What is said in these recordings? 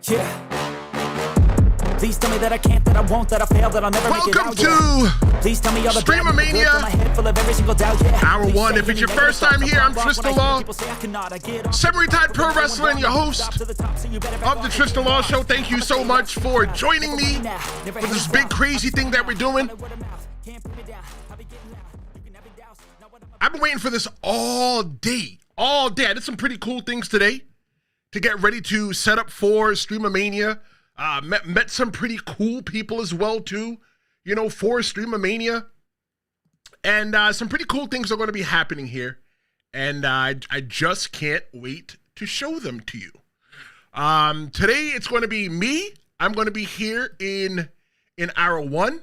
Yeah. Please tell me that I can't, that I won't, that I fail, that I'll never make it out. Welcome to Please tell me all the Stream-A-Mania Hour 1. If it's your first time here, I'm Tristen Law, semi-retired pro wrestler and your host of the Tristen Law Show. Thank you so much for joining me for this big crazy thing that we're doing. I've been waiting for this all day. I did some pretty cool things today to get ready to set up for Stream-A-Mania. Met some pretty cool people as well, too, you know, for Stream-A-Mania. And some pretty cool things are going to be happening here. And I just can't wait to show them to you. Today, it's going to be me. I'm going to be here in hour 1.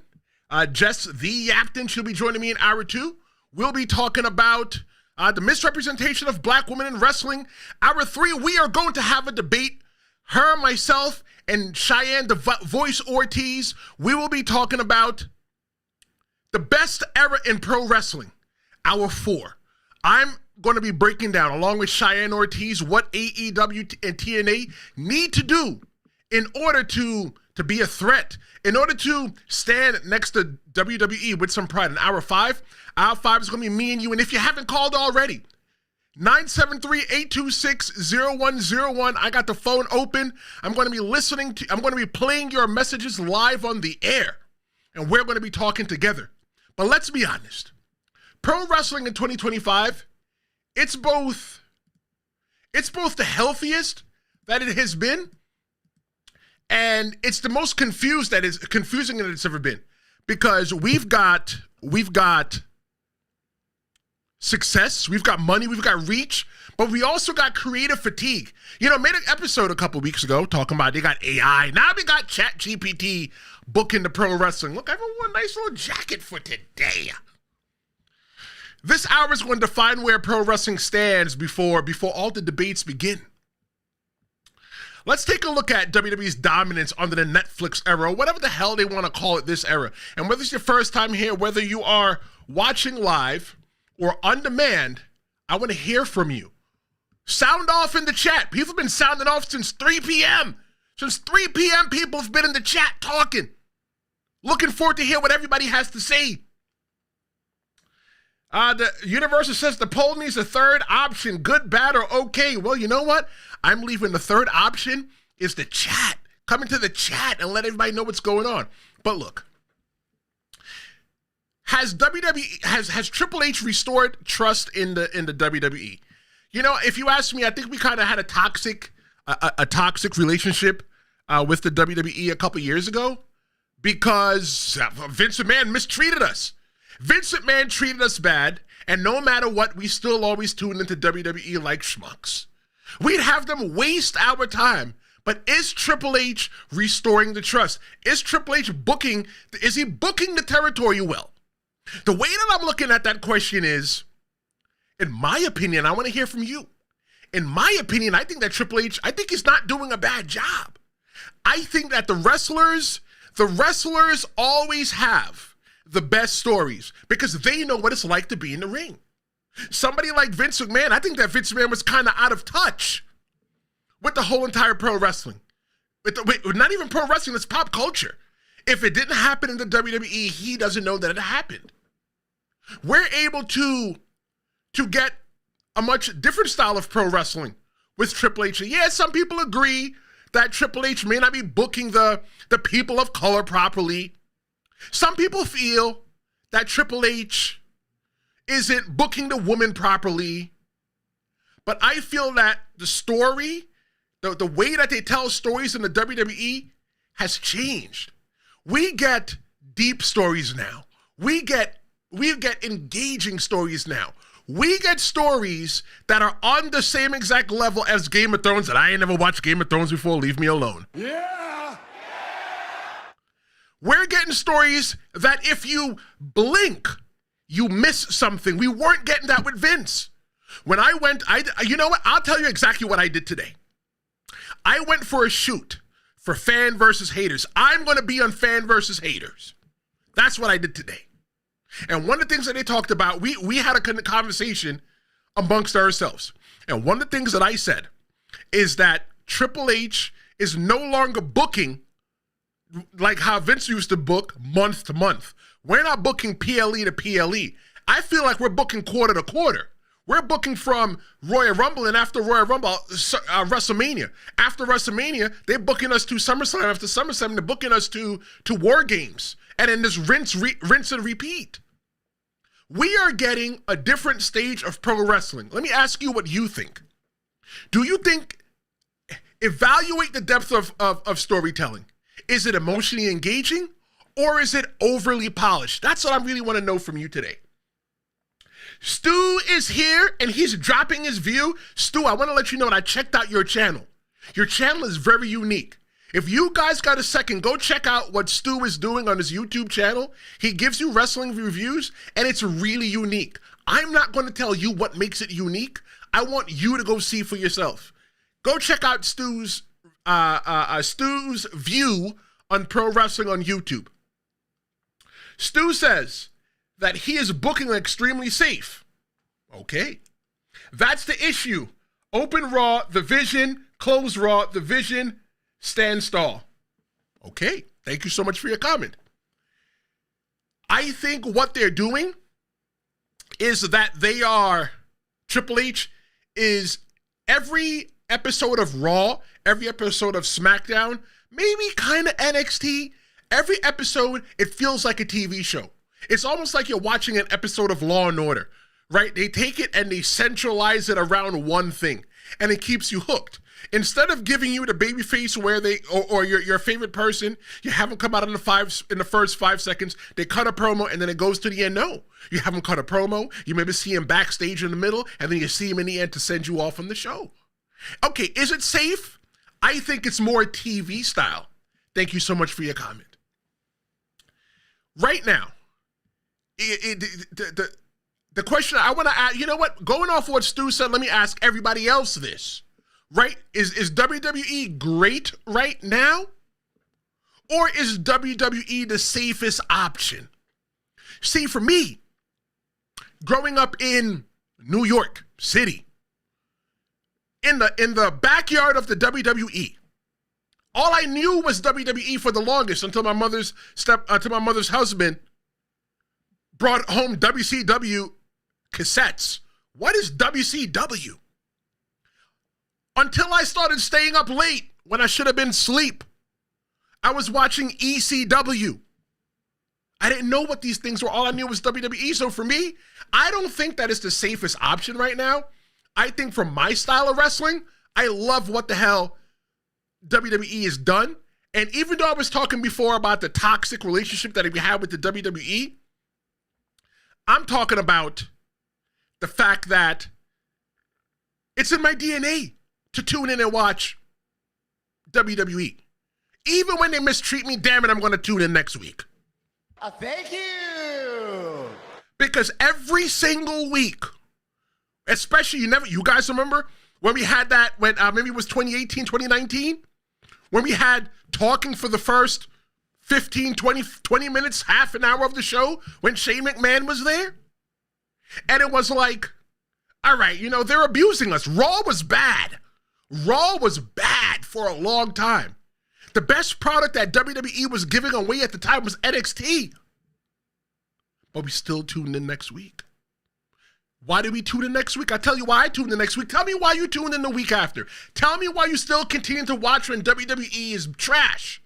Jess, the Yaptain, she'll be joining me in hour 2. We'll be talking about the misrepresentation of black women in wrestling. Hour 3, we are going to have a debate. Her, myself, and Cheyenne, the voice Ortiz, we will be talking about the best era in pro wrestling. Hour 4. I'm going to be breaking down, along with Cheyenne Ortiz, what AEW and TNA need to do in order to be a threat, in order to stand next to WWE with some pride. In hour 5 is going to be me and you. And if you haven't called already, 973-826-0101. I got the phone open. I'm going to be playing your messages live on the air, and we're going to be talking together. But let's be honest. Pro wrestling in 2025, it's both the healthiest that it has been, and it's the most confusing that it's ever been, because we've got success, we've got money, we've got reach, but we also got creative fatigue. You know, made an episode a couple weeks ago talking about they got AI. Now we got ChatGPT booking the pro wrestling. Look, I have a nice little jacket for today. This hour is going to define where pro wrestling stands before all the debates begin. Let's take a look at WWE's dominance under the Netflix era, or whatever the hell they want to call it, this era. And whether it's your first time here, whether you are watching live or on demand, I want to hear from you. Sound off in the chat. People have been sounding off since 3 p.m. Since 3 p.m., people have been in the chat talking. Looking forward to hear what everybody has to say. The Universal says the poll needs a third option, good, bad, or okay. Well, you know what? I'm leaving the third option is the chat. Come into the chat and let everybody know what's going on. But look, has Triple H restored trust in the WWE? You know, if you ask me, I think we kind of had a toxic relationship with the WWE a couple years ago, because Vince McMahon mistreated us. Vince McMahon treated us bad, and no matter what, we still always tune into WWE like schmucks. We'd have them waste our time. But is Triple H restoring the trust? Is Triple H booking the territory well? The way that I'm looking at that question is, in my opinion, I want to hear from you. In my opinion, I think that Triple H, I think he's not doing a bad job. I think that the wrestlers always have the best stories because they know what it's like to be in the ring. Somebody like Vince McMahon, I think that Vince McMahon was kind of out of touch with the whole entire pro wrestling. Not even pro wrestling, it's pop culture. If it didn't happen in the WWE, he doesn't know that it happened. We're able to get a much different style of pro wrestling with Triple H. Yeah, some people agree that Triple H may not be booking the people of color properly. Some people feel that Triple H isn't booking the woman properly. But I feel that the story, the way that they tell stories in the WWE has changed. We get deep stories now. We get engaging stories now. We get stories that are on the same exact level as Game of Thrones, and I ain't never watched Game of Thrones before. Leave me alone. Yeah. We're getting stories that if you blink, you miss something. We weren't getting that with Vince. When I went, you know what? I'll tell you exactly what I did today. I went for a shoot for Fan versus Haters. I'm going to be on Fan versus Haters. That's what I did today. And one of the things that they talked about, we had a conversation amongst ourselves. And one of the things that I said is that Triple H is no longer booking like how Vince used to book month to month. We're not booking PLE to PLE. I feel like we're booking quarter to quarter. We're booking from Royal Rumble, and after Royal Rumble, WrestleMania. After WrestleMania, they're booking us to SummerSlam. After SummerSlam, they're booking us to War Games. And then this rinse and repeat. We are getting a different stage of pro wrestling. Let me ask you what you think. Do you think, evaluate the depth of storytelling. Is it emotionally engaging or is it overly polished? That's what I really want to know from you today. Stu is here and he's dropping his view. Stu, I want to let you know that I checked out your channel. Your channel is very unique. If you guys got a second, go check out what Stu is doing on his YouTube channel. He gives you wrestling reviews and it's really unique. I'm not going to tell you what makes it unique. I want you to go see for yourself. Go check out Stu's view on pro wrestling on YouTube. Stu says that he is booking extremely safe. Okay. That's the issue. Open Raw, the Vision. Close Raw, the Vision. Stand stall. Okay. Thank you so much for your comment. I think what they're doing is that Triple H is every episode of Raw, every episode of SmackDown, maybe kind of NXT, every episode, it feels like a TV show. It's almost like you're watching an episode of Law and Order, right? They take it and they centralize it around one thing, and it keeps you hooked. Instead of giving you the babyface where or your favorite person, you have them come out in the first 5 seconds, they cut a promo, and then it goes to the end. No, you have them cut a promo, you maybe see him backstage in the middle, and then you see him in the end to send you off from the show. Okay, is it safe? I think it's more TV style. Thank you so much for your comment. Right now, the question I want to ask, you know what? Going off what Stu said, let me ask everybody else this. Right? Is WWE great right now? Or is WWE the safest option? See, for me, growing up in New York City, in the backyard of the WWE, all I knew was WWE for the longest until my mother's husband brought home WCW cassettes. What is WCW? Until I started staying up late when I should have been asleep, I was watching ECW. I didn't know what these things were. All I knew was WWE. So for me, I don't think that is the safest option right now. I think for my style of wrestling, I love what the hell WWE has done. And even though I was talking before about the toxic relationship that we have with the WWE, I'm talking about the fact that it's in my DNA to tune in and watch WWE. Even when they mistreat me, damn it, I'm going to tune in next week. Thank you. Because every single week, especially, you guys remember when we had that, when maybe it was 2018, 2019, when we had talking for the first 15, 20 minutes, half an hour of the show when Shane McMahon was there? And it was like, all right, they're abusing us. Raw was bad. Raw was bad for a long time. The best product that WWE was giving away at the time was NXT. But we still tuned in next week. Why did we tune in next week? I'll tell you why I tuned in next week. Tell me why you tuned in the week after. Tell me why you still continue to watch when WWE is trash.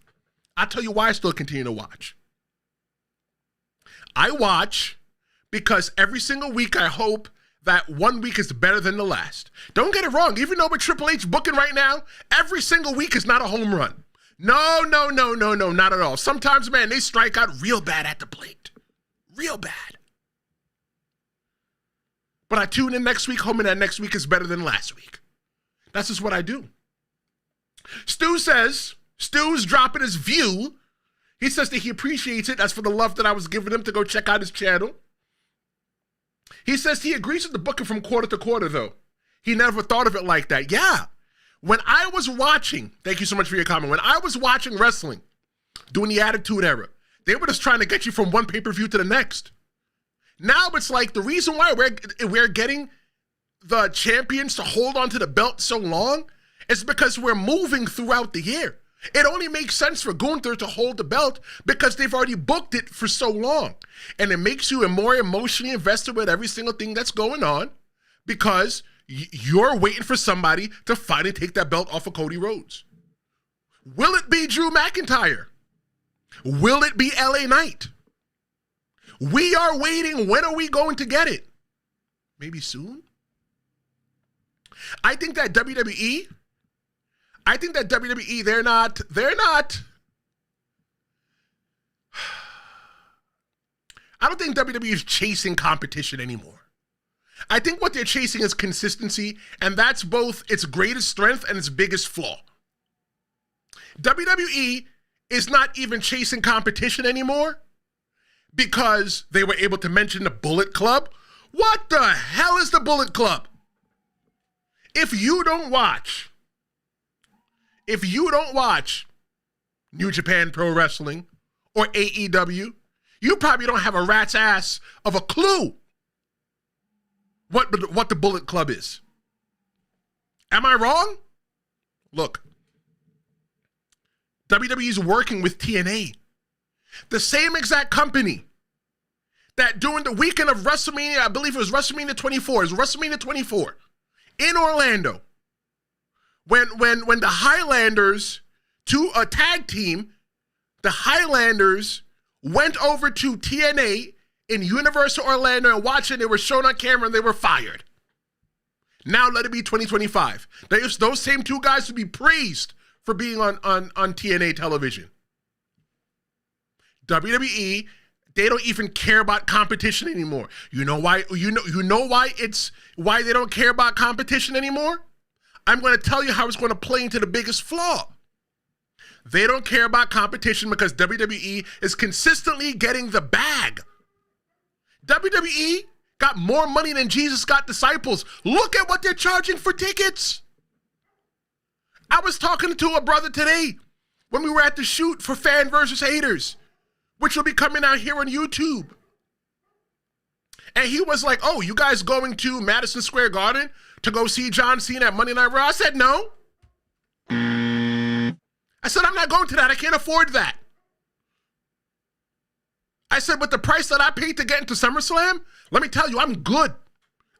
I'll tell you why I still continue to watch. I watch because every single week I hope that one week is better than the last. Don't get it wrong. Even though with Triple H booking right now, every single week is not a home run. No, not at all. Sometimes, man, they strike out real bad at the plate. Real bad. But I tune in next week, hoping that next week is better than last week. That's just what I do. Stu says, Stu's dropping his view. He says that he appreciates it. That's for the love that I was giving him to go check out his channel. He says he agrees with the booking from quarter to quarter, though. He never thought of it like that. Yeah. When I was watching, thank you so much for your comment. When I was watching wrestling, during the Attitude Era, they were just trying to get you from one pay-per-view to the next. Now it's like the reason why we're getting the champions to hold on to the belt so long It's because we're moving throughout the year. It only makes sense for Gunther to hold the belt because they've already booked it for so long. And it makes you more emotionally invested with every single thing that's going on because you're waiting for somebody to finally take that belt off of Cody Rhodes. Will it be Drew McIntyre? Will it be LA Knight? We are waiting. When are we going to get it? Maybe soon? I think that WWE, they're not. I don't think WWE is chasing competition anymore. I think what they're chasing is consistency, and that's both its greatest strength and its biggest flaw. WWE is not even chasing competition anymore because they were able to mention the Bullet Club. What the hell is the Bullet Club? If you don't watch New Japan Pro Wrestling or AEW, you probably don't have a rat's ass of a clue what the Bullet Club is. Am I wrong? Look, WWE's working with TNA, the same exact company that during the weekend of WrestleMania, I believe it was WrestleMania 24, in Orlando, when the Highlanders, to a tag team, the Highlanders went over to TNA in Universal Orlando and watched it. They were shown on camera and they were fired. Now let it be 2025. Those same two guys would be praised for being on TNA television. WWE, they don't even care about competition anymore. You know why? You know why they don't care about competition anymore? I'm going to tell you how it's going to play into the biggest flaw. They don't care about competition because WWE is consistently getting the bag. WWE got more money than Jesus got disciples. Look at what they're charging for tickets. I was talking to a brother today when we were at the shoot for Fan versus Haters, which will be coming out here on YouTube. And he was like, oh, you guys going to Madison Square Garden to go see John Cena at Monday Night Raw? I said, no. I said, I'm not going to that. I can't afford that. I said, but the price that I paid to get into SummerSlam, let me tell you, I'm good.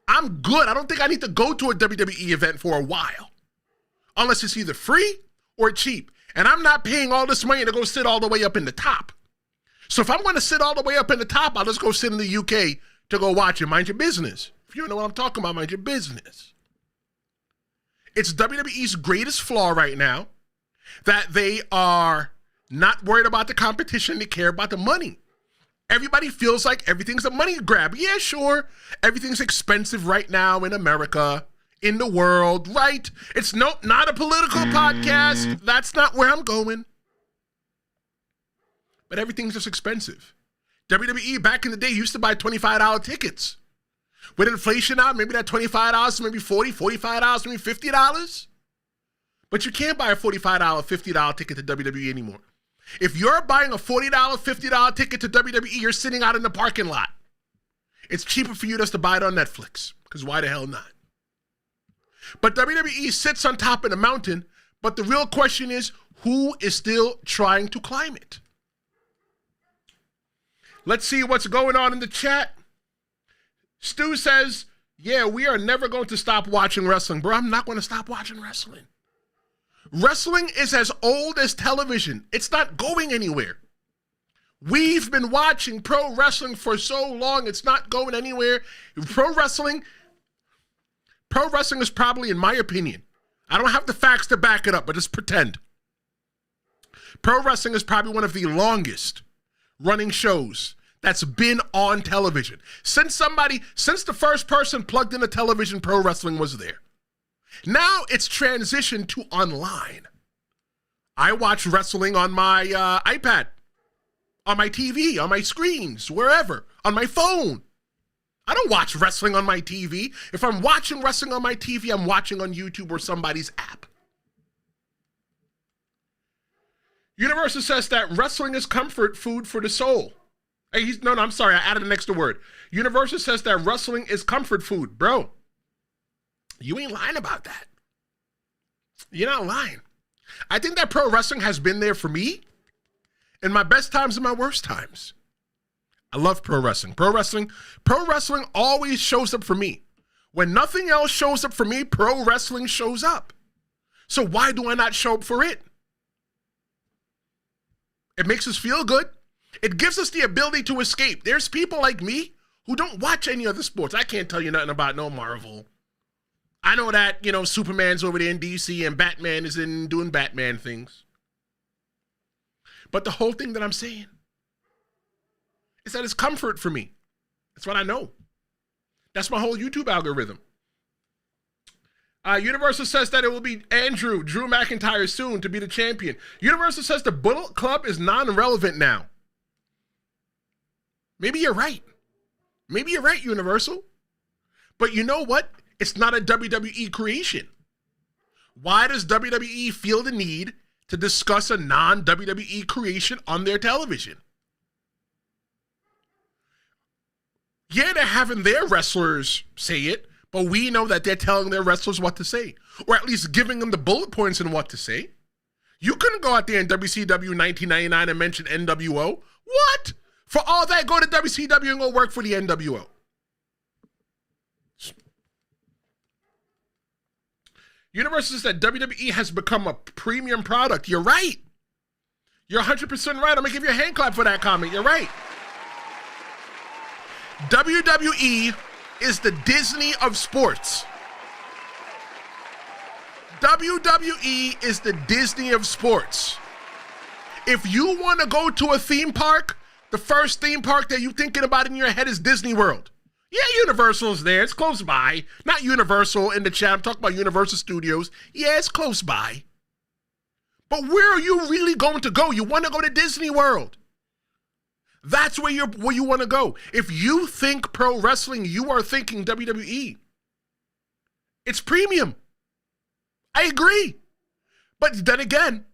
I don't think I need to go to a WWE event for a while, unless it's either free or cheap. And I'm not paying all this money to go sit all the way up in the top. So if I'm going to sit all the way up in the top, I'll just go sit in the UK to go watch it. Mind your business. If you don't know what I'm talking about, mind your business. It's WWE's greatest flaw right now that they are not worried about the competition. They care about the money. Everybody feels like everything's a money grab. Yeah, sure. Everything's expensive right now in America, in the world, right? It's not a political podcast. That's not where I'm going. But everything's just expensive. WWE back in the day used to buy $25 tickets. With inflation out, maybe that $25, maybe $40, $45, maybe $50. But you can't buy a $45, $50 ticket to WWE anymore. If you're buying a $40, $50 ticket to WWE, you're sitting out in the parking lot. It's cheaper for you just to buy it on Netflix, because why the hell not? But WWE sits on top of the mountain, but the real question is, who is still trying to climb it? Let's see what's going on in the chat. Stu says, yeah, we are never going to stop watching wrestling. Bro, I'm not going to stop watching wrestling. Wrestling is as old as television. It's not going anywhere. We've been watching pro wrestling for so long, it's not going anywhere. Pro wrestling is probably, in my opinion, I don't have the facts to back it up, but just pretend. Pro wrestling is probably one of the longest running shows that's been on television. Since the first person plugged in a television, pro wrestling was there. Now it's transitioned to online. I watch wrestling on my iPad, on my TV, on my screens, wherever, on my phone. I don't watch wrestling on my TV. If I'm watching wrestling on my TV, I'm watching on YouTube or somebody's app. Universal says that wrestling is comfort food for the soul. I'm sorry, I added an extra word. Universal says that wrestling is comfort food. Bro, you ain't lying about that. You're not lying. I think that pro wrestling has been there for me in my best times and my worst times. I love pro wrestling. Pro wrestling always shows up for me. When nothing else shows up for me, pro wrestling shows up. So why do I not show up for it? It makes us feel good. It gives us the ability to escape. There's people like me who don't watch any other sports. I can't tell you nothing about no Marvel. I know that, Superman's over there in DC and Batman is in doing Batman things. But the whole thing that I'm saying is that it's comfort for me. That's what I know. That's my whole YouTube algorithm. Universal says that it will be Drew McIntyre soon to be the champion. Universal says the Bullet Club is non-relevant now. Maybe you're right. Maybe you're right, Universal. But you know what? It's not a WWE creation. Why does WWE feel the need to discuss a non-WWE creation on their television? Yeah, they're having their wrestlers say it, but we know that they're telling their wrestlers what to say, or at least giving them the bullet points in what to say. You couldn't go out there in WCW 1999 and mention NWO. What? For all that, go to WCW and go work for the NWO. Universal said WWE has become a premium product. You're right. You're 100% right. I'm going to give you a hand clap for that comment. You're right. WWE is the Disney of sports. WWE is the Disney of sports. If you want to go to a theme park, the first theme park that you're thinking about in your head is Disney World. Yeah, Universal's there. It's close by. Not Universal in the chat. I'm talking about Universal Studios. Yeah, it's close by. But where are you really going to go? You want to go to Disney World. That's where you want to go. If you think pro wrestling, you are thinking WWE. It's premium. I agree. But then again,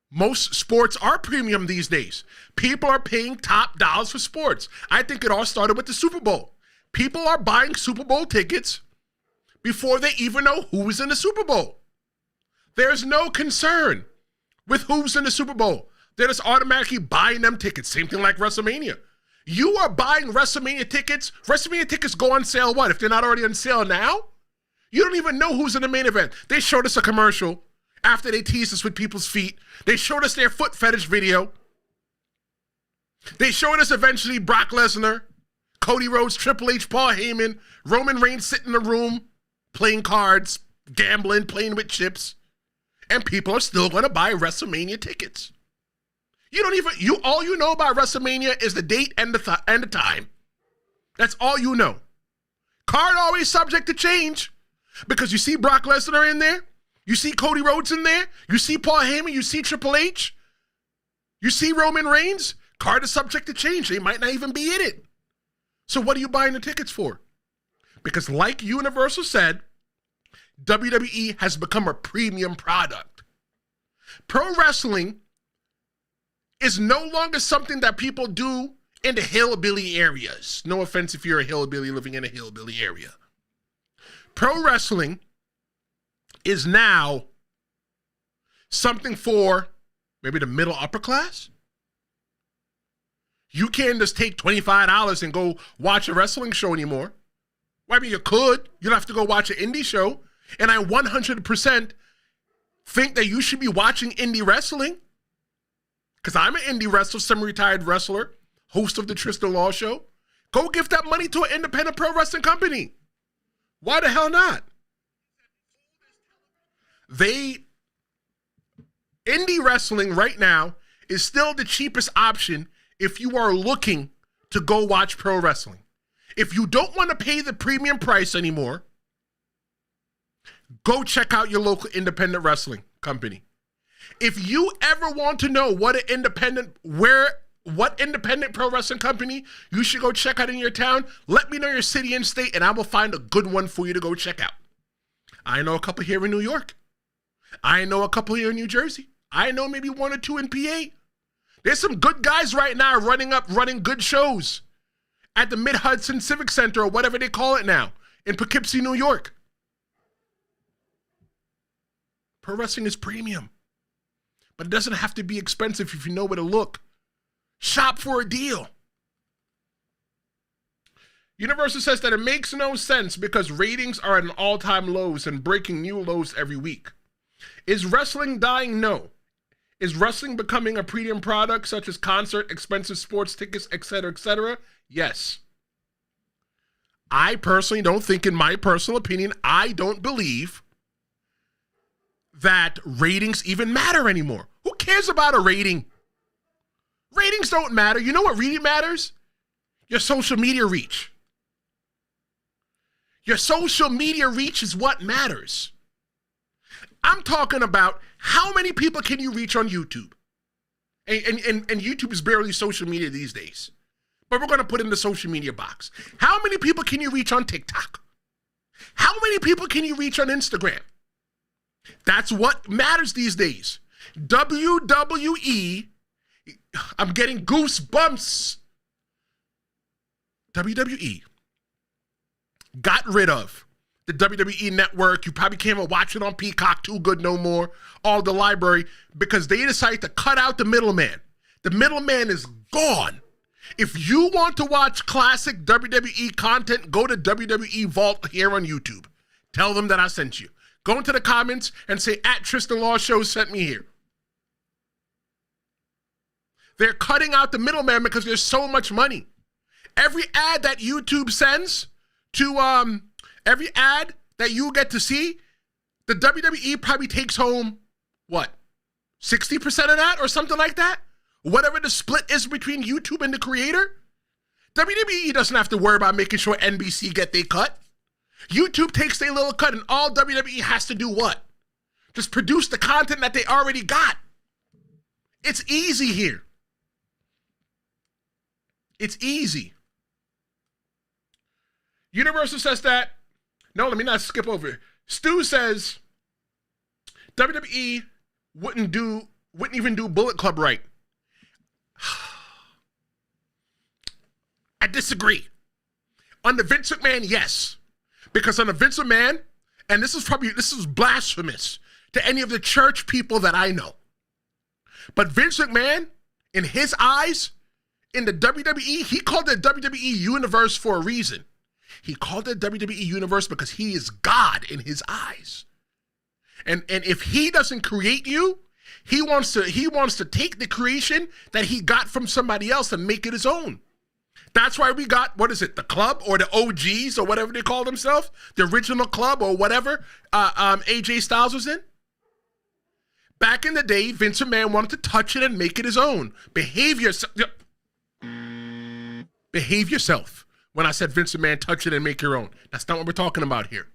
most sports are premium these days. People are paying top dollars for sports. I think it all started with the Super Bowl. People are buying Super Bowl tickets before they even know who's in the Super Bowl. There's no concern with who's in the Super Bowl. They're just automatically buying them tickets. Same thing like WrestleMania. You are buying WrestleMania tickets. WrestleMania tickets go on sale, what? If they're not already on sale now? You don't even know who's in the main event. They showed us a commercial after they teased us with people's feet. They showed us their foot fetish video. They showed us eventually Brock Lesnar, Cody Rhodes, Triple H, Paul Heyman, Roman Reigns sitting in the room, playing cards, gambling, playing with chips. And people are still going to buy WrestleMania tickets. All you know about WrestleMania is the date and the time. That's all you know. Card always subject to change because you see Brock Lesnar in there, you see Cody Rhodes in there, you see Paul Heyman, you see Triple H, you see Roman Reigns. Card is subject to change. They might not even be in it. So what are you buying the tickets for? Because like Universal said, WWE has become a premium product. Pro wrestling is no longer something that people do in the hillbilly areas. No offense if you're a hillbilly living in a hillbilly area. Pro wrestling is now something for maybe the middle upper class. You can't just take $25 and go watch a wrestling show anymore. Well, I mean, you could. You'll have to go watch an indie show. And I 100% think that you should be watching indie wrestling. Because I'm an indie wrestler, semi-retired wrestler, host of the Tristen Law Show. Go give that money to an independent pro wrestling company. Why the hell not? Indie wrestling right now is still the cheapest option if you are looking to go watch pro wrestling. If you don't want to pay the premium price anymore, go check out your local independent wrestling company. If you ever want to know what independent pro wrestling company you should go check out in your town, let me know your city and state, and I will find a good one for you to go check out. I know a couple here in New York. I know a couple here in New Jersey. I know maybe one or two in PA. There's some good guys right now running good shows at the Mid-Hudson Civic Center or whatever they call it now in Poughkeepsie, New York. Pro wrestling is premium. But it doesn't have to be expensive if you know where to look. Shop for a deal. Universal says that it makes no sense because ratings are at an all-time lows and breaking new lows every week. Is wrestling dying? No. Is wrestling becoming a premium product such as concert, expensive sports tickets, etc., etc.? Yes. I personally don't think, in my personal opinion, I don't believe that ratings even matter anymore. Who cares about a rating? Ratings don't matter. You know what really matters? Your social media reach. Your social media reach is what matters. I'm talking about how many people can you reach on YouTube? And YouTube is barely social media these days. But we're going to put in the social media box. How many people can you reach on TikTok? How many people can you reach on Instagram? That's what matters these days. WWE, I'm getting goosebumps. WWE got rid of the WWE network. You probably can't even watch it on Peacock, Too Good No More, all the library, because they decided to cut out the middleman. The middleman is gone. If you want to watch classic WWE content, go to WWE Vault here on YouTube. Tell them that I sent you. Go into the comments and say, @Tristen Law Show sent me here. They're cutting out the middleman because there's so much money. Every ad that YouTube sends to, every ad that you get to see, the WWE probably takes home, what, 60% of that or something like that? Whatever the split is between YouTube and the creator. WWE doesn't have to worry about making sure NBC get their cut. YouTube takes their little cut, and all WWE has to do what? Just produce the content that they already got. It's easy here. It's easy. Universal says that. No, let me not skip over it. Stu says WWE wouldn't even do Bullet Club right. I disagree. On the Vince McMahon, yes. Because on the Vince McMahon, and this is blasphemous to any of the church people that I know. But Vince McMahon, in his eyes, in the WWE, he called the WWE universe for a reason. He called it WWE universe because he is God in his eyes. And if he doesn't create you, he wants to take the creation that he got from somebody else and make it his own. That's why we got, what is it, the club or the OGs or whatever they call themselves, the original club or whatever AJ Styles was in. Back in the day, Vince McMahon wanted to touch it and make it his own. Behave yourself. When I said Vince McMahon, touch it and make your own. That's not what we're talking about here.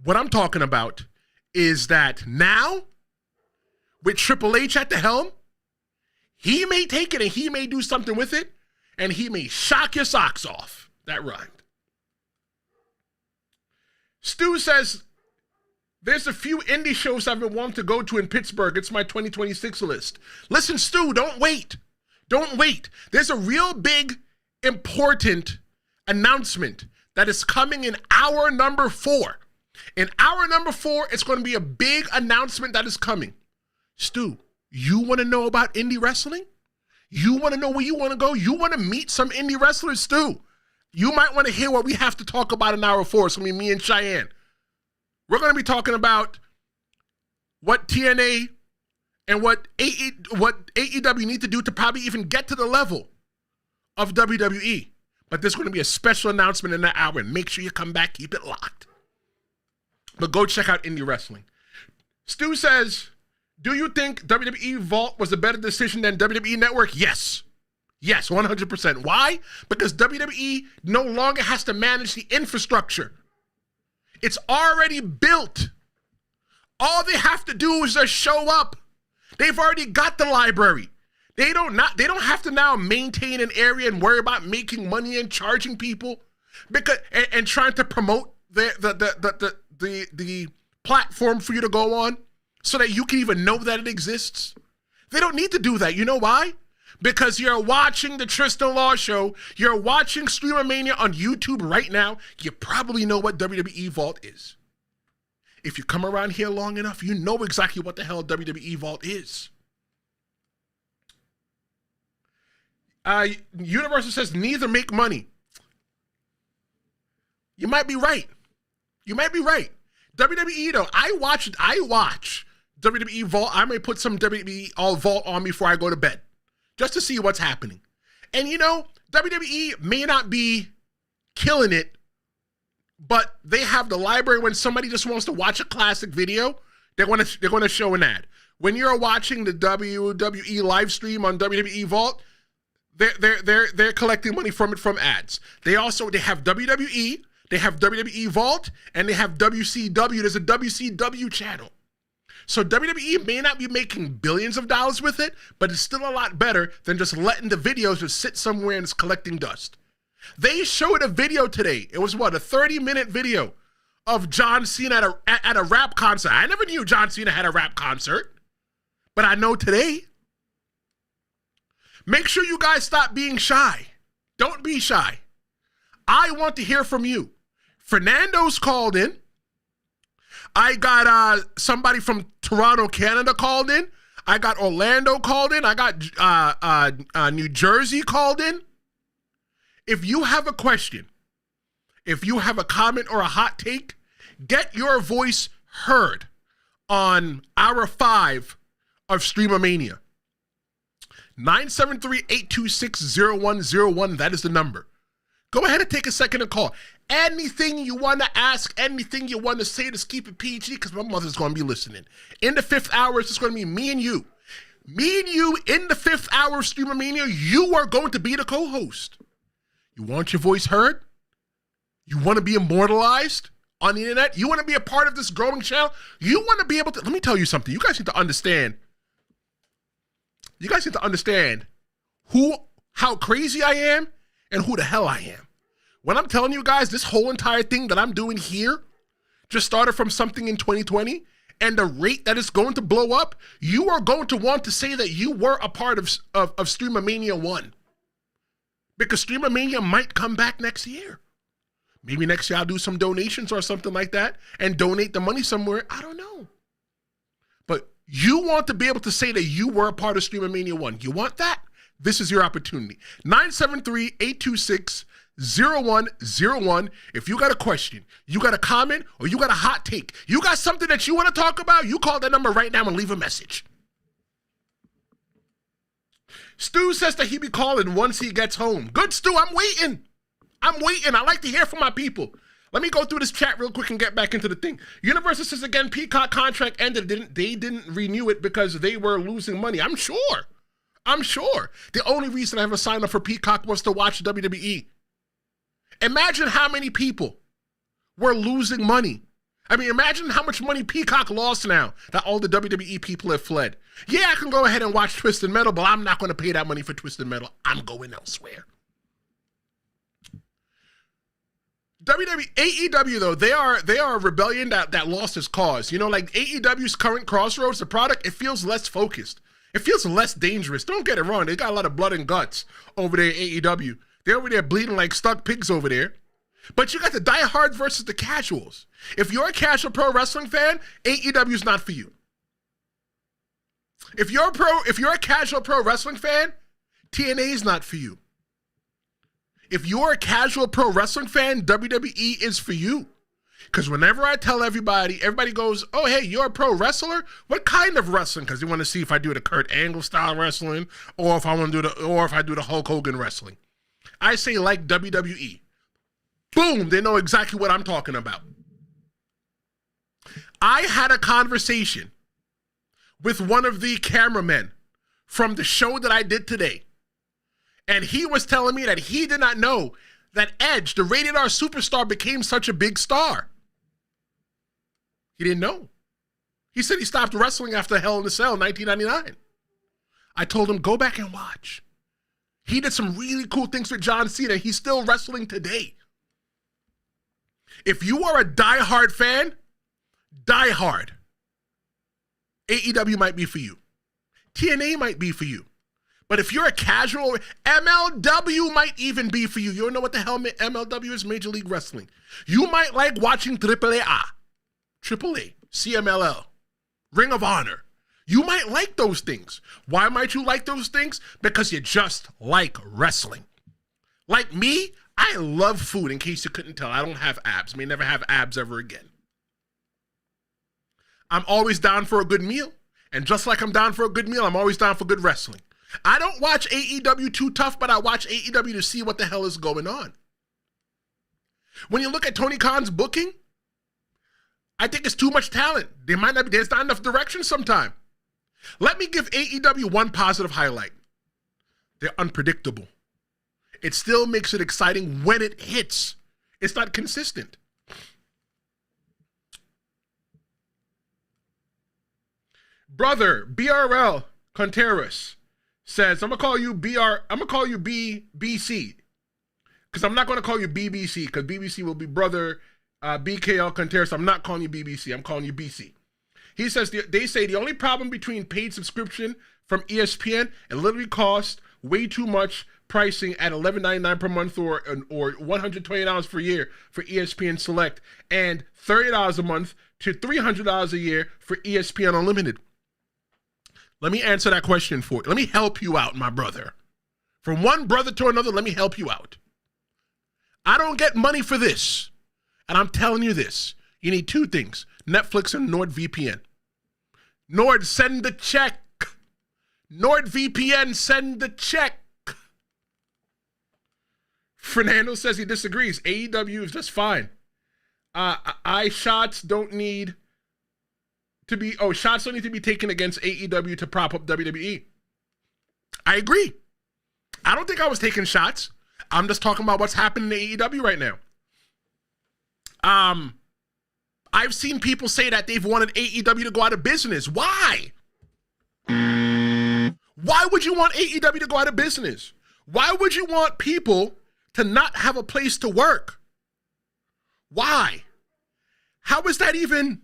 What I'm talking about is that now, with Triple H at the helm, he may take it and he may do something with it, and he may shock your socks off. That rhymed. Stu says, there's a few indie shows I've been wanting to go to in Pittsburgh. It's my 2026 list. Listen, Stu, don't wait. Don't wait. There's a real big, important announcement that is coming in hour number 4. In hour number 4, it's going to be a big announcement that is coming. Stu, you want to know about indie wrestling? You want to know where you want to go? You want to meet some indie wrestlers, Stu? You might want to hear what we have to talk about in hour 4. It's going to be me and Cheyenne. We're going to be talking about what TNA and what AEW need to do to probably even get to the level of WWE. But there's going to be a special announcement in that hour, and make sure you come back, keep it locked. But go check out indie wrestling. Stu says, do you think WWE Vault was a better decision than WWE Network? Yes. Yes, 100%. Why? Because WWE no longer has to manage the infrastructure. It's already built. All they have to do is just show up. They've already got the library. They don't have to now maintain an area and worry about making money and charging people and trying to promote the platform for you to go on so that you can even know that it exists. They don't need to do that. You know why? Because you're watching the Tristen Law Show. You're watching Stream-A-Mania on YouTube right now. You probably know what WWE Vault is. if you come around here long enough, you know exactly what the hell WWE Vault is. Universal says neither make money. You might be right. You might be right. WWE though, I watch WWE Vault. I may put some WWE Vault on before I go to bed, just to see what's happening. And you know, WWE may not be killing it, but they have the library. When somebody just wants to watch a classic video, they're going to show an ad. When you're watching the WWE live stream on WWE Vault, they're collecting money from it from ads. They have WWE, they have WWE Vault, and they have WCW. There's a WCW channel. So WWE may not be making billions of dollars with it, but it's still a lot better than just letting the videos just sit somewhere and it's collecting dust. They showed a video today. It was a 30-minute video of John Cena at a rap concert. I never knew John Cena had a rap concert, but I know today. Make sure you guys stop being shy. Don't be shy. I want to hear from you. Fernando's called in. I got somebody from Toronto, Canada called in. I got Orlando called in. I got New Jersey called in. If you have a question, if you have a comment or a hot take, get your voice heard on hour 5 of Stream-A-Mania. 973-826-0101. That is the number. Go ahead and take a second to call. Anything you want to ask, anything you want to say, just keep it PG because my mother's going to be listening. In the 5th hour, it's just going to be me and you. Me and you in the 5th hour of Stream-A-Mania, you are going to be the co-host. You want your voice heard? You want to be immortalized on the internet? You want to be a part of this growing channel? You want to be able to, let me tell you something. You guys need to understand. You guys need to understand how crazy I am and who the hell I am. When I'm telling you guys, this whole entire thing that I'm doing here just started from something in 2020, and the rate that it's going to blow up, you are going to want to say that you were a part of Stream-A-Mania 1. Because Stream-A-Mania might come back next year. Maybe next year I'll do some donations or something like that and donate the money somewhere. I don't know. But you want to be able to say that you were a part of Stream-A-Mania 1. You want that? This is your opportunity. 973-826-0101. If you got a question, you got a comment, or you got a hot take, you got something that you want to talk about, you call that number right now and leave a message. Stu says that he be calling once he gets home. Good, Stu. I'm waiting. I like to hear from my people. Let me go through this chat real quick and get back into the thing. Universal says again, Peacock contract ended. They didn't renew it because they were losing money. I'm sure. The only reason I ever signed up for Peacock was to watch WWE. Imagine how many people were losing money. I mean, imagine how much money Peacock lost now that all the WWE people have fled. Yeah, I can go ahead and watch Twisted Metal, but I'm not going to pay that money for Twisted Metal. I'm going elsewhere. AEW, though, they are a rebellion that lost its cause. You know, like AEW's current crossroads, the product, it feels less focused. It feels less dangerous. Don't get it wrong. They got a lot of blood and guts over there at AEW. They're over there bleeding like stuck pigs over there. But you got the diehards versus the casuals. If you're a casual pro wrestling fan, AEW's not for you. If you're a casual pro wrestling fan, TNA is not for you. If you're a casual pro wrestling fan, WWE is for you. Because whenever I tell everybody goes, oh, hey, you're a pro wrestler? What kind of wrestling? Because they want to see if I do the Kurt Angle style wrestling or if I do the Hulk Hogan wrestling. I say like WWE. Boom, they know exactly what I'm talking about. I had a conversation with one of the cameramen from the show that I did today. And he was telling me that he did not know that Edge, the rated R superstar, became such a big star. He didn't know. He said he stopped wrestling after Hell in a Cell in 1999. I told him, go back and watch. He did some really cool things with John Cena. He's still wrestling today. If you are a diehard fan, diehard, AEW might be for you. TNA might be for you. But if you're a casual, MLW might even be for you. You don't know what the hell MLW is? Major League Wrestling. You might like watching AAA. AAA, CMLL, Ring of Honor. You might like those things. Why might you like those things? Because you just like wrestling. Like me, I love food, in case you couldn't tell. I don't have abs. May never have abs ever again. I'm always down for a good meal. And just like I'm down for a good meal, I'm always down for good wrestling. I don't watch AEW too tough, but I watch AEW to see what the hell is going on. When you look at Tony Khan's booking, I think it's too much talent. There's not enough direction sometimes. Let me give AEW one positive highlight. They're unpredictable. It still makes it exciting when it hits. It's not consistent. Brother BRL Contreras says, I'm gonna call you BBC. Because I'm not gonna call you BBC, because BBC will be brother BKL Contreras. I'm not calling you BBC, I'm calling you BC. He says, they say the only problem between paid subscription from ESPN and literally cost way too much pricing at $11.99 per month or $120 per year for ESPN Select and $30 a month to $300 a year for ESPN Unlimited. Let me answer that question for you. Let me help you out, my brother. From one brother to another, let me help you out. I don't get money for this. And I'm telling you this. You need two things. Netflix and NordVPN. Nord, send the check. NordVPN, send the check. Fernando says he disagrees. AEW is just fine. Shots don't need to be taken against AEW to prop up WWE. I agree. I don't think I was taking shots. I'm just talking about what's happening in AEW right now. I've seen people say that they've wanted AEW to go out of business. Why? Why would you want AEW to go out of business? Why would you want people to not have a place to work? Why? How is that even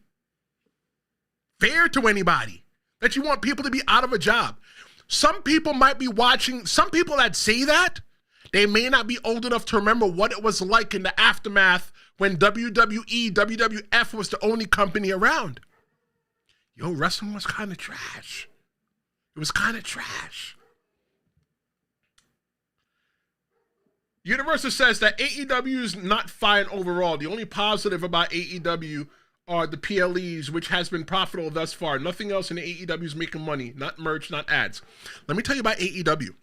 fair to anybody? That you want people to be out of a job? Some people might be watching, some people that say that, they may not be old enough to remember what it was like in the aftermath when WWE, WWF was the only company around. Yo, wrestling was kind of trash. It was kind of trash. Universal says that AEW is not fine overall. The only positive about AEW are the PLEs, which has been profitable thus far. Nothing else in AEW is making money. Not merch, not ads. Let me tell you about AEW.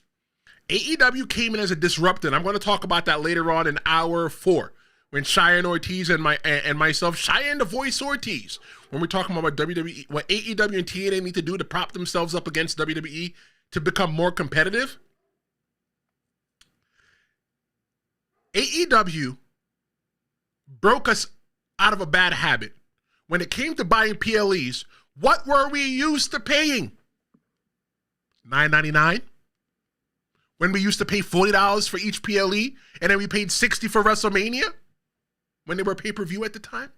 AEW came in as a disruptor, and I'm going to talk about that later on in hour 4. When Cheyenne Ortiz and myself, Cheyenne the voice Ortiz, when we're talking about WWE, what AEW and TNA need to do to prop themselves up against WWE to become more competitive. AEW broke us out of a bad habit. When it came to buying PLEs, what were we used to paying? $9.99? When we used to pay $40 for each PLE, and then we paid $60 for WrestleMania? When they were pay-per-view at the time.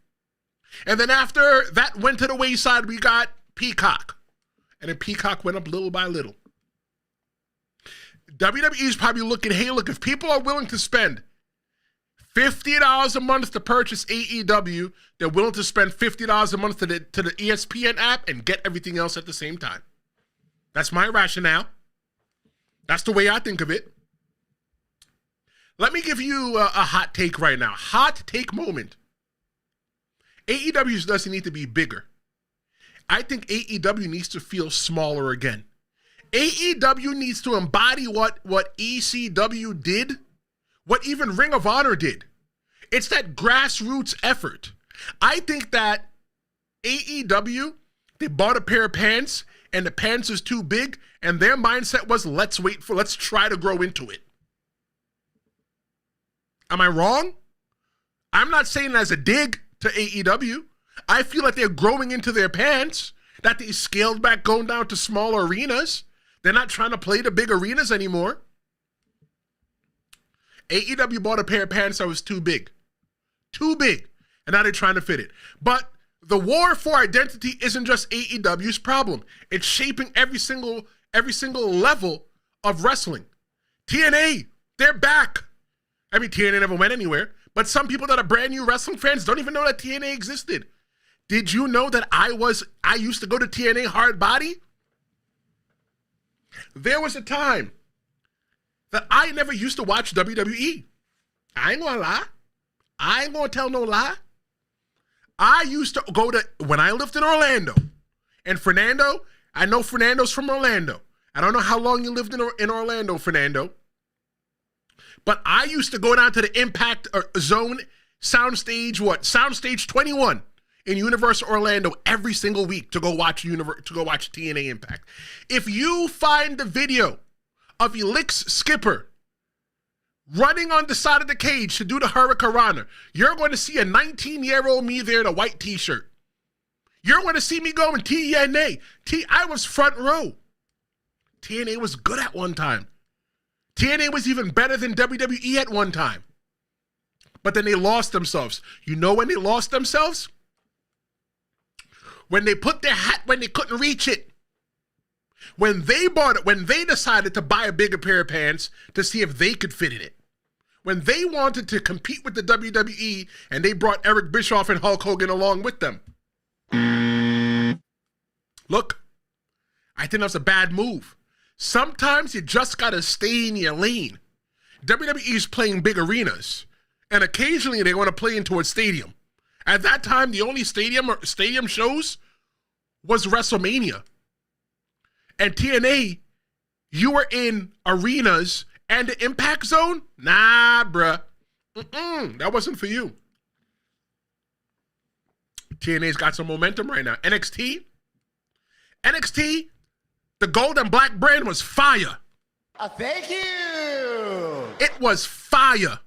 And then after that went to the wayside, we got Peacock. And then Peacock went up little by little. WWE is probably looking, hey, look, if people are willing to spend $50 a month to purchase AEW, they're willing to spend $50 a month to the ESPN app and get everything else at the same time. That's my rationale. That's the way I think of it. Let me give you a hot take right now. Hot take moment. AEW doesn't need to be bigger. I think AEW needs to feel smaller again. AEW needs to embody what ECW did, what even Ring of Honor did. It's that grassroots effort. I think that AEW, they bought a pair of pants and the pants is too big and their mindset was let's try to grow into it. Am I wrong? I'm not saying it as a dig to AEW. I feel like they're growing into their pants, that they scaled back going down to smaller arenas. They're not trying to play the big arenas anymore. AEW bought a pair of pants that was too big. Too big. And now they're trying to fit it. But the war for identity isn't just AEW's problem. It's shaping every single level of wrestling. TNA, they're back. I mean, TNA never went anywhere, but some people that are brand new wrestling fans don't even know that TNA existed. Did you know that I used to go to TNA hard body? There was a time that I never used to watch WWE. I ain't gonna lie. I ain't gonna tell no lie. I used to go to, when I lived in Orlando, and Fernando, I know Fernando's from Orlando. I don't know how long you lived in Orlando, Fernando, but I used to go down to the Impact Zone Soundstage 21 in Universal Orlando every single week to go watch TNA Impact. If you find the video of Elix Skipper running on the side of the cage to do the Hurricanrana, you're going to see a 19-year-old me there in a white t-shirt. You're going to see me going TNA. I was front row. TNA was good at one time. TNA was even better than WWE at one time. But then they lost themselves. You know when they lost themselves? When they put their hat when they couldn't reach it. When they bought it, when they decided to buy a bigger pair of pants to see if they could fit in it. When they wanted to compete with the WWE and they brought Eric Bischoff and Hulk Hogan along with them. Look, I think that's a bad move. Sometimes you just got to stay in your lane. WWE is playing big arenas, and occasionally they want to play into a stadium. At that time, the only stadium shows was WrestleMania. And TNA, you were in arenas and the Impact Zone? Nah, bruh. That wasn't for you. TNA's got some momentum right now. NXT, the gold and black brand was fire. Thank you. It was fire.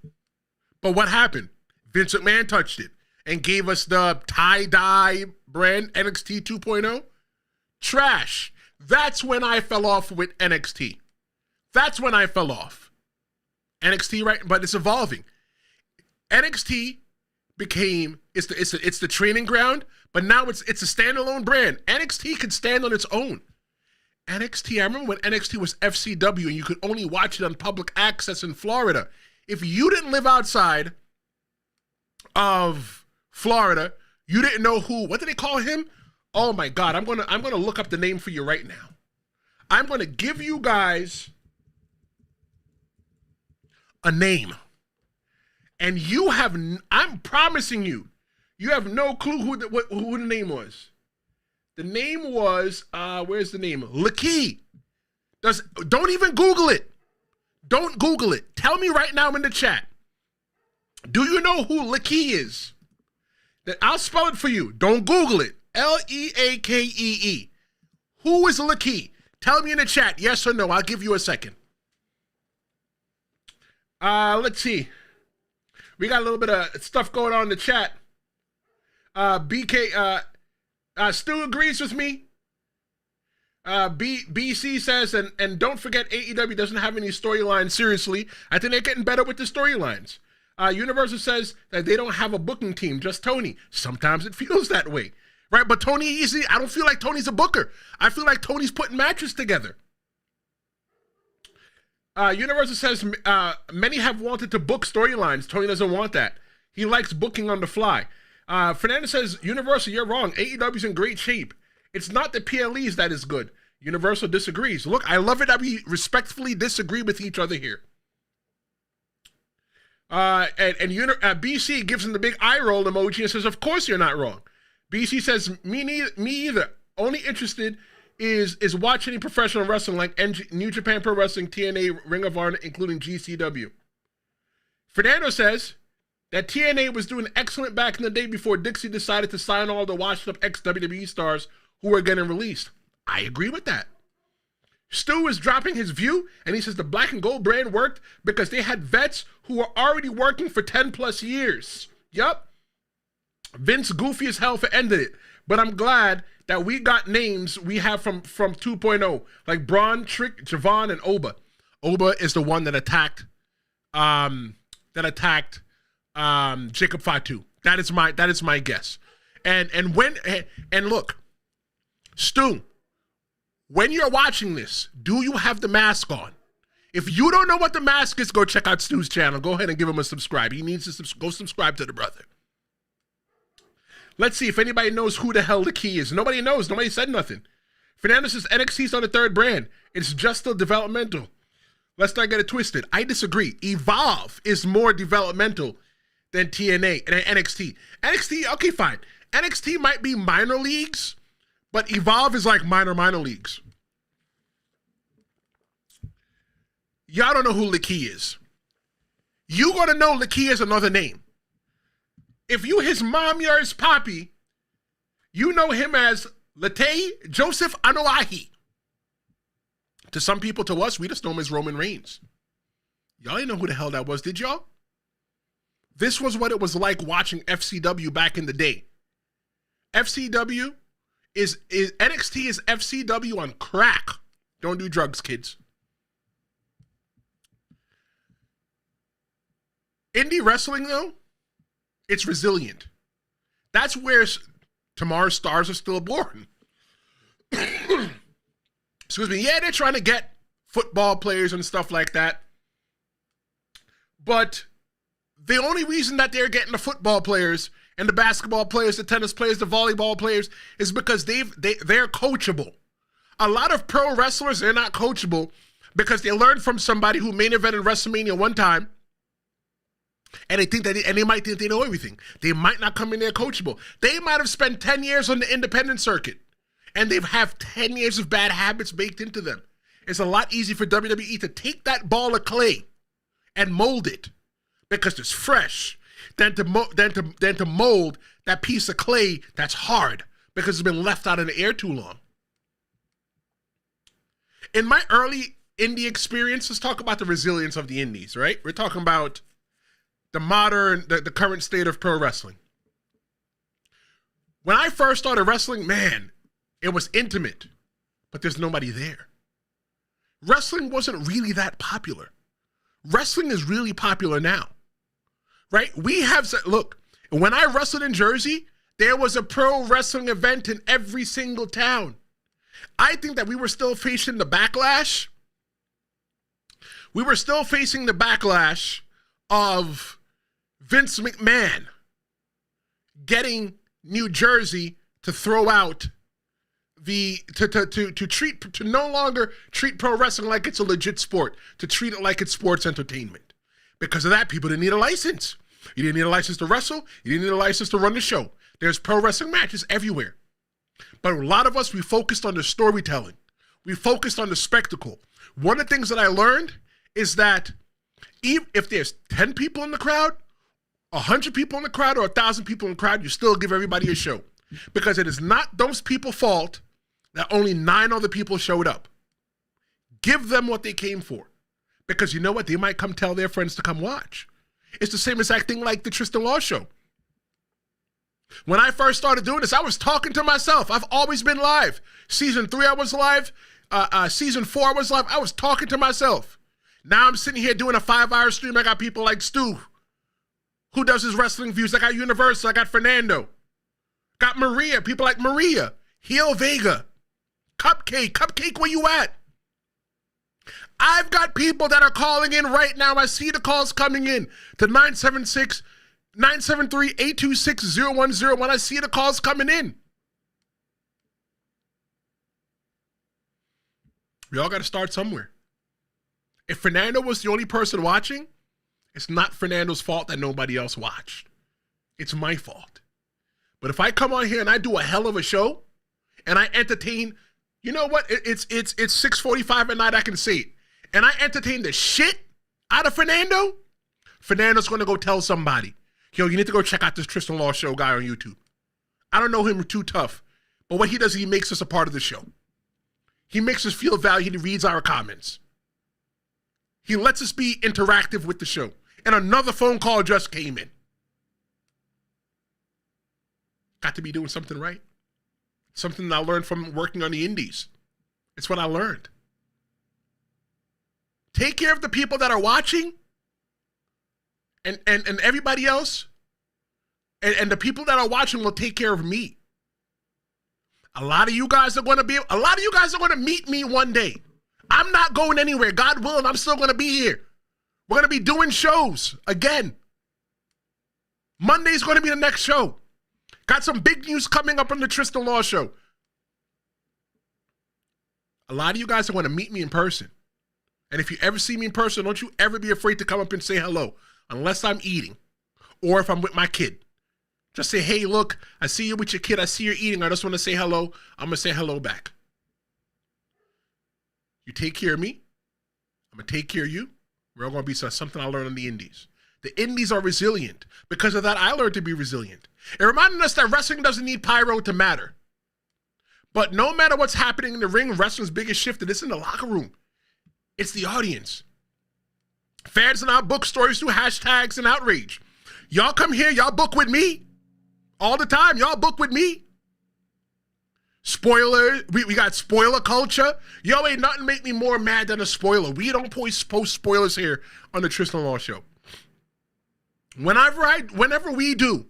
But what happened? Vince McMahon touched it and gave us the tie-dye brand NXT 2.0. Trash. That's when I fell off with NXT. That's when I fell off. NXT, right? But it's evolving. NXT became, it's the training ground, but now it's a standalone brand. NXT can stand on its own. NXT, I remember when NXT was FCW and you could only watch it on public access in Florida. If you didn't live outside of Florida, you didn't know what did they call him? Oh my God, I'm gonna look up the name for you right now. I'm gonna give you guys a name. And you have, I'm promising you, you have no clue who the name was. The name was, where's the name? Lakey. Don't even Google it. Don't Google it. Tell me right now in the chat. Do you know who Lakey is? I'll spell it for you. Don't Google it. Leakee. Who is Lakey? Tell me in the chat, yes or no. I'll give you a second. Let's see. We got a little bit of stuff going on in the chat. Stu agrees with me. BC says, and don't forget AEW doesn't have any storylines. Seriously, I think they're getting better with the storylines. Universal says that they don't have a booking team, just Tony. Sometimes it feels that way, right? But Tony Easy, I don't feel like Tony's a booker. I feel like Tony's putting matches together. Universal says many have wanted to book storylines. Tony doesn't want that. He likes booking on the fly. Fernando says, Universal, you're wrong. AEW's in great shape. It's not the PLEs that is good. Universal disagrees. Look, I love it that we respectfully disagree with each other here. BC gives him the big eye roll emoji and says, of course you're not wrong. BC says, me either. Only interested is watching professional wrestling like New Japan Pro Wrestling, TNA, Ring of Honor, including GCW. Fernando says that TNA was doing excellent back in the day before Dixie decided to sign all the washed up ex-WWE stars who were getting released. I agree with that. Stu is dropping his view, and he says the black and gold brand worked because they had vets who were already working for 10 plus years. Yup. Vince goofy as hell for ended it. But I'm glad that we got names we have from 2.0, like Braun, Trick, Javon, and Oba. Oba is the one that attacked Jacob Fatu. That is my guess. And look, Stu, when you're watching this, do you have the mask on? If you don't know what the mask is, go check out Stu's channel. Go ahead and give him a subscribe. He needs to go subscribe to the brother. Let's see if anybody knows who the hell the key is. Nobody knows. Nobody said nothing. Fernando says NXT's on the third brand. It's just still developmental. Let's not get it twisted. I disagree. Evolve is more developmental than TNA and NXT. NXT, okay, fine. NXT might be minor leagues, but Evolve is like minor leagues. Y'all don't know who Lakia is. You gotta know Lakia is another name. If you his mom, you're his poppy, you know him as Late Joseph Anoa'i. To some people, to us, we just know him as Roman Reigns. Y'all didn't know who the hell that was, did y'all? This was what it was like watching FCW back in the day. FCW is NXT is FCW on crack. Don't do drugs, kids. Indie wrestling, though, it's resilient. That's where tomorrow's stars are still born. Excuse me. Yeah, they're trying to get football players and stuff like that. But the only reason that they're getting the football players and the basketball players, the tennis players, the volleyball players is because they're coachable. A lot of pro wrestlers, they're not coachable because they learned from somebody who main evented WrestleMania one time. And they think that they might think they know everything. They might not come in there coachable. They might have spent 10 years on the independent circuit, and they have 10 years of bad habits baked into them. It's a lot easier for WWE to take that ball of clay and mold it because it's fresh than to mold that piece of clay that's hard because it's been left out in the air too long. In my early indie experience, let's talk about the resilience of the indies, right? We're talking about the current state of pro wrestling. When I first started wrestling, man, it was intimate, but there's nobody there. Wrestling wasn't really that popular. Wrestling is really popular now, right? Look, when I wrestled in Jersey, there was a pro wrestling event in every single town. I think that we were still facing the backlash. We were still facing the backlash of Vince McMahon getting New Jersey to throw out to no longer treat pro wrestling like it's a legit sport, to treat it like it's sports entertainment. Because of that, people didn't need a license. You didn't need a license to wrestle. You didn't need a license to run the show. There's pro wrestling matches everywhere. But a lot of us, we focused on the storytelling. We focused on the spectacle. One of the things that I learned is that if there's 10 people in the crowd, 100 people in the crowd, or 1,000 people in the crowd, you still give everybody a show. Because it is not those people's fault that only 9 other people showed up. Give them what they came for. Because you know what? They might come tell their friends to come watch. It's the same exact thing like the Tristen Law Show. When I first started doing this, I was talking to myself. I've always been live. Season 3, I was live. Season 4, I was live. I was talking to myself. Now I'm sitting here doing a 5-hour stream. I got people like Stu, who does his wrestling views. I got Universal. I got Fernando. Got Maria. People like Maria. Heel Vega. Cupcake, where you at? I've got people that are calling in right now. I see the calls coming in to 973-826-0101. I see the calls coming in. We all got to start somewhere. If Fernando was the only person watching, it's not Fernando's fault that nobody else watched. It's my fault. But if I come on here and I do a hell of a show and I entertain, you know what? It's 6:45 at night, I can say it. And I entertain the shit out of Fernando, Fernando's going to go tell somebody, yo, you need to go check out this Tristen Law Show guy on YouTube. I don't know him too tough, but what he does, he makes us a part of the show. He makes us feel valued. He reads our comments. He lets us be interactive with the show. And another phone call just came in. Got to be doing something right. Something that I learned from working on the indies. It's what I learned. Take care of the people that are watching and everybody else. And the people that are watching will take care of me. A lot of you guys are going to meet me one day. I'm not going anywhere. God willing, I'm still going to be here. We're going to be doing shows again. Monday's going to be the next show. Got some big news coming up on the Tristen Law Show. A lot of you guys are going to meet me in person. And if you ever see me in person, don't you ever be afraid to come up and say hello, unless I'm eating or if I'm with my kid. Just say, hey, look, I see you with your kid. I see you're eating. I just want to say hello. I'm going to say hello back. You take care of me. I'm going to take care of you. We're all going to be something I learned on the indies. The indies are resilient. Because of that, I learned to be resilient. It reminded us that wrestling doesn't need pyro to matter. But no matter what's happening in the ring, wrestling's biggest shift is in the locker room. It's the audience. Fans and our book stories through hashtags and outrage. Y'all come here, y'all book with me. All the time, y'all book with me. Spoiler, we got spoiler culture. Yo, ain't nothing make me more mad than a spoiler. We don't post spoilers here on the Tristen Law Show. Whenever we do,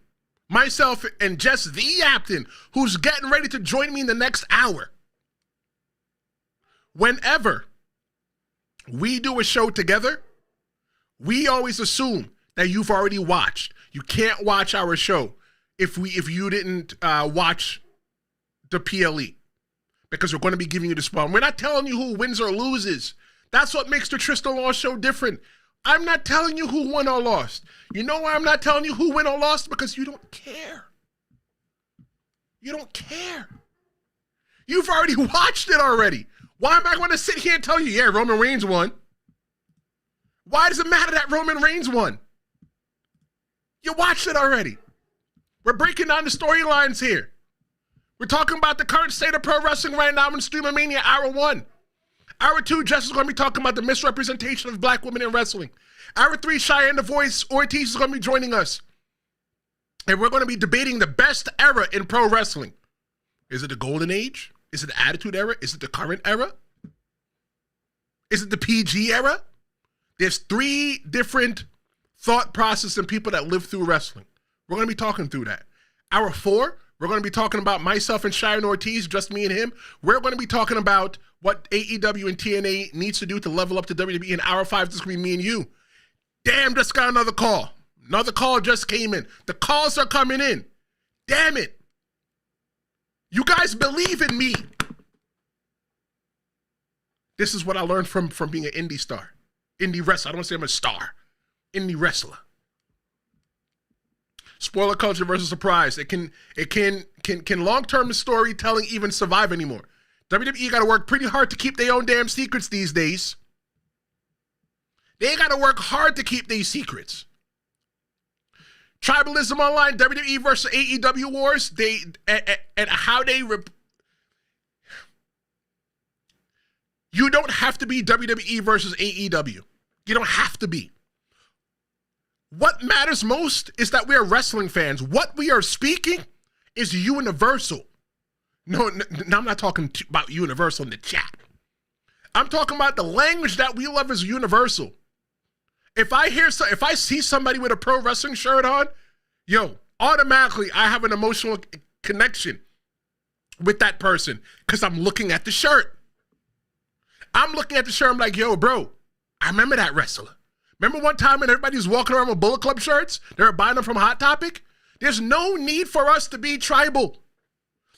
myself and Jess, the Yaptain, who's getting ready to join me in the next hour, whenever we do a show together, we always assume that you've already watched. You can't watch our show if you didn't watch the PLE, because we're going to be giving you the spoil. We're not telling you who wins or loses. That's what makes the Tristen Law Show different. I'm not telling you who won or lost. You know why I'm not telling you who won or lost? Because you don't care. You don't care. You've already watched it already. Why am I going to sit here and tell you, yeah, Roman Reigns won? Why does it matter that Roman Reigns won? You watched it already. We're breaking down the storylines here. We're talking about the current state of pro wrestling right now in Stream-A-Mania Hour 1. Hour 2, Jess is going to be talking about the misrepresentation of black women in wrestling. Hour 3, Cheyenne the Voice, Ortiz is going to be joining us. And we're going to be debating the best era in pro wrestling. Is it the golden age? Is it the attitude era? Is it the current era? Is it the PG era? There's 3 different thought processes and people that live through wrestling. We're going to be talking through that. Hour 4, we're going to be talking about myself and Cheyenne Ortiz, just me and him. We're going to be talking about what AEW and TNA needs to do to level up to WWE. In hour 5, this is going to be me and you. Damn, just got another call. Another call just came in. The calls are coming in. Damn it. You guys believe in me. This is what I learned from being an indie star. Indie wrestler. I don't want to say I'm a star. Indie wrestler. Spoiler culture versus surprise. It can long-term storytelling even survive anymore? WWE got to work pretty hard to keep their own damn secrets these days. They got to work hard to keep these secrets. Tribalism online, WWE versus AEW wars, and how they you don't have to be WWE versus AEW. You don't have to be. What matters most is that we are wrestling fans. What we are speaking is universal. No, I'm not talking about universal in the chat. I'm talking about the language that we love is universal. If I see somebody with a pro wrestling shirt on, yo, automatically I have an emotional connection with that person because I'm looking at the shirt. I'm looking at the shirt. I'm like, yo, bro, I remember that wrestler. Remember one time when everybody was walking around with Bullet Club shirts? They were buying them from Hot Topic. There's no need for us to be tribal.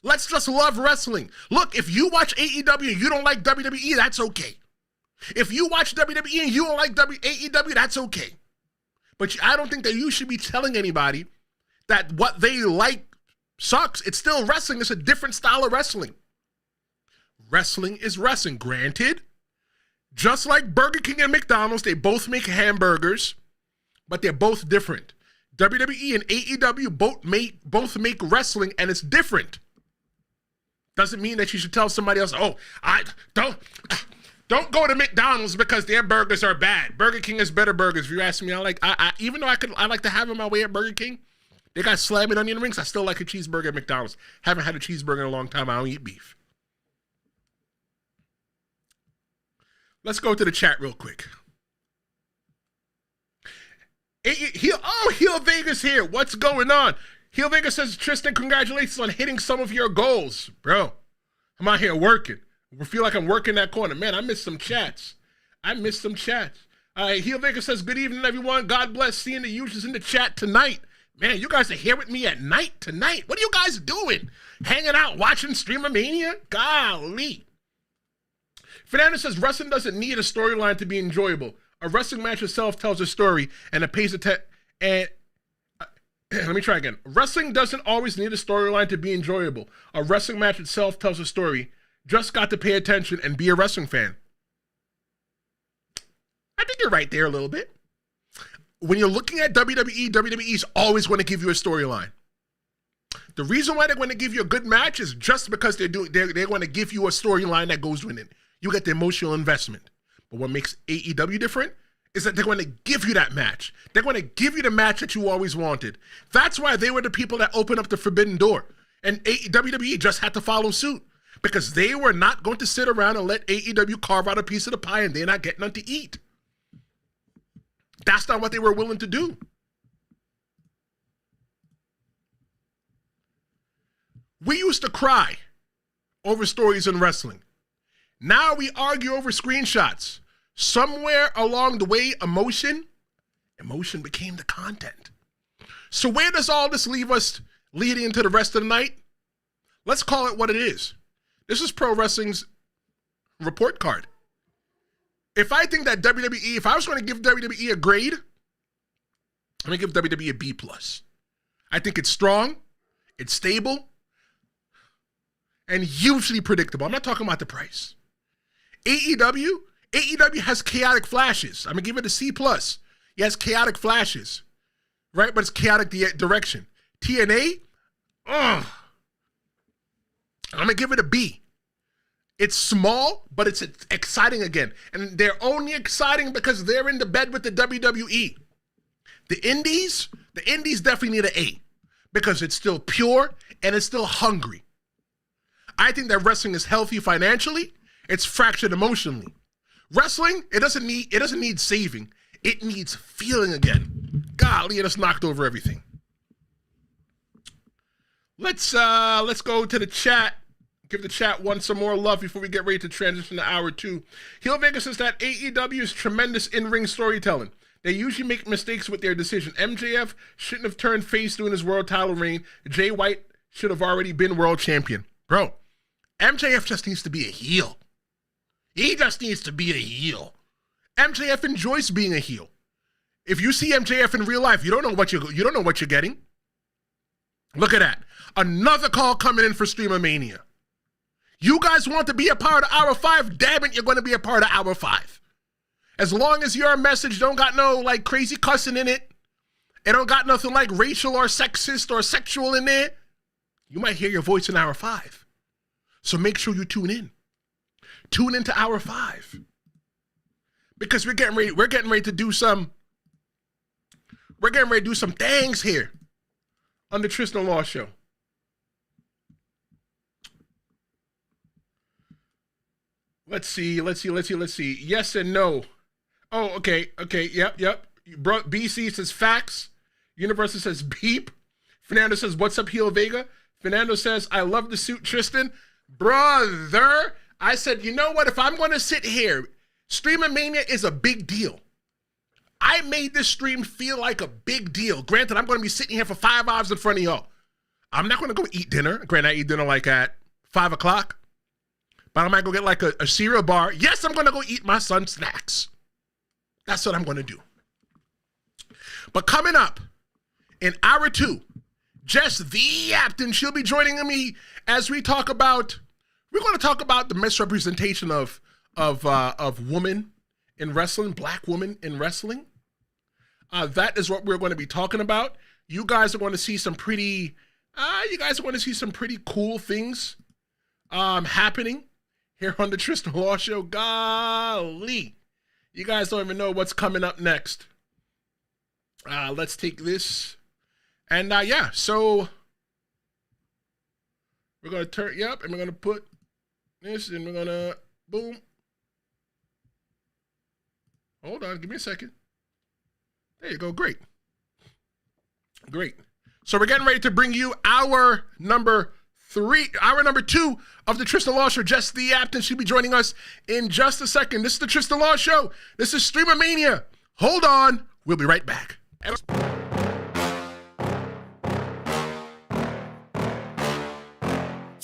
Let's just love wrestling. Look, if you watch AEW and you don't like WWE, that's okay. If you watch WWE and you don't like AEW, that's okay. But I don't think that you should be telling anybody that what they like sucks. It's still wrestling. It's a different style of wrestling. Wrestling is wrestling. Granted, just like Burger King and McDonald's, they both make hamburgers, but they're both different. WWE and AEW both make wrestling, and it's different. Doesn't mean that you should tell somebody else, oh, I don't go to McDonald's because their burgers are bad. Burger King has better burgers. If you ask me, even though I like to have them my way at Burger King, they got slamming onion rings. I still like a cheeseburger at McDonald's. Haven't had a cheeseburger in a long time. I don't eat beef. Let's go to the chat real quick. Heel Vegas here. What's going on? Heel Vegas says, Tristen, congratulations on hitting some of your goals. Bro, I'm out here working. I feel like I'm working that corner. Man, I missed some chats. All right, Heel Vegas says, good evening, everyone. God bless. Seeing the users in the chat tonight. Man, you guys are here with me at night tonight. What are you guys doing? Hanging out, watching Stream-A-Mania? Golly. Fernando says, wrestling doesn't need a storyline to be enjoyable. A wrestling match itself tells a story, and it pays attention. And let me try again. Wrestling doesn't always need a storyline to be enjoyable. A wrestling match itself tells a story. Just got to pay attention and be a wrestling fan. I think you're right there a little bit. When you're looking at WWE, WWE's always going to give you a storyline. The reason why they're going to give you a good match is just because they're going to give you a storyline that goes with it. You get the emotional investment. But what makes AEW different is that they're going to give you that match. They're going to give you the match that you always wanted. That's why they were the people that opened up the forbidden door. And WWE just had to follow suit because they were not going to sit around and let AEW carve out a piece of the pie and they're not getting none to eat. That's not what they were willing to do. We used to cry over stories in wrestling. Now we argue over screenshots. Somewhere along the way, emotion became the content. So where does all this leave us leading into the rest of the night? Let's call it what it is. This is pro wrestling's report card. If I think that WWE, if I was going to give WWE a grade, I'm going to give WWE a B+. I think it's strong, it's stable, and hugely predictable. I'm not talking about the price. AEW has chaotic flashes. I'm going to give it a C+. It has chaotic flashes, right? But it's chaotic direction. TNA, I'm going to give it a B. It's small, but it's exciting again. And they're only exciting because they're in the bed with the WWE. The indies definitely need an A because it's still pure and it's still hungry. I think that wrestling is healthy financially. It's fractured emotionally. Wrestling, it doesn't need saving. It needs feeling again. Golly, it has knocked over everything. Let's go to the chat. Give the chat some more love before we get ready to transition to hour 2. Heel Vegas says that AEW is tremendous in-ring storytelling. They usually make mistakes with their decision. MJF shouldn't have turned face during his world title reign. Jay White should have already been world champion. Bro, MJF just needs to be a heel. He just needs to be a heel. MJF enjoys being a heel. If you see MJF in real life, you don't know what you're getting. Look at that. Another call coming in for Stream-A-Mania. You guys want to be a part of hour 5? Damn it, you're going to be a part of hour 5. As long as your message don't got no like crazy cussing in it, it don't got nothing like racial or sexist or sexual in there, you might hear your voice in hour 5. So make sure you tune in. Tune into hour 5. Because we're getting ready to do some things here on the Tristen Law Show. Let's see. Yes and no. Oh, okay. Yep. BC says facts. Universal says beep. Fernando says, what's up, Heel Vega? Fernando says, I love the suit, Tristan. Brother, I said, you know what? If I'm going to sit here, Stream-A-Mania is a big deal. I made this stream feel like a big deal. Granted, I'm going to be sitting here for 5 hours in front of y'all. I'm not going to go eat dinner. Granted, I eat dinner like at 5 o'clock. But I might go get like a cereal bar. Yes, I'm going to go eat my son's snacks. That's what I'm going to do. But coming up in hour 2, Jess the Yaptain, she'll be joining me as we're going to talk about the misrepresentation of women in wrestling, black women in wrestling. That is what we're going to be talking about. You guys are going to see some pretty cool things happening here on the Tristen Law Show. Golly, you guys don't even know what's coming up next. Let's take this. And so we're going to turn, and we're going to put this, and we're going to, boom. Hold on, give me a second. There you go, great. So we're getting ready to bring you hour number 2 of the Tristen Law Show. Jess the Yaptain, she'll be joining us in just a second. This is the Tristen Law Show. This is Stream-A-Mania. Hold on, we'll be right back.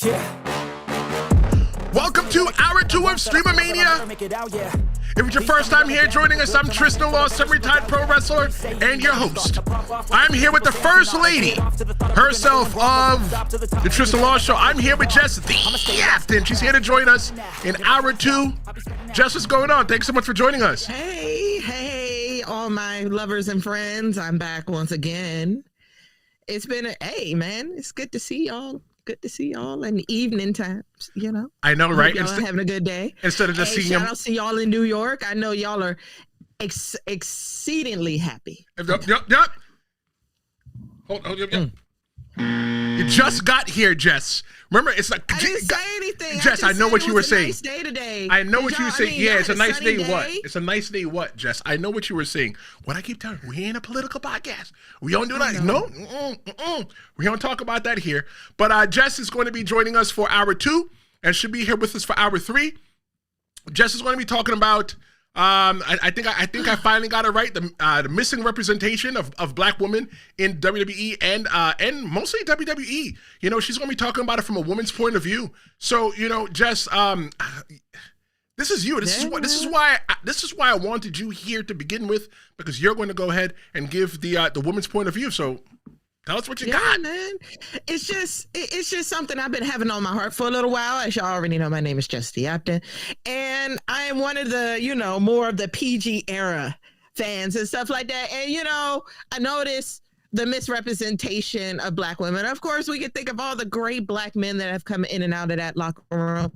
Yeah. Welcome to Hour 2 of Stream-A-Mania. If it's your first time here joining us, I'm Tristen Law, semi-retired pro wrestler, and your host. I'm here with the first lady herself of the Tristen Law Show. I'm here with Jess, the Yaptain. She's here to join us in Hour 2. Jess, what's going on? Thanks so much for joining us. Hey, all my lovers and friends. I'm back once again. It's been it's good to see y'all. Good to see y'all in the evening times, you know. I know, right? Y'all are having a good day. Instead of just seeing shout out to y'all in New York. I know y'all are exceedingly happy. Yep. Hold. You just got here, Jess. Remember, it's like I didn't say anything. Jess, I know what you were saying. Nice day today. I know what you were saying. Yeah, it's a nice day. Day. What? It's a nice day. What, Jess? I know what you were saying. What I keep telling you, we ain't a political podcast. We don't do that. No, we don't talk about that here. But Jess is going to be joining us for Hour 2, and she'll be here with us for Hour 3. Jess is going to be talking about. I think I finally got it right. The missing representation of black women in WWE and mostly WWE. You know, she's gonna be talking about it from a woman's point of view. So, you know, Jess, this is you. This is why I wanted you here to begin with, because you're going to go ahead and give the woman's point of view. So tell us what you got. Man. It's just something I've been having on my heart for a little while. As y'all already know, my name is Jess the Yaptain, and I am one of the, more of the PG era fans and stuff like that. And, I noticed the misrepresentation of black women. Of course, we can think of all the great black men that have come in and out of that locker room.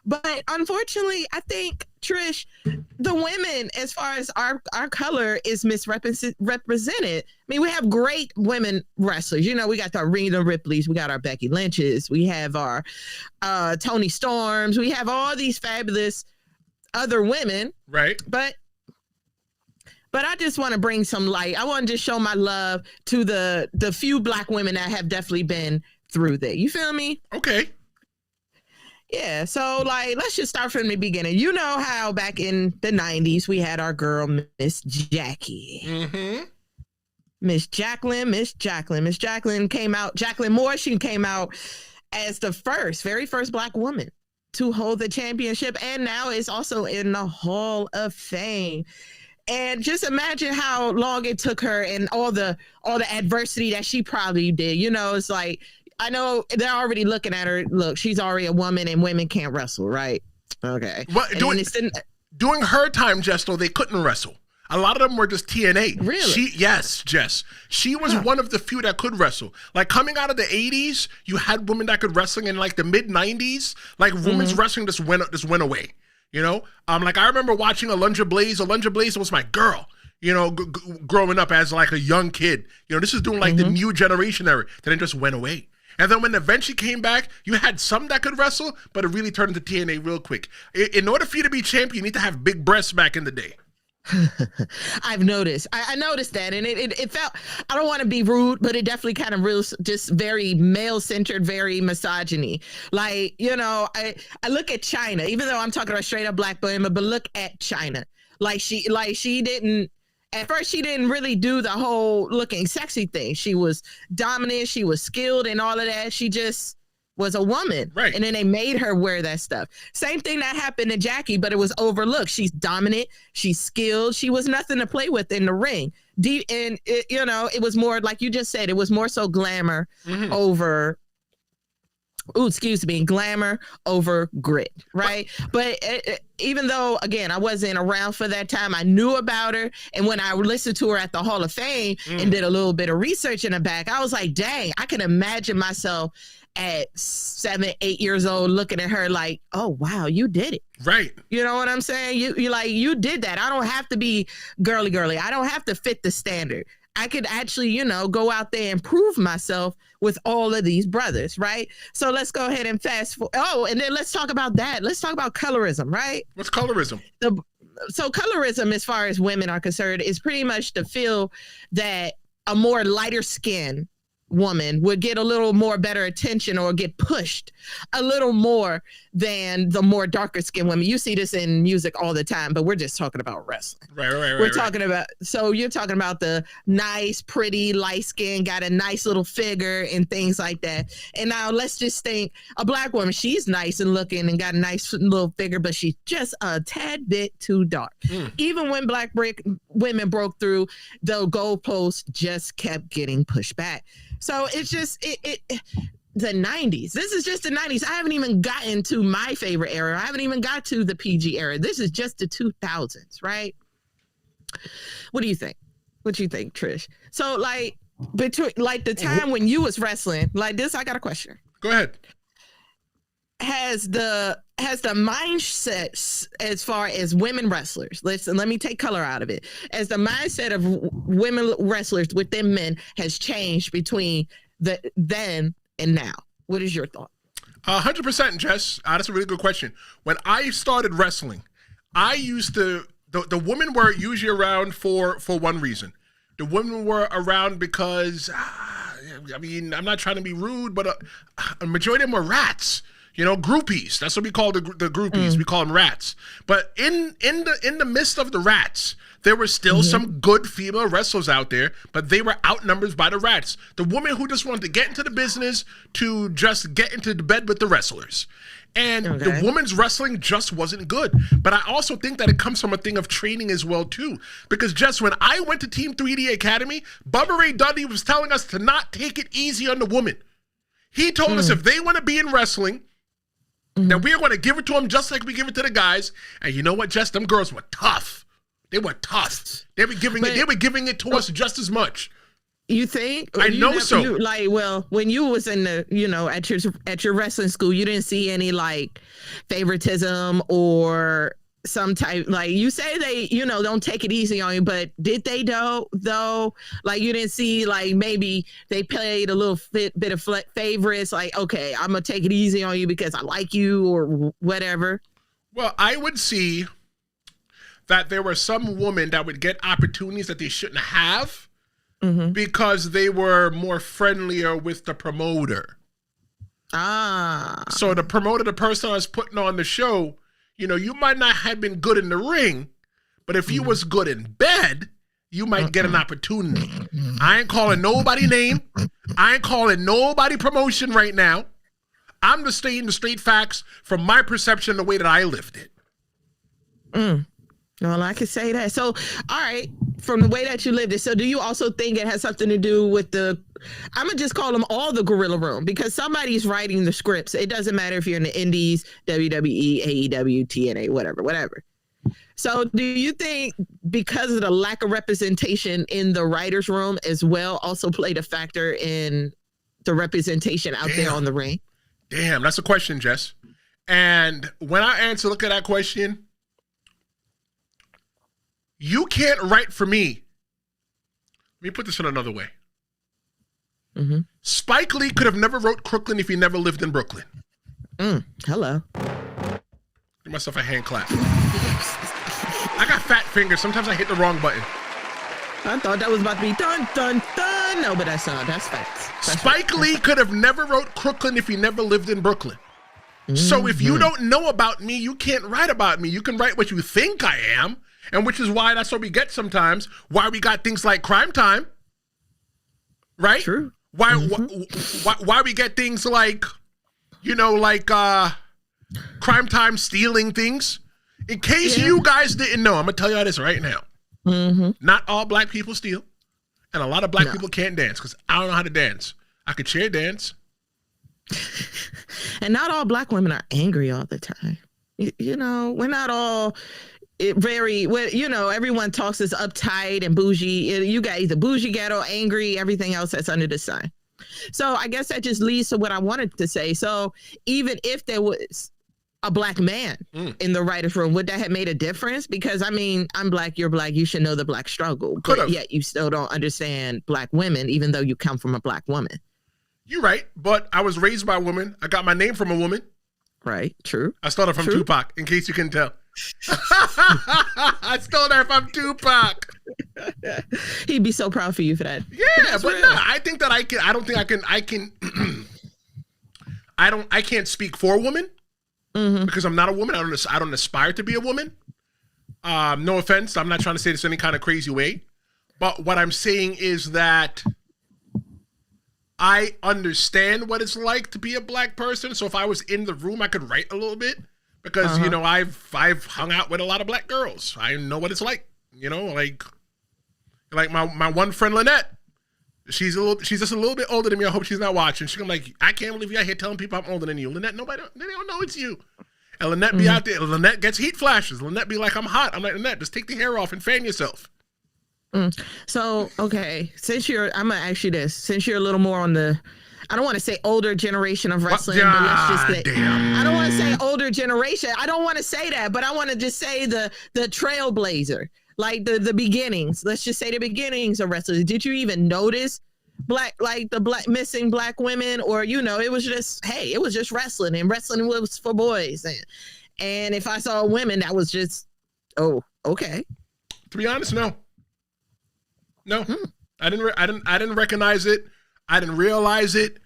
But unfortunately, I think, Trish, the women, as far as our color, is misrepresented. I mean, we have great women wrestlers. We got our Rhea Ripleys, we got our Becky Lynches, we have our Toni Storms, we have all these fabulous other women. Right. But I just want to bring some light. I want to just show my love to the few black women that have definitely been through that. You feel me? Okay. Yeah, so let's just start from the beginning. You know how back in the 90s we had our girl Miss Jackie. Mm-hmm. Miss Jacqueline came out. Jacqueline Moore, she came out as the very first black woman to hold the championship, and now is also in the Hall of Fame. And just imagine how long it took her and all the adversity that she probably did. It's like, I know they're already looking at her. Look, she's already a woman, and women can't wrestle, right? Okay. Well, during her time, Jess, though, they couldn't wrestle. A lot of them were just TNA. Really? Yes, Jess. She was one of the few that could wrestle. Like, coming out of the 80s, you had women that could wrestle. In like the mid 90s, like women's wrestling just went away. Like, I remember watching Alundra Blaze. Alundra Blaze was my girl. Growing up as like a young kid. This is doing like the new generation era. Then it just went away. And then when eventually came back, you had some that could wrestle, but it really turned into TNA real quick. In order for you to be champion, you need to have big breasts back in the day. I've noticed. I noticed that, and it felt, I don't want to be rude, but it definitely kind of just very male-centered, very misogyny. Like, I look at China, even though I'm talking about straight up black women, but look at China. She didn't. At first, she didn't really do the whole looking sexy thing. She was dominant. She was skilled and all of that. She just was a woman. Right. And then they made her wear that stuff. Same thing that happened to Jackie, but it was overlooked. She's dominant. She's skilled. She was nothing to play with in the ring. And, it was more, like you just said, it was more so glamour over... glamour over grit, right? But even though, again, I wasn't around for that time, I knew about her. And when I listened to her at the Hall of Fame and did a little bit of research in the back, I was like, dang, I can imagine myself at 7, 8 years old looking at her like, oh, wow, you did it. Right. You know what I'm saying? You did that. I don't have to be girly. I don't have to fit the standard. I could actually, go out there and prove myself with all of these brothers, right? So let's go ahead and fast forward. Oh, and then let's talk about that. Let's talk about colorism, right? What's colorism? So colorism, as far as women are concerned, is pretty much the feel that a more lighter skin woman would get a little more better attention or get pushed a little more than the more darker skinned women. You see this in music all the time, but we're just talking about wrestling. Right. We're talking about, so you're talking about the nice, pretty, light skin, got a nice little figure and things like that. And now let's just think a black woman, she's nice and looking and got a nice little figure, but she's just a tad bit too dark. Even when black women broke through, the goalposts just kept getting pushed back. So it's just the 90s. This is just the 90s. I haven't even gotten to my favorite era. I haven't even got to the PG era. This is just the 2000s, right? What do you think? What do you think, Trish? So like between like the time when you was wrestling, like this, I got a question. Go ahead. Has the mindset as far as women wrestlers, let me take color out of it, as the mindset of women wrestlers within men has changed between then and now? What is your thought? 100%, Jess. That's a really good question. When I started wrestling, I used to, the women were usually around for one reason. The women were around because, I mean, I'm not trying to be rude, but a majority of them were rats. You know, groupies. That's what we call the groupies. We call them rats. But in the midst of the rats, there were still some good female wrestlers out there, but they were outnumbered by the rats. The woman who just wanted to get into the business to just get into the bed with the wrestlers. And the women's wrestling just wasn't good. But I also think that it comes from a thing of training as well, too. Because just when I went to Team 3D Academy, Bubba Ray Dudley was telling us to not take it easy on the woman. He told us if they want to be in wrestling, that we are going to give it to them just like we give it to the guys. And you know what, Jess? Them girls were tough. They were tough. They were giving it to us just as much. You think? I know so. When you was in the, at your wrestling school, you didn't see any like favoritism or some type, like you say they, don't take it easy on you, but did they though? Like you didn't see like maybe they played a little bit of favorites, like, okay, I'm going to take it easy on you because I like you or whatever. Well, I would see that there were some women that would get opportunities that they shouldn't have because they were more friendlier with the promoter. So the promoter, the person I was putting on the show, you might not have been good in the ring, but if you was good in bed, you might get an opportunity. I ain't calling nobody name. I ain't calling nobody promotion right now. I'm just stating the straight facts from my perception, the way that I lived it. Well, I could say that. So, all right, from the way that you lived it. So do you also think it has something to do with I'm going to just call them all the gorilla room, because somebody's writing the scripts. It doesn't matter if you're in the indies, WWE, AEW, TNA, whatever. So do you think because of the lack of representation in the writer's room as well also played a factor in the representation out there on the ring? Damn, that's a question, Jess. And when I look at that question, you can't write for me. Let me put this in another way. Spike Lee could have never wrote Crooklyn if he never lived in Brooklyn. Hello. Give myself a hand clap. I got fat fingers. Sometimes I hit the wrong button. I thought that was about to be dun, dun, dun. No, but that's facts. Spike Lee could have never wrote Crooklyn if he never lived in Brooklyn. So if you don't know about me, you can't write about me. You can write what you think I am. And which is why that's what we get sometimes. Why we got things like Crime Time, right? True. Why we get things like, Crime Time stealing things. In case you guys didn't know, I'm gonna tell y'all this right now. Not all black people steal, and a lot of black people can't dance because I don't know how to dance. I could chair dance. And not all black women are angry all the time. We're not all. Everyone talks as uptight and bougie. You got either bougie, ghetto, angry, everything else that's under the sun. So I guess that just leads to what I wanted to say. So even if there was a black man in the writer's room, would that have made a difference? Because I mean, I'm black, you're black, you should know the black struggle, but yet you still don't understand black women, even though you come from a black woman. You're right, but I was raised by a woman. I got my name from a woman. Right, true. I started from Tupac, in case you can tell. I still know if I'm Tupac. He'd be so proud for you for that. Yeah, but no, I think that I can. I don't think I can. I can't speak for a woman because I'm not a woman. I don't aspire to be a woman. No offense. I'm not trying to say this in any kind of crazy way. But what I'm saying is that I understand what it's like to be a black person. So if I was in the room, I could write a little bit because, you know, I've hung out with a lot of black girls. I know what it's like, you know, like my one friend, Lynette, she's just a little bit older than me. I hope she's not watching. She's like, I can't believe you're out here telling people I'm older than you. Lynette, they don't know it's you. And Lynette be out there. Lynette gets heat flashes. Lynette be like, I'm hot. I'm like, Lynette, just take the hair off and fan yourself. So, okay, I'm gonna ask you this, since you're a little more on the, I don't want to say older generation of wrestling, but let's just say, I don't want to say older generation. I don't want to say that, but I want to just say the trailblazer, like the beginnings. Let's just say the beginnings of wrestling. Did you even notice missing black women, or, you know, it was just, hey, it was just wrestling, and wrestling was for boys, and if I saw women, that was just, oh, okay. To be honest, no. I didn't recognize it. I didn't realize it.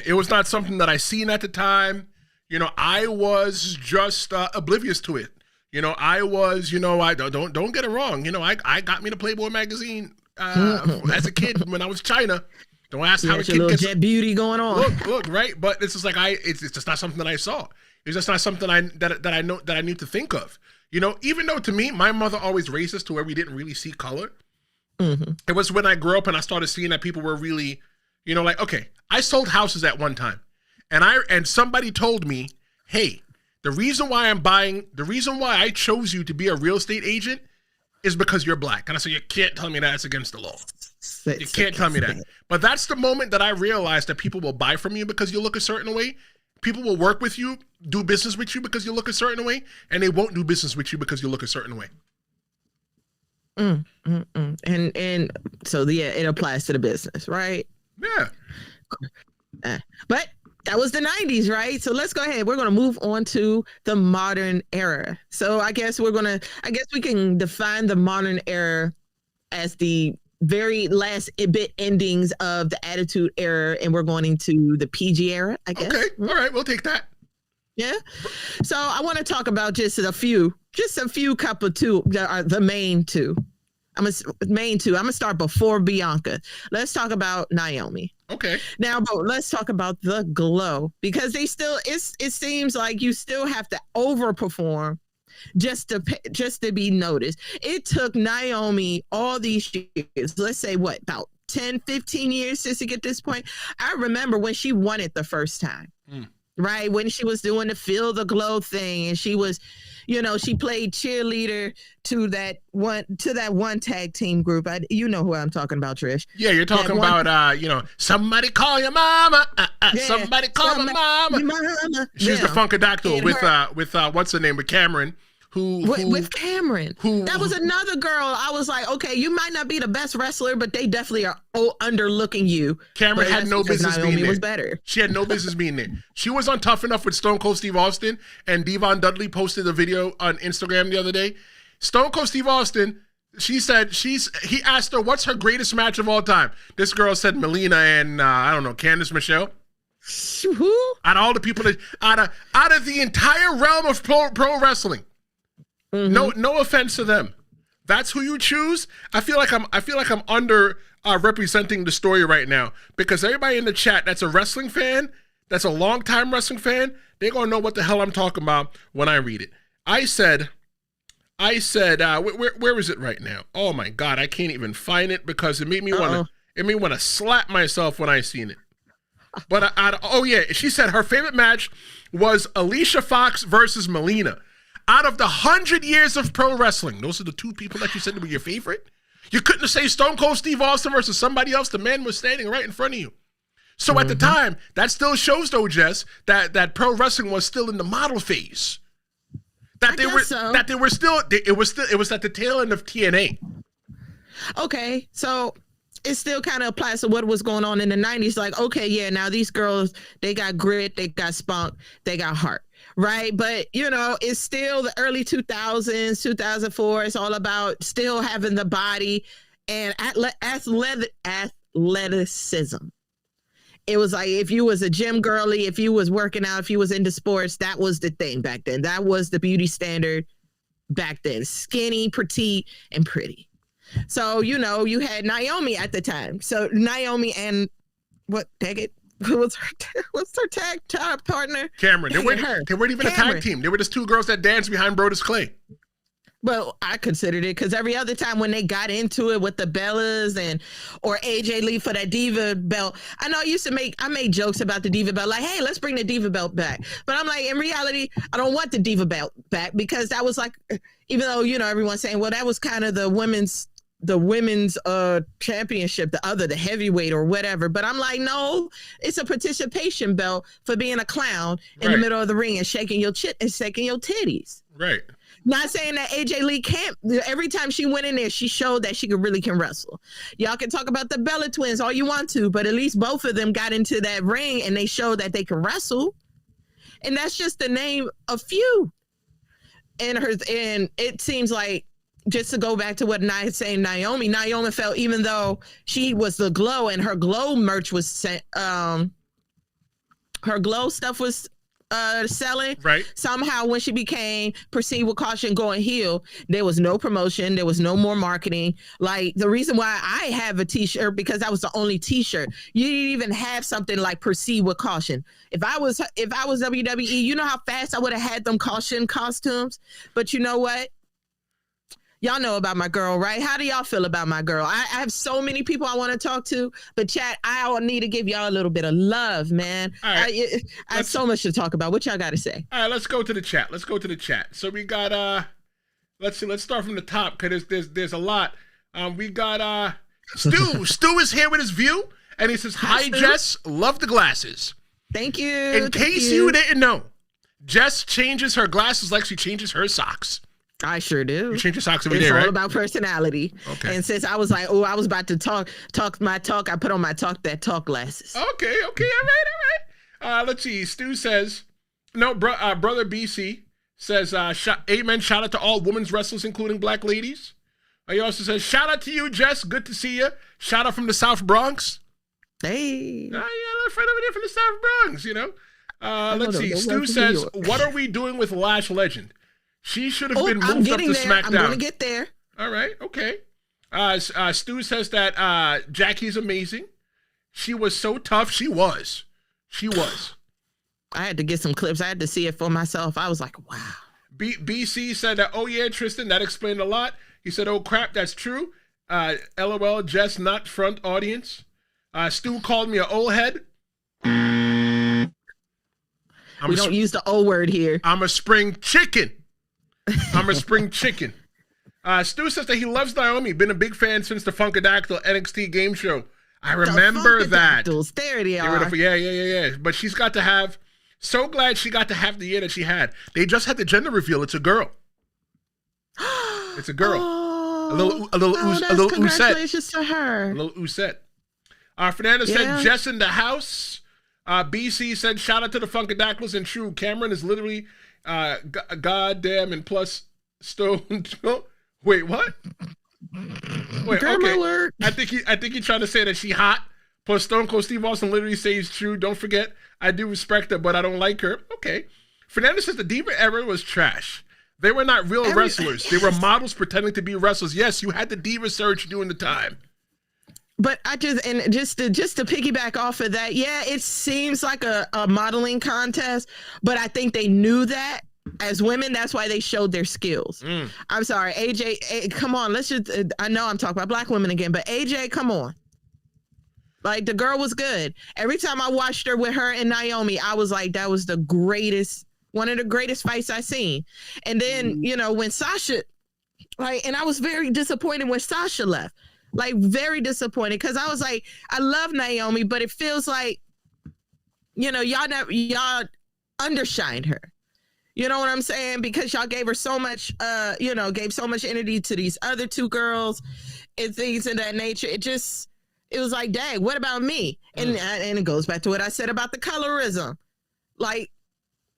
It was not something that I seen at the time. You know, I was just oblivious to it. You know, I was, you know, I don't get it wrong. You know, I got me the Playboy magazine as a kid when I was China. Don't ask how a kid gets jet beauty going on. Look, right? But it's just like it's just not something that I saw. It's just not something that I need to think of. You know, even though to me, my mother always raised us to where we didn't really see color. It was when I grew up and I started seeing that people were really, you know, like, okay, I sold houses at one time, and somebody told me, hey, the reason why I chose you to be a real estate agent is because you're black. And I said, you can't tell me that's against the law. You can't tell me that. But that's the moment that I realized that people will buy from you because you look a certain way. People will work with you, do business with you because you look a certain way, and they won't do business with you because you look a certain way. And so it applies to the business, right? Yeah. But that was the 90s, right? So let's go ahead. We're going to move on to the modern era. So I guess we can define the modern era as the very last bit endings of the Attitude Era, and we're going into the PG era, I guess. Okay. All right. We'll take that. Yeah. So I want to talk about just a few couple two, the main two. I'm going to start before Bianca. Let's talk about Naomi. Okay. Now, but let's talk about the Glow, because it seems like you still have to overperform just to be noticed. It took Naomi all these years, let's say about 10, 15 years just to get this point. I remember when she won it the first time. Right, when she was doing the Feel the Glow thing, and she was, you know, she played cheerleader to that one tag team group. You know who I'm talking about, Trish. Yeah, you're talking about you know, somebody call your mama. Somebody call my mama. She's the Funkadactyl with what's her name, with Cameron. With Cameron, that was another girl. I was like, okay, you might not be the best wrestler, but they definitely are underlooking you. Cameron had no business being there. Was better. She had no business being there. She was on Tough Enough with Stone Cold Steve Austin, and Devon Dudley posted a video on Instagram the other day. Stone Cold Steve Austin, he asked her, what's her greatest match of all time? This girl said Melina and I don't know, Candice Michelle. Who? Out of all the people out of the entire realm of pro wrestling. No offense to them. That's who you choose. I feel like I'm under representing the story right now, because everybody in the chat that's a wrestling fan, that's a long-time wrestling fan, they're gonna know what the hell I'm talking about when I read it. I said, where is it right now? Oh my God, I can't even find it because it made me want to slap myself when I seen it. But she said her favorite match was Alicia Fox versus Melina. Out of the 100 years of pro wrestling, those are the two people that you said were your favorite? You couldn't say Stone Cold Steve Austin versus somebody else. The man was standing right in front of you. So at the time, that still shows, though, Jess, that pro wrestling was still in the model phase. It was at the tail end of TNA. Okay, so it still kind of applies to what was going on in the 90s. Like, okay, yeah, now these girls, they got grit, they got spunk, they got heart, right? But, you know, it's still the early 2000s, 2004. It's all about still having the body and athleticism. It was like, if you was a gym girly, if you was working out, if you was into sports, that was the thing back then. That was the beauty standard back then. Skinny, petite, and pretty. So, you know, you had Naomi at the time. So Naomi and who was her tag partner? Cameron. They weren't even a tag team. They were just two girls that danced behind Brodus Clay. Well, I considered it because every other time when they got into it with the Bellas or AJ Lee for that Diva belt, I know I made jokes about the Diva belt, like, hey, let's bring the Diva belt back. But I'm like, in reality, I don't want the Diva belt back because that was like, even though, you know, everyone's saying, well, that was kind of the women's championship, the heavyweight or whatever. But I'm like, no, it's a participation belt for being a clown in the middle of the ring and shaking your titties. Right. Not saying that AJ Lee can't. Every time she went in there, she showed that she really can wrestle. Y'all can talk about the Bella twins all you want to, but at least both of them got into that ring and they showed that they can wrestle. And that's just to name a few. And it seems like, just to go back to what I was saying, Naomi felt, even though she was the Glow and her Glow merch was sent, her Glow stuff was selling. Right. Somehow when she became Proceed with Caution going heel, there was no promotion. There was no more marketing. Like, the reason why I have a t-shirt, because that was the only t-shirt. You didn't even have something like Proceed with Caution. If I was WWE, you know how fast I would have had them Caution costumes? But you know what? Y'all know about my girl, right? How do y'all feel about my girl? I have so many people I want to talk to, but chat, I need to give y'all a little bit of love, man. All right. I have so much to talk about. What y'all got to say? All right, let's go to the chat. So we got, let's start from the top because there's a lot. We got Stu. Stu is here with his view, and he says, hi, Jess. Love the glasses. Thank you. In case you didn't know, Jess changes her glasses like she changes her socks. I sure do. You change your socks every day, right? It's all about personality. Okay. And since I was like, I was about to talk my talk, I put on my talk glasses. Okay, all right. Let's see. Stu says, brother BC says, amen, shout out to all women's wrestlers, including black ladies. He also says, shout out to you, Jess. Good to see you. Shout out from the South Bronx. Hey. Yeah, a friend over there from the South Bronx, you know. Let's see. Stu says, what are we doing with Lash Legend? She should have been moved up to SmackDown. I'm going to get there. All right. Okay. Stu says that Jackie's amazing. She was so tough. She was. I had to get some clips. I had to see it for myself. I was like, wow. BC said that, oh, yeah, Tristen, that explained a lot. He said, oh, crap, that's true. LOL, Jess, not front audience. Stu called me an old head. We don't use the O word here. I'm a spring chicken. Stu says that he loves Naomi. Been a big fan since the Funkadactyl NXT game show. I remember that. There they are. Yeah. But she's got to have. So glad she got to have the year that she had. They just had the gender reveal. It's a girl. It's a girl. A little Ousette. Congratulations to her. A little Ousette. Fernanda said Jess in the house. BC said shout out to the Funkadactyls, and true, Cameron is literally goddamn and plus Stone. Wait, what? Wait, okay. I think he's trying to say that she hot. Plus Stone Cold Steve Austin literally says true. Don't forget, I do respect her, but I don't like her. Okay. Fernanda says the Diva era was trash. They were not real wrestlers. They were models pretending to be wrestlers. Yes, you had the Diva surge during the time. But just to piggyback off of that, yeah, it seems like a modeling contest, but I think they knew that as women. That's why they showed their skills. I'm sorry, AJ, come on. I know I'm talking about black women again, but AJ, come on. Like, the girl was good. Every time I watched her with her and Naomi, I was like, that was one of the greatest fights I've seen. And then, when Sasha, and I was very disappointed when Sasha left. Like, very disappointed, because I was like, I love Naomi, but it feels like, y'all undershined her. You know what I'm saying? Because y'all gave her so much, gave so much energy to these other two girls and things of that nature. It just, it was like, dang, what about me? And it goes back to what I said about the colorism. Like,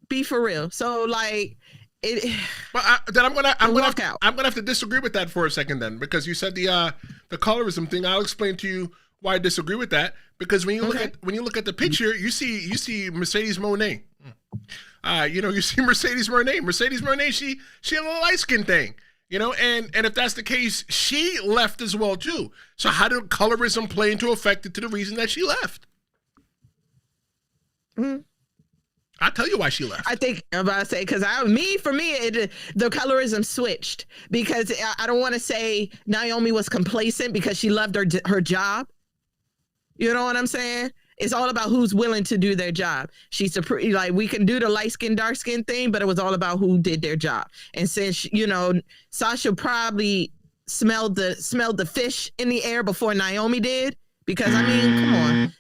be for real. So like it. But then I'm gonna have to disagree with that for a second then, because you said the colorism thing. I'll explain to you why I disagree with that. Because when you look at the picture, you see Mercedes Moné. You see Mercedes Moné. Mercedes Moné, she a little light skin thing. And if that's the case, she left as well too. So how did colorism play into effect to the reason that she left? Mm-hmm. I'll tell you why she left. I think I'm about to say, because for me, the colorism switched, because I don't want to say Naomi was complacent because she loved her job. You know what I'm saying? It's all about who's willing to do their job. She's like, we can do the light skin, dark skin thing, but it was all about who did their job. And since, Sasha probably smelled the fish in the air before Naomi did, because come on,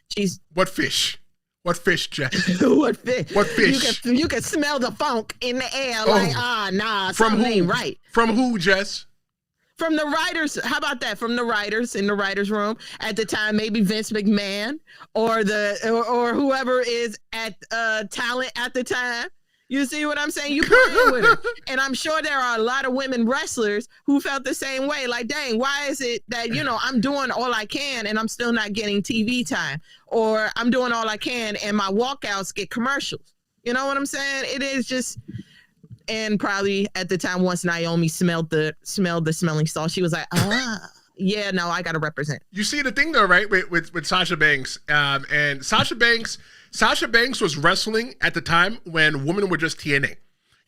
What fish? What fish, Jess? What fish? What fish? You can smell the funk in the air. Like, from who? Ain't right. From who, Jess? From the writers. How about that? From the writers in the writers' room at the time, maybe Vince McMahon or whoever is at talent at the time. You see what I'm saying? You playing with her. And I'm sure there are a lot of women wrestlers who felt the same way. Like, dang, why is it that, I'm doing all I can and I'm still not getting TV time? Or I'm doing all I can and my walkouts get commercials. You know what I'm saying? It is just... And probably at the time, once Naomi smelled the smelling salt, she was like, yeah, no, I got to represent. You see the thing though, right? With Sasha Banks, and Sasha Banks was wrestling at the time when women were just TNA.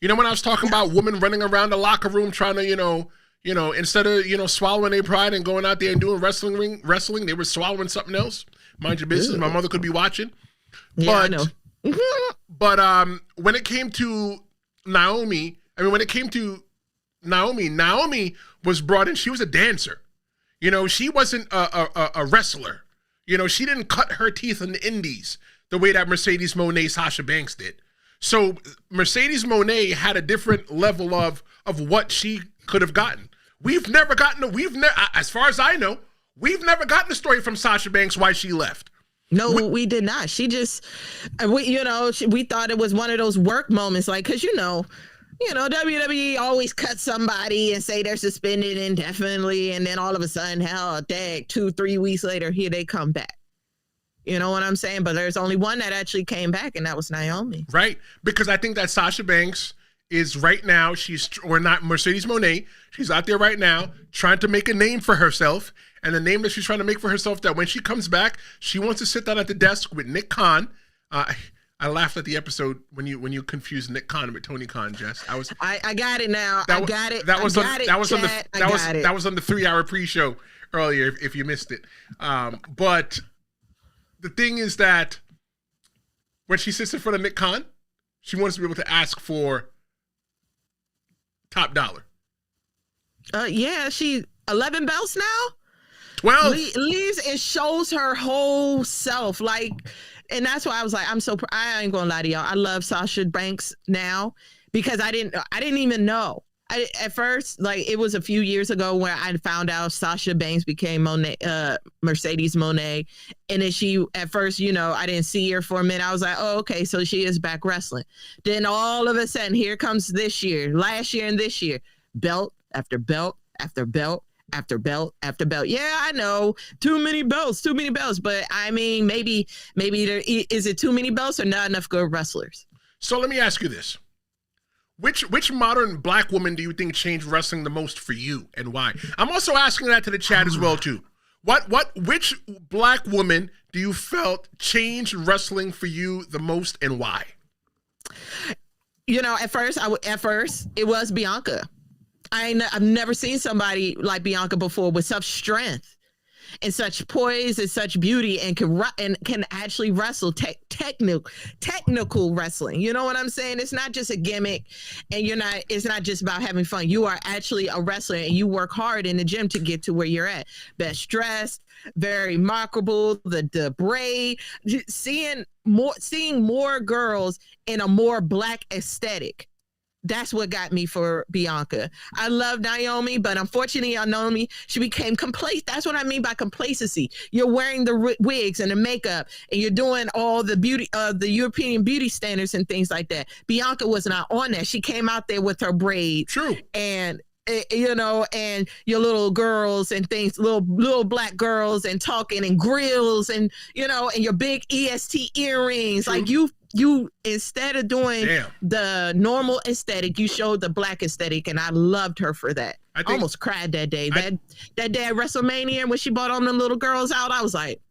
When I was talking about women running around the locker room trying to, instead of, swallowing their pride and going out there and doing wrestling, they were swallowing something else. Mind your business. My mother could be watching. Yeah, I know. But when it came to Naomi was brought in. She was a dancer. She wasn't a wrestler. She didn't cut her teeth in the indies the way that Mercedes Moné, Sasha Banks did. So Mercedes Moné had a different level of what she could have gotten. As far as I know, we've never gotten a story from Sasha Banks why she left. No, we did not. She just, we thought it was one of those work moments, like, because, WWE always cuts somebody and say they're suspended indefinitely. And then all of a sudden, 2-3 weeks later, here they come back. You know what I'm saying? But there's only one that actually came back, and that was Naomi. Right. Because I think that Sasha Banks is right now, Mercedes Moné, she's out there right now trying to make a name for herself. And the name that she's trying to make for herself, that when she comes back, she wants to sit down at the desk with Nick Khan. I laughed at the episode when you confused Nick Khan with Tony Khan, Jess. I got it now. I got it. That was on the 3-hour pre-show earlier. If you missed it, but the thing is that when she sits in front of Nick Khan, she wants to be able to ask for top dollar. Yeah, she 11 belts now. 12 leaves and shows her whole self, like, and that's why I was like, I ain't gonna lie to y'all, I love Sasha Banks now, because I didn't even know. At first, like, it was a few years ago where I found out Sasha Banks became Mercedes Moné, and then she, at first, I didn't see her for a minute. I was like, oh, okay, so she is back wrestling. Then all of a sudden, here comes last year and this year, belt after belt after belt after belt after belt. Yeah, I know, too many belts, but I mean, maybe is it too many belts or not enough good wrestlers? So let me ask you this. Which modern black woman do you think changed wrestling the most for you, and why? I'm also asking that to the chat as well too. Which black woman do you felt changed wrestling for you the most, and why? At first it was Bianca. I've never seen somebody like Bianca before, with such strength and such poise and such beauty, and can actually wrestle technical wrestling. You know what I'm saying? It's not just a gimmick, and it's not just about having fun. You are actually a wrestler, and you work hard in the gym to get to where you're at. Best dressed, very marketable, the braid, seeing more girls in a more black aesthetic. That's what got me for Bianca. I love Naomi, but unfortunately, Naomi, she became complacent. That's what I mean by complacency. You're wearing the wigs and the makeup, and you're doing all the beauty, the European beauty standards and things like that. Bianca was not on that. She came out there with her braids. True. And you know, and your little girls and things, little black girls, and talking and grills, and you know, and your big EST earrings. True. Like you instead of doing the normal aesthetic, you showed the black aesthetic, and I loved her for that. I almost cried that day. That day at WrestleMania when she brought all them little girls out, I was like,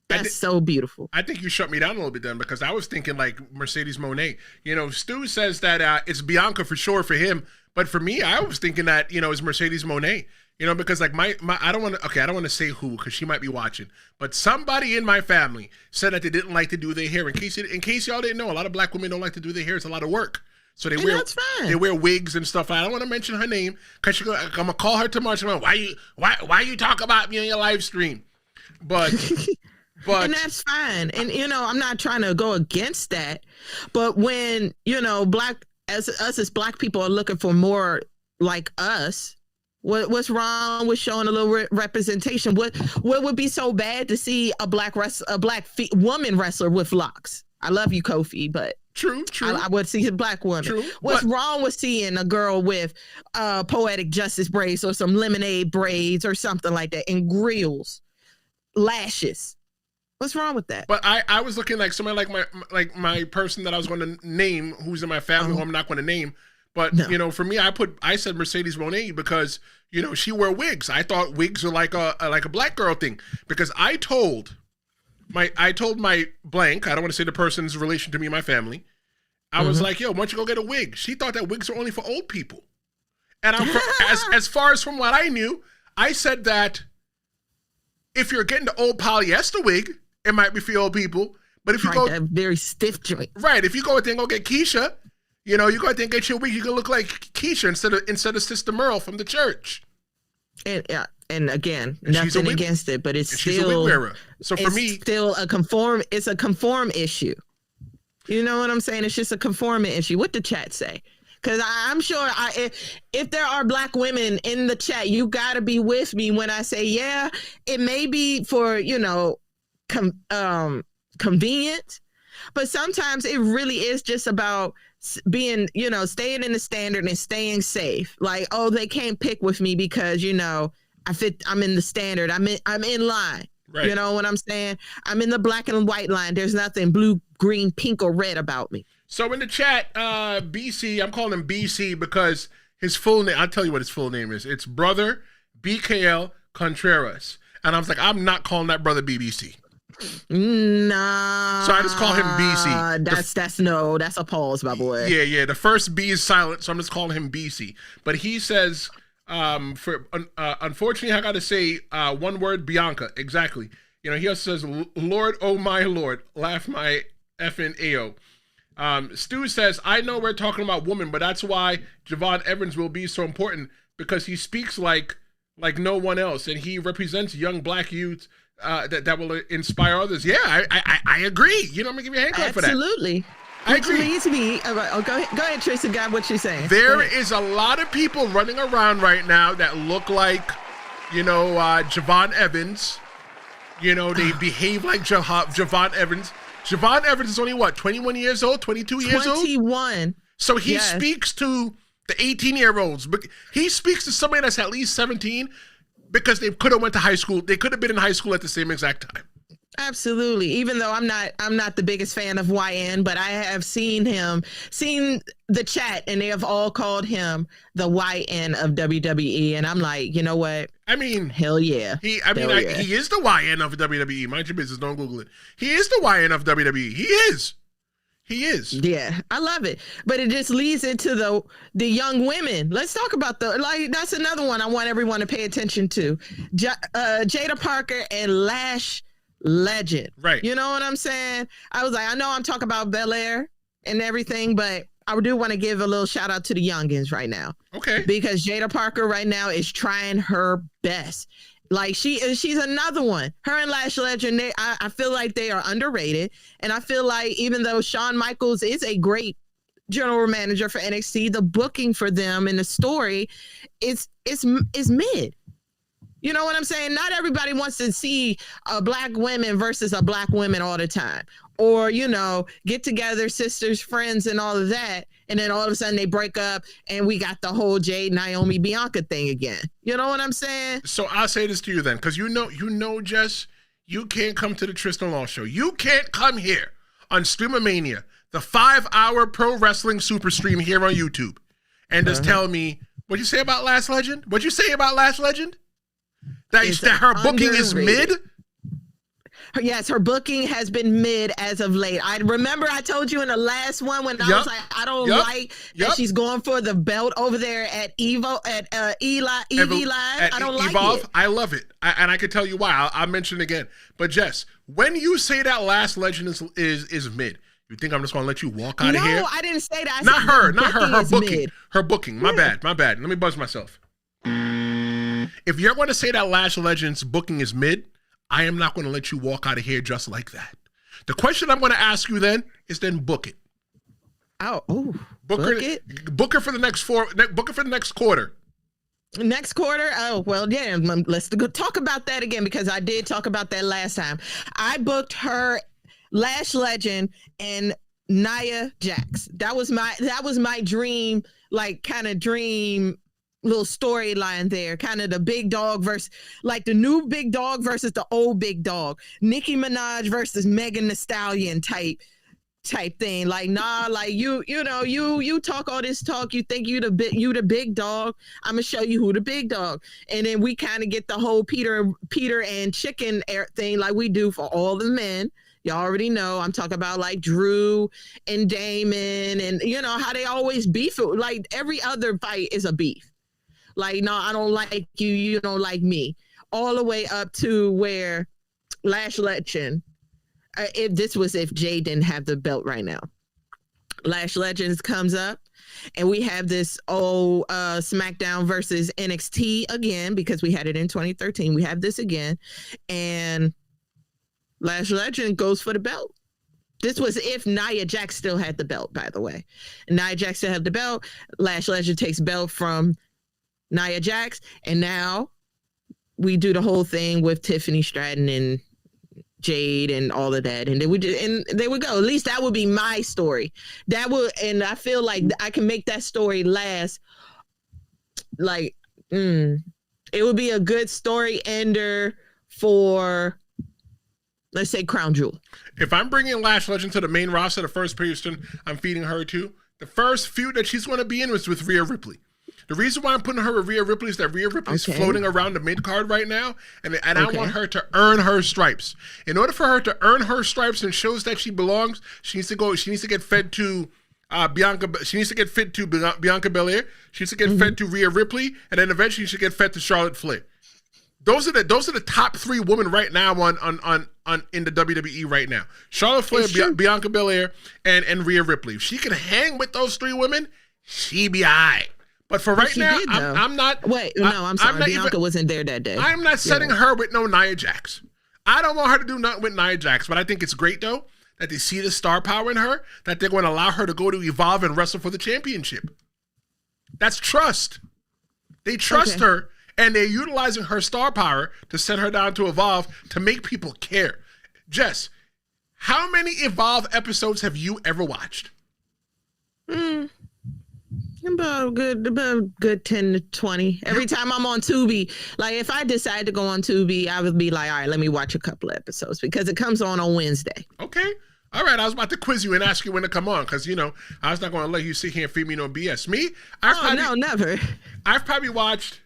that's so beautiful. I think you shut me down a little bit then, because I was thinking like Mercedes Moné. You know, Stu says that it's Bianca for sure for him, but for me, I was thinking that, you know, it's Mercedes Moné. You know, because like my I don't want to say who, because she might be watching, but somebody in my family said that they didn't like to do their hair. In case y'all didn't know, a lot of black women don't like to do their hair. It's a lot of work. So they wear wigs and stuff. I don't want to mention her name because I'm gonna call her tomorrow. She's like, why you talk about me on your live stream? But and that's fine. And you know, I'm not trying to go against that, but when you know, us as black people are looking for more like us. What's wrong with showing a little representation? What would be so bad to see a black woman wrestler with locks? I love you, Kofi, but true. I would see a black woman. True, what's wrong with seeing a girl with poetic justice braids or some lemonade braids or something like that, and grills, lashes? What's wrong with that? But I was looking like somebody like my person that I was going to name, who's in my family, who I'm not going to name. But, you know, for me, I said Mercedes Moné because, you know, she wear wigs. I thought wigs are like a black girl thing, because I told my blank, I don't want to say the person's relation to me and my family. I was like, yo, why don't you go get a wig? She thought that wigs are only for old people. And as far as from what I knew, I said that if you're getting the old polyester wig, it might be for old people. But if you go that very stiff joint. Right. If you go out there and go get Keisha, you know, you go out there and get your wig, you can look like Keisha instead of Sister Merle from the church. And again, nothing against it, but it's she's a wig wearer. So for me, still it's a conform issue. You know what I'm saying? It's just a conforming issue. What the chat say? Because I'm sure if there are black women in the chat, you got to be with me when I say, yeah, it may be for, you know, convenient, but sometimes it really is just about being, you know, staying in the standard and staying safe. Like, oh, they can't pick with me because, you know, I'm in the standard. I'm in line. Right. You know what I'm saying? I'm in the black and white line. There's nothing blue, green, pink, or red about me. So in the chat, BC, I'm calling him BC because his full name, I'll tell you what his full name is. It's Brother BKL Contreras. And I was like, I'm not calling that brother BBC. Nah. So I just call him BC. That's a pause, my boy. Yeah. The first B is silent, so I'm just calling him BC. But he says, unfortunately, I got to say one word, Bianca. Exactly. You know, he also says, Lord, oh my Lord, laugh my effing AO. Stu says, I know we're talking about women, but that's why Javon Evans will be so important, because he speaks like no one else, and he represents young black youth that will inspire others. Yeah, I agree. You know, I'm gonna give you a hand clap for that. Absolutely. I agree. Which leads me. Go ahead, Tristen. God, what you saying? There is a lot of people running around right now that look like, you know, Javon Evans. You know, they behave like Javon Evans. Javon Evans is only what, 21 years old, 22 years old? 21. So he speaks to the 18-year-olds. But he speaks to somebody that's at least 17 because they could have went to high school. They could have been in high school at the same exact time. Absolutely. Even though I'm not the biggest fan of YN, but I have seen the chat, and they have all called him the YN of WWE, and I'm like, you know what? I mean, hell yeah. He is the YN of WWE. Mind your business. Don't Google it. He is the YN of WWE. He is. Yeah, I love it. But it just leads into the young women. Let's talk about that's another one I want everyone to pay attention to. Jada Parker and Lash Legend. Right. You know what I'm saying? I was like, I know I'm talking about Belair and everything, but I do want to give a little shout out to the youngins right now. Okay. Because Jada Parker right now is trying her best. Like she's another one. Her and Lash Legend, I feel like they are underrated. And I feel like even though Shawn Michaels is a great general manager for NXT, the booking for them and the story is mid. You know what I'm saying? Not everybody wants to see a black women versus a black woman all the time, or, you know, get together, sisters, friends, and all of that. And then all of a sudden they break up and we got the whole Jade, Naomi, Bianca thing again. You know what I'm saying? So I'll say this to you then, because you know, Jess, you can't come to the Tristen Law Show. You can't come here on Stream-A-Mania, the 5-hour pro wrestling super stream here on YouTube, and just tell me, what'd you say about Last Legend? What'd you say about Last Legend? That her booking is mid? Yes, her booking has been mid as of late. I remember I told you in the last one when I was like, I don't like that she's going for the belt over there at Evo, at EV Live. I don't like it. I love it. And I can tell you why. I'll mention it again. But Jess, when you say that Last Legend is mid, you think I'm just going to let you walk out of here? No, I didn't say that. Not her. Her booking. Mid. Her booking. My bad. Let me buzz myself. If you're going to say that Last Legend's booking is mid, I am not going to let you walk out of here just like that. The question I'm going to ask you then is then book it. Book her for the next book her for the next quarter. Next quarter? Oh, well, yeah. Let's go talk about that again, because I did talk about that last time. I booked her, Lash Legend, and Nia Jax. That was my dream, like kind of dream little storyline there, kind of the big dog versus, like, the new big dog versus the old big dog, Nicki Minaj versus Megan Thee Stallion type thing. Like, nah, like you talk all this talk, you think you the big dog, I'm gonna show you who the big dog. And then we kind of get the whole Peter and chicken thing like we do for all the men. Y'all already know I'm talking about, like, Drew and Damon, and you know how they always beef it. Like, every other fight is a beef. Like, no, I don't like you, you don't like me. All the way up to where Lash Legend, if Jay didn't have the belt right now, Lash Legends comes up, and we have this SmackDown versus NXT again, because we had it in 2013. We have this again, and Lash Legend goes for the belt. This was if Nia Jax still had the belt, by the way. Nia Jax still had the belt. Lash Legend takes belt from Nia Jax, and now we do the whole thing with Tiffany Stratton and Jade and all of that, and then there we go. At least that would be my story. And I feel like I can make that story last. Like, it would be a good story ender for, let's say, Crown Jewel. If I'm bringing Lash Legend to the main roster, the first person I'm feeding her to, the first feud that she's going to be in was with Rhea Ripley. The reason why I'm putting her with Rhea Ripley is that Rhea Ripley's floating around the mid card right now, and I want her to earn her stripes. In order for her to earn her stripes and shows that she belongs, she needs to get fed to Bianca. She needs to get fed to Bianca Belair. She needs to get fed to Rhea Ripley, and then eventually she should get fed to Charlotte Flair. Those are the top 3 women right now on in the WWE right now. Charlotte Flair, Bianca Belair, and Rhea Ripley. If she can hang with those 3 women, she be all right. But for right now, I'm not. Wait, no, I'm sorry. Bianca wasn't there that day. I'm not setting her with no Nia Jax. I don't want her to do nothing with Nia Jax, but I think it's great, though, that they see the star power in her, that they're going to allow her to go to Evolve and wrestle for the championship. That's trust. They trust her, and they're utilizing her star power to send her down to Evolve to make people care. Jess, how many Evolve episodes have you ever watched? About good 10 to 20. Every time I'm on Tubi, like if I decide to go on Tubi, I would be like, all right, let me watch a couple of episodes, because it comes on Wednesday. Okay. All right. I was about to quiz you and ask you when to come on, because, you know, I was not going to let you sit here and feed me no BS. Me? No, never. I've probably watched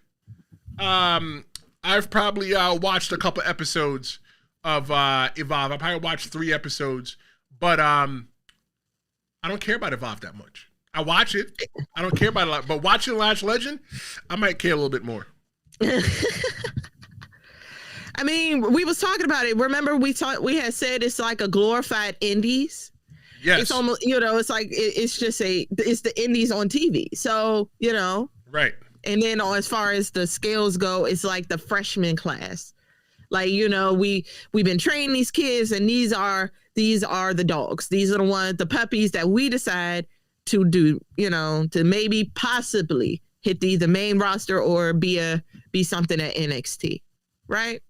watched a couple episodes of Evolve. I probably watched 3 episodes, but I don't care about Evolve that much. I watch it. I don't care about it a lot. But watching Lash Legend, I might care a little bit more. I mean, we was talking about it. Remember, we had said it's like a glorified Indies. Yes. It's almost, you know, it's like it's the Indies on TV. So, you know. Right. And then as far as the scales go, it's like the freshman class. Like, you know, we've been training these kids, and these are the dogs. These are the puppies that we decide to do, to maybe possibly hit the main roster or be something at NXT, right?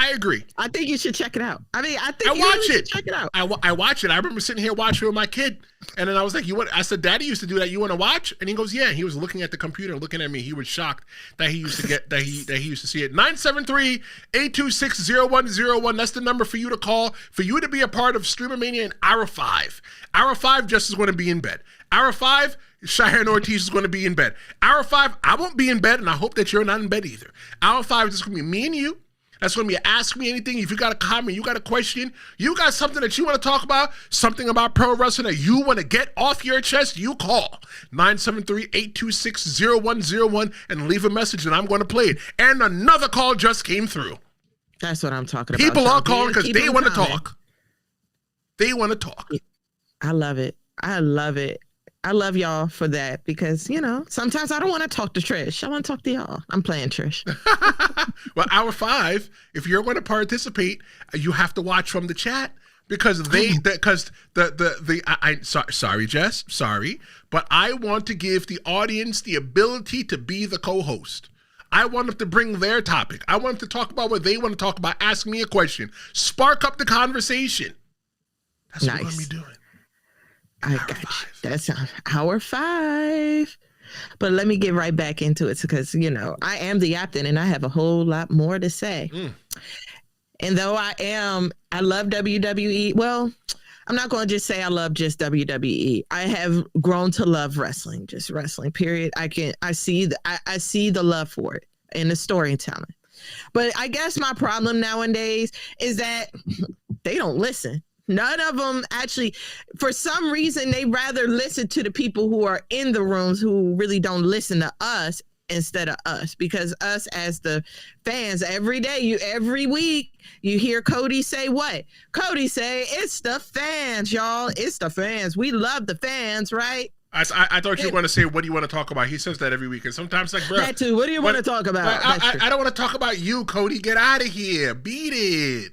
I agree. I think you should check it out. I mean, I think I you watch really should it. check it out. I watch it. I remember sitting here watching with my kid, and then I was like, I said, Daddy used to do that. You want to watch? And he goes, yeah. He was looking at the computer, looking at me. He was shocked that he used to get that he used to see it. 973-826-0101. That's the number for you to call, for you to be a part of Stream-A-Mania in Hour 5. Hour 5, Jess is going to be in bed. Hour 5, Cheyenne Ortiz is going to be in bed. Hour 5, I won't be in bed, and I hope that you're not in bed either. Hour 5 is just going to be me and you. That's going to be Ask Me Anything. If you got a comment, you got a question, you got something that you want to talk about, something about pro wrestling that you want to get off your chest, you call 973-826-0101 and leave a message, and I'm going to play it. And another call just came through. That's what I'm talking about. People are calling because they want to talk. They want to talk. I love it. I love it. I love y'all for that because, sometimes I don't want to talk to Trish. I want to talk to y'all. I'm playing Trish. Well, Hour 5, if you're going to participate, you have to watch from the chat because sorry, Jess, sorry, but I want to give the audience the ability to be the co-host. I want them to bring their topic. I want them to talk about what they want to talk about. Ask me a question. Spark up the conversation. That's what I'm going to be doing. I got you. That's Hour 5. But let me get right back into it because, I am the Yaptain and I have a whole lot more to say. And though I love WWE. Well, I'm not going to just say I love just WWE. I have grown to love wrestling, just wrestling, period. I see the love for it and the storytelling. But I guess my problem nowadays is that they don't listen. None of them actually, for some reason, they rather listen to the people who are in the rooms who really don't listen to us instead of us. Because us as the fans, every week, you hear Cody say what? Cody say, it's the fans, y'all. It's the fans. We love the fans, right? I thought you were going to say, what do you want to talk about? He says that every week. And sometimes like, bro. That too. What do you want to talk about? I don't want to talk about you, Cody. Get out of here. Beat it.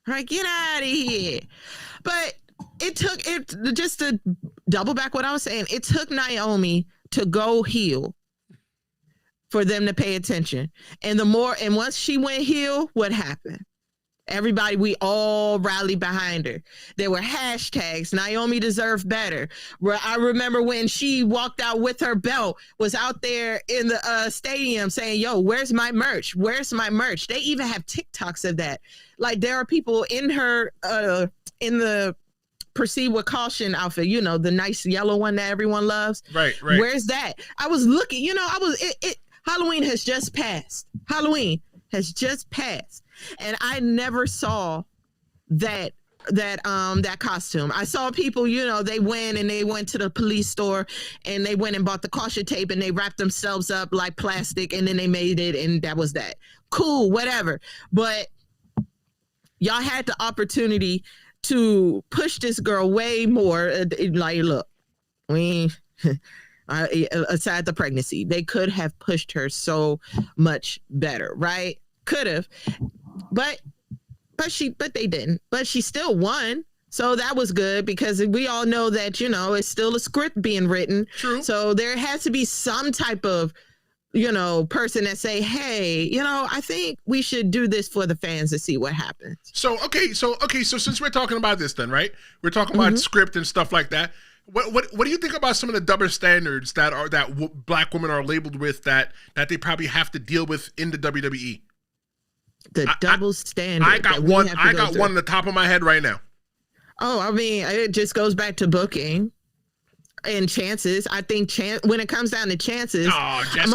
All right, get out of here. But it took just to double back what I was saying. It took Naomi to go heel for them to pay attention. And once she went heel, what happened? Everybody, we all rallied behind her. There were hashtags, Naomi deserved better. Where I remember when she walked out with her belt, was out there in the stadium saying, yo, where's my merch? Where's my merch? They even have TikToks of that. Like there are people in her, in the Proceed with Caution outfit, the nice yellow one that everyone loves. Right. Where's that? I was looking, Halloween has just passed. And I never saw that costume. I saw people, they went to the police store and they went and bought the caution tape and they wrapped themselves up like plastic and then they made it and that was that. Cool, whatever. But y'all had the opportunity to push this girl way more. Like, look, aside the pregnancy, they could have pushed her so much better, right? Could have. But they didn't. But she still won. So that was good because we all know that, it's still a script being written. True. So there has to be some type of, person that say, hey, I think we should do this for the fans to see what happens. So since we're talking about this then, right? We're talking about script and stuff like that. What do you think about some of the double standards that black women are labeled with that they probably have to deal with in the WWE? The double standard. I got one on the top of my head right now. Oh, I mean, it just goes back to booking and chances. I think when it comes down to chances. Oh, Jess,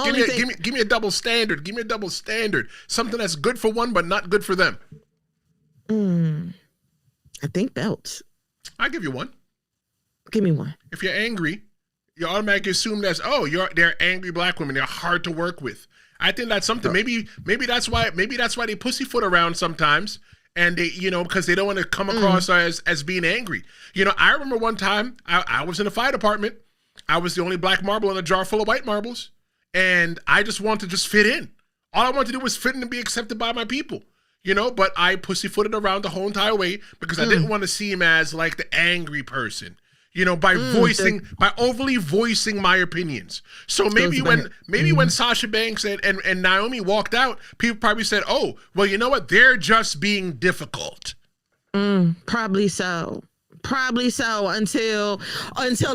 give me a double standard. Give me a double standard. Something that's good for one but not good for them. I think belts. I'll give you one. Give me one. If you're angry, you automatically assume they're angry black women. They're hard to work with. I think that's something. Maybe that's why they pussyfoot around sometimes, and they because they don't want to come across as being angry. I remember one time I was in the fire department. I was the only black marble in a jar full of white marbles, and I just wanted to fit in. All I wanted to do was fit in and be accepted by my people. But I pussyfooted around the whole entire way because I didn't want to seem as like the angry person. by overly voicing my opinions. So maybe when Sasha Banks and Naomi walked out, people probably said, oh, well, you know what? They're just being difficult. Probably so. Until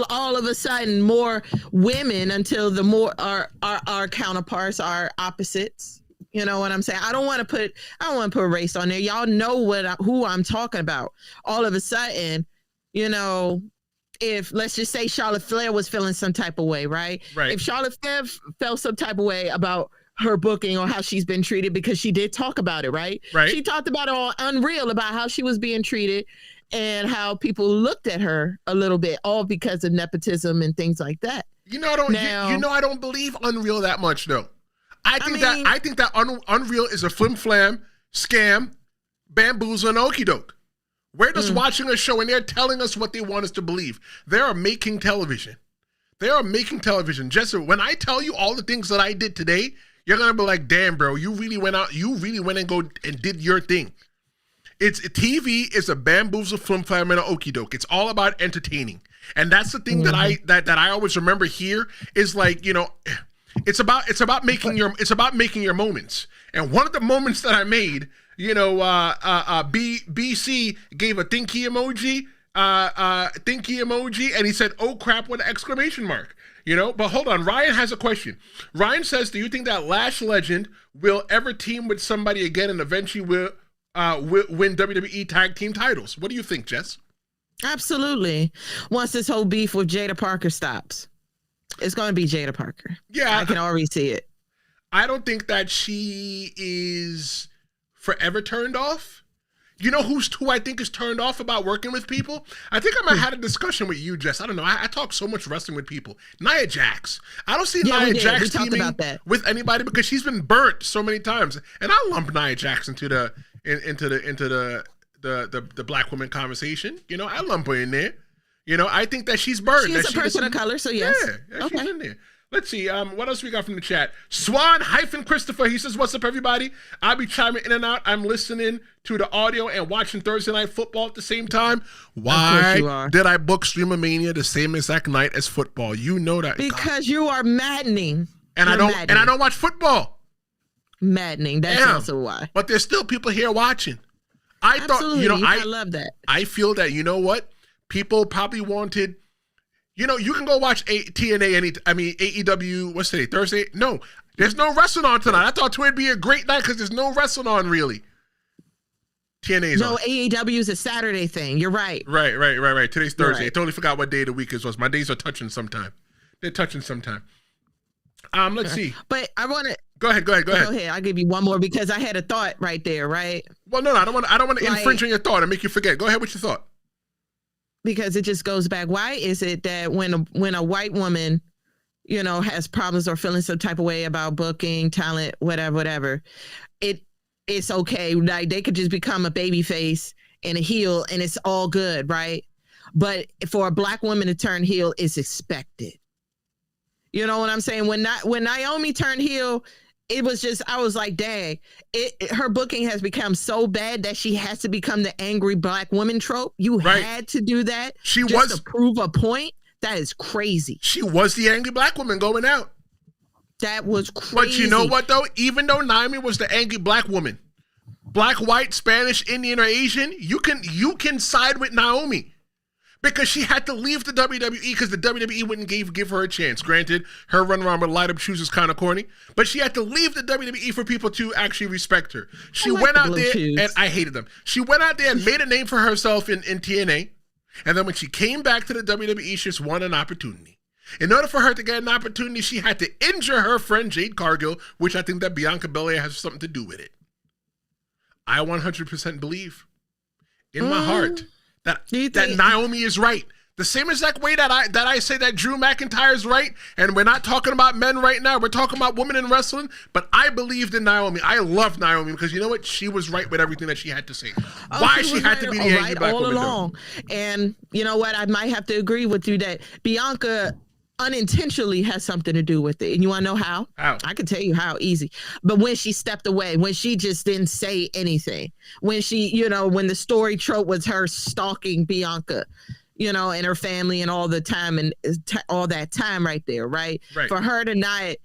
all of a sudden more women, until the more our counterparts are opposites. You know what I'm saying? I don't want to put race on there. Y'all know who I'm talking about. All of a sudden, if let's just say Charlotte Flair was feeling some type of way, right? Right. If Charlotte Flair felt some type of way about her booking or how she's been treated, because she did talk about it, right? Right. She talked about it on Unreal about how she was being treated and how people looked at her a little bit, all because of nepotism and things like that. I don't believe Unreal that much though. I think that Unreal is a flim flam, scam, bamboozle, and okie doke. We're just watching a show and they're telling us what they want us to believe. They are making television. Jess, when I tell you all the things that I did today, you're gonna be like, damn, bro, you really went and go and did your thing. TV is a bamboozle, flim flam, and an okie doke. It's all about entertaining. And that's the thing that I always remember here is like, it's about making your moments. And one of the moments that I made, BC gave a thinky emoji, and he said, "Oh crap!" with an exclamation mark. But hold on, Ryan has a question. Ryan says, "Do you think that Lash Legend will ever team with somebody again and eventually will win WWE tag team titles?" What do you think, Jess? Absolutely. Once this whole beef with Jada Parker stops. It's going to be Jada Parker. Yeah. I can already see it. I don't think that she is forever turned off. You know who I think is turned off about working with people? I think I might have had a discussion with you, Jess. I don't know. I talk so much wrestling with people. Nia Jax. I don't see Nia Jax teaming with anybody because she's been burnt so many times. And I lump Nia Jax into the black woman conversation. I lump her in there. I think that she's burned. She's a person of color, so yes. Yeah, okay. She's in there. Let's see. What else we got from the chat? Swan-Christopher. He says, "What's up, everybody? I'll be chiming in and out. I'm listening to the audio and watching Thursday Night Football at the same time. Why did I book Stream-A-Mania the same exact night as football? You know that because you are maddening. And I don't watch football. Maddening. That's also why. But there's still people here watching. I love that. I feel that people probably wanted. You can go watch TNA AEW, what's today, Thursday? No, there's no wrestling on tonight. I thought it would be a great night because there's no wrestling on, really. TNA's on. No, AEW is a Saturday thing. You're right. Right. Today's Thursday. I totally forgot what day of the week it was. My days are touching sometime. They're touching sometime. Let's see. But I want to... Go ahead. Go ahead. I'll give you one more because I had a thought right there, right? Well, no, I don't want to infringe on your thought and make you forget. Go ahead with your thought. Because it just goes back. Why is it that when a white woman, has problems or feeling some type of way about booking, talent, whatever, it's okay. Like they could just become a baby face and a heel and it's all good, right? But for a black woman to turn heel, it's expected. You know what I'm saying? When Naomi turned heel, it was just, I was like, dang, her booking has become so bad that she has to become the angry black woman trope. You had to do that to prove a point. That is crazy. She was the angry black woman going out. That was crazy. But you know what, though? Even though Naomi was the angry black woman, black, white, Spanish, Indian, or Asian, you can side with Naomi. Because she had to leave the WWE because the WWE wouldn't give her a chance. Granted, her run around with light up shoes is kind of corny, but she had to leave the WWE for people to actually respect her. She went out there, and I hated them. She went out there and made a name for herself in TNA, and then when she came back to the WWE, she just won an opportunity. In order for her to get an opportunity, she had to injure her friend Jade Cargill, which I think that Bianca Belair has something to do with it. I 100% believe in my heart that Naomi is right. The same exact way that I say that Drew McIntyre is right, and we're not talking about men right now. We're talking about women in wrestling, but I believed in Naomi. I love Naomi because you know what? She was right with everything that she had to say. Why she had to be the angry black woman. All along. And you know what? I might have to agree with you that Bianca unintentionally has something to do with it. And you want to know how? How? I can tell you how, easy. But when she stepped away, when she just didn't say anything, when she, when the story trope was her stalking Bianca, and her family and all the time and all that time right there, right? For her to not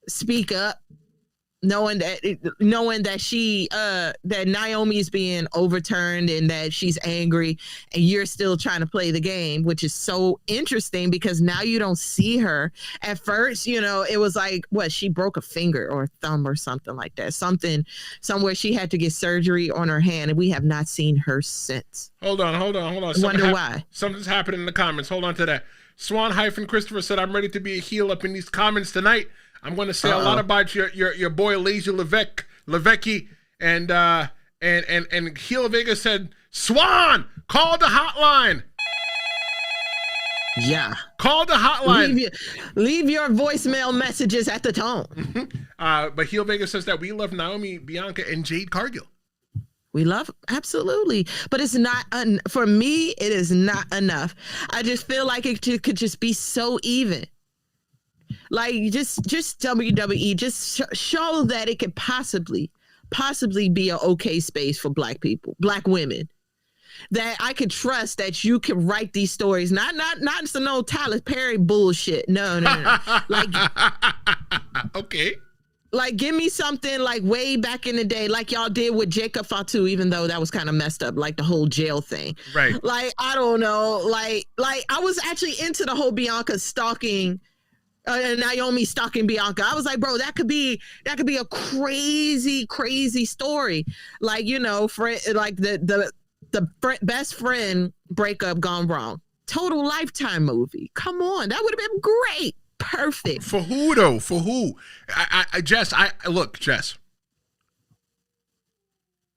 speak up, knowing that she that Naomi's being overturned and that she's angry, and you're still trying to play the game, which is so interesting because now you don't see her. At first, it was like she broke a finger or a thumb or something like that, somewhere she had to get surgery on her hand, and we have not seen her since. Hold on. Wonder why. Something's happening in the comments. Hold on to that. Swan-Christopher said, I'm ready to be a heel up in these comments tonight. I'm going to say a lot about your boy Lazy Levecki, and Heel Vega said, Swan, call the hotline. Yeah, call the hotline. Leave your voicemail messages at the tone. But Heel Vega says that we love Naomi, Bianca, and Jade Cargill. We love, absolutely, but it's not for me. It is not enough. I just feel like it could just be so even. Like just WWE, just show that it could possibly be an okay space for Black people, Black women, that I could trust that you can write these stories. Not some no Tyler Perry bullshit. No. Like, okay. Like, give me something like way back in the day, like y'all did with Jacob Fatu, even though that was kind of messed up, like the whole jail thing. Right. Like, I don't know. Like I was actually into the whole Bianca stalking. Naomi stalking Bianca. I was like, bro, that could be a crazy story. Like, like the best friend breakup gone wrong. Total Lifetime movie. Come on, that would have been great. Perfect. For who though? For who? Jess. Jess.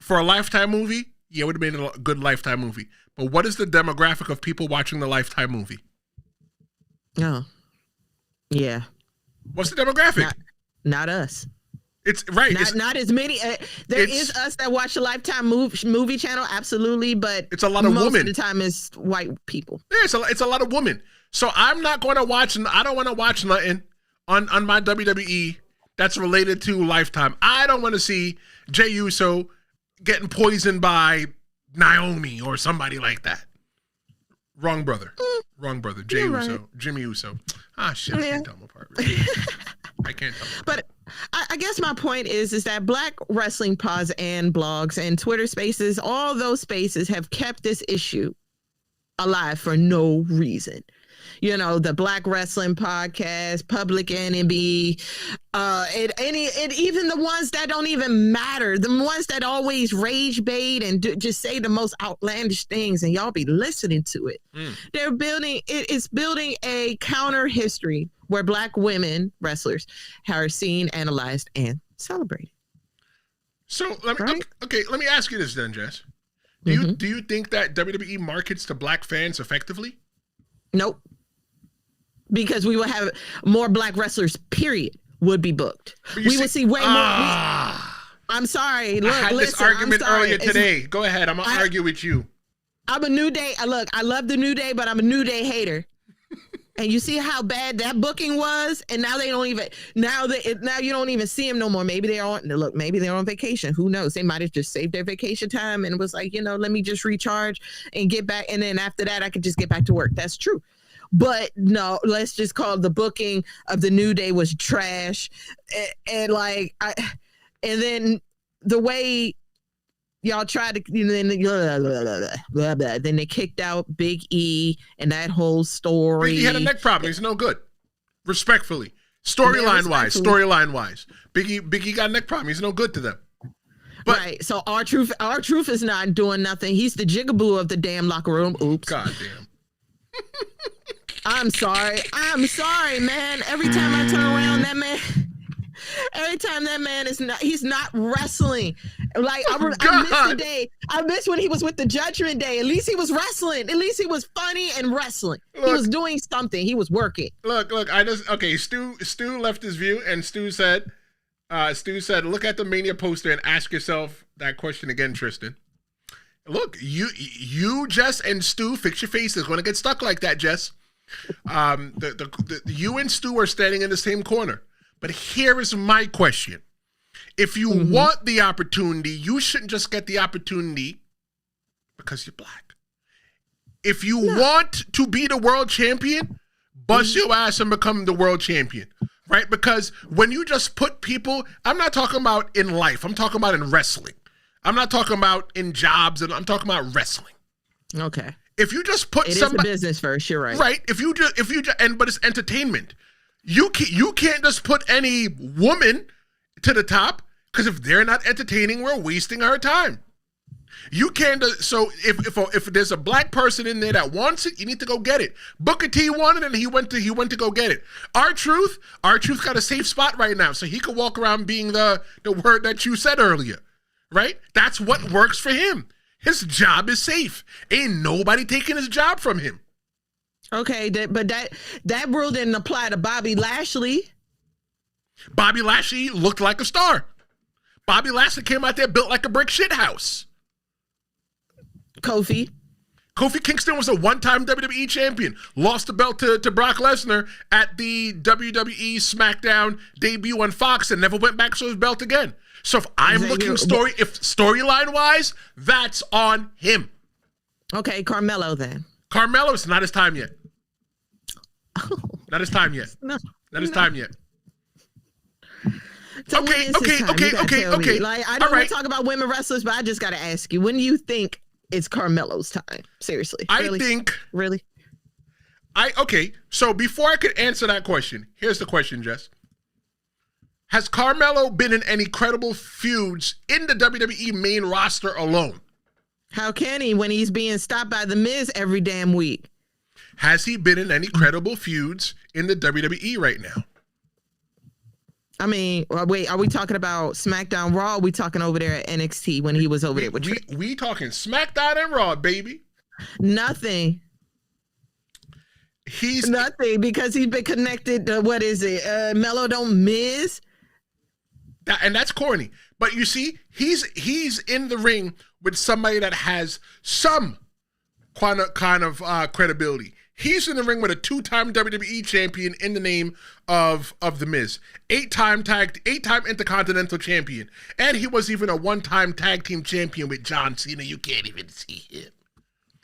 For a Lifetime movie, yeah, it would have been a good Lifetime movie. But what is the demographic of people watching the Lifetime movie? Oh. Yeah. What's the demographic? Not us. It's right. Not as many. There is us that watch the Lifetime movie channel, absolutely, but it's a lot of women. Most of the time, it's white people. Yeah, it's a lot of women. So I'm not going to watch. I don't want to watch nothing on my WWE that's related to Lifetime. I don't want to see Jey Uso getting poisoned by Naomi or somebody like that. Wrong brother. Jey Uso. Right. Jimmy Uso. Shit. I can't tell them apart. I can't tell them apart. But I guess my point is that Black wrestling pods and blogs and Twitter spaces, all those spaces have kept this issue alive for no reason. The Black Wrestling Podcast, Public Enemy, and even the ones that don't even matter, the ones that always rage bait and just say the most outlandish things, and y'all be listening to it. It's building a counter history where Black women wrestlers are seen, analyzed, and celebrated. So let me ask you this then, Jess. Do you think that WWE markets to Black fans effectively? Nope. Because we will have more Black wrestlers, period, would be booked. We would see way more. I'm sorry. Look, I had this argument earlier today. Go ahead. I'm going to argue with you. I'm a New Day. Look, I love the New Day, but I'm a New Day hater. And you see how bad that booking was, and now they don't even. Now you don't even see them no more. Maybe they're on vacation. Who knows? They might have just saved their vacation time and was like, let me just recharge and get back, and then after that, I could just get back to work. That's true. But no, let's just call the booking of the New Day was trash, and then the way y'all tried to, then they kicked out Big E and that whole story. Big E had a neck problem. He's no good. Respectfully, storyline wise, Big E got a neck problem. He's no good to them. But, right. So R-Truth is not doing nothing. He's the jigaboo of the damn locker room. Oops. God damn. I'm sorry, man. Every time I turn around, that man he's not wrestling. Like, I miss the day. I miss when he was with the Judgment Day. At least he was wrestling. At least he was funny and wrestling. He was doing something. He was working. Look, Stu left his view, and Stu said, look at the Mania poster and ask yourself that question again, Tristen. Look, you, Jess, and Stu, fix your faces. Going to get stuck like that, Jess. You and Stu are standing in the same corner. But here is my question. If you want the opportunity, you shouldn't just get the opportunity because you're Black. If you want to be the world champion, bust your ass and become the world champion, right? Because when you just put people, I'm not talking about in life. I'm talking about in wrestling. I'm not talking about in jobs, and I'm talking about wrestling. Okay. If you just put somebody, is a business first, you're right. Right. If you just, but it's entertainment. You can't just put any woman to the top, because if they're not entertaining, we're wasting our time. You can't. So if there's a black person in there that wants it, you need to go get it. Booker T wanted it, and he went to go get it. R-Truth got a safe spot right now, so he could walk around being the word that you said earlier, right? That's what works for him. His job is safe. Ain't nobody taking his job from him. Okay, but that rule didn't apply to Bobby Lashley. Bobby Lashley looked like a star. Bobby Lashley came out there built like a brick shit house. Kofi Kingston was a one-time WWE champion. Lost the belt to Brock Lesnar at the WWE SmackDown debut on Fox and never went back to his belt again. So if I'm looking storyline-wise, that's on him. Okay, Carmelo then. Carmelo, it's not his time yet. Not his time yet. No. Not his time yet. So Okay. Like, I don't want to talk about women wrestlers, but I just got to ask you, when do you think it's Carmelo's time? Seriously. Really? Okay, so before I could answer that question, here's the question, Jess. Has Carmelo been in any credible feuds in the WWE main roster alone? How can he when he's being stopped by The Miz every damn week? Has he been in any credible feuds in the WWE right now? I mean, wait, are we talking about SmackDown Raw? Or are we talking over there at NXT when he was over there with we talking SmackDown and Raw, baby. Nothing. He's nothing because he's been connected to, what is it? Melo don't Miz. And that's corny. But you see, he's in the ring with somebody that has some kind of credibility. He's in the ring with a 2-time WWE champion in the name of The Miz. 8-time Intercontinental champion. And he was even a 1-time tag team champion with John Cena. You can't even see him.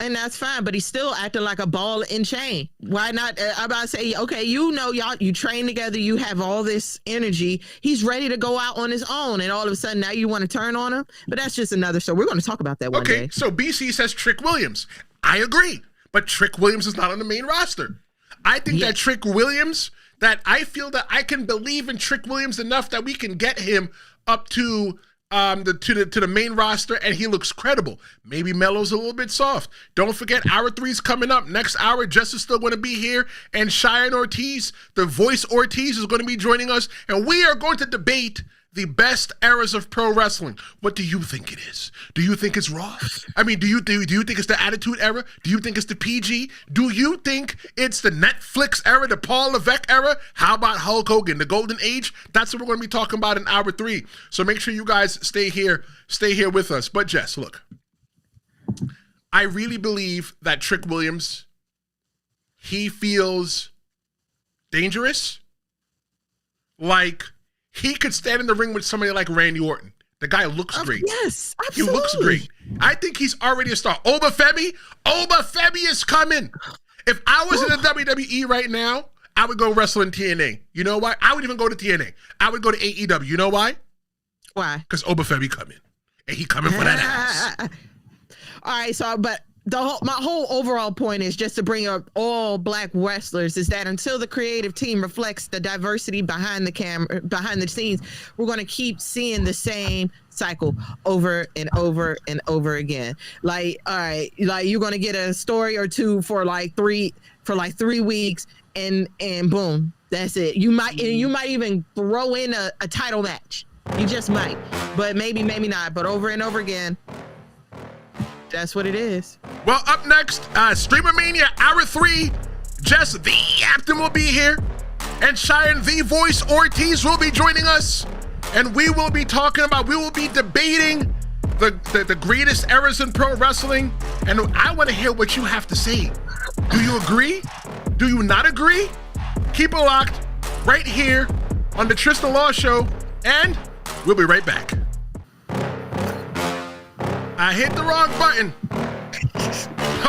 And that's fine, but he's still acting like a ball and chain. Why not? I'm about to say, okay, y'all, you train together, you have all this energy. He's ready to go out on his own, and all of a sudden now you want to turn on him? But that's just another story. We're going to talk about that one day. Okay, so BC says Trick Williams. I agree, but Trick Williams is not on the main roster. I think that Trick Williams, that I feel that I can believe in Trick Williams enough that we can get him up to the main roster, and he looks credible. Maybe Melo's a little bit soft. Don't forget, hour 3's coming up. Next hour, Jess is still going to be here, and Cheyenne Ortiz, the voice Ortiz, is going to be joining us, and we are going to debate the best eras of pro wrestling. What do you think it is? Do you think it's Raw? I mean, do you think it's the Attitude Era? Do you think it's the PG? Do you think it's the Netflix era, the Paul Levesque era? How about Hulk Hogan, the Golden Age? That's what we're going to be talking about in hour 3. So make sure you guys stay here with us. But Jess, look, I really believe that Trick Williams, he feels dangerous. Like, he could stand in the ring with somebody like Randy Orton. The guy looks great. Yes, absolutely. He looks great. I think he's already a star. Oba Femi is coming. If I was in the WWE right now, I would go wrestle in TNA. You know why? I would even go to TNA. I would go to AEW. You know why? Why? Because Oba Femi coming. And he coming for that ass. All right, so, but my whole overall point is just to bring up all black wrestlers is that until the creative team reflects the diversity behind the scenes, we're going to keep seeing the same cycle over and over and over again. Like, all right, like you're going to get a story or two for like 3 weeks and boom, that's it. You might even throw in a title match. You just might, but maybe not. But over and over again, that's what it is. Well, up next, Stream-A-Mania Hour 3. Jess, the Yaptain, will be here. And Cheyenne, the voice Ortiz, will be joining us. And we will be debating the greatest eras in pro wrestling. And I want to hear what you have to say. Do you agree? Do you not agree? Keep it locked right here on the Tristen Law Show. And we'll be right back. I hit the wrong button.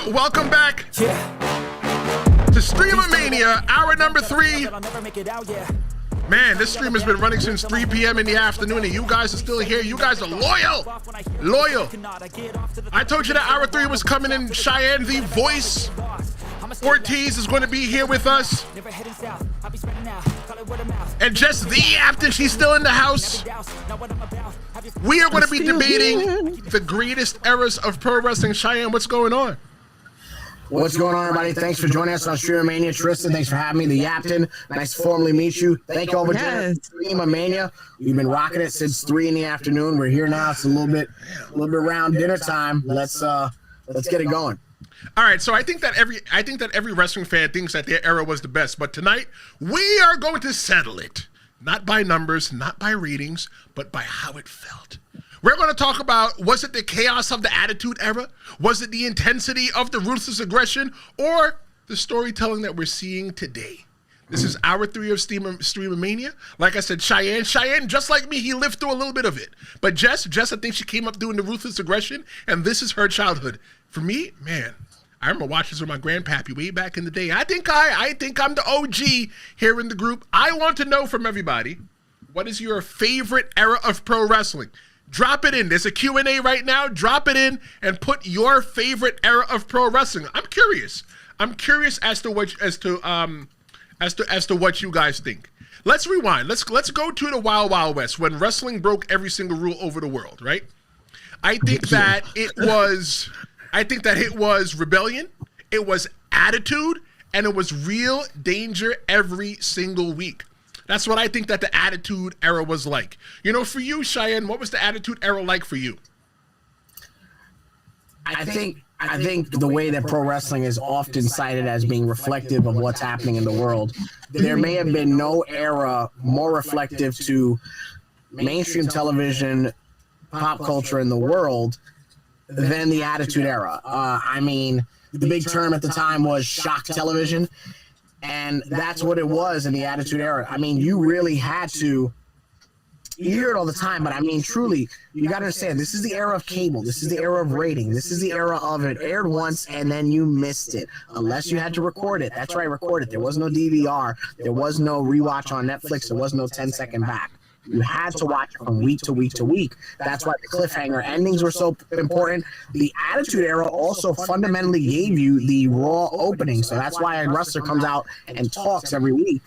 Welcome back Yeah. to Stream-A-Mania, hour number 3. I'll never make it out, yeah. Man, this stream has been running since 3 p.m. in the afternoon, and you guys are still here. You guys are loyal. Loyal. I told you that hour 3 was coming in. Cheyenne, the voice. Ortiz is going to be here with us. And Jess, the Yaptain, she's still in the house. We are going to be debating the greatest eras of pro wrestling. Cheyenne, what's going on? What's going on, everybody? Thanks for joining us on Stream-A-Mania. Tristan, thanks for having me. The Yaptain, nice to formally meet you. Thank you all for joining us. Stream-A-Mania. We've been rocking it since 3 in the afternoon. We're here now. It's a little bit around dinner time. Let's get it going. All right, so I think that every wrestling fan thinks that their era was the best, but tonight we are going to settle it. Not by numbers, not by ratings, but by how it felt. We're going to talk about, was it the chaos of the Attitude Era? Was it the intensity of the ruthless aggression? Or the storytelling that we're seeing today? This is hour 3 of Stream-A-Mania. Like I said, Cheyenne, just like me, he lived through a little bit of it. But Jess, I think she came up doing the ruthless aggression, and this is her childhood. For me, man, I remember watching this with my grandpappy way back in the day. I think I'm the OG here in the group. I want to know from everybody, what is your favorite era of pro wrestling? Drop it in. There's a Q&A right now. Drop it in and put your favorite era of pro wrestling. I'm curious as to what you guys think. Let's rewind. Let's go to the Wild Wild West when wrestling broke every single rule over the world, right? I think that it was rebellion, it was attitude, and it was real danger every single week. That's what I think that the Attitude Era was like. You know, for you, Cheyenne, what was the Attitude Era like for you? I think the way that pro wrestling is often cited as being reflective of what's happening in the world, there may have been no era more reflective to mainstream television, pop culture in the world than the Attitude Era. I mean, the big term at the time was shock television, and that's what it was in the Attitude Era. I mean, you really had to. You hear it all the time, but I mean, truly, you got to understand, this is the era of cable. This is the era of rating. This is the era of it aired once, and then you missed it. Unless you had to record it. That's right, record it. There was no DVR. There was no rewatch on Netflix. There was no 10-second back. You had to watch it from week to week to week. That's why the cliffhanger endings were so important. The Attitude Era also fundamentally gave you the Raw opening. So that's why a wrestler comes out and talks every week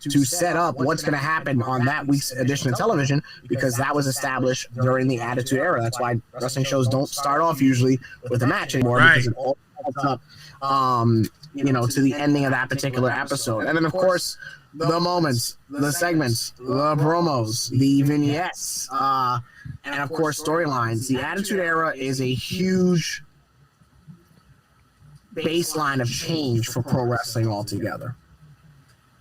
to set up what's going to happen on that week's edition of television, because that was established during the Attitude Era. That's why wrestling shows don't start off usually with a match anymore, because it all adds up, to the ending of that particular episode. And then, of course, the moments, the segments, the promos, the vignettes, and of course storylines. The Attitude Era is a huge baseline of change for pro wrestling altogether.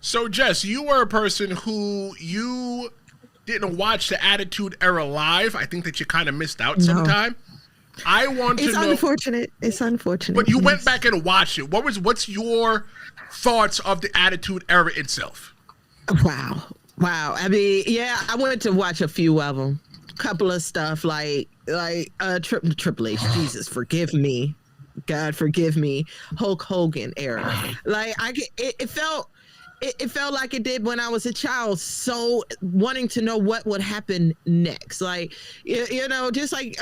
So, Jess, you were a person who you didn't watch the Attitude Era live. I think that you kind of missed out sometime. I want to know. It's unfortunate. But you went back and watched it. What's your thoughts of the Attitude Era itself? Wow. I mean, yeah, I wanted to watch a few of them. Couple of stuff like Triple H. Jesus, forgive me. God, forgive me. Hulk Hogan era. Like it felt like it did when I was a child, so wanting to know what would happen next. Like, just like,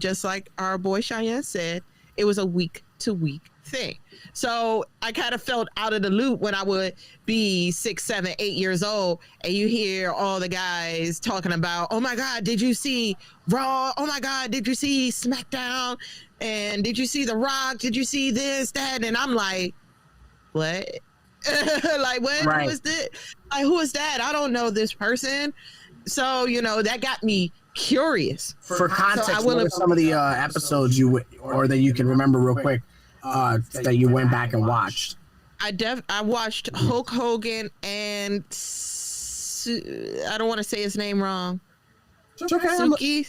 just like our boy Cheyenne said, it was a week-to-week thing. So I kind of felt out of the loop when I would be 6, 7, 8 years old, and you hear all the guys talking about, oh my God, did you see Raw? Oh my God, did you see SmackDown? And did you see The Rock? Did you see this, that? And I'm like, what? Like, what? Right. Who is this? Like, who is that? I don't know this person. So, that got me curious. For context, what are some of the episodes that you can remember real quick that you went back and watched? I watched Hulk Hogan and I don't want to say his name wrong. Suzuki.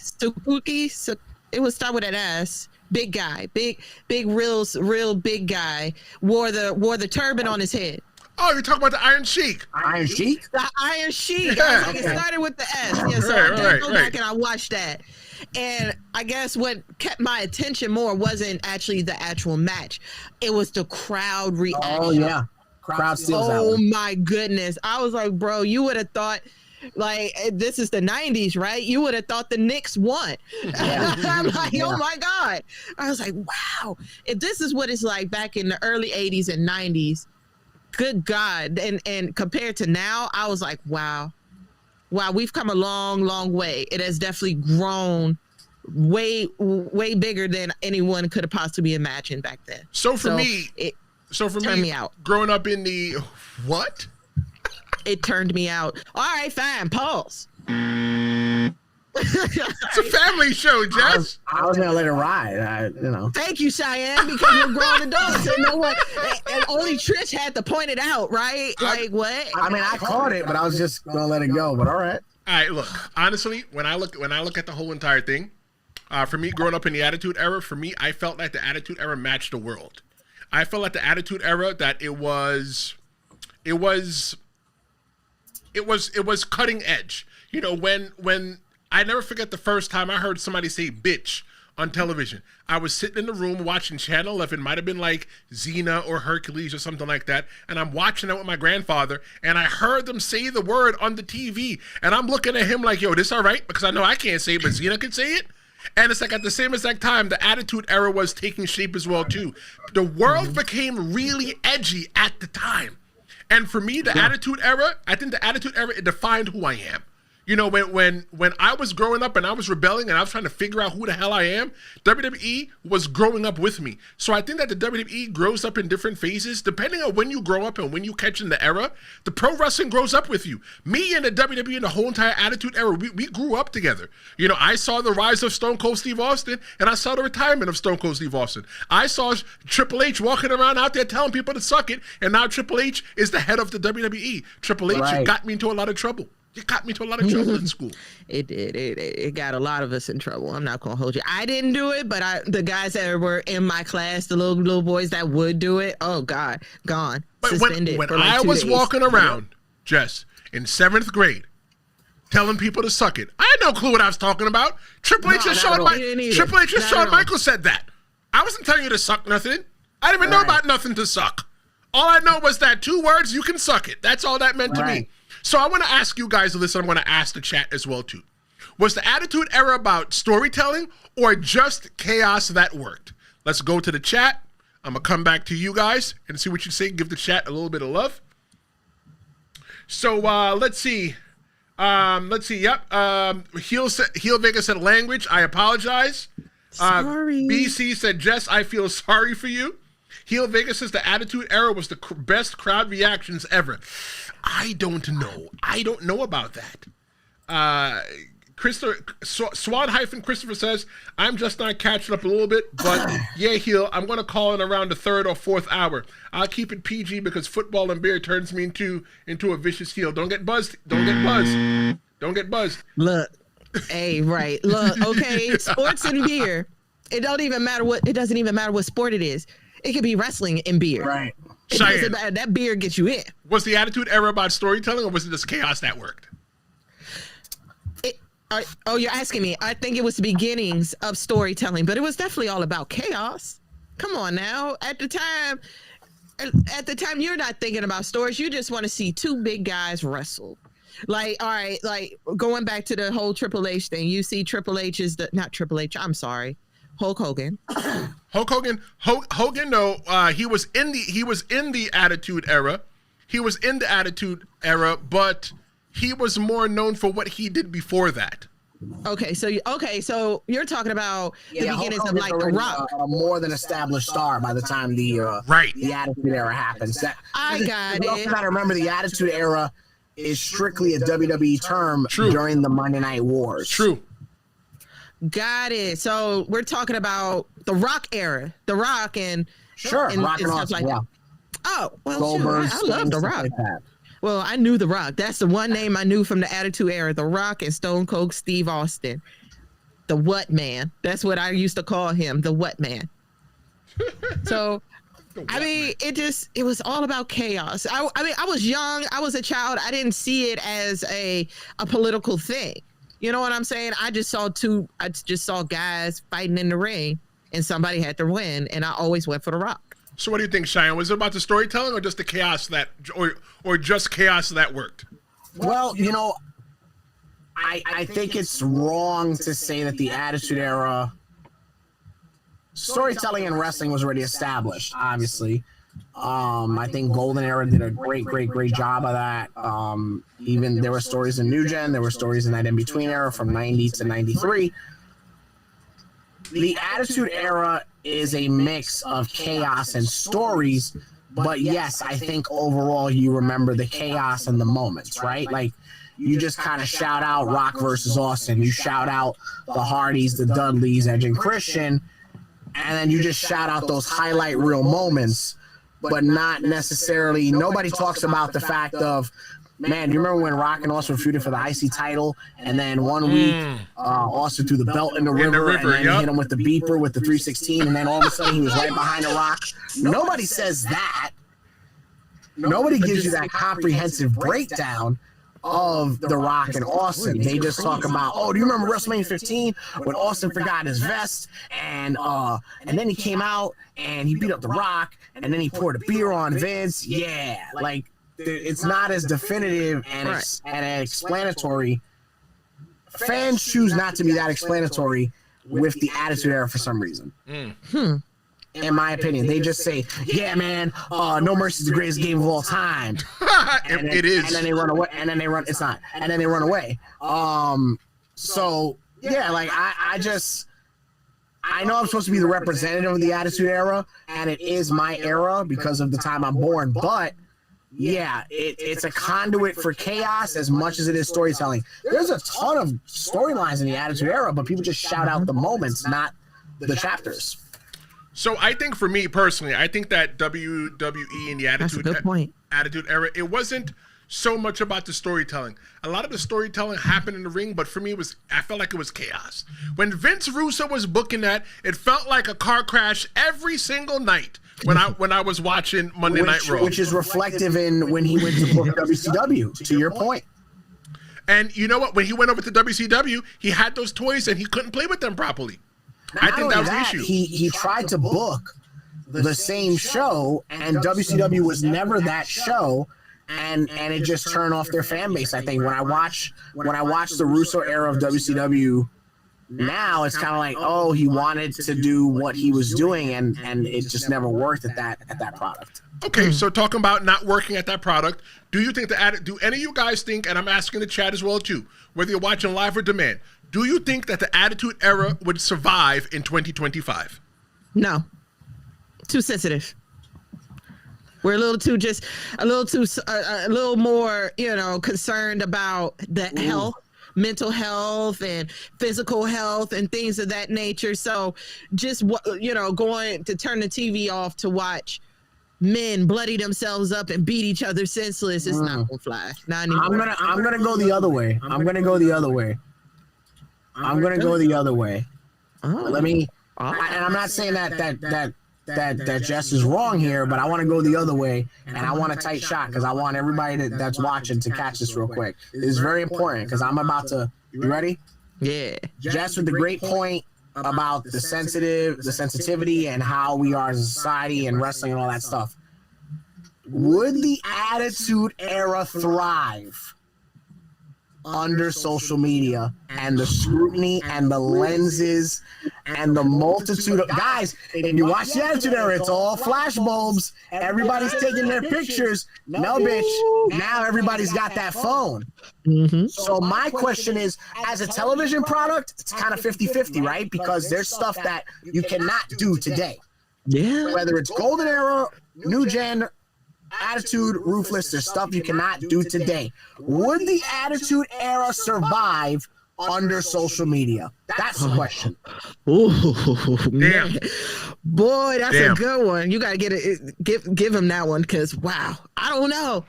It would start with an S. Big guy, big, real big guy. Wore the turban on his head. Oh, you're talking about the Iron Sheik. Iron Sheik? The Iron Sheik. Yeah. It started with the S. Yeah, so I go back and I watched that. And I guess what kept my attention more wasn't actually the actual match. It was the crowd reaction. Oh yeah. Crowd steals that Oh one. my goodness. I was like, bro, you would have thought, like, this is the 90s, right? You would have thought the Knicks won. I'm like, oh my God. I was like, wow. If this is what it's like back in the early 80s and 90s, good God. And compared to now, I was like, wow. Wow, we've come a long, long way. It has definitely grown way bigger than anyone could have possibly imagined back then. So for me, turned me out. Growing up in the what? It turned me out. All right, fine. Pause. It's a family show, Jess. I was gonna let it ride. Thank you, Cheyenne, because you're growing adults. And know what? And only Trish had to point it out, right? Like what? I mean, I caught it, but I was just gonna let it go. But all right. All right, look. Honestly, when I look at the whole entire thing, for me, growing up in the Attitude Era, for me, I felt like the Attitude Era matched the world. I felt like the Attitude Era that it was cutting edge. You know, when I never forget the first time I heard somebody say bitch on television. I was sitting in the room watching Channel 11, might have been like Xena or Hercules or something like that, and I'm watching it with my grandfather, and I heard them say the word on the TV, and I'm looking at him like, yo, this all right? Because I know I can't say it, but Xena can say it. And it's like at the same exact time, the Attitude Era was taking shape as well, too. The world became really edgy at the time. And for me, the Attitude Era, I think the Attitude Era, it defined who I am. You know, when I was growing up and I was rebelling and I was trying to figure out who the hell I am, WWE was growing up with me. So I think that the WWE grows up in different phases. Depending on when you grow up and when you catch in the era, the pro wrestling grows up with you. Me and the WWE and the whole entire Attitude Era, we grew up together. You know, I saw the rise of Stone Cold Steve Austin and I saw the retirement of Stone Cold Steve Austin. I saw Triple H walking around out there telling people to suck it, and now Triple H is the head of the WWE. Triple H got me into a lot of trouble. It got me into a lot of trouble in school. It did. It got a lot of us in trouble. I'm not gonna hold you. I didn't do it, but the guys that were in my class, the little boys that would do it, oh God, gone. But suspended when for like I 2 was days. walking around, Jess, in 7th grade, telling people to suck it, I had no clue what I was talking about. Triple H and Shawn Michaels said that. I wasn't telling you to suck nothing. I didn't even know about nothing to suck. All I know was that 2 words, you can suck it. That's all that meant to me. So I want to ask you guys to listen. I'm going to ask the chat as well, too. Was the Attitude Era about storytelling or just chaos that worked? Let's go to the chat. I'm going to come back to you guys and see what you say. Give the chat a little bit of love. So let's see. Yep. Heel Vega said language. I apologize. Sorry. BC said, Jess, I feel sorry for you. Heel Vegas says the Attitude Era was the best crowd reactions ever. I don't know. I don't know about that. Swan-Christopher says, I'm just not catching up a little bit, but yeah, Heel, I'm going to call in around the 3rd or 4th hour. I'll keep it PG because football and beer turns me into a vicious heel. Don't get buzzed. Don't get buzzed. Don't get buzzed. Look, hey, right. Look, okay, sports and beer. It doesn't even matter what sport it is. It could be wrestling and beer. Right. It doesn't matter. That beer gets you in. Was the Attitude Era about storytelling or was it just chaos that worked? You're asking me. I think it was the beginnings of storytelling, but it was definitely all about chaos. Come on now. At the time, you're not thinking about stories. You just want to see 2 big guys wrestle. Like, all right, like going back to the whole Triple H thing, you see Triple H is not Triple H, I'm sorry. Hulk Hogan. Hogan, no, he was in the Attitude Era. He was in the Attitude Era, but he was more known for what he did before that. Okay, so you're talking about the beginnings of like The Rock. A more than established star by the time the Attitude Era happens. I got it. You also got to remember the Attitude Era is strictly a WWE term during the Monday Night Wars. True. Got it. So we're talking about the Rock era, The Rock and Rock and stuff like that. Oh, well, Goldberg, I love The Rock. like that. Well, I knew The Rock. That's the one name I knew from the Attitude Era. The Rock and Stone Cold Steve Austin. The What Man. That's what I used to call him. The What Man. So, I mean, it was all about chaos. I mean, I was young. I was a child. I didn't see it as a political thing. You know what I'm saying? I just saw guys fighting in the ring, and somebody had to win, and I always went for The Rock. So what do you think, Cheyenne? Was it about the storytelling or just the chaos or just chaos that worked? Well, I think it's wrong to say that the Attitude Era storytelling in wrestling was already established, obviously. I think Golden Era did a great job of that. Even there were stories in New Gen, there were stories in that in-between era from 90 to 93. The Attitude Era is a mix of chaos and stories, but yes, I think overall you remember the chaos and the moments, right? Like, you just kind of shout out Rock versus Austin, you shout out the Hardys, the Dudleys, Edge and Christian, and then you just shout out those highlight reel moments, but not necessarily, nobody talks about the fact of, man, you remember when Rock and Austin feuded for the IC title, and then one week Austin threw the belt in the river and then hit him with the beeper with the 316, and then all of a sudden he was right behind the Rock. Nobody says that. Nobody gives you that comprehensive breakdown of The Rock and Austin. They just talk about, oh, do you remember WrestleMania 15 when Austin forgot his vest and then he came out and he beat up The Rock and then he poured a beer on Vince? Yeah, like, it's not as definitive and explanatory. Fans choose not to be that explanatory with the Attitude Era for some reason. In my opinion, they just say, "Yeah, man, No Mercy is the greatest game of all time." It is. And then they run away. And then they run. It's not. And then they run away. So yeah, like I know I'm supposed to be the representative of the Attitude Era, and it is my era because of the time I'm born. But yeah, it's a conduit for chaos as much as it is storytelling. There's a ton of storylines in the Attitude Era, but people just shout out the moments, not the chapters. So I think for me personally, I think that WWE and the Attitude Era, it wasn't so much about the storytelling. A lot of the storytelling happened in the ring, but for me, I felt like it was chaos. When Vince Russo was booking that, it felt like a car crash every single night when I was watching Monday Night Raw. Which is reflective in when he went to book WCW, to your point. And you know what? When he went over to WCW, he had those toys and he couldn't play with them properly. I think that was the issue. He tried to book the same show, and WCW was never that show, and it just turned off their fan base. I think when I watch the Russo era of WCW now, it's kind of like, oh, he wanted to do what he was doing, and it just never worked at that product. Okay, so talking about not working at that product, do you think do any of you guys think, and I'm asking the chat as well too, whether you're watching live or demand, do you think that the Attitude Era would survive in 2025? No. Too sensitive. We're a little more, concerned about the health, mental health and physical health and things of that nature. So just, going to turn the TV off to watch men bloody themselves up and beat each other senseless, it's not gonna fly. Not anymore. I'm gonna go the other way. I'm gonna go the other way. Let me. And I'm not saying that Jess is wrong here, but I want to go the other way, and I want a tight shot because I want everybody that's watching to catch this real quick. This is very important because I'm about to. You ready? Yeah. Jess with the great point about the sensitivity and how we are as a society and wrestling and all that stuff. Would the Attitude Era thrive under social media and the scrutiny and the lenses and the multitude of guys? If you watch the Attitude Era, it's all flash bulbs. Everybody's taking their pictures. No, bitch. Now everybody's got that phone. So my question is, as a television product, it's kind of 50-50, right? Because there's stuff that you cannot do today. Yeah. Whether it's Golden Era, New Gen, Attitude, Ruthless, there's stuff you cannot do today. Would the Attitude Era survive under social media? That's the question. Ooh, man. Boy, that's a good one. You gotta give him that one because wow, I don't know.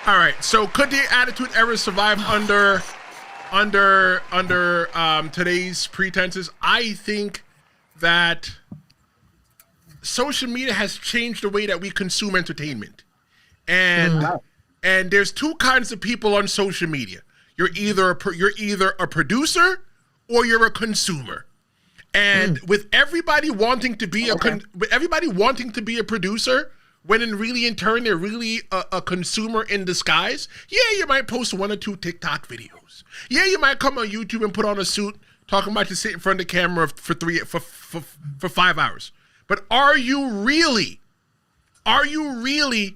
All right, so could the Attitude Era survive under today's pretenses? I think that social media has changed the way that we consume entertainment, and And there's two kinds of people on social media. You're either a producer or you're a consumer. And with everybody wanting to be a producer, when in turn they're really a consumer in disguise. Yeah, you might post 1 or 2 TikTok videos. Yeah, you might come on YouTube and put on a suit talking about you sit in front of the camera for 5 hours. But are you really a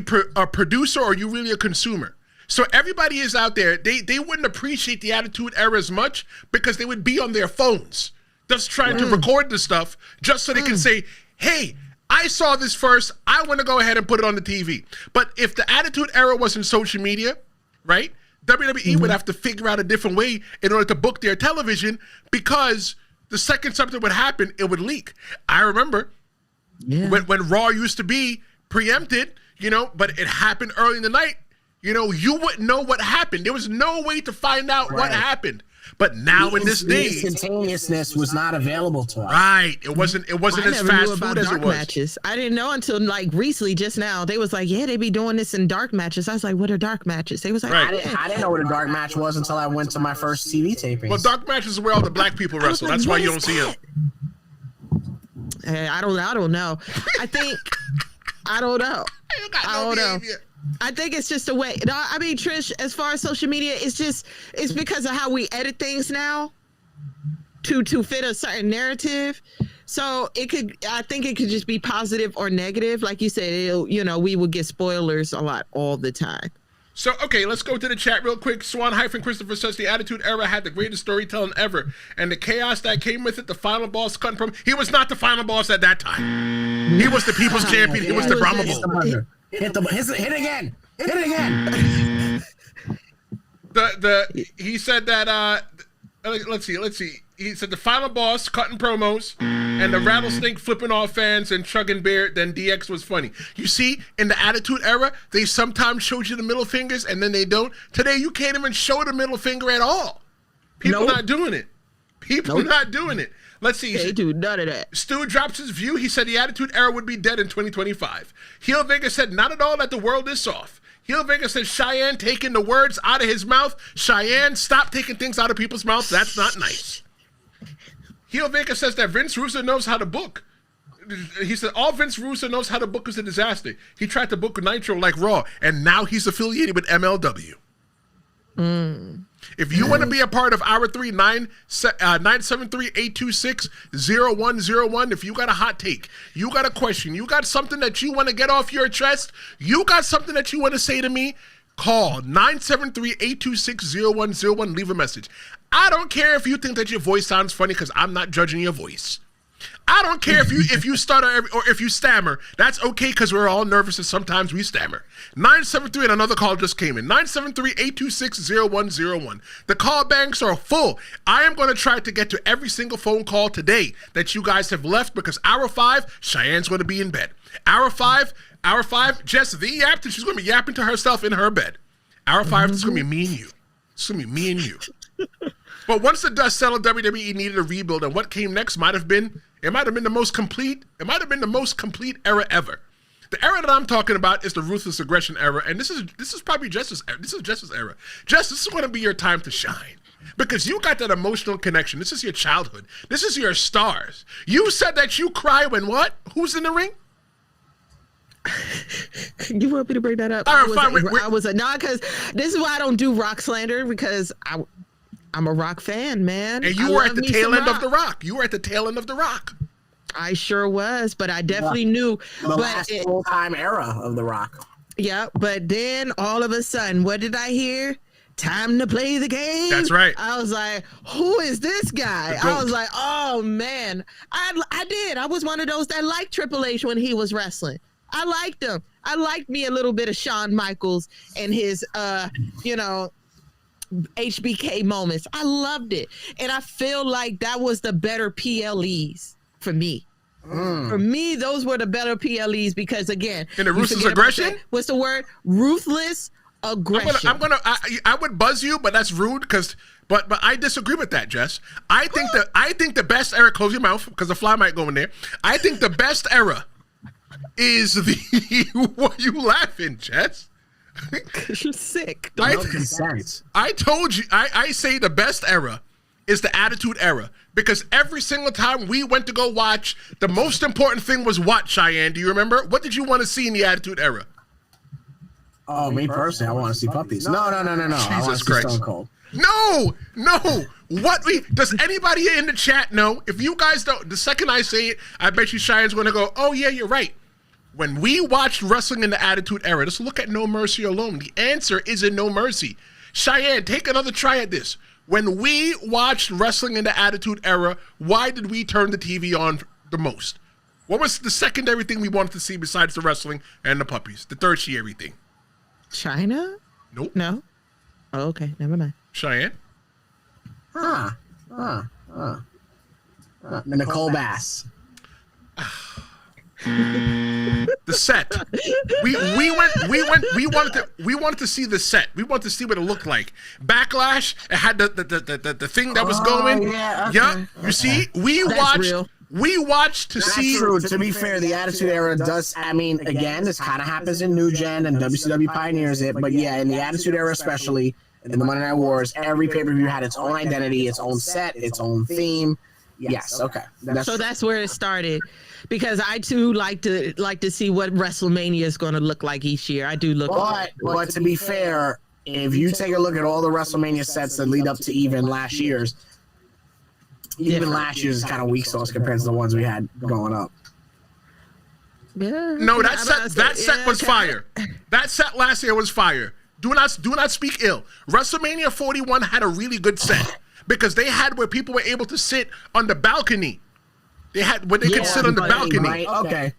producer, or are you really a consumer? So everybody is out there. They wouldn't appreciate the Attitude Era as much because they would be on their phones just trying to record the stuff just so they can say, hey, I saw this first. I want to go ahead and put it on the TV. But if the Attitude Era wasn't social media, right, WWE would have to figure out a different way in order to book their television, because the second something would happen, it would leak. I remember when Raw used to be preempted, but it happened early in the night. You wouldn't know what happened. There was no way to find out what happened. But now in this day, instantaneousness was not available to us. Right. It wasn't as fast food as it was. Matches. I didn't know until recently, just now. They was like, yeah, they be doing this in dark matches. I was like, what are dark matches? They was like, I didn't know what a dark match was until I went to my first TV taping. Well, dark matches is where all the black people wrestle. That's why you don't see them. I don't know. I don't know. I don't know. I think it's just a way. I mean, Trish, as far as social media, it's because of how we edit things now to fit a certain narrative. So I think it could just be positive or negative. Like you said, we would get spoilers a lot all the time. So, okay, let's go to the chat real quick. Swan-Christopher says the Attitude Era had the greatest storytelling ever. And the chaos that came with it, the final boss cutting from... He was not the final boss at that time. He was the People's Champion. He was the Brahma Bull. Hit again. Hit it again. He said that, let's see. He said the final boss cutting promos and the rattlesnake flipping off fans and chugging beer, then DX was funny. You see, in the Attitude Era, they sometimes showed you the middle fingers and then they don't. Today, you can't even show the middle finger at all. People not doing it. Not doing it. Let's see. They do none of that. Stu drops his view. He said the Attitude Era would be dead in 2025. Heel Vega said not at all that the world is soft. Heel Vega says Cheyenne taking the words out of his mouth. Cheyenne, stop taking things out of people's mouths. That's not nice. Heel Vega says that Vince Russo knows how to book. He said all Vince Russo knows how to book is a disaster. He tried to book Nitro like Raw, and now he's affiliated with MLW. If you want to be a part of our 973-826-0101, if you got a hot take, you got a question, you got something that you want to get off your chest, you got something that you want to say to me, call 973-826-0101, leave a message. I don't care if you think that your voice sounds funny, because I'm not judging your voice. I don't care if you stutter or if you stammer. That's okay, because we're all nervous and sometimes we stammer. 973, and another call just came in. 973-826-0101. The call banks are full. I am going to try to get to every single phone call today that you guys have left, because hour 5, Cheyenne's going to be in bed. Hour 5, Jess the Yaptain, she's going to be yapping to herself in her bed. Hour 5, it's going to be me and you. It's going to be me and you. But once the dust settled, WWE needed a rebuild, and what came next might have been the most complete era ever. The era that I'm talking about is the Ruthless Aggression era, and this is probably Jess's era. Jess, this is going to be your time to shine, because you got that emotional connection. This is your childhood. This is your stars. You said that you cry when what? Who's in the ring? You want me to bring that up? All right, fine. Because this is why I don't do rock slander, because I'm a Rock fan, man. And you were at the tail end of the Rock. You were at the tail end of the Rock. I sure was, but I definitely knew. The last full-time era of the Rock. Yeah, but then all of a sudden, what did I hear? Time to play the game. That's right. I was like, who is this guy? I was like, oh, man. I did. I was one of those that liked Triple H when he was wrestling. I liked him. I liked me a little bit of Shawn Michaels and his, HBK moments. I loved it. And I feel like that was the better PLEs for me. For me, those were the better PLEs, because again, in the Ruthless Aggression? What's the word? Ruthless Aggression. I would buzz you, but that's rude, but I disagree with that, Jess. I think the best era, close your mouth because a fly might go in there. I think the best era is what you laughing, Jess? Because you're sick. I- No consent. I told you, I say the best era is the Attitude Era, because every single time we went to go watch, the most important thing was what, Cheyenne? Do you remember? What did you want to see in the Attitude Era? Oh, me personally, I want to see puppies. No. I want to Jesus see Christ. Stone Cold. No. Does anybody in the chat know? If you guys don't, the second I say it, I bet you Cheyenne's going to go, oh yeah, you're right. When we watched wrestling in the Attitude Era, let's look at No Mercy alone. The answer is in No Mercy. Cheyenne, take another try at this. When we watched wrestling in the Attitude Era, why did we turn the TV on the most? What was the secondary thing we wanted to see besides the wrestling and the puppies? The tertiary thing. China? Nope. No. Oh, okay. Never mind. Cheyenne? Nicole Bass. The set. We wanted to see the set. We wanted to see what it looked like. Backlash. It had the thing that was going. Yeah. Okay. You see, we That's watched. real. We watched to That's see. true. To be fair, the Attitude Era does. I mean, again, this kind of happens in New Gen, and WCW pioneers it. But yeah, in the Attitude Era, especially in the Monday Night Wars, every pay-per-view had its own identity, its own set, its own theme. Yes. Okay. So that's where it started, because I too like to see what WrestleMania is going to look like each year. I do look. But to be fair, if you take a look at all the WrestleMania sets that lead up to even last year's is kind of weak sauce compared to the ones we had going up. Yeah. No, that set was fire. That set last year was fire. Do not speak ill. WrestleMania 41 had a really good set because they had where people were able to sit on the balcony. They had where they could sit on the balcony. Right? Okay.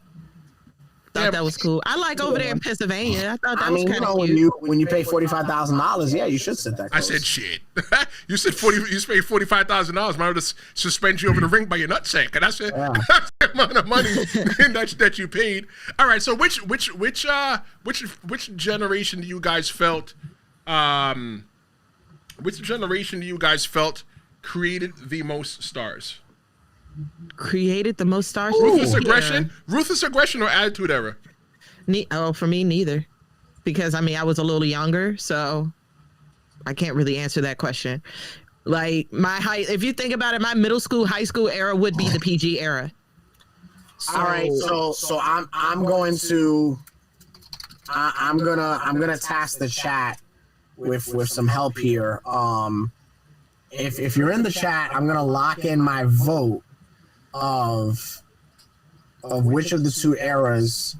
Thought that was cool. I like over there in Pennsylvania. I thought that was kind of when cute. you pay $45,000, yeah, you should sit that close. I said shit. You said you paid $45,000. Might just suspend you over the ring by your nutsack, and that's it. Yeah. That's the amount of money that you paid. All right. So which generation do you guys felt? Which generation do you guys felt created the most stars? Created the most stars. Ruthless aggression, or Attitude Era? For me, neither, because I mean I was a little younger, so I can't really answer that question. Like if you think about it, my middle school, high school era would be the PG era. All right, so I'm gonna task the chat with some help here. If you're in the chat, I'm gonna lock in my vote of which of the two eras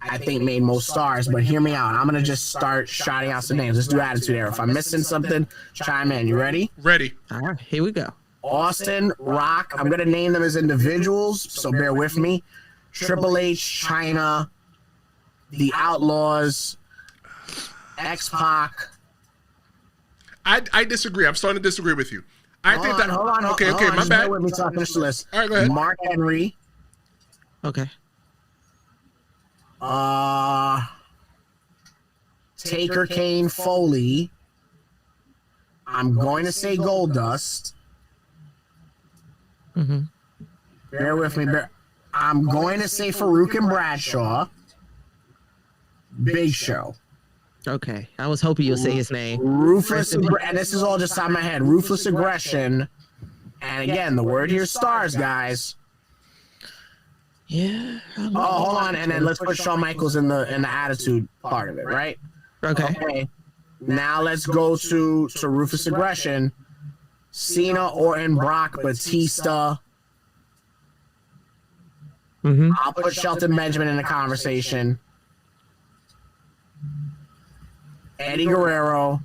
I think made most stars. But hear me out. I'm gonna just start shouting out some names. Let's do Attitude Era. If I'm missing something, chime in. You ready? Ready. All right, here we go. Austin, Rock. I'm gonna name them as individuals, so bear with me. Triple H, China, The Outlaws, X-Pac. I disagree. I'm starting to disagree with you. Hold on, Okay, my just bad. bear with me till I finish the list. All right, go ahead. Mark Henry. Okay. Taker, Kane, Foley. I'm going to say Goldust. Mm-hmm. Bear with me. I'm going to say Farouk and Bradshaw. Big Show. Okay. I was hoping you'll say his name. Ruthless, and this is all just out of my head. Ruthless aggression. And again, the word here is stars, guys. Yeah. Oh, hold on. And then let's put Shawn Michaels in the attitude part of it, right? Okay. Now let's go to Ruthless aggression. Cena, Orton, Brock, Batista. Mm-hmm. I'll put Shelton Benjamin in the conversation. Eddie Guerrero,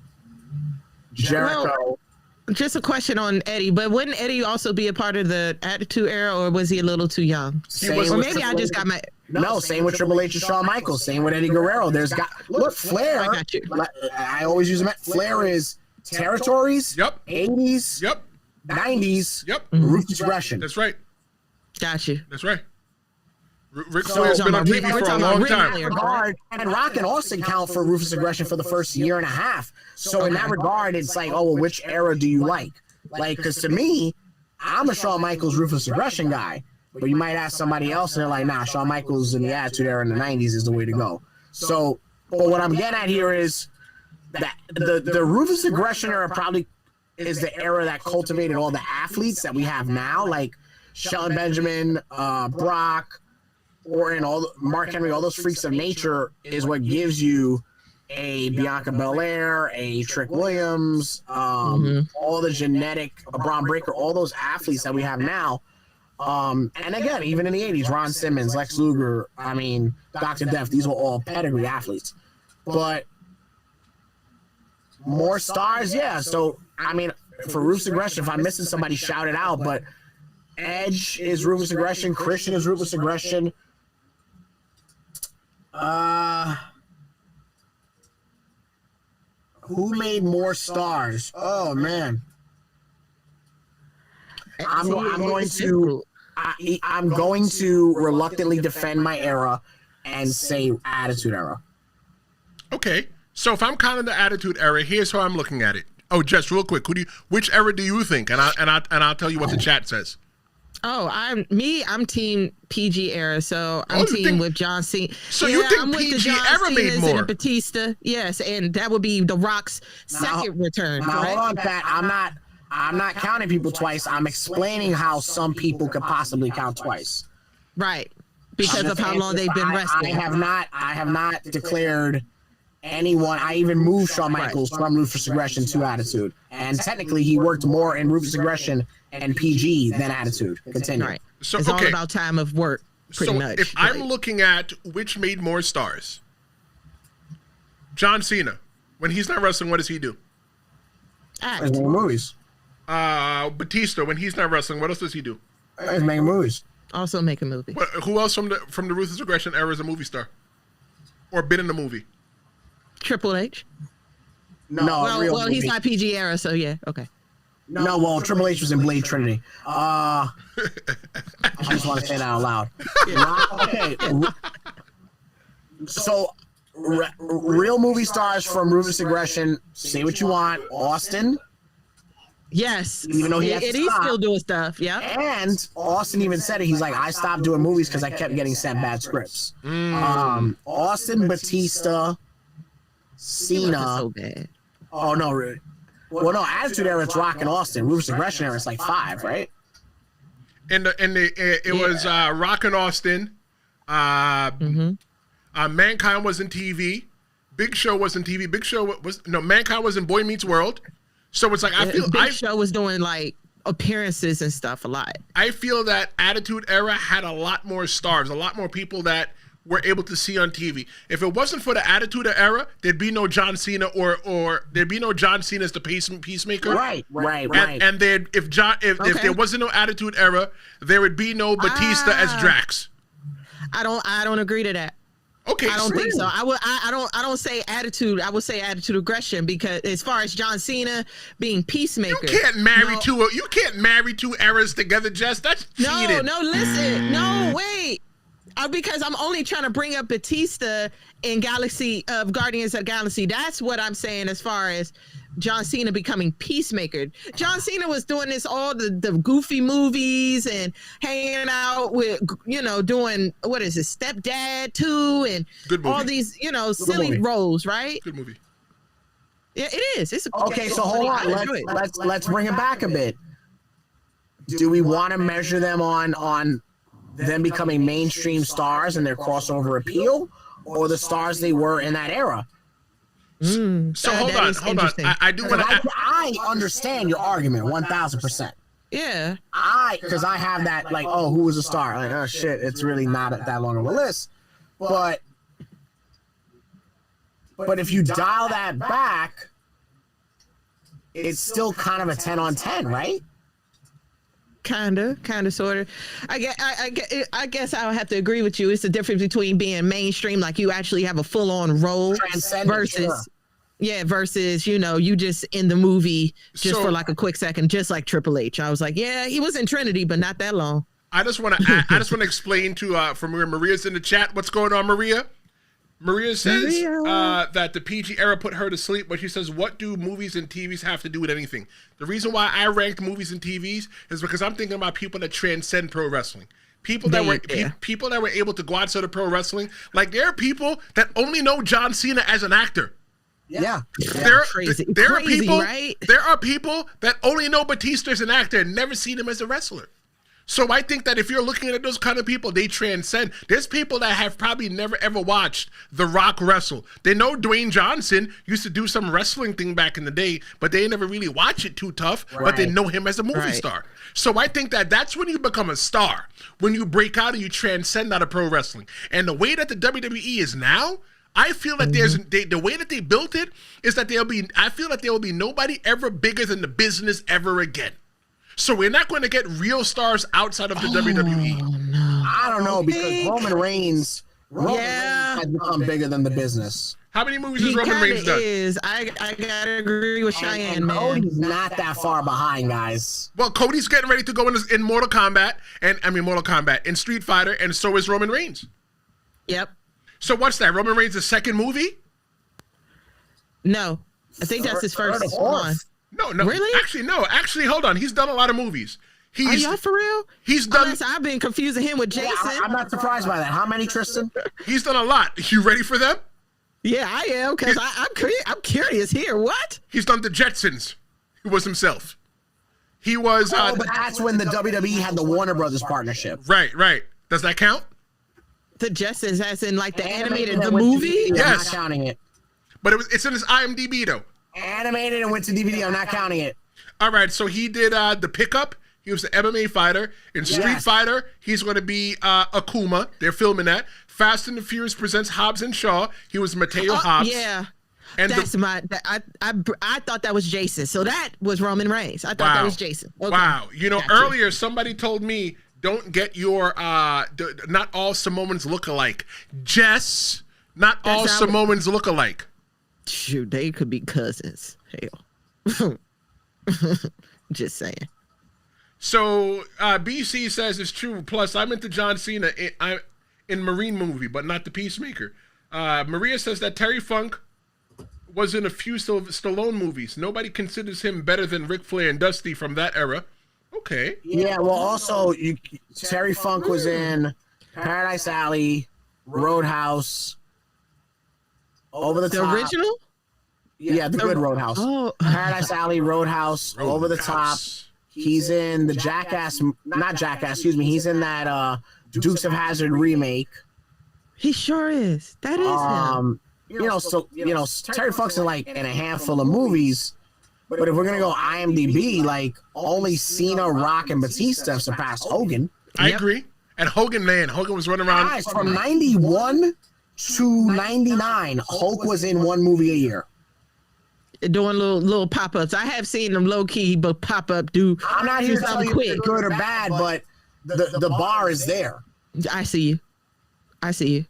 Jericho. Well, just a question on Eddie, but wouldn't Eddie also be a part of the Attitude Era, or was he a little too young? Or maybe I just got my... No, same with Triple H and Shawn Michaels. Same with Eddie Guerrero. Look, Flair. I got you. I always use him. Flair is territories. Yep. 80s. Yep. 90s. Yep. Ruthless aggression. That's right. Got you. That's right. Ric Flair's been on TV for a long time. And Rock and Austin count for Ruthless aggression for the first year and a half. So in that regard, it's like, oh, well, which era do you like? Like, because to me, I'm a Shawn Michaels Ruthless aggression guy. But you might ask somebody else, and they're like, nah, Shawn Michaels in the Attitude Era in the 90s is the way to go. So But what I'm getting at here is that the Ruthless Aggression era probably is the era that cultivated all the athletes that we have now, like Shelton Benjamin, Brock, Orton, Mark Henry, all those freaks of nature is what gives you a Bianca Belair, a Trick Williams, all the genetic, a Braun Breaker, all those athletes that we have now. And again, even in the 80s, Ron Simmons, Lex Luger, I mean, Dr. Death, these were all pedigree athletes. But more stars, yeah. So, I mean, for Ruthless Aggression, if I'm missing somebody, shout it out. But Edge is Ruthless Aggression. Christian is Ruthless Aggression. Who made more stars? Oh, man. I'm going to reluctantly defend my era and say Attitude Era. Okay, so if I'm counting the Attitude Era, here's how I'm looking at it. Oh, Jess, real quick, which era do you think? And I'll tell you what the chat says. Oh, I'm team PG era, so I'm team with John Cena. So you think PG era made more? And Batista, yes, and that would be The Rock's second return. Now, hold on, Pat. I'm not counting people twice. I'm explaining how some people could possibly count twice. Right, because of how long they've been wrestling. I have not declared anyone. I even moved Shawn Michaels from Ruthless Aggression to Attitude, and technically he worked more in Ruthless Aggression and PG than Attitude. Continue. Right. So it's all about time of work, pretty much. If I'm looking at which made more stars, John Cena, when he's not wrestling, what does he do? Act. He's making movies. Batista, when he's not wrestling, what else does he do? He's making movies. Also making movies. Who else from the Ruthless Aggression era is a movie star? Or been in the movie? Triple H. No, well, he's not PG era, so yeah, okay. No, well, Triple H was in Blade Trinity. I just want to say that out loud. Okay. So, real movie stars from Ruthless Aggression, say what you want. Austin. Yes. Even though he's still doing stuff, yeah. And Austin even said it. He's like, I stopped doing movies because I kept getting sent bad scripts. Austin, Batista, Cena. So bad. Oh, no, really. Well, no, Attitude Era, it's Rock and Austin. Ruthless Aggression Era, it's like 5, right? It was Rock and Austin. Mankind was in TV. Big Show was in TV. Mankind was in Boy Meets World. So it's like Big Show was doing like appearances and stuff a lot. I feel that Attitude Era had a lot more stars, a lot more people that were able to see on TV. If it wasn't for the Attitude Era, there'd be no John Cena or there'd be no John Cena as the Peacemaker. Right. And then if there wasn't no Attitude Era, there would be no Batista as Drax. I don't agree to that. Okay, I don't think so. I don't say attitude. I would say Attitude Aggression, because as far as John Cena being Peacemaker, you can't marry two eras together, Jess. That's cheating. No, listen, no, wait. Because I'm only trying to bring up Batista in Guardians of the Galaxy. That's what I'm saying as far as John Cena becoming Peacemaker. John Cena was doing all the goofy movies and hanging out with, doing, what is it, Stepdad 2 and all these, silly roles, right? Good movie. Yeah, it is. It's okay. So hold on. Let's bring it back a bit. Do we want to measure them on them becoming mainstream stars and their crossover appeal, or the stars they were in that era? So hold on. I do want to. I understand your argument 1,000%. Yeah. Because I have that, like, oh, who was a star? Like, oh shit, it's really not that long of a list. But if you dial that back, it's still kind of a 10 on 10, right? Kind of, sort of. I guess I would have to agree with you. It's the difference between being mainstream, like you actually have a full-on role, versus you just in the movie just for like a quick second, just like Triple H. I was like, yeah, he was in Trinity, but not that long. I just want to explain to for Maria's in the chat. What's going on, Maria? Maria says that the PG era put her to sleep, but she says, what do movies and TVs have to do with anything? The reason why I ranked movies and TVs is because I'm thinking about people that transcend pro wrestling. People that were able to go outside of pro wrestling. Like, there are people that only know John Cena as an actor. Yeah. There are crazy, people. right? There are people that only know Batista as an actor and never seen him as a wrestler. So I think that if you're looking at those kind of people, they transcend. There's people that have probably never ever watched The Rock wrestle. They know Dwayne Johnson used to do some wrestling thing back in the day, but they never really watch it too tough, but they know him as a movie star. So I think that that's when you become a star, when you break out and you transcend out of pro wrestling. And the way that the WWE is now, I feel that the way that they built it is that I feel that there will be nobody ever bigger than the business ever again. So we're not going to get real stars outside of the WWE. No. I don't know, because Roman Reigns has become bigger than the business. How many movies has Roman Reigns done? I gotta agree with Cheyenne, and man. Cody's not that far behind, guys. Well, Cody's getting ready to go in Mortal Kombat, in Street Fighter, and so is Roman Reigns. Yep. So what's that? Roman Reigns' second movie? No, I think that's his first one. No. Really? Actually, hold on. He's done a lot of movies. Are y'all for real? He's done. Unless I've been confusing him with Jason. I'm not surprised by that. How many, Tristan? He's done a lot. You ready for them? Yeah, I am, because I'm curious here. What? He's done the Jetsons. He was himself. He was. But that's when the WWE had the Warner Brothers partnership. Right. Does that count? The Jetsons, as in like the animated, the movie? Yes. I'm not Yes. counting it. But it's in his IMDb though. Animated and went to DVD. I'm not counting it. All right, so he did The Pickup. He was the MMA fighter. In Street Fighter, he's going to be Akuma. They're filming that. Fast and the Furious presents Hobbs and Shaw. He was Mateo Hobbs. Yeah. And that's I thought that was Jason. So that was Roman Reigns. I thought that was Jason. Okay. Wow. Earlier somebody told me don't get your not all Samoans look alike. Jess, not all Samoans look alike. Shoot, they could be cousins. Hell. Just saying. So BC says it's true. Plus, I'm into John Cena in Marine movie, but not the Peacemaker. Maria says that Terry Funk was in a few Stallone movies. Nobody considers him better than Ric Flair and Dusty from that era. Okay. Yeah, well, also, Terry Funk was in Paradise Alley, Roadhouse, Over the Top. The original? Yeah, the good Roadhouse. Oh. Paradise Alley, Roadhouse, Over the Top. He's in the he's in that Dukes of Hazzard remake. He sure is. That is him. Terry Funk's in a handful of movies, but if we're gonna go IMDb, only Cena, Rock, and Batista have surpassed Hogan. I agree. And Hogan was running around. Guys, from 91 to 99, Hulk was in one movie a year. Doing little pop-ups. I have seen them low-key, but pop-up I'm not here to tell you if they're good or bad, but the bar is there. I see you.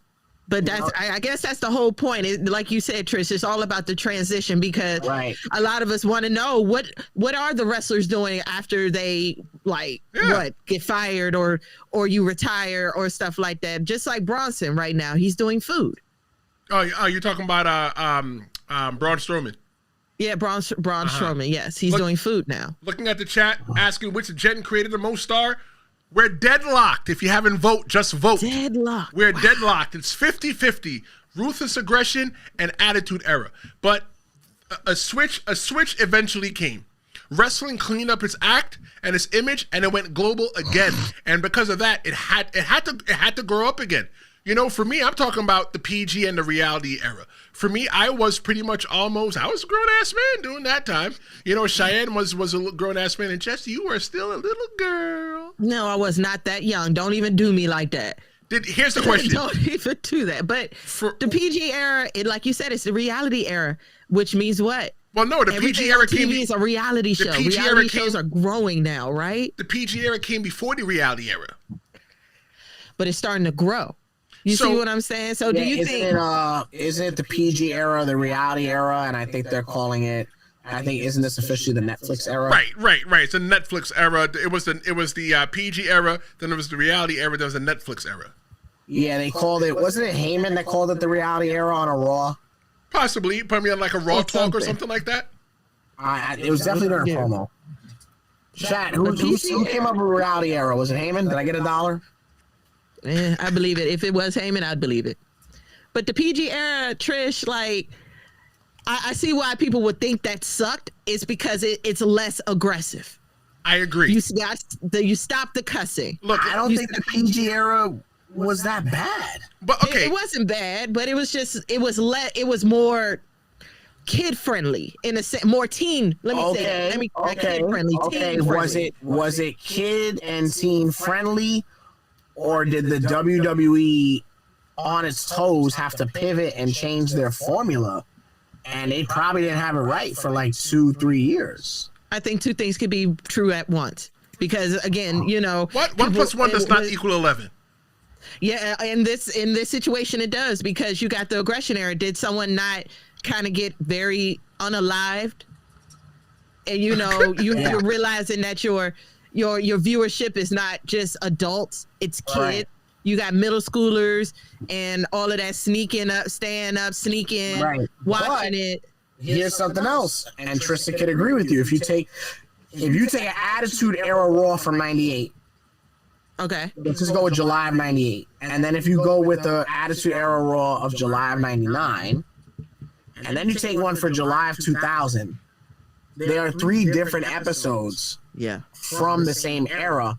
But I guess that's the whole point. Like you said, Trish, it's all about the transition, because a lot of us want to know what are the wrestlers doing after they get fired or you retire or stuff like that. Just like Bronson right now, he's doing food. Oh, you're talking about Braun Strowman. Yeah, Braun Strowman. Yes, he's doing food now. Looking at the chat, asking which Jen created the most star. We're deadlocked. If you haven't voted, just vote. Deadlocked. We're deadlocked. It's 50-50. Ruthless aggression and attitude era. But a switch eventually came. Wrestling cleaned up its act and its image, and it went global again. And because of that, it had to grow up again. For me, I'm talking about the PG and the reality era. For me, I was pretty much I was a grown-ass man during that time. Cheyenne was a grown-ass man, and Jess, you were still a little girl. No, I was not that young. Don't even do me like that. Here's the question. Don't even do that. But the PG era, like you said, it's the reality era, which means what? Well, no, the Everything PG era TV is a reality show. Reality shows are growing now, right? The PG era came before the reality era. But it's starting to grow. You see what I'm saying? So do you think isn't it the PG era, the reality era, and I think they're calling it, isn't this officially the Netflix era? Right. It's the Netflix era. It was the PG era, then it was the reality era, then it was the Netflix era. Yeah, they called it, wasn't it Heyman that called it the reality era on a Raw? Possibly, probably on a Raw talk or something like that. It was definitely during promo. Chat, who came up with reality era? Was it Heyman? Did I get $1? I believe it. If it was Heyman, I'd believe it. But the PG era, Trish, like, I see why people would think that sucked. It's because it's less aggressive. I agree. You stop the cussing. Look, I don't think the PG era was that bad. But okay, it wasn't bad, but it was more kid friendly in a sense, more teen. Let me say that. Kid friendly. Okay. Teen friendly. Was it kid and teen friendly, or did the WWE on its toes have to pivot and change their formula? And they probably didn't have it right for like 2-3 years. I think two things could be true at once. Because again, you know, what 1 + 1 does not equal 11. Yeah, in this situation, it does, because you got the aggression era. Did someone not kind of get very unalived? And you know, you're realizing that your viewership is not just adults; it's kids. Right. You got middle schoolers and all of that sneaking up, staying up, sneaking, watching it. Here's something else, and Tristen could agree with you. If you take an Attitude Era Raw from '98. Okay. Let's just go with July of '98. And then if you go with the Attitude Era Raw of July of '99, and then you take one for July of 2000, there are 3 different episodes from the same era.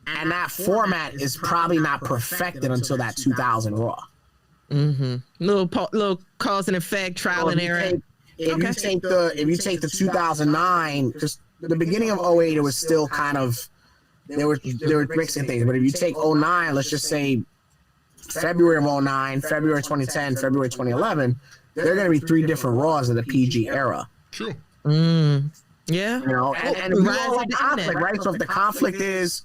And that format is probably not perfected until that 2000 Raw. Mm-hmm. Little cause and effect, trial and error. If you take the 2009, because the beginning of 08, it was still kind of, they were mixing things. But if you take 09, let's just say February of 09, February 2010, February 2011, there are going to be 3 different Raws of the PG era. True. Yeah. You know, and we all like conflict, right? So if the conflict is,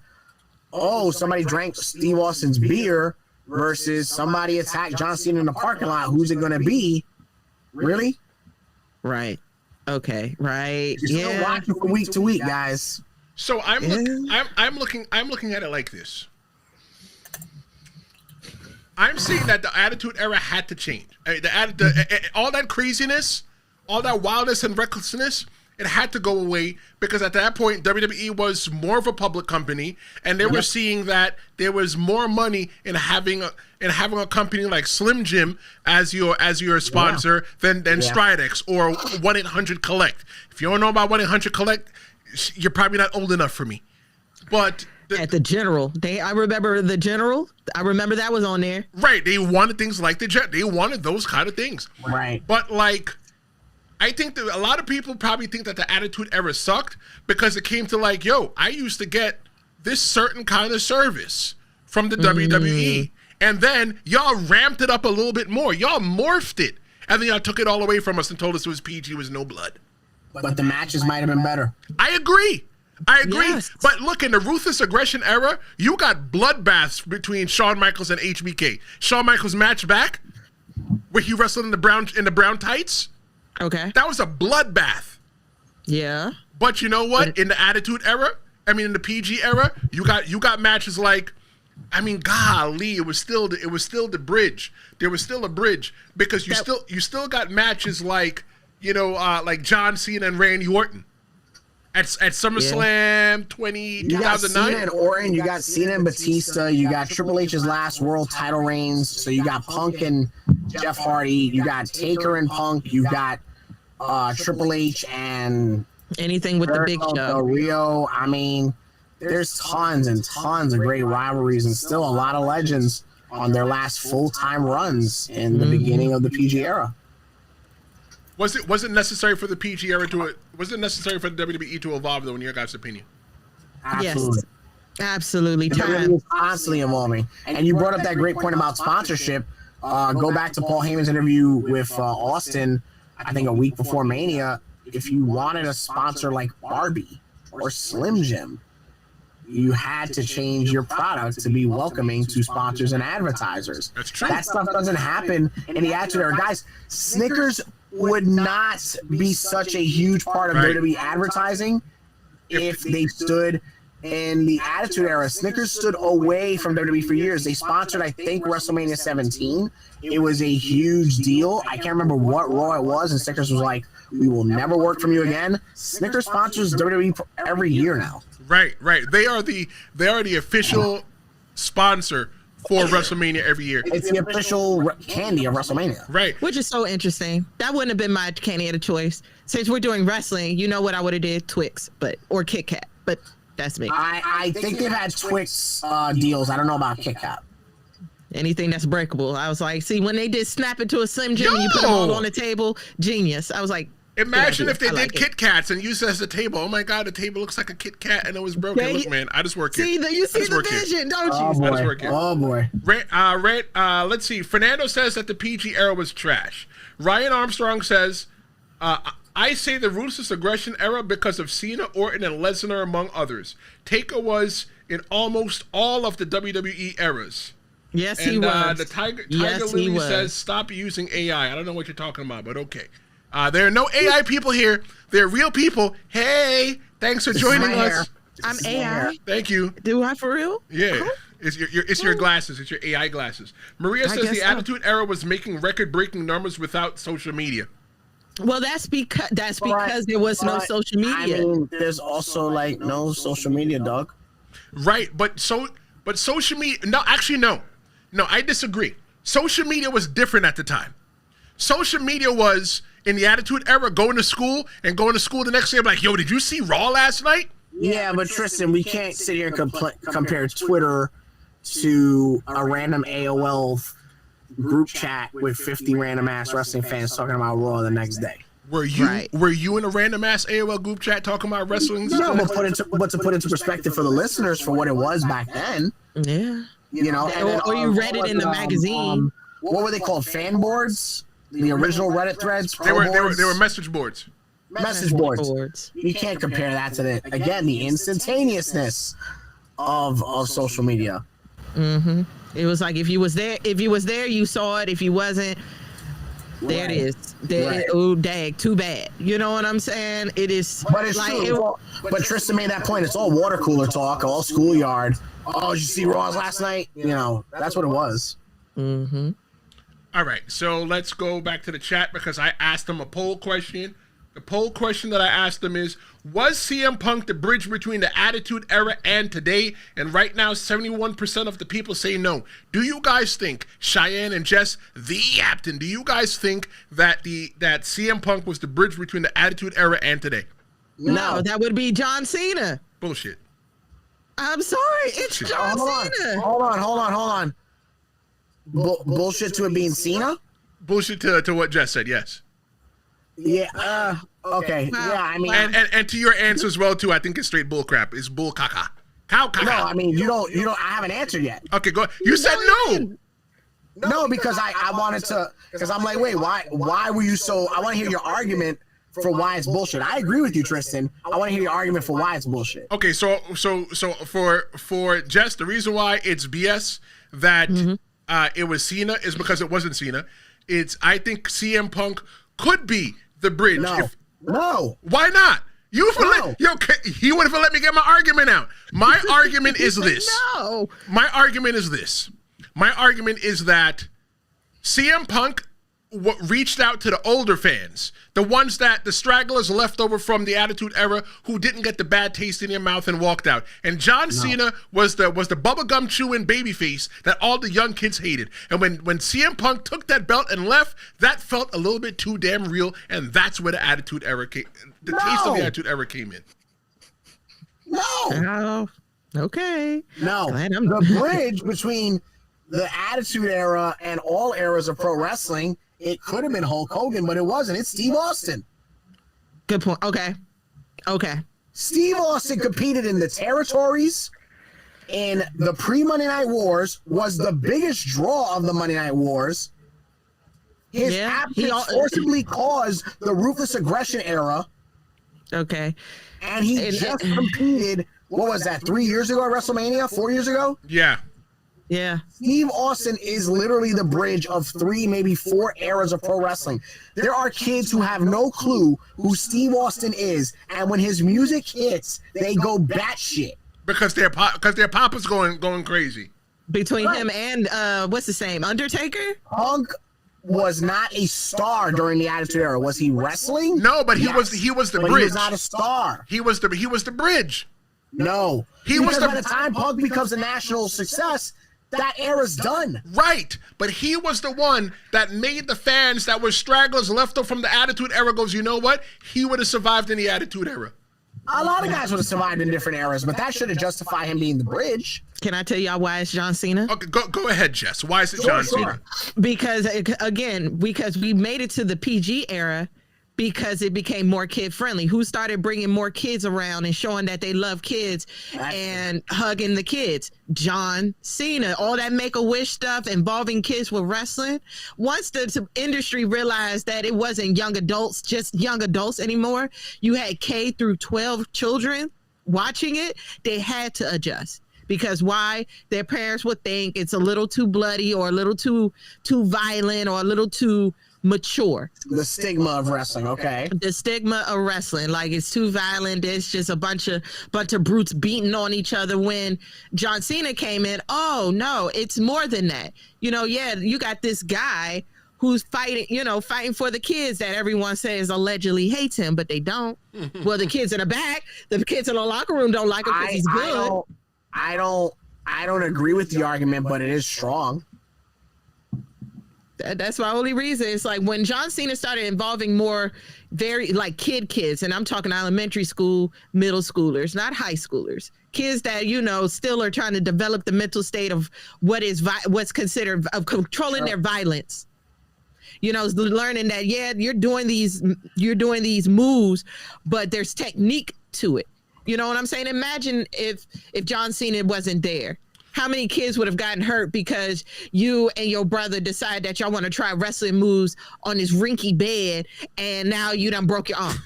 somebody drank Steve Austin's beer versus somebody attacked John Cena in the parking lot, who's it going to be? Really? Right. Okay. Right. You're still watching from week to week, guys. So I'm looking at it like this. I'm saying that the Attitude Era had to change. All that craziness, all that wildness and recklessness, it had to go away, because at that point WWE was more of a public company, and they were seeing that there was more money in having a company like Slim Jim as your sponsor than Stridex or 1-800-Collect. If you don't know about 1-800-Collect, you're probably not old enough for me. But at the General, I remember the General. I remember that was on there. Right, they wanted things like they wanted those kind of things. Right, but like, I think that a lot of people probably think that the Attitude Era sucked because it came to like, I used to get this certain kind of service from the WWE. And then y'all ramped it up a little bit more. Y'all morphed it. And then y'all took it all away from us and told us it was PG, was no blood. But the matches might have been better. I agree. Yes. But look, in the Ruthless Aggression era, you got bloodbaths between Shawn Michaels and HBK. Shawn Michaels match back, where he wrestled in the brown tights. Okay. That was a bloodbath. Yeah. But you know what? In the Attitude Era, in the PG era, you got matches like, golly, it was still the bridge. There was still a bridge, because you still got matches like, like John Cena and Randy Orton at SummerSlam 2009. You got Cena and Orton, you got Cena and Batista, you got Triple H's last world title reigns. So you got Punk and Jeff Hardy, you got Taker and Punk, you got Triple H and anything with the Big Show. Rio. There's tons and tons of great rivalries, and still a lot of legends on their last full-time runs in the beginning of the PG era. Was it necessary for the PG era was it necessary for the WWE to evolve, though, in your guys' opinion? Absolutely. Yes. Absolutely. Time is constantly evolving. And you brought up that great point about sponsorship. Go back to Paul Heyman's interview with Austin, I think a week before Mania. If you wanted a sponsor like Barbie or Slim Jim, you had to change your product to be welcoming to sponsors and advertisers. That's true. That stuff doesn't happen in the Attitude Era. Guys, Snickers would not be such a huge part of WWE advertising if they stood in the Attitude Era. Snickers stood away from WWE for years. They sponsored, I think, WrestleMania 17. It was a huge deal. I can't remember what Raw it was, and Snickers was like, "We will never work from you again." Snickers sponsors WWE every year now. Right. They are the official sponsor for WrestleMania every year. It's the official candy of WrestleMania. Right. Which is so interesting. That wouldn't have been my candy of the choice. Since we're doing wrestling, you know what I would have did? Twix, or Kit Kat. But that's me. I think they've had Twix deals. I don't know about Kit Kat. Anything that's breakable. I was like, see, when they did Snap It to a Slim Jim and you put them all on the table, genius. I was like, imagine if they did Kit Kats and used it as a table. Oh my God, the table looks like a Kit Kat and it was broken. Look, man, I just work here. See, you see the vision, don't you? I just work here. Oh boy. Let's see. Fernando says that the PG era was trash. Ryan Armstrong says, I say the ruthless aggression era because of Cena, Orton, and Lesnar, among others. Taker was in almost all of the WWE eras. Yes, he was. The Tiger Lily says, stop using AI. I don't know what you're talking about, but okay. There are no AI people here. They're real people. Hey, thanks for joining us. I'm AI. Thank you. Do I for real? Yeah. It's your glasses. It's your AI glasses. Maria says the Attitude Era was making record-breaking numbers without social media. Well, that's because there was no social media. I mean, there's also like no social media, dog. Right, but social media. No, actually, no, I disagree. Social media was different at the time. Social media was in the Attitude Era, going to school the next day. I'm like, yo, did you see Raw last night? Yeah, but Tristan, we can't sit here and compare Twitter to a random AOL group chat with 50 random ass wrestling fans talking about Raw the next day. Were you in a random ass AOL group chat talking about wrestling? No, but to put into perspective for the listeners for what it was back then. Yeah. You know, or you read it in the magazine. What were they called? Fan boards? The original Reddit threads? They were message boards. Message boards. You can't compare that to the instantaneousness of social media. Mm-hmm. It was like if you was there, you saw it. If you wasn't, there it is. Oh, dang, too bad. You know what I'm saying? It is. But it's like, true. But Tristan made that point. It's all water cooler talk, all schoolyard. Oh, did you see Raws last night? You know, that's what it was. Mm-hmm. All right, so let's go back to the chat because I asked them a poll question. The poll question that I asked them is, was CM Punk the bridge between the Attitude Era and today? And right now, 71% of the people say no. Do you guys think, Cheyenne and Jess, the Yaptain, do you guys think that that CM Punk was the bridge between the Attitude Era and today? No, that would be John Cena. Bullshit. I'm sorry, it's John Cena. Hold on. Bullshit to it being Cena? Bullshit to what Jess said, yes. Yeah, okay. Wow. Yeah, I mean, and to your answer as well too. I think it's straight bull crap. It's bull caca. Cow caca. No, I mean you don't. I haven't answered yet. Okay, go. You said no. No, because I wanted to. Because I'm like, wait, why were you so? I want to hear your argument for why it's bullshit. I agree with you, Tristan. I want to hear your argument for why it's bullshit. Okay, so for Jess, the reason why it's BS that it was Cena is because it wasn't Cena. I think CM Punk could be the bridge. No. Why not? You wouldn't even let me get my argument out. My argument is this. No. My argument is this. My argument is that CM Punk reached out to the older fans, the ones that the stragglers left over from the Attitude Era who didn't get the bad taste in their mouth and walked out. And John Cena was the bubblegum chewing babyface that all the young kids hated. And when CM Punk took that belt and left, that felt a little bit too damn real, and that's where the Attitude Era came. The taste of the Attitude Era came in. No. Okay. No. The bridge between the Attitude Era and all eras of pro wrestling, it could have been Hulk Hogan, but it wasn't. It's Steve Austin. Good point. Okay. Steve Austin competed in the territories, and the pre-Monday Night Wars was the biggest draw of the Monday Night Wars. His absence forcibly caused the Ruthless Aggression Era. Okay. And he just competed, what was that, 3 years ago at WrestleMania? 4 years ago? Yeah. Steve Austin is literally the bridge of 3, maybe 4 eras of pro wrestling. There are kids who have no clue who Steve Austin is, and when his music hits, they go batshit because their papa's going crazy. Between him and what's his name, Undertaker? Punk was not a star during the Attitude Era. Was he wrestling? No, but he was the bridge. He was not a star. He was the bridge. No. He was by the time Punk becomes a national success, that era's done. Right. But he was the one that made the fans that were stragglers left over from the Attitude Era goes, you know what? He would have survived in the Attitude Era. A lot of guys would have survived in different eras, but that shouldn't justify him being the bridge. Can I tell y'all why it's John Cena? Okay, go ahead, Jess. Why is it John Cena? Because we made it to the PG era because it became more kid friendly. Who started bringing more kids around and showing that they love kids and hugging the kids? John Cena. All that Make-A-Wish stuff involving kids with wrestling. Once the industry realized that it wasn't just young adults anymore, you had K through 12 children watching it, they had to adjust. Because why? Their parents would think it's a little too bloody or a little too violent or a little too mature. The stigma of wrestling, okay. The stigma of wrestling, like it's too violent. It's just a bunch of brutes beating on each other. When John Cena came in, oh no, it's more than that. You got this guy who's fighting for the kids that everyone says allegedly hates him, but they don't. Well, the kids in the back, the kids in the locker room don't like him because he's good. I don't agree with the argument, but it is strong. That's my only reason. It's like when John Cena started involving more very like kids, and I'm talking elementary school, middle schoolers, not high schoolers, kids that, still are trying to develop the mental state of what's considered of controlling their violence. Learning that, you're doing these moves, but there's technique to it. You know what I'm saying? Imagine if John Cena wasn't there. How many kids would have gotten hurt because you and your brother decide that y'all want to try wrestling moves on this rinky bed, and now you done broke your arm?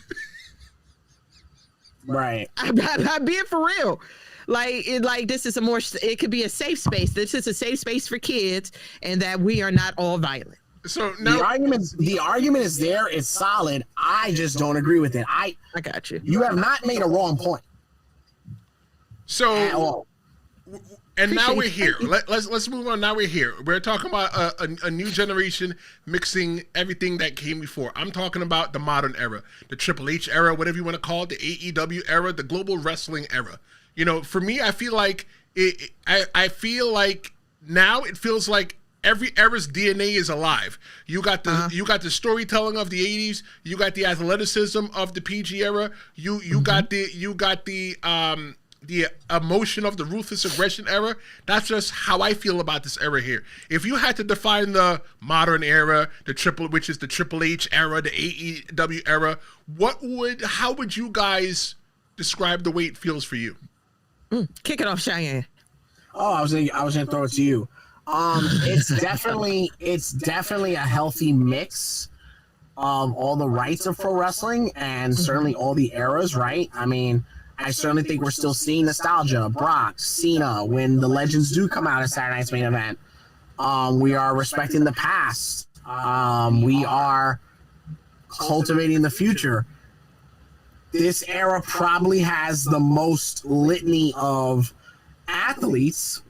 Right. I'm being for real. This is it could be a safe space. This is a safe space for kids, and that we are not all violent. So now the argument is there. It's solid. I just don't agree with it. I got you. You have not made a wrong point. So at all. And now we're here. Let's move on. Now we're here. We're talking about a new generation mixing everything that came before. I'm talking about the modern era, the Triple H era, whatever you want to call it, the AEW era, the global wrestling era. For me, I feel like I feel like now it feels like every era's DNA is alive. You got the storytelling of the 80s. You got the athleticism of the PG era. You got the emotion of the ruthless aggression era. That's just how I feel about this era here. If you had to define the modern era, which is the Triple H era, the AEW era, how would you guys describe the way it feels for you? Kick it off, Cheyenne. Oh, I was gonna throw it to you. It's definitely a healthy mix of all the rights of pro wrestling and certainly all the eras, right? I mean, I certainly think we're still seeing nostalgia. Brock, Cena, when the legends do come out at Saturday Night's Main Event. We are respecting the past. We are cultivating the future. This era probably has the most litany of athletes.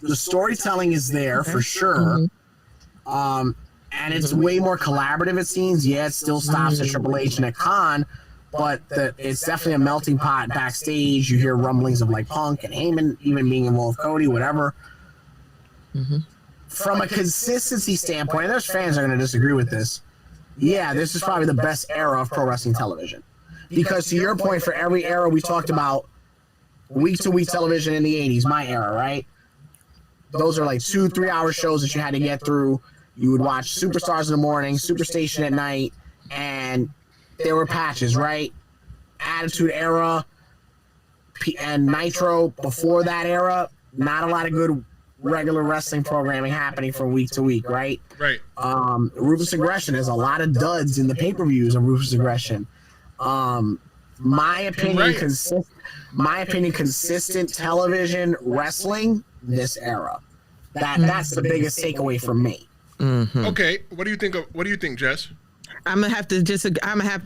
The storytelling is there for sure. And it's way more collaborative, it seems. Yeah, it still stops at Triple H and at Khan, but it's definitely a melting pot backstage. You hear rumblings of like Punk and Heyman even being involved, Cody, whatever. From a consistency standpoint, and there's fans that are going to disagree with this. Yeah, this is probably the best era of pro wrestling television. Because to your point, for every era we talked about, week-to-week television in the 80s, my era, right? Those are like 2-3 hour shows that you had to get through. You would watch Superstars in the morning, Superstation at night, and there were patches, right? Attitude era and Nitro before that era, not a lot of good regular wrestling programming happening from week to week, right? Right. Ruthless Aggression, there's a lot of duds in the pay-per-views of Ruthless Aggression. My opinion, consistent television wrestling this era. That's the biggest takeaway from me. Okay, what do you think, Jess? I'm gonna have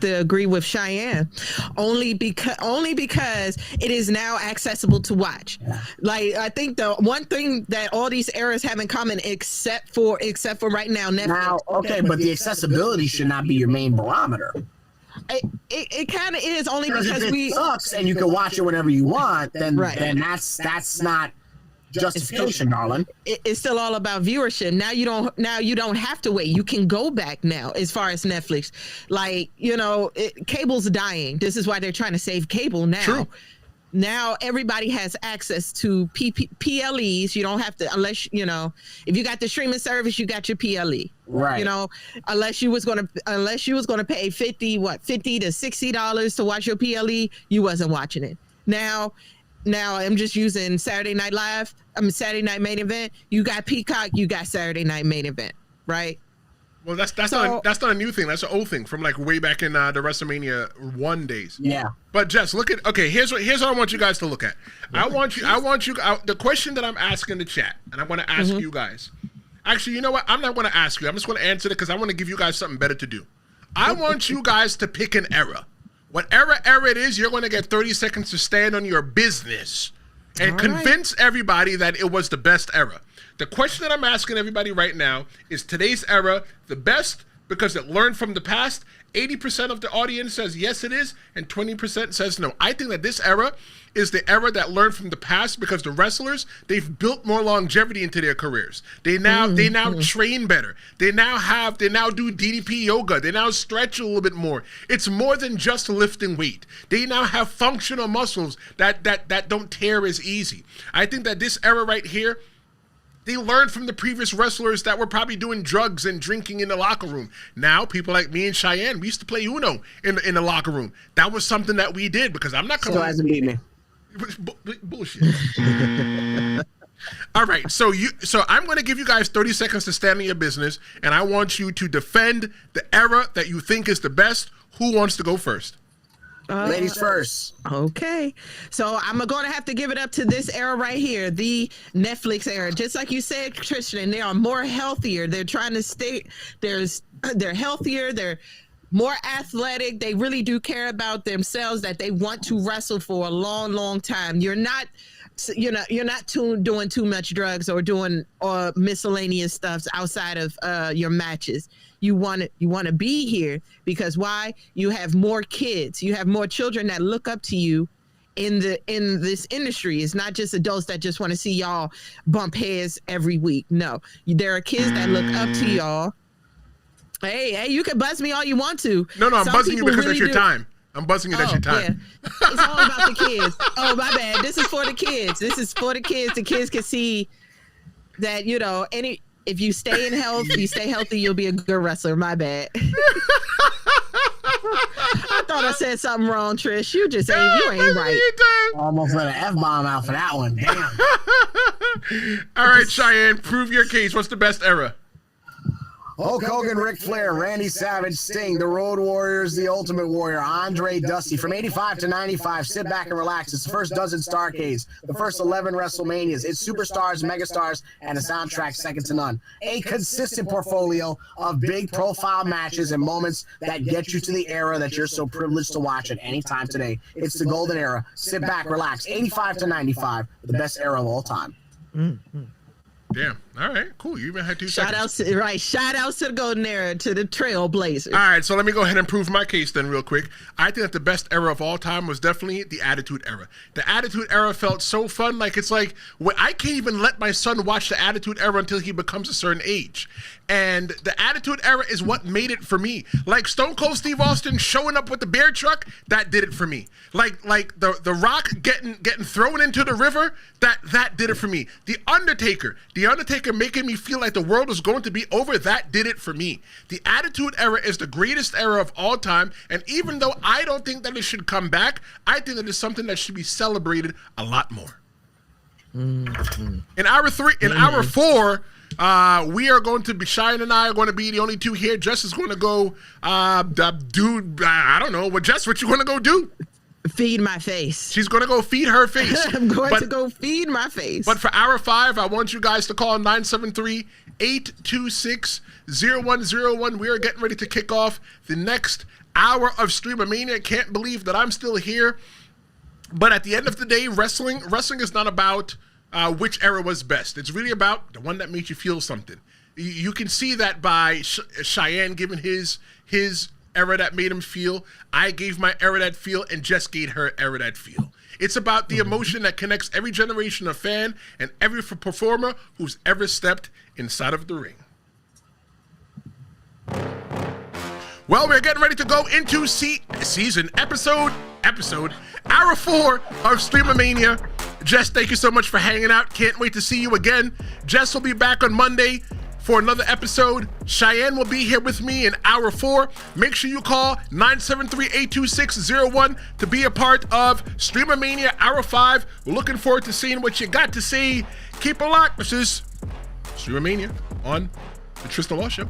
to agree with Cheyenne, only because it is now accessible to watch. Yeah. Like, I think the one thing that all these eras have in common, except for right now, Netflix. Now, okay, but the accessibility should not be your main barometer. It kind of is only because if it we sucks and you can watch it whenever you want, then Right. then that's not justification, darling. it's still all about viewership. Now you don't have to wait. You can go back now as far as Netflix. Like, cable's dying. This is why they're trying to save cable now. True. Now everybody has access to PLEs. You don't have to, unless, if you got the streaming service, you got your PLE. Right. Unless you was gonna pay $50 to $60 to watch your PLE, you wasn't watching it. Now I'm just using Saturday Night Live. Saturday Night Main Event. You got Peacock. You got Saturday Night Main Event, right? Well, that's not a new thing. That's an old thing from like way back in the WrestleMania 1 days. Yeah. But Jess, here's what I want you guys to look at. I want you. The question that I'm asking the chat, and I want to ask you guys. Actually, you know what? I'm not going to ask you. I'm just going to answer it because I want to give you guys something better to do. I want you guys to pick an era. Whatever era it is, you're going to get 30 seconds to stand on your business and convince everybody that it was the best era. The question that I'm asking everybody right now is today's era the best because it learned from the past? 80% of the audience says yes it is, and 20% says no. I think that this era is the era that learned from the past because the wrestlers, they've built more longevity into their careers. They now train better. They now do DDP yoga. They now stretch a little bit more. It's more than just lifting weight. They now have functional muscles that don't tear as easy. I think that this era right here, they learned from the previous wrestlers that were probably doing drugs and drinking in the locker room. Now, people like me and Cheyenne, we used to play Uno in the locker room. That was something that we did because I'm not coming. Still hasn't beat me. Bullshit. All right, so I'm going to give you guys 30 seconds to stand on your business, and I want you to defend the era that you think is the best. Who wants to go first? Ladies first. Okay. So I'm going to have to give it up to this era right here, the Netflix era. Just like you said, Tristen, they are more healthier. They're trying to stay, they're healthier. They're more athletic. They really do care about themselves, that they want to wrestle for a long, long time. You're not doing too much drugs or doing miscellaneous stuff outside of your matches. You want to be here because why? You have more kids. You have more children that look up to you in this industry. It's not just adults that just want to see y'all bump heads every week. No, there are kids that look up to y'all. Hey, you can buzz me all you want to. No, I'm buzzing you because that's your time. I'm buzzing you. That's your time. Yeah. It's all about the kids. Oh, my bad. This is for the kids. The kids can see that, if you stay in health, you stay healthy, you'll be a good wrestler. My bad. I thought I said something wrong, Trish. You ain't right. Almost let an F-bomb out for that one. Damn. All right, Cheyenne, prove your case. What's the best era? Hulk Hogan, Ric Flair, Randy Savage, Sting, the Road Warriors, the Ultimate Warrior, Andre, Dusty. From 85 to 95, sit back and relax. It's the first dozen Starcades, the first 11 WrestleManias. It's superstars, megastars, and a soundtrack second to none. A consistent portfolio of big profile matches and moments that get you to the era that you're so privileged to watch at any time today. It's the golden era. Sit back, relax. 85 to 95, the best era of all time. Mm-hmm. Damn. All right, cool. You even had 2 seconds. Shout outs to the golden era, to the Trailblazers. All right, so let me go ahead and prove my case then real quick. I think that the best era of all time was definitely the Attitude Era. The Attitude Era felt so fun. Like, it's like, I can't even let my son watch the Attitude Era until he becomes a certain age. And the Attitude Era is what made it for me. Like Stone Cold Steve Austin showing up with the bear truck, that did it for me. Like the Rock getting thrown into the river, that did it for me. The Undertaker making me feel like the world was going to be over, that did it for me. The Attitude Era is the greatest era of all time, and even though I don't think that it should come back, I think that it's something that should be celebrated a lot more. Mm-hmm. In hour 4, we are going to be, Cheyenne and I are going to be the only two here. Jess is going to go I don't know. Jess, what you going to go do? Feed my face. She's going to go feed her face. I'm going to go feed my face. But for hour 5, I want you guys to call 973-826-0101. We are getting ready to kick off the next hour of Stream-A-Mania. Can't believe that I'm still here. But at the end of the day, wrestling is not about which era was best. It's really about the one that made you feel something. You can see that by Cheyenne giving his era that made him feel. I gave my era that feel, and Jess gave her era that feel. It's about the emotion that connects every generation of fan and every performer who's ever stepped inside of the ring. Well, we're getting ready to go into episode, hour 4 of Stream-A-Mania. Jess, thank you so much for hanging out. Can't wait to see you again. Jess will be back on Monday for another episode. Cheyenne will be here with me in hour 4. Make sure you call 973-826-01 to be a part of Stream-A-Mania hour 5. We're looking forward to seeing what you got to see. Keep it locked. This is Stream-A-Mania on the Tristen Law Show.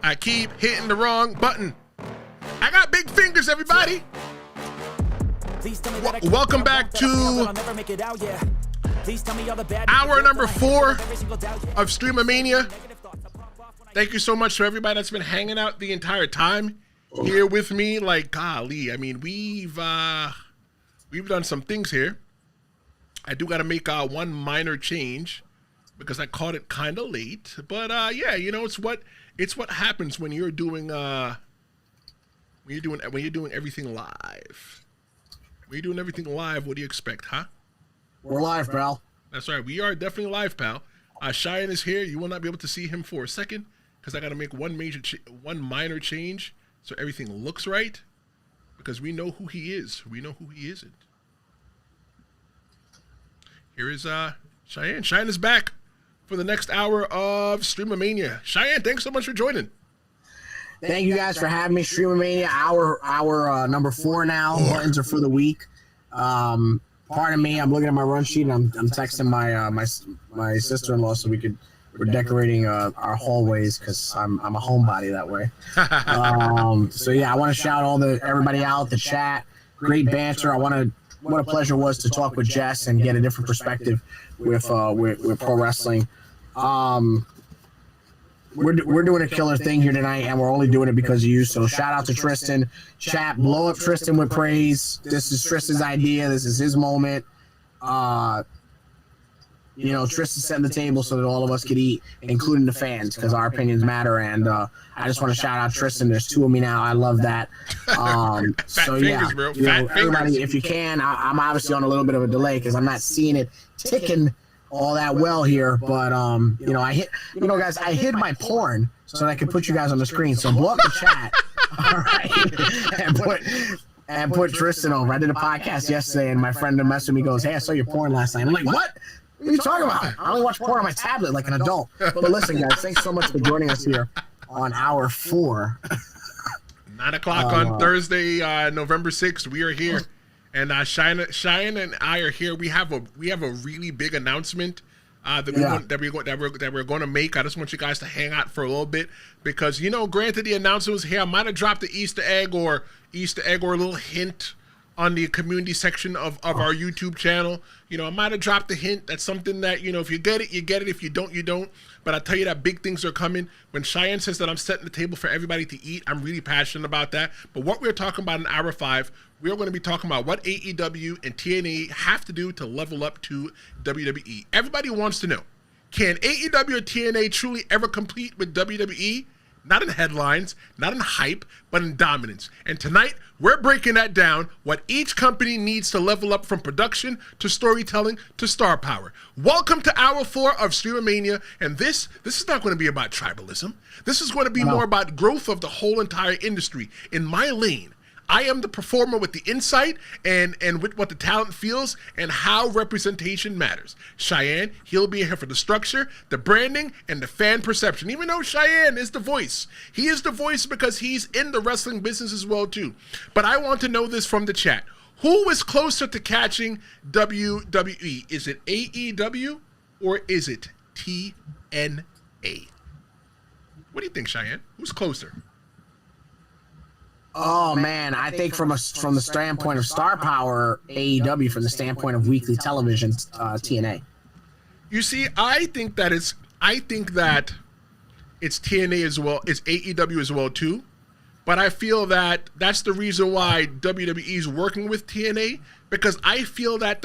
I keep hitting the wrong button. I got big fingers, everybody. Welcome back to hour number 4 of Stream-A-Mania. Thank you so much to everybody that's been hanging out the entire time here with me. Like, golly, I mean, we've done some things here. I do got to make one minor change because I caught it kind of late. But yeah, you know, it's what happens when you're doing when you're doing everything live. When you're doing everything live, what do you expect, huh? We're live, pal. That's right. We are definitely live, pal. Cheyenne is here. You will not be able to see him for a second because I got to make one minor change so everything looks right because we know who he is. We know who he isn't. Here is Cheyenne. Cheyenne is back for the next hour of Stream-A-Mania. Cheyenne, thanks so much for joining. Thank you guys for having me. Stream-A-Mania hour number 4 now. Buttons are for the week. Pardon me, I'm looking at my run sheet and I'm texting my sister-in-law so we're decorating our hallways because I'm a homebody that way. So yeah, I want to shout everybody out, the chat, great banter. What a pleasure it was to talk with Jess and get a different perspective with pro wrestling. We're doing a killer thing here tonight, and we're only doing it because of you. So shout out to Tristen. Chat, blow up Tristen with praise. This is Tristen's idea. This is his moment. You know, Tristen set the table so that all of us could eat, including the fans, because our opinions matter. And I just want to shout out Tristen. There's 2 of me now. I love that. So yeah, bro. You know, everybody, if you can, I'm obviously on a little bit of a delay because I'm not seeing it ticking all that well here, but you know, guys, I hid my porn so that I could put you guys on the screen. So blow up the chat, all right, and put Tristen over. I did a podcast yesterday, and my friend messaged me, goes, "Hey, I saw your porn last night." I'm like, "What? What are you talking about? I only watch porn on my tablet like an adult." But listen, guys, thanks so much for joining us here on hour 4. 9 o'clock on Thursday, November 6th. We are here. And Cheyenne and I are here. We have a really big announcement that we're going to make. I just want you guys to hang out for a little bit because, you know, granted the announcement was here, I might have dropped the Easter egg or a little hint on the community section of our YouTube channel. You know, I might have dropped the hint. That's something that, you know, if you get it, you get it. If you don't, you don't. But I tell you that big things are coming. When Cheyenne says that I'm setting the table for everybody to eat, I'm really passionate about that. But what we're talking about in hour 5, we're going to be talking about what AEW and TNA have to do to level up to WWE. Everybody wants to know, can AEW or TNA truly ever compete with WWE? Not in headlines, not in hype, but in dominance. And tonight, we're breaking that down, what each company needs to level up from production to storytelling to star power. Welcome to hour 4 of Stream-A-Mania, and this is not going to be about tribalism. This is going to be more about growth of the whole entire industry. In my lane, I am the performer with the insight and with what the talent feels and how representation matters. Cheyenne, he'll be here for the structure, the branding, and the fan perception. Even though Cheyenne is the voice. He is the voice because he's in the wrestling business as well, too. But I want to know this from the chat. Who is closer to catching WWE? Is it AEW or is it TNA? What do you think, Cheyenne? Who's closer? Oh man, I think from the standpoint of star power, AEW. From the standpoint of weekly television, TNA. You see, I think that it's TNA as well, it's AEW as well too. But I feel that that's the reason why WWE is working with TNA, because I feel that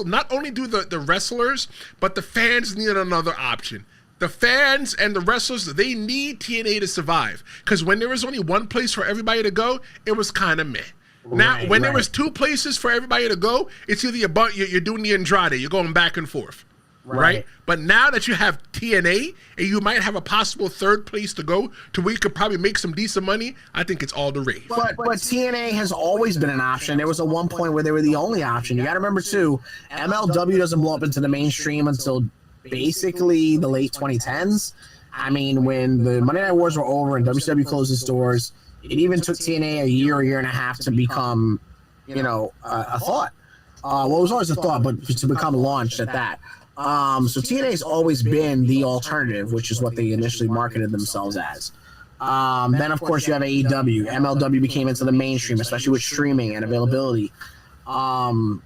not only do the wrestlers, but the fans need another option. The fans and the wrestlers, they need TNA to survive. Because when there was only one place for everybody to go, it was kind of meh. Now, when there was two places for everybody to go, it's either you're doing the Andrade, you're going back and forth, right? But now that you have TNA, and you might have a possible third place to go to where you could probably make some decent money, I think it's all the rage. But TNA has always been an option. There was a one point where they were the only option. You got to remember, too, MLW doesn't blow up into the mainstream until basically the late 2010s. I mean, when the Monday Night Wars were over and WCW closed its doors, it even took TNA a year and a half to become, a thought. Well, it was always a thought, but to become launched at that. So TNA has always been the alternative, which is what they initially marketed themselves as. Then, of course, you have AEW. MLW became into the mainstream, especially with streaming and availability. And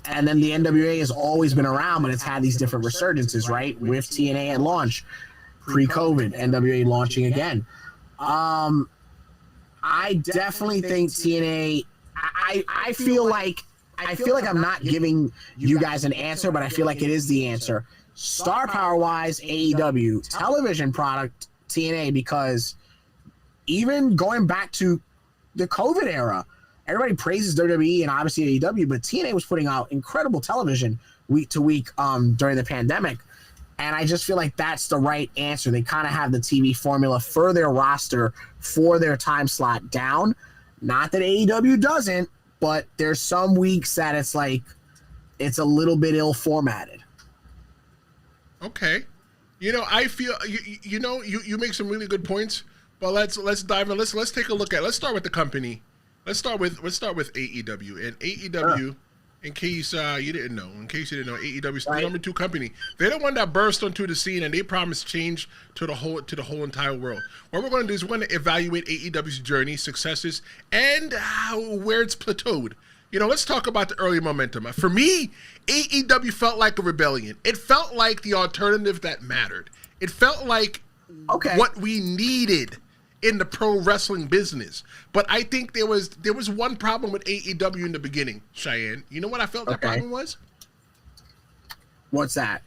then the NWA has always been around, but it's had these different resurgences, right? With TNA at launch, pre-COVID, NWA launching again. I definitely think TNA. I feel like I'm not giving you guys an answer, but I feel like it is the answer. Star power wise, AEW, television product TNA, because even going back to the COVID era, everybody praises WWE and obviously AEW, but TNA was putting out incredible television week to week during the pandemic. And I just feel like that's the right answer. They kind of have the TV formula for their roster, for their time slot down. Not that AEW doesn't, but there's some weeks that it's like it's a little bit ill formatted. Okay. I feel you make some really good points, but let's dive in. Let's take a look at. Let's start with the company. Let's start with AEW. And AEW, in case you didn't know, AEW is the number 2 company. They're the one that burst onto the scene, and they promised change to the whole entire world. What we're going to do is we're going to evaluate AEW's journey, successes, and where it's plateaued. Let's talk about the early momentum. For me, AEW felt like a rebellion. It felt like the alternative that mattered. It felt like what we needed in the pro wrestling business. But I think there was one problem with AEW in the beginning, Cheyenne. You know what I felt that problem was? What's that?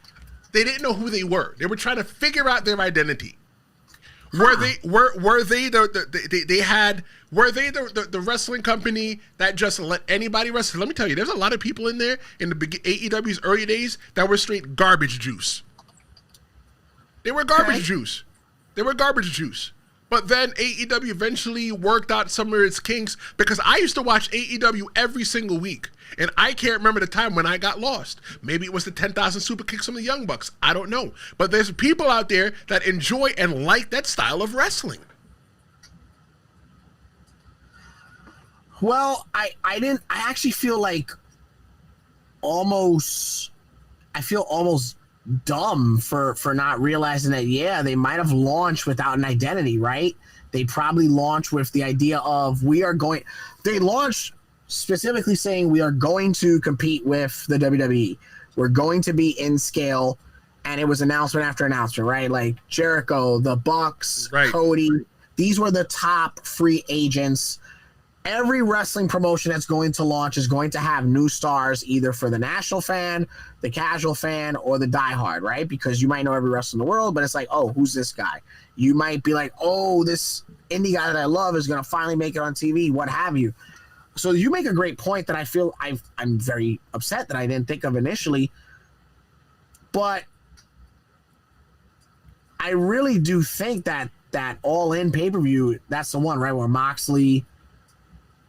They didn't know who they were. They were trying to figure out their identity. Were they the wrestling company that just let anybody wrestle? Let me tell you, there's a lot of people in there in the AEW's early days that were straight garbage juice. They were garbage juice. But then AEW eventually worked out some of its kinks, because I used to watch AEW every single week, and I can't remember the time when I got lost. Maybe it was the 10,000 super kicks from the Young Bucks. I don't know. But there's people out there that enjoy and like that style of wrestling. Well, I actually feel like almost dumb for not realizing that, they might have launched without an identity, right? They probably launched with the idea of they launched specifically saying we are going to compete with the WWE. We're going to be in scale, and it was announcement after announcement, right? Like Jericho, the Bucks, Cody, these were the top free agents. Every wrestling promotion that's going to launch is going to have new stars, either for the national fan, the casual fan, or the diehard, right? Because you might know every wrestler in the world, but it's like, oh, who's this guy? You might be like, oh, this indie guy that I love is going to finally make it on TV, what have you. So you make a great point that I feel I'm very upset that I didn't think of initially. But I really do think that All-In pay-per-view, that's the one, right, where Moxley...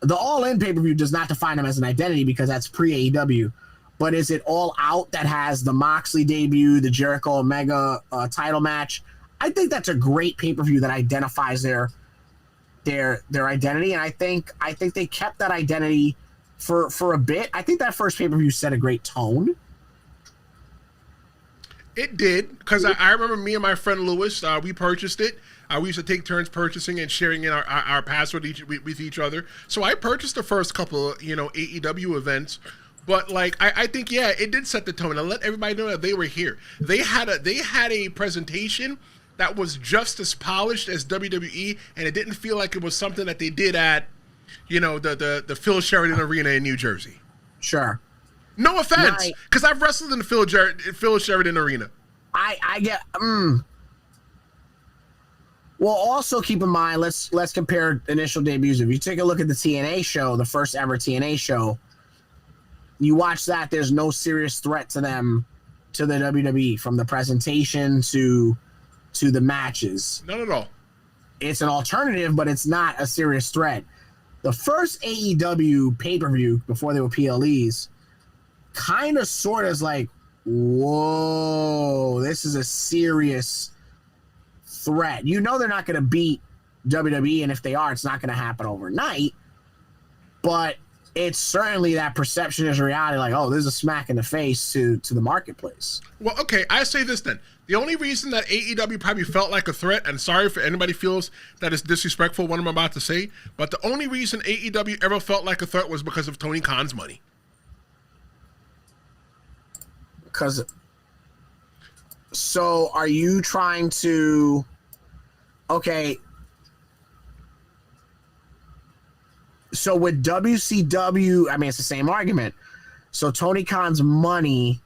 The All-In pay-per-view does not define him as an identity because that's pre-AEW. But is it All Out that has the Moxley debut, the Jericho Omega title match? I think that's a great pay-per-view that identifies their identity, and I think they kept that identity for a bit. I think that first pay-per-view set a great tone. It did, because I remember me and my friend Lewis, we purchased it. We used to take turns purchasing and sharing in our password with each other. So I purchased the first couple, AEW events. But I think it did set the tone and let everybody know that they were here. They had a presentation that was just as polished as WWE, and it didn't feel like it was something that they did at, the Phil Sheridan Arena in New Jersey. Sure. No offense, because I've wrestled in the Phil Sheridan Arena. I get. Well, also keep in mind, let's compare initial debuts. If you take a look at the TNA show, the first ever TNA show, you watch that. There's no serious threat to them, to the WWE, from the presentation to the matches. Not at all. It's an alternative, but it's not a serious threat. The first AEW pay-per-view before they were PLEs, kind of sort of is like, whoa, this is a serious threat. You know they're not going to beat WWE, and if they are, it's not going to happen overnight. But it's certainly that perception is reality. Like, oh, there's a smack in the face to the marketplace. Well, okay, I say this then. The only reason that AEW probably felt like a threat, and sorry if anybody feels that it's disrespectful what I'm about to say, but the only reason AEW ever felt like a threat was because of Tony Khan's money. Because, so are you trying to, okay, so with WCW, I mean, it's the same argument. So Tony Khan's money,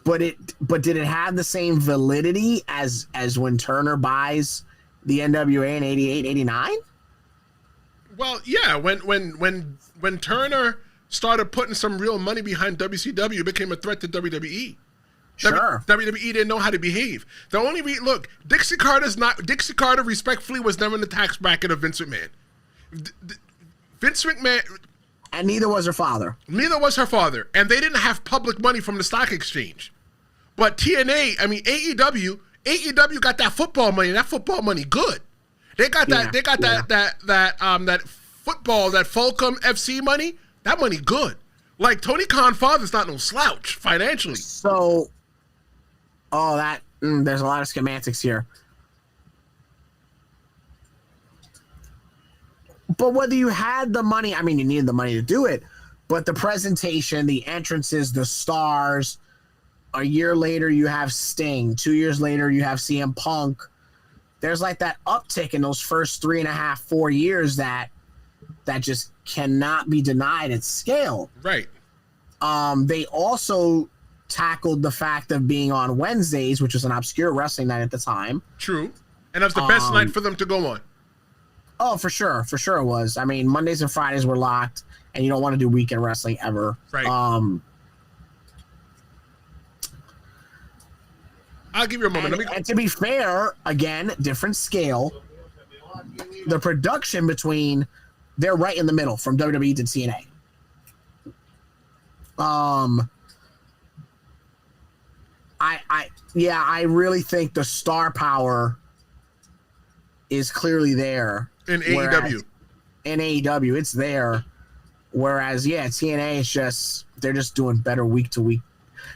but did it have the same validity as when Turner buys the NWA in 88, 89? Well, yeah, when Turner started putting some real money behind WCW, it became a threat to WWE. Sure. WWE didn't know how to behave. The only look, Dixie Carter respectfully was never in the tax bracket of Vince McMahon. Vince McMahon, and neither was her father. Neither was her father, and they didn't have public money from the stock exchange. But TNA, I mean AEW got that football money. And that football money good. They got that. Yeah, they got that football, that Fulcrum FC money. That money good. Like Tony Khan father's not no slouch financially. So, there's a lot of schematics here. But whether you had the money, I mean, you needed the money to do it, but the presentation, the entrances, the stars, a year later you have Sting, 2 years later you have CM Punk. There's like that uptick in those first 3.5, 4 years that just cannot be denied at scale. Right. They also tackled the fact of being on Wednesdays, which was an obscure wrestling night at the time. True. And that was the best night for them to go on. Oh, for sure. For sure it was. I mean, Mondays and Fridays were locked, and you don't want to do weekend wrestling ever. Right. I'll give you a moment. And to be fair, again, different scale. The production between, they're right in the middle from WWE to TNA. I really think the star power is clearly there in AEW. In AEW, it's there. Whereas, TNA is just, they're just doing better week to week,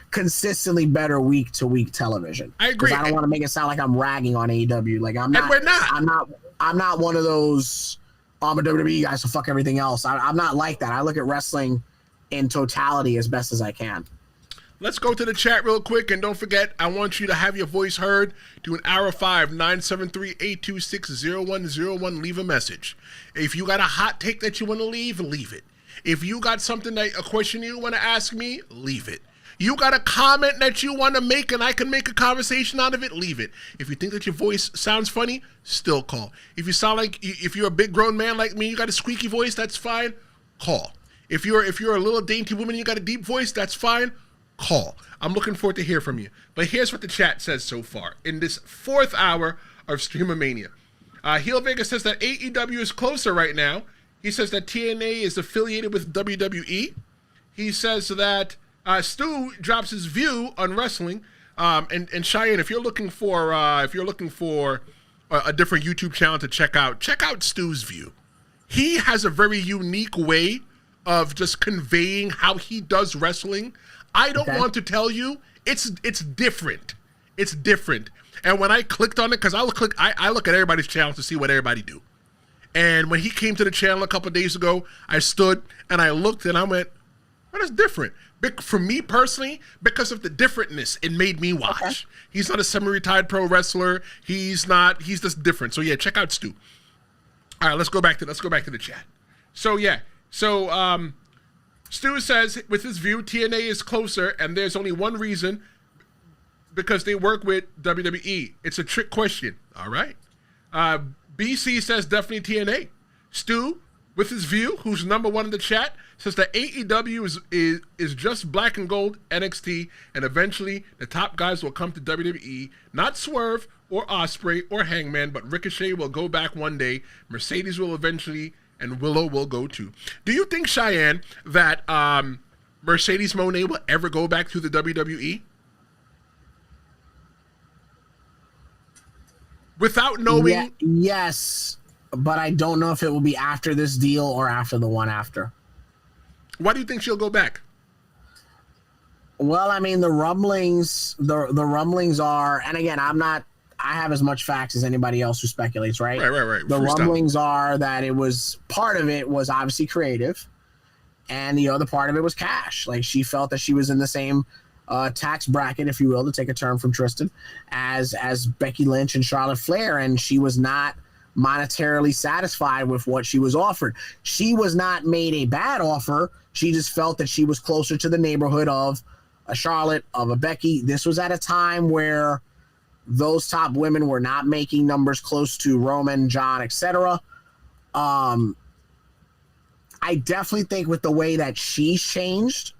consistently better week to week television. I agree. I don't want to make it sound like I'm ragging on AEW. Like I'm not. And we're not. I'm not one of those. I'm a WWE guy, so fuck everything else. I'm not like that. I look at wrestling in totality as best as I can. Let's go to the chat real quick, and don't forget, I want you to have your voice heard. Do an hour 5, 973-826-0101. Leave a message. If you got a hot take that you want to leave it. If you got something a question you want to ask me, leave it. You got a comment that you want to make and I can make a conversation out of it, leave it. If you think that your voice sounds funny, still call. If you sound like, if you're a big grown man like me, you got a squeaky voice, that's fine, call. If you're a little dainty woman and you got a deep voice, that's fine, call. I'm looking forward to hear from you. But here's what the chat says so far in this 4th hour of Stream-A-Mania. Heel Vega says that AEW is closer right now. He says that TNA is affiliated with WWE. He says that Stu drops his view on wrestling. And Cheyenne, if you're looking for a different YouTube channel to check out Stu's view. He has a very unique way of just conveying how he does wrestling. I don't want to tell you, it's different. It's different. And when I clicked on it, because I look at everybody's channel to see what everybody do. And when he came to the channel a couple of days ago, I stood and I looked and I went, well, that's different. For me personally, because of the differentness, it made me watch. Okay. He's not a semi-retired pro wrestler. He's just different. So yeah, check out Stu. All right, let's go back to the chat. So Stu says, with his view, TNA is closer, and there's only one reason, because they work with WWE. It's a trick question. All right. BC says definitely TNA. Stu, with his view, who's number one in the chat, says that AEW is just black and gold NXT, and eventually the top guys will come to WWE. Not Swerve or Osprey or Hangman, but Ricochet will go back one day. Mercedes will eventually, and Willow will go too. Do you think, Cheyenne, that Mercedes Moné will ever go back to the WWE? Without knowing? Yes, but I don't know if it will be after this deal or after the one after. Why do you think she'll go back? Well, I mean, the rumblings are, and again, I have as much facts as anybody else who speculates, right? Right. The rumblings are that part of it was obviously creative, and the other part of it was cash. Like, she felt that she was in the same tax bracket, if you will, to take a term from Tristen, as Becky Lynch and Charlotte Flair, and she was not monetarily satisfied with what she was offered. She was not made a bad offer. She just felt that she was closer to the neighborhood of a Charlotte, of a Becky. This was at a time where those top women were not making numbers close to Roman, John, etc. I definitely think with the way that she's changed,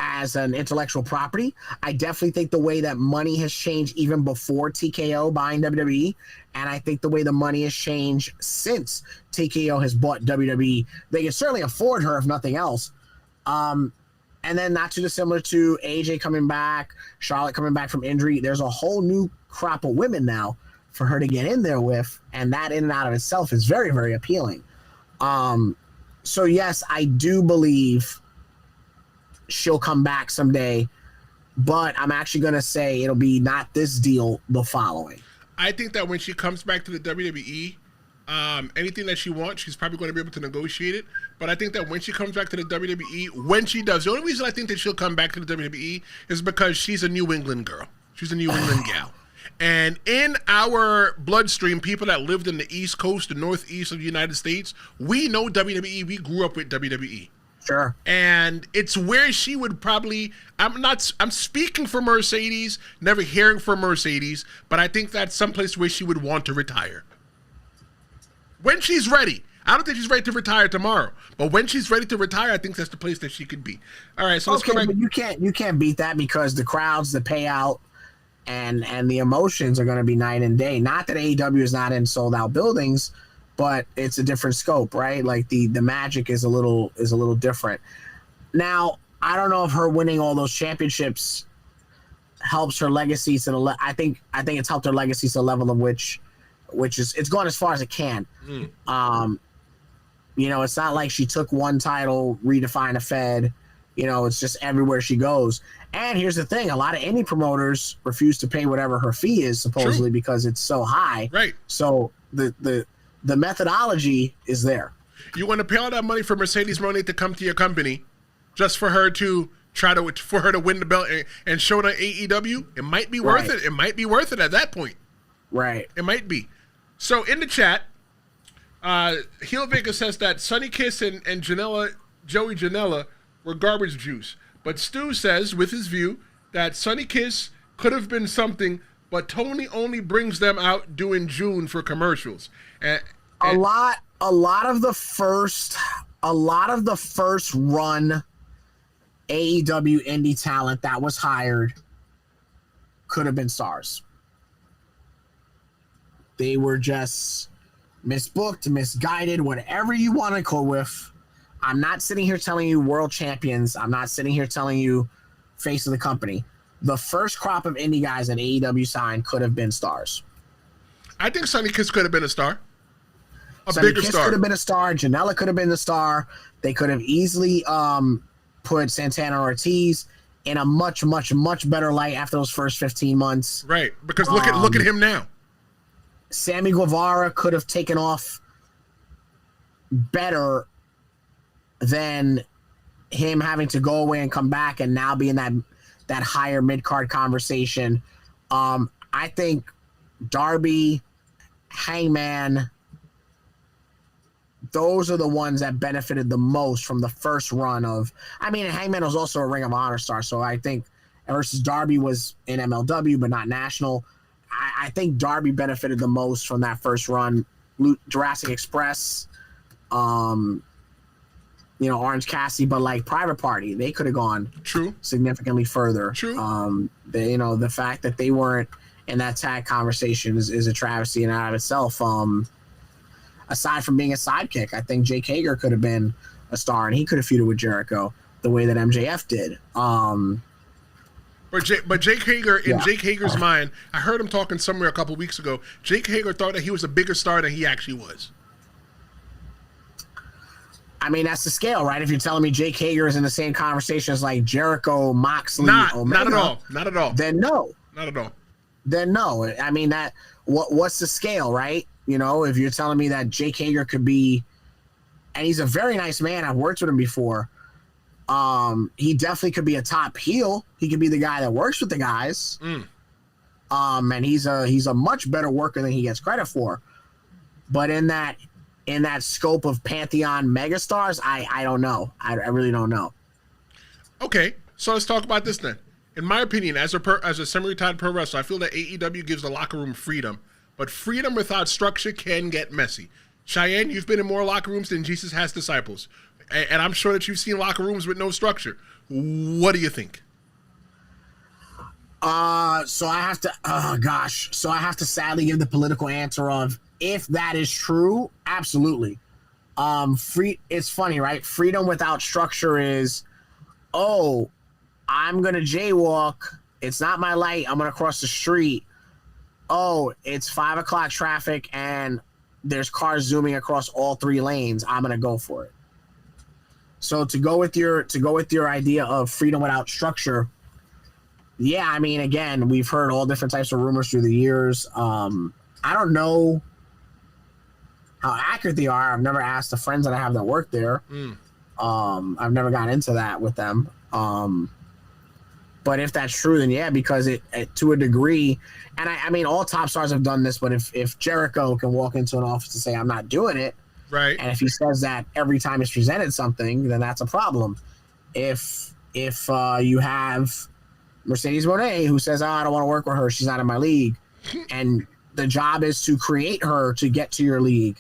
as an intellectual property, I definitely think the way that money has changed even before TKO buying WWE, and I think the way the money has changed since TKO has bought WWE, they can certainly afford her if nothing else. And then not too dissimilar to AJ coming back, Charlotte coming back from injury. There's a whole new crop of women now for her to get in there with, and that in and out of itself is very, very appealing. So yes, I do believe she'll come back someday, but I'm actually going to say it'll be not this deal, the following. I think that when she comes back to the WWE, anything that she wants, she's probably going to be able to negotiate it. But I think that when she comes back to the WWE, when she does, the only reason I think that she'll come back to the WWE is because she's a New England girl. She's a New England gal. And in our bloodstream, people that lived in the East Coast, the Northeast of the United States, we know WWE. We grew up with WWE. Sure. And it's where she would probably, I'm speaking for Mercedes, never hearing from Mercedes, but I think that's someplace where she would want to retire. When she's ready. I don't think she's ready to retire tomorrow, but when she's ready to retire, I think that's the place that she could be. All right, so let's go back. But you can't beat that, because the crowds, the payout, and the emotions are going to be night and day. Not that AEW is not in sold out buildings, but it's a different scope, right? Like the magic is a little different. Now, I don't know if her winning all those championships helps her legacy to the I think it's helped her legacy to the level of which is it's gone as far as it can. It's not like she took one title, redefined a Fed. It's just everywhere she goes. And here's the thing: a lot of indie promoters refuse to pay whatever her fee is, supposedly, because it's so high. Right. So the methodology is there. You want to pay all that money for Mercedes Moné to come to your company, just for her to win the belt and show it on AEW? It might be worth it. It might be worth it at that point. Right. It might be. So in the chat, Heel Vega says that Sonny Kiss and Joey Janela were garbage juice. But Stu says, with his view, that Sonny Kiss could have been something, but Tony only brings them out doing June for commercials. A lot of the first run AEW indie talent that was hired could have been stars. They were just misbooked, misguided, whatever you want to go with. I'm not sitting here telling you world champions. I'm not sitting here telling you face of the company. The first crop of indie guys that AEW signed could have been stars. I think Sonny Kiss could have been a star. Sonny Kiss could have been a star. Janela could have been the star. They could have easily put Santana Ortiz in a much, much, much better light after those first 15 months. Right, because look at him now. Sammy Guevara could have taken off better than him having to go away and come back and now be in that higher mid-card conversation. I think Darby, Hangman, those are the ones that benefited the most from the first run of. I mean, Hangman was also a Ring of Honor star, so I think versus Darby was in MLW but not national. I think Darby benefited the most from that first run. Jurassic Express, Orange Cassidy, but like Private Party, they could have gone significantly further. The fact that they weren't in that tag conversation is a travesty in and out of itself. Aside from being a sidekick, I think Jake Hager could have been a star, and he could have feuded with Jericho the way that MJF did. But Jake Hager, in Jake Hager's mind, I heard him talking somewhere a couple weeks ago. Jake Hager thought that he was a bigger star than he actually was. I mean, that's the scale, right? If you're telling me Jake Hager is in the same conversation as like Jericho, Moxley, Omega, not at all. Not at all. Then no. Not at all. Then no. I mean, what's the scale, right? If you're telling me that Jake Hager could be, and he's a very nice man, I've worked with him before. He definitely could be a top heel. He could be the guy that works with the guys. And he's a much better worker than he gets credit for. But in that scope of Pantheon megastars, I don't know. I really don't know. Okay, so let's talk about this then. In my opinion, as a semi-retired pro wrestler, I feel that AEW gives the locker room freedom, but freedom without structure can get messy. Cheyenne, you've been in more locker rooms than Jesus has disciples, and I'm sure that you've seen locker rooms with no structure. What do you think? So I have to sadly give the political answer of, if that is true, absolutely. It's funny, right? Freedom without structure is, I'm gonna jaywalk. It's not my light. I'm gonna cross the street. It's 5 o'clock traffic and there's cars zooming across all 3 lanes. I'm gonna go for it. So to go with your idea of freedom without structure, yeah, I mean, again, we've heard all different types of rumors through the years. I don't know how accurate they are. I've never asked the friends that I have that work there. I've never gotten into that with them. But if that's true, then yeah, because it to a degree, and I mean, all top stars have done this, but if Jericho can walk into an office and say, I'm not doing it, right, and if he says that every time he's presented something, then that's a problem. If you have Mercedes Moné who says, I don't want to work with her, she's not in my league, and the job is to create her to get to your league,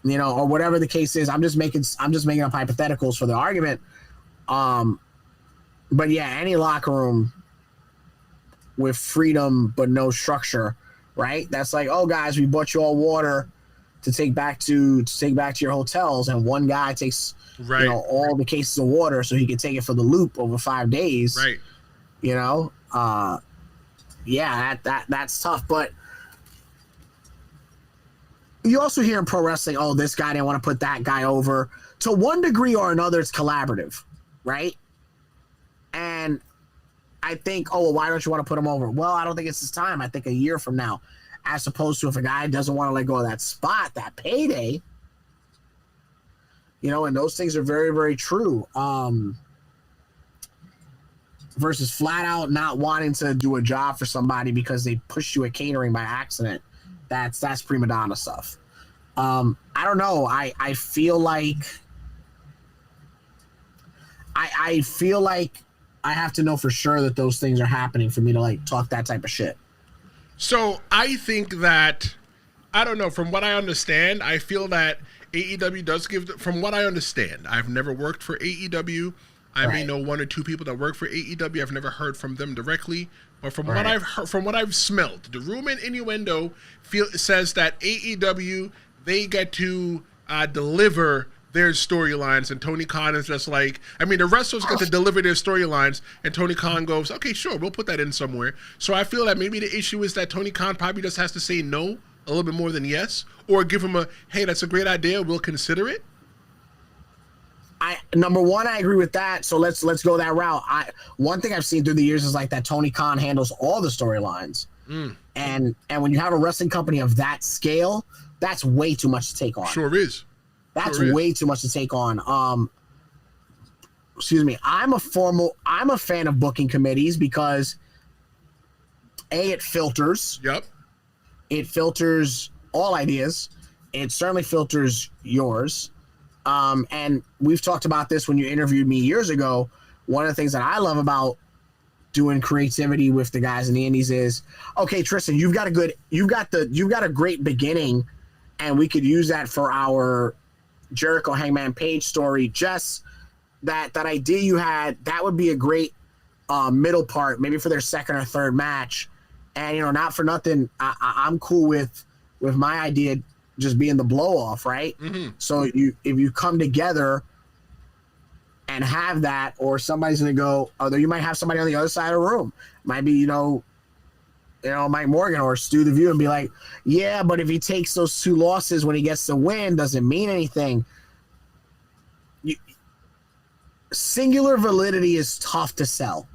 or whatever the case is. I'm just making up hypotheticals for the argument. But yeah, any locker room with freedom but no structure, right? That's like, guys, we bought you all water to take back to your hotels, and one guy takes all the cases of water so he can take it for the loop over 5 days. Right. Yeah, that's tough. But you also hear in pro wrestling, this guy didn't want to put that guy over. To one degree or another, it's collaborative, right? And I think, why don't you want to put him over? Well, I don't think it's his time. I think a year from now, as opposed to if a guy doesn't want to let go of that spot, that payday, and those things are very, very true. Versus flat out not wanting to do a job for somebody because they pushed you at catering by accident. That's prima donna stuff. I don't know. I feel like I have to know for sure that those things are happening for me to like talk that type of shit. So I think that, I don't know, from what I understand, I feel that AEW does give, from what I understand, I've never worked for AEW. I may know 1 or 2 people that work for AEW. I've never heard from them directly, but from what I've heard, from what I've smelled, the rumor and innuendo says that AEW, they get to deliver their storylines, and Tony Khan is just like, I mean, the wrestlers get to deliver their storylines, and Tony Khan goes, okay, sure, we'll put that in somewhere. So I feel that maybe the issue is that Tony Khan probably just has to say no a little bit more than yes, or give him a, hey, that's a great idea, we'll consider it. Number one, I agree with that. So let's go that route. One thing I've seen through the years is like that Tony Khan handles all the storylines, and when you have a wrestling company of that scale, that's way too much to take on. Sure is. That's way too much to take on. Excuse me. I'm a fan of booking committees because it filters. Yep. It filters all ideas. it certainly filters yours. And we've talked about this when you interviewed me years ago. One of the things that I love about doing creativity with the guys in the indies is, okay, Tristen, you've got a great beginning, and we could use that for our Jericho Hangman Page story. Jess, that idea you had, that would be a great middle part, maybe for their second or third match. And, not for nothing, I'm cool with my idea just being the blow off, right? Mm-hmm. So if you come together and have that, or somebody's gonna go, although you might have somebody on the other side of the room, might be Mike Morgan or Stu the View, and be like, yeah, but if he takes those 2 losses when he gets the win, doesn't mean anything. Singular validity is tough to sell.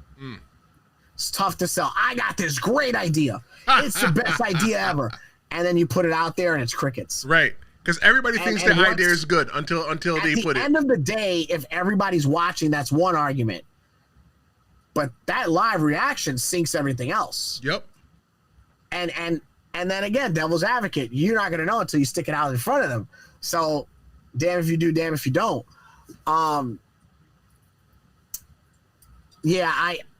It's tough to sell. I got this great idea. It's the best idea ever. And then you put it out there and it's crickets. Right. Because everybody thinks their idea is good until they put it. At the end of the day, if everybody's watching, that's one argument. But that live reaction sinks everything else. Yep. And then again, devil's advocate, you're not going to know until you stick it out in front of them. So damn if you do, damn if you don't.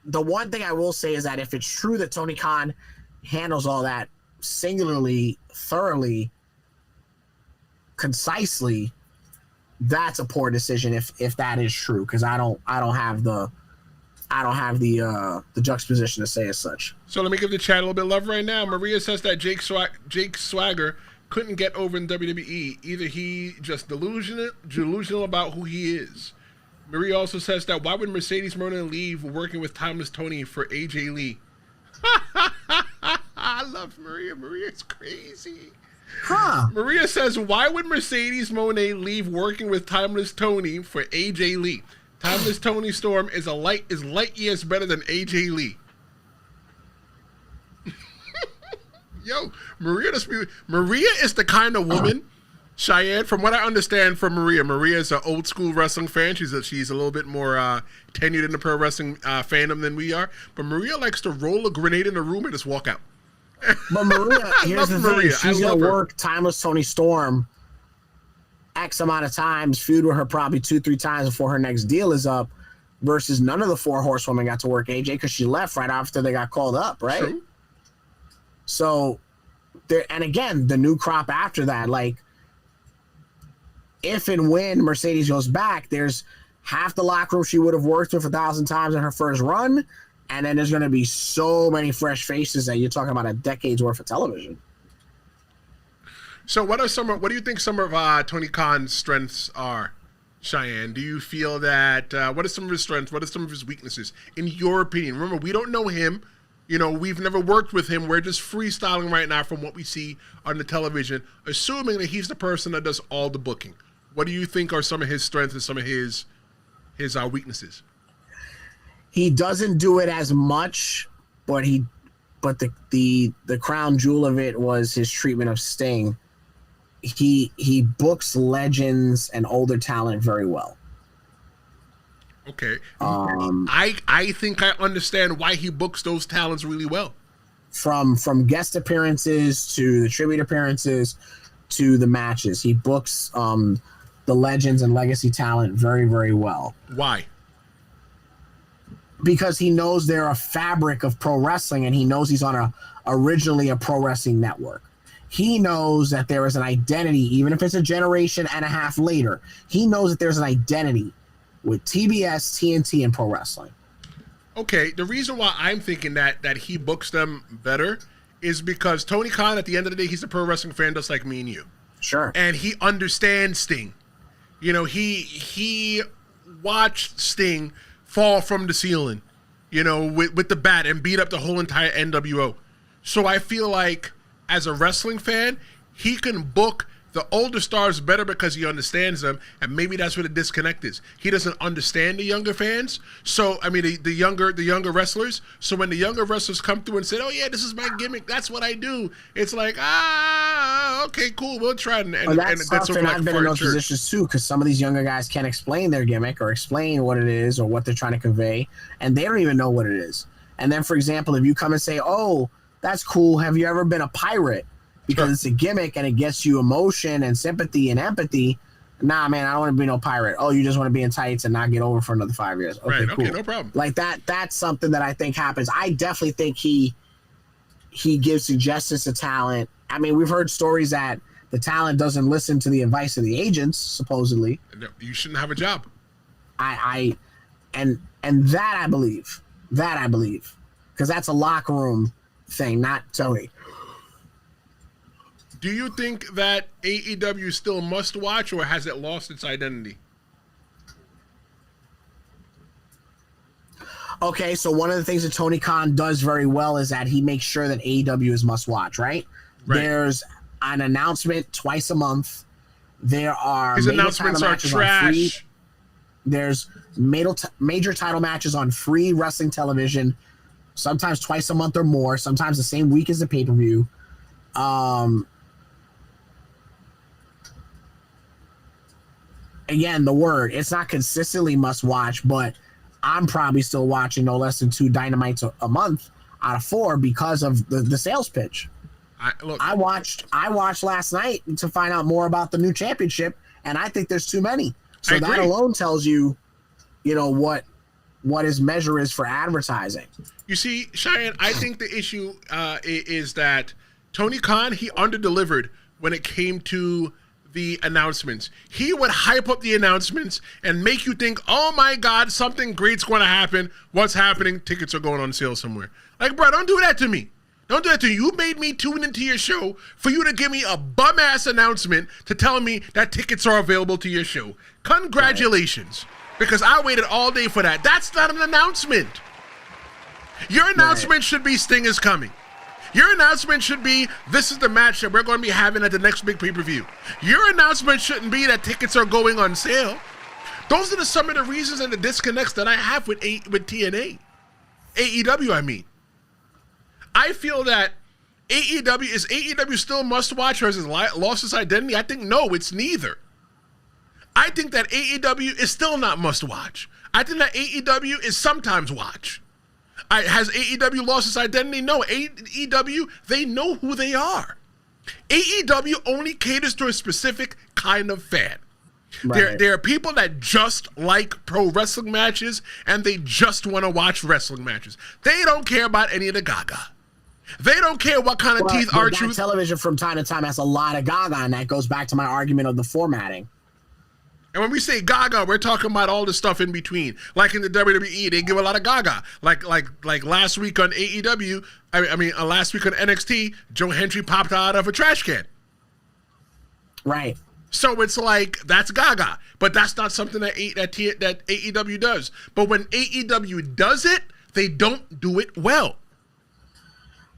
The one thing I will say is that if it's true that Tony Khan handles all that singularly, thoroughly, concisely, that's a poor decision if that is true, because I don't have the juxtaposition to say as such. So let me give the chat a little bit of love right now. Maria says that Jake Swagger couldn't get over in WWE. Either he just delusional about who he is. Maria also says that why would Mercedes Moné leave working with Timeless Tony for AJ Lee? I love Maria. Maria's crazy. Huh. Maria says, why would Mercedes Moné leave working with Timeless Tony for AJ Lee? Timeless Tony Storm is light years better than AJ Lee. Yo, Maria is the kind of woman, Cheyenne, from what I understand from Maria is an old school wrestling fan. She's a little bit more tenured in the pro wrestling fandom than we are. But Maria likes to roll a grenade in a room and just walk out. But Maria, here's the thing. She's going to work Timeless Tony Storm X amount of times, feud with her probably 2-3 times before her next deal is up, versus none of the 4 horsewomen got to work AJ because she left right after they got called up, right? True. So, and again, the new crop after that, like, if and when Mercedes goes back, there's half the locker room she would have worked with 1,000 times in her first run, and then there's going to be so many fresh faces that you're talking about a decade's worth of television. So what do you think some of Tony Khan's strengths are, Cheyenne? Do you feel that, what are some of his strengths? What are some of his weaknesses, in your opinion? Remember, we don't know him. We've never worked with him. We're just freestyling right now from what we see on the television, assuming that he's the person that does all the booking. What do you think are some of his strengths and some of his weaknesses? He doesn't do it as much, but the crown jewel of it was his treatment of Sting. He books legends and older talent very well. Okay. I think I understand why he books those talents really well. From guest appearances to the tribute appearances to the matches, he books the legends and legacy talent very, very well. Why? Because he knows they're a fabric of pro wrestling, and he knows he's on originally a pro wrestling network. He knows that there is an identity, even if it's a generation and a half later. He knows that there's an identity with TBS, TNT, and pro wrestling. Okay, the reason why I'm thinking that he books them better is because Tony Khan, at the end of the day, he's a pro wrestling fan just like me and you. Sure. And he understands Sting. He watched Sting fall from the ceiling, with the bat and beat up the whole entire NWO. So I feel like, as a wrestling fan, he can book the older stars better because he understands them, and maybe that's where the disconnect is. He doesn't understand the younger fans. So, I mean, the younger wrestlers. So when the younger wrestlers come through and say, "Oh yeah, this is my gimmick. That's what I do," it's like, okay, cool, we'll try it. And that's sort of like I've been in those positions too, because some of these younger guys can't explain their gimmick or explain what it is or what they're trying to convey, and they don't even know what it is. And then, for example, if you come and say, "Oh, that's cool. Have you ever been a pirate?" because it's a gimmick and it gets you emotion and sympathy and empathy. Nah, man, I don't want to be no pirate. Oh, you just want to be in tights and not get over for another 5 years. Okay, right. cool. Okay, no problem. Like that's something that I think happens. I definitely think he gives suggestions to talent. I mean, we've heard stories that the talent doesn't listen to the advice of the agents, supposedly. No, you shouldn't have a job. And that I believe. Because that's a locker room thing, not Tony. Do you think that AEW is still must watch, or has it lost its identity? Okay, so one of the things that Tony Khan does very well is that he makes sure that AEW is must watch, right? There's an announcement twice a month. There are his announcements are trash. There's major title matches on free wrestling television, sometimes twice a month or more, sometimes the same week as the pay-per-view. Again, it's not consistently must watch, but I'm probably still watching no less than 2 Dynamites a month out of 4 because of the sales pitch. I watched last night to find out more about the new championship, and I think there's too many. So that alone tells you, what his measure is for advertising. You see, Cheyenne, I think the issue is that Tony Khan, he underdelivered when it came to the announcements. He would hype up the announcements and make you think, oh my God, something great's going to happen. What's happening? Tickets are going on sale somewhere. Like, bro, don't do that to me. Don't do that to me. You made me tune into your show for you to give me a bum-ass announcement to tell me that tickets are available to your show. Congratulations. Because I waited all day for that. That's not an announcement. Your announcement should be Sting is coming. Your announcement should be, this is the match that we're going to be having at the next big pay-per-view. Your announcement shouldn't be that tickets are going on sale. Those are some of the reasons and the disconnects that I have with TNA. AEW, I mean. I feel that AEW still must-watch, or has it lost its identity? I think no, it's neither. I think that AEW is still not must-watch. I think that AEW is sometimes watch. Has AEW lost its identity? No. AEW, they know who they are. AEW only caters to a specific kind of fan. Right. There are people that just like pro wrestling matches, and they just want to watch wrestling matches. They don't care about any of the gaga. They don't care what kind of teeth R-Truth. Television from time to time has a lot of gaga, and that goes back to my argument of the formatting. And when we say gaga, we're talking about all the stuff in between. Like in the WWE, they give a lot of gaga. Like last week on AEW, last week on NXT, Joe Hendry popped out of a trash can. Right. So it's like, that's gaga. But that's not something that AEW does. But when AEW does it, they don't do it well.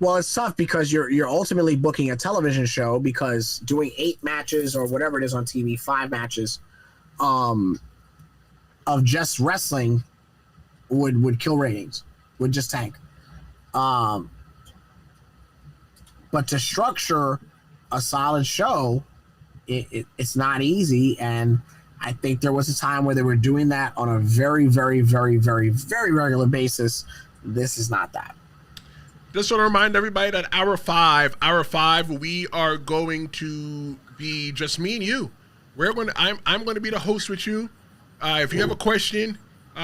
Well, it's tough because you're ultimately booking a television show, because doing 8 matches or whatever it is on TV, 5 matches of just wrestling would kill ratings, would just tank. But to structure a solid show, it's not easy, and I think there was a time where they were doing that on a very, very, very, very, very regular basis. This is not that. Just want to remind everybody that hour five, we are going to be just me and you. I'm going to be the host with you. If you have a question,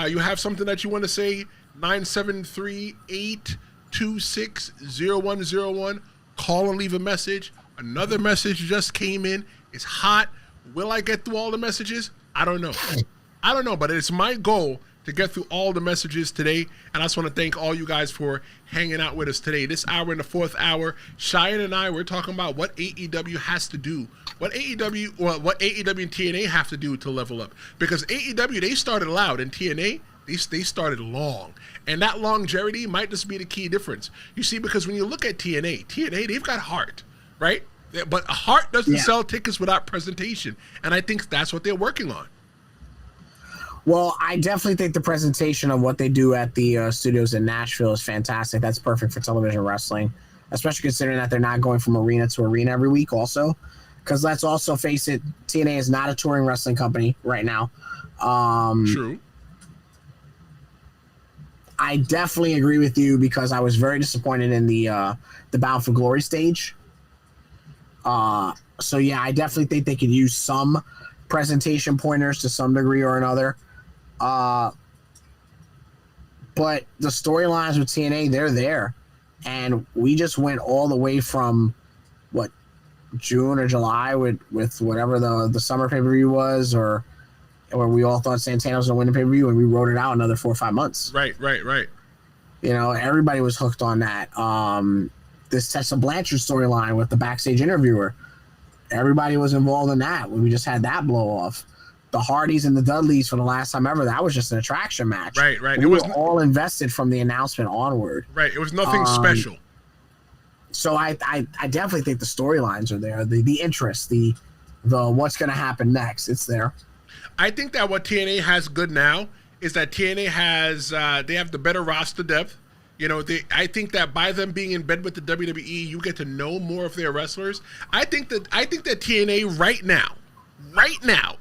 you have something that you want to say, 973-826-0101. Call and leave a message. Another message just came in. It's hot. Will I get through all the messages? I don't know, but it's my goal to get through all the messages today. And I just want to thank all you guys for hanging out with us today. This hour, in the 4th hour, Cheyenne and I, we're talking about what AEW has to do, what AEW and TNA have to do to level up. Because AEW, they started loud, and TNA, they started long. And that longevity might just be the key difference. You see, because when you look at TNA, they've got heart, right? But a heart doesn't sell tickets without presentation. And I think that's what they're working on. Well, I definitely think the presentation of what they do at the studios in Nashville is fantastic. That's perfect for television wrestling, especially considering that they're not going from arena to arena every week also. Because let's also face it, TNA is not a touring wrestling company right now. True. I definitely agree with you, because I was very disappointed in the Bound for Glory stage. So yeah, I definitely think they could use some presentation pointers to some degree or another. But the storylines with TNA, they're there. And we just went all the way from what, June or July with whatever the summer pay-per-view was, or where we all thought Santana was gonna win the pay-per-view, and we wrote it out another 4 or 5 months. Right. You know, everybody was hooked on that. This Tessa Blanchard storyline with the backstage interviewer, everybody was involved in that. We just had that blow off. The Hardys and the Dudleys for the last time ever, that was just an attraction match. Right. We were all invested from the announcement onward. Right. It was nothing special. So I definitely think the storylines are there. The interest, the what's going to happen next, it's there. I think that what TNA has good now is that TNA has they have the better roster depth. You know, I think that by them being in bed with the WWE, you get to know more of their wrestlers. I think that TNA right now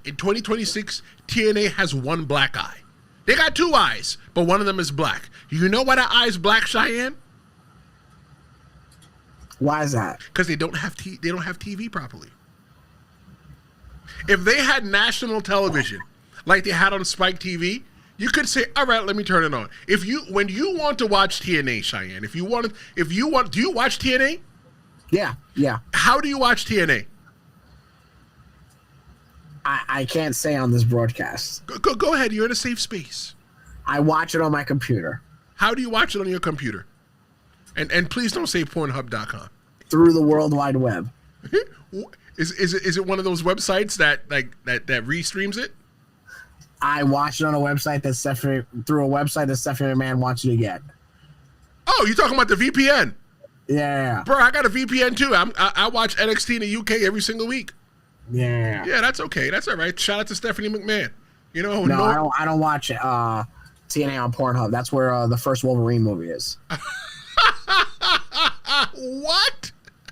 in 2026, TNA has one black eye. They got two eyes, but one of them is black. You know why that eye is black, Cheyenne? Why is that? Because they don't have TV properly. If they had national television like they had on Spike TV, you could say, all right, let me turn it on. When you want to watch TNA, Cheyenne, do you watch TNA? Yeah. How do you watch TNA? I can't say on this broadcast. Go ahead. You're in a safe space. I watch it on my computer. How do you watch it on your computer? And please don't say Pornhub.com. Through the World Wide Web. Is it one of those websites that restreams it? I watch it on a website that Stephanie McMahon wants you to get. Oh, you're talking about the VPN? Yeah. Bro, I got a VPN too. I watch NXT in the UK every single week. Yeah. Yeah, that's okay. That's all right. Shout out to Stephanie McMahon. You know, no, I don't watch TNA on Pornhub. That's where the first Wolverine movie is. What?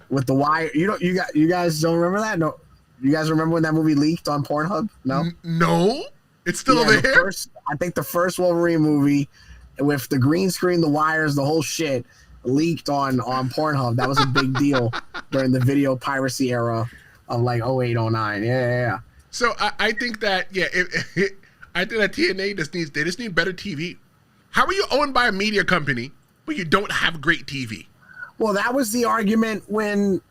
With the wire, you guys don't remember that? No, you guys remember when that movie leaked on Pornhub? No, no, it's still there. I think the first Wolverine movie with the green screen, the wires, the whole shit leaked on Pornhub. That was a big deal during the video piracy era of like 08, 09. Yeah. So I think that I think that TNA just need better TV. How are you owned by a media company but you don't have great TV? Well, that was the argument when Ring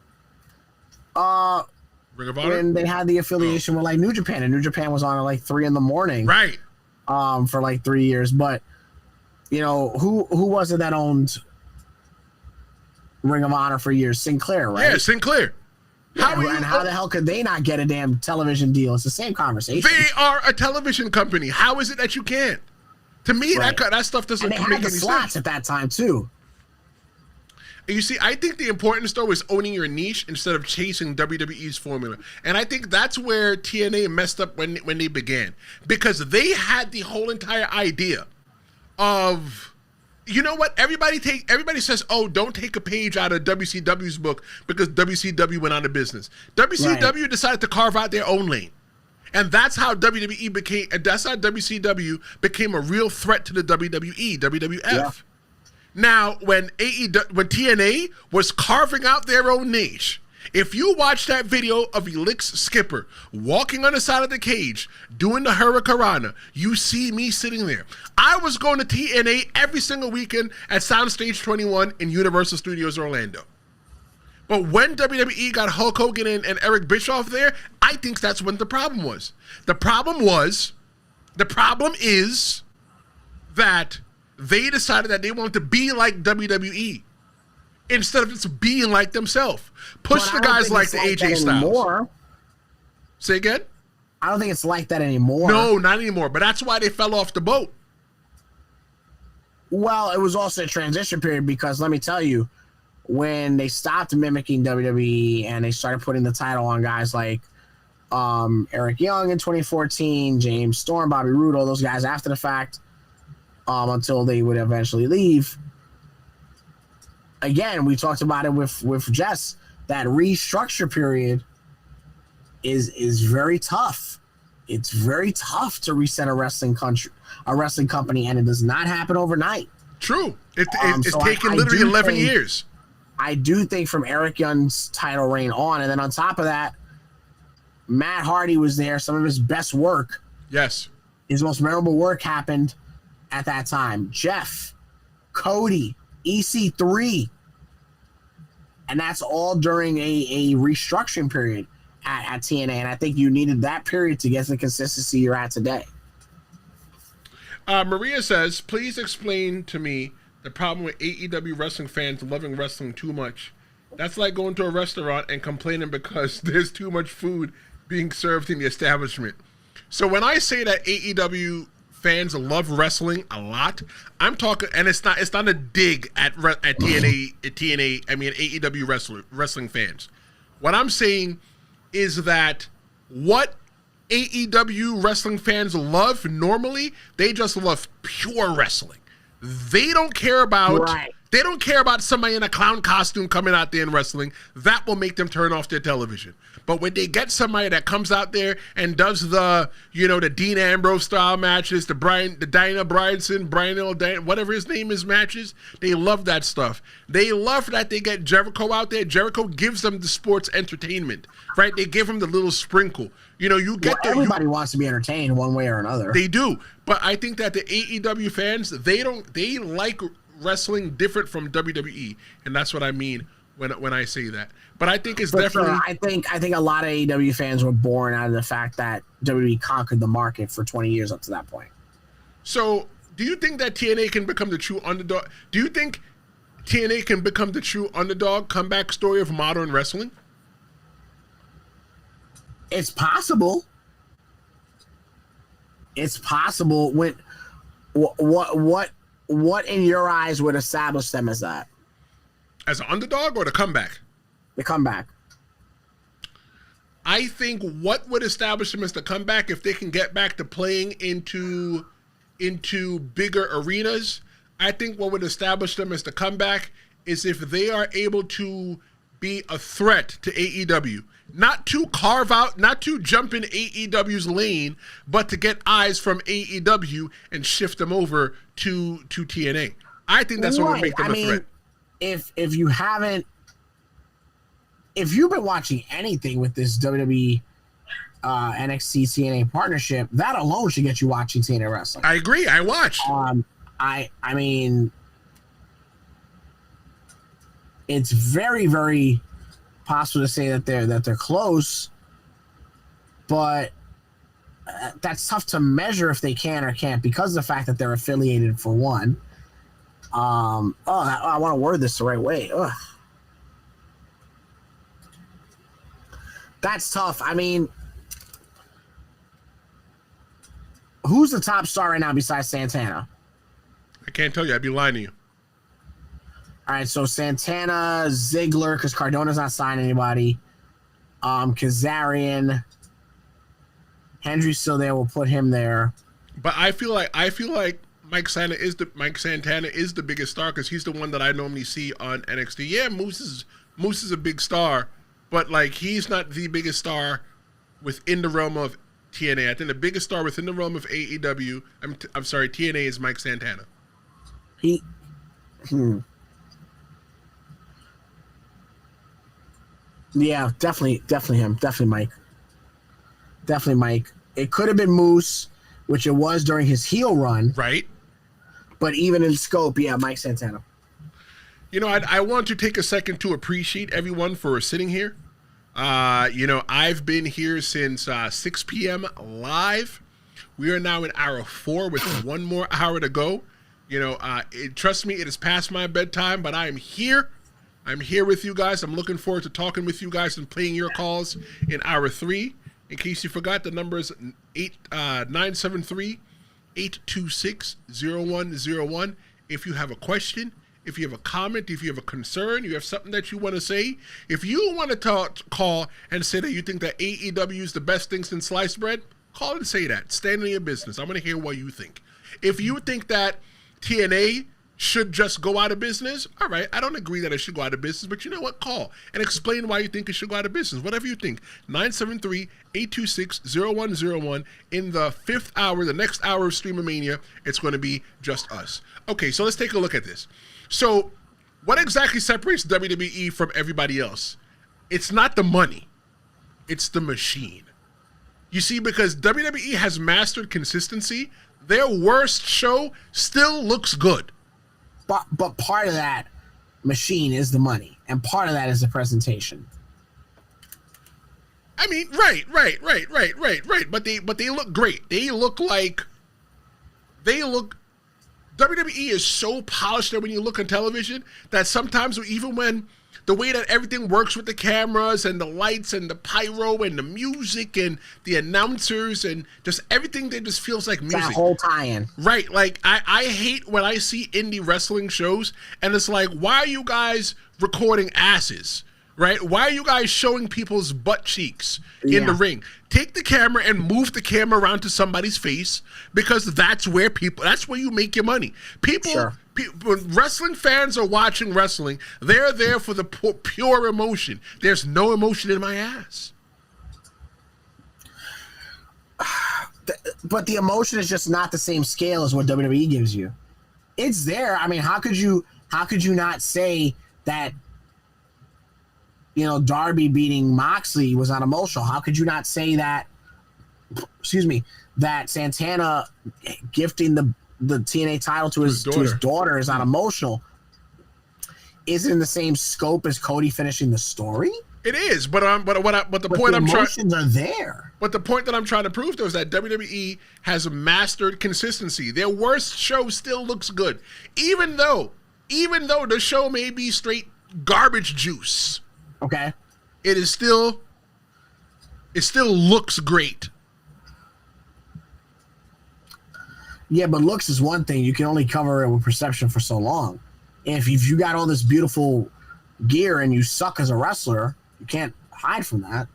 of Honor? When they had the affiliation with like New Japan, and New Japan was on at like 3 a.m, right? For like 3 years. But you know, who was it that owned Ring of Honor for years? Sinclair, right? Yeah, Sinclair. How the hell could they not get a damn television deal? It's the same conversation. They are a television company. How is it that you can't? To me, right. that stuff doesn't make any sense. And they had the slots at that time too. You see, I think the importance, though, is owning your niche instead of chasing WWE's formula. And I think that's where TNA messed up when they began. Because they had the whole entire idea of, you know what? Everybody says, oh, don't take a page out of WCW's book because WCW went out of business. WCW decided to carve out their own lane. And that's how WCW became a real threat to the WWE, WWF. Yeah. Now, when TNA was carving out their own niche, if you watch that video of Elix Skipper walking on the side of the cage, doing the Hurricanrana, you see me sitting there. I was going to TNA every single weekend at Soundstage 21 in Universal Studios Orlando. But when WWE got Hulk Hogan and Eric Bischoff there, I think that's when the problem was. The problem is that they decided that they wanted to be like WWE instead of just being like themselves. Push the guys like the AJ Styles. Say again? I don't think it's like that anymore. No, not anymore. But that's why they fell off the boat. Well, it was also a transition period because let me tell you, when they stopped mimicking WWE and they started putting the title on guys like Eric Young in 2014, James Storm, Bobby Roode, all those guys after the fact, until they would eventually leave. Again, we talked about it with Jess. That restructure period is very tough. It's very tough to reset a wrestling company, and it does not happen overnight. True. It's taken literally 11 years. I do think from Eric Young's title reign on, and then on top of that, Matt Hardy was there. Some of his best work. Yes. His most memorable work happened at that time. Jeff, Cody, EC3. And that's all during a restructuring period at TNA. And I think you needed that period to get the consistency you're at today. Maria says, please explain to me the problem with AEW wrestling fans loving wrestling too much. That's like going to a restaurant and complaining because there's too much food being served in the establishment. So when I say that AEW fans love wrestling a lot, I'm talking, and it's not a dig at TNA. I mean AEW wrestling fans. What I'm saying is that what AEW wrestling fans love normally, they just love pure wrestling. They don't care about They don't care about somebody in a clown costume coming out there and wrestling. That will make them turn off their television. But when they get somebody that comes out there and does the Dean Ambrose style matches, the Dana Bryanson, whatever his name is matches, they love that stuff. They love that they get Jericho out there. Jericho gives them the sports entertainment, right? They give them the little sprinkle. Everybody wants to be entertained one way or another. They do. But I think that the AEW fans, they like wrestling different from WWE, and that's what I mean when I say that. But I think it's definitely. I think a lot of AEW fans were born out of the fact that WWE conquered the market for 20 years up to that point. So, do you think that TNA can become the true underdog? Do you think TNA can become the true underdog comeback story of modern wrestling? It's possible. It's possible. When what in your eyes would establish them as that? As an underdog or the comeback? The comeback. I think what would establish them as the comeback, if they can get back to playing into bigger arenas, I think what would establish them as the comeback is if they are able to be a threat to AEW. Not to carve out, not to jump in AEW's lane, but to get eyes from AEW and shift them over to TNA. I think that's what would make them a threat. If you've been watching anything with this WWE NXT TNA partnership, that alone should get you watching TNA wrestling. I agree. I watched. I mean, it's very, very possible to say that they're close, but that's tough to measure if they can or can't because of the fact that they're affiliated, for one. I want to word this the right way. Ugh. That's tough. I mean, who's the top star right now besides Santana? I can't tell you. I'd be lying to you. All right, so Santana, Ziggler, because Cardona's not signing anybody. Kazarian, Hendry's still there. We'll put him there. But I feel like Mike Santana is the biggest star because he's the one that I normally see on NXT. Yeah, Moose is a big star, but like he's not the biggest star within the realm of TNA. I think the biggest star within the realm of AEW, TNA is Mike Santana. Yeah, definitely him. Definitely Mike. It could have been Moose, which it was during his heel run. Right. But even in scope, yeah, Mike Santana. I want to take a second to appreciate everyone for sitting here. I've been here since 6 p.m. live. We are now in hour 4 with one more hour to go. Trust me, it is past my bedtime, but I am here. I'm here with you guys. I'm looking forward to talking with you guys and playing your calls in hour 3. In case you forgot, the number is 973-826-0101. If you have a question, if you have a comment, if you have a concern, you have something that you want to say, if you want to call and say that you think that AEW is the best thing since sliced bread, call and say that. Stand in your business. I'm going to hear what you think. If you think that TNA should just go out of business, all right, I don't agree that it should go out of business, but you know what? Call and explain why you think it should go out of business. Whatever you think. 973-826-0101. In the 5th hour, the next hour of Stream-A-Mania, it's going to be just us. Okay, so let's take a look at this. So what exactly separates WWE from everybody else? It's not the money. It's the machine. You see, because WWE has mastered consistency, their worst show still looks good. But part of that machine is the money, and part of that is the presentation. I mean, right. But they look great. WWE is so polished that when you look on television, that sometimes even when the way that everything works with the cameras and the lights and the pyro and the music and the announcers and just everything that just feels like music. That whole tie-in. Right. Like, I hate when I see indie wrestling shows and it's like, why are you guys recording asses? Right? Why are you guys showing people's butt cheeks in the ring? Take the camera and move the camera around to somebody's face, because that's where you make your money. When wrestling fans are watching wrestling, they're there for the pure emotion. There's no emotion in my ass. But the emotion is just not the same scale as what WWE gives you. It's there. I mean, how could you not say that, you know, Darby beating Moxley was not emotional? How could you not say that, that Santana gifting the TNA title to his daughter is not emotional? Is it in the same scope as Cody finishing the story? It is, but the emotions are there. But the point that I'm trying to prove, though, is that WWE has mastered consistency. Their worst show still looks good, even though the show may be straight garbage juice. Okay. It still looks great. Yeah, but looks is one thing. You can only cover it with perception for so long. If you got all this beautiful gear and you suck as a wrestler, you can't hide from that.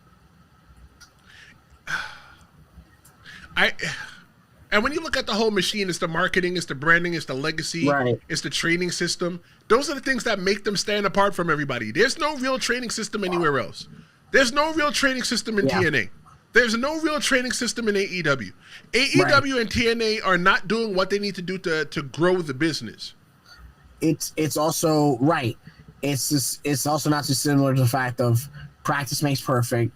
And when you look at the whole machine, it's the marketing, it's the branding, it's the legacy, it's the training system. Those are the things that make them stand apart from everybody. There's no real training system anywhere else. There's no real training system in TNA. There's no real training system in AEW. AEW and TNA are not doing what they need to do to grow the business. It's also right. It's also not just similar to the fact of practice makes perfect.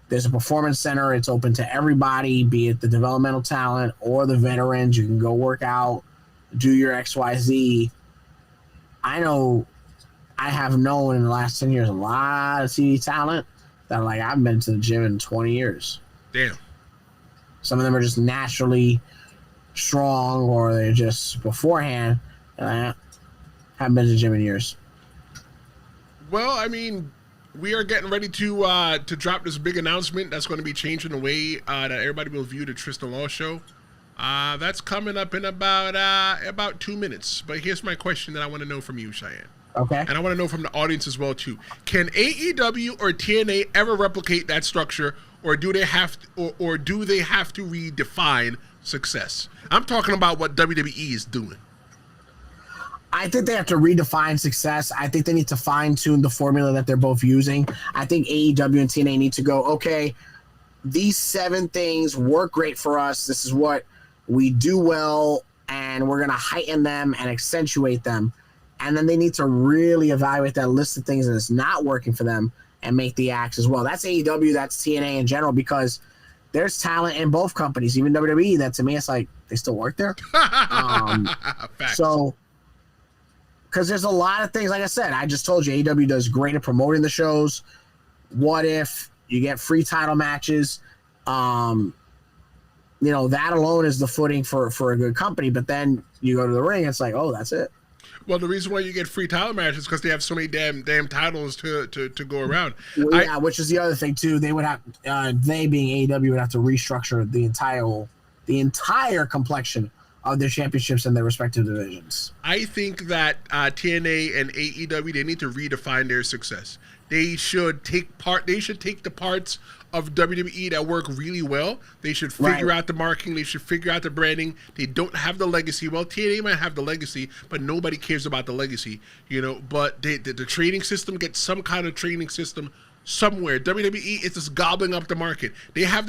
There's a performance center. It's open to everybody, be it the developmental talent or the veterans. You can go work out, do your XYZ. I know I have known in the last 10 years a lot of TV talent that, like, I've been to the gym in 20 years. Damn. Some of them are just naturally strong, or they're just beforehand. Haven't been to the gym in years. Well, I mean, we are getting ready to drop this big announcement that's going to be changing the way that everybody will view the Tristen Law Show. That's coming up in about 2 minutes. But here's my question that I want to know from you, Cheyenne. Okay. And I want to know from the audience as well, too. Can AEW or TNA ever replicate that structure, or do they have to, or do they have to redefine success? I'm talking about what WWE is doing. I think they have to redefine success. I think they need to fine-tune the formula that they're both using. I think AEW and TNA need to go, okay, these 7 things work great for us. This is what we do well, and we're going to heighten them and accentuate them. And then they need to really evaluate that list of things that is not working for them and make the acts as well. That's AEW, that's TNA in general, because there's talent in both companies. Even WWE, that to me, it's like, they still work there. So, because there's a lot of things, like I said, I just told you, AEW does great at promoting the shows. What if you get free title matches? You know, that alone is the footing for a good company. But then you go to the ring, it's like, oh, that's it. Well, the reason why you get free title matches is because they have so many damn titles to go around. Well, yeah, which is the other thing too. They would have, they being AEW, would have to restructure the entire complexion of their championships in their respective divisions. I think that TNA and AEW, they need to redefine their success. They should take the parts of WWE that work really well. They should figure out the marketing. They should figure out the branding. They don't have the legacy. Well, TNA might have the legacy, but nobody cares about the legacy, you know. But the training system, get some kind of training system somewhere. WWE is just gobbling up the market. They have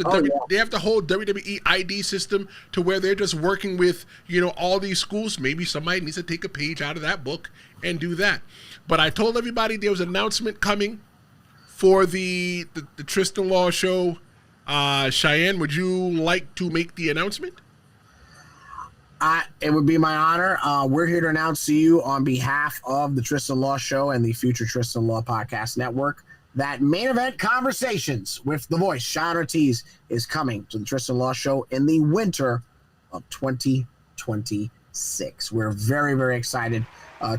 they have the whole WWE ID system to where they're just working with, you know, all these schools. Maybe somebody needs to take a page out of that book and do that. But I told everybody there was an announcement coming for the Tristen Law Show. Cheyenne, would you like to make the announcement? It would be my honor. We're here to announce to you on behalf of the Tristen Law Show and the future Tristen Law Podcast Network that Main Event Conversations with the voice, Cheyenne Ortiz, is coming to the Tristen Law Show in the winter of 2026. We're very, very excited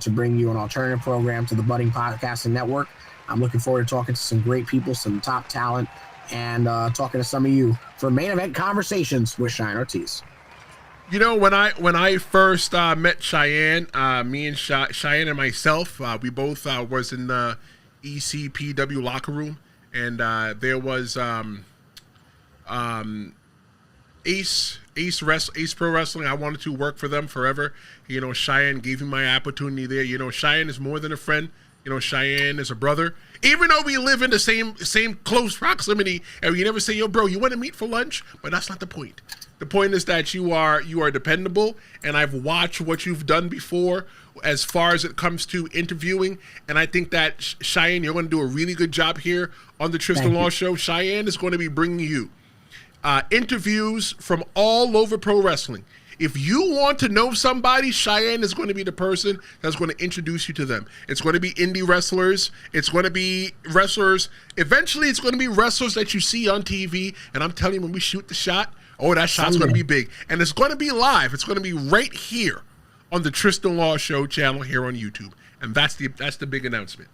to bring you an alternative program to the budding podcasting network. I'm looking forward to talking to some great people, some top talent, and talking to some of you for Main Event Conversations with Cheyenne Ortiz. You know, when I first met Cheyenne, me and Cheyenne and myself, we both was in the ECPW locker room, and there was Ace Pro Wrestling. I wanted to work for them forever. You know, Cheyenne gave me my opportunity there. You know, Cheyenne is more than a friend. You know, Cheyenne is a brother. Even though we live in the same close proximity, and we never say, "Yo, bro, you want to meet for lunch?" But that's not the point. The point is that you are dependable, and I've watched what you've done before as far as it comes to interviewing, and I think that Cheyenne, you're going to do a really good job here on the Tristen Law Show. Cheyenne is going to be bringing you interviews from all over pro wrestling. If you want to know somebody, Cheyenne is going to be the person that's going to introduce you to them. It's going to be indie wrestlers. It's going to be wrestlers. Eventually, it's going to be wrestlers that you see on TV, and I'm telling you, when we shoot the shot, oh, that shot's going to be big. And it's going to be live. It's going to be right here on the Tristen Law Show channel here on YouTube. And that's the big announcement.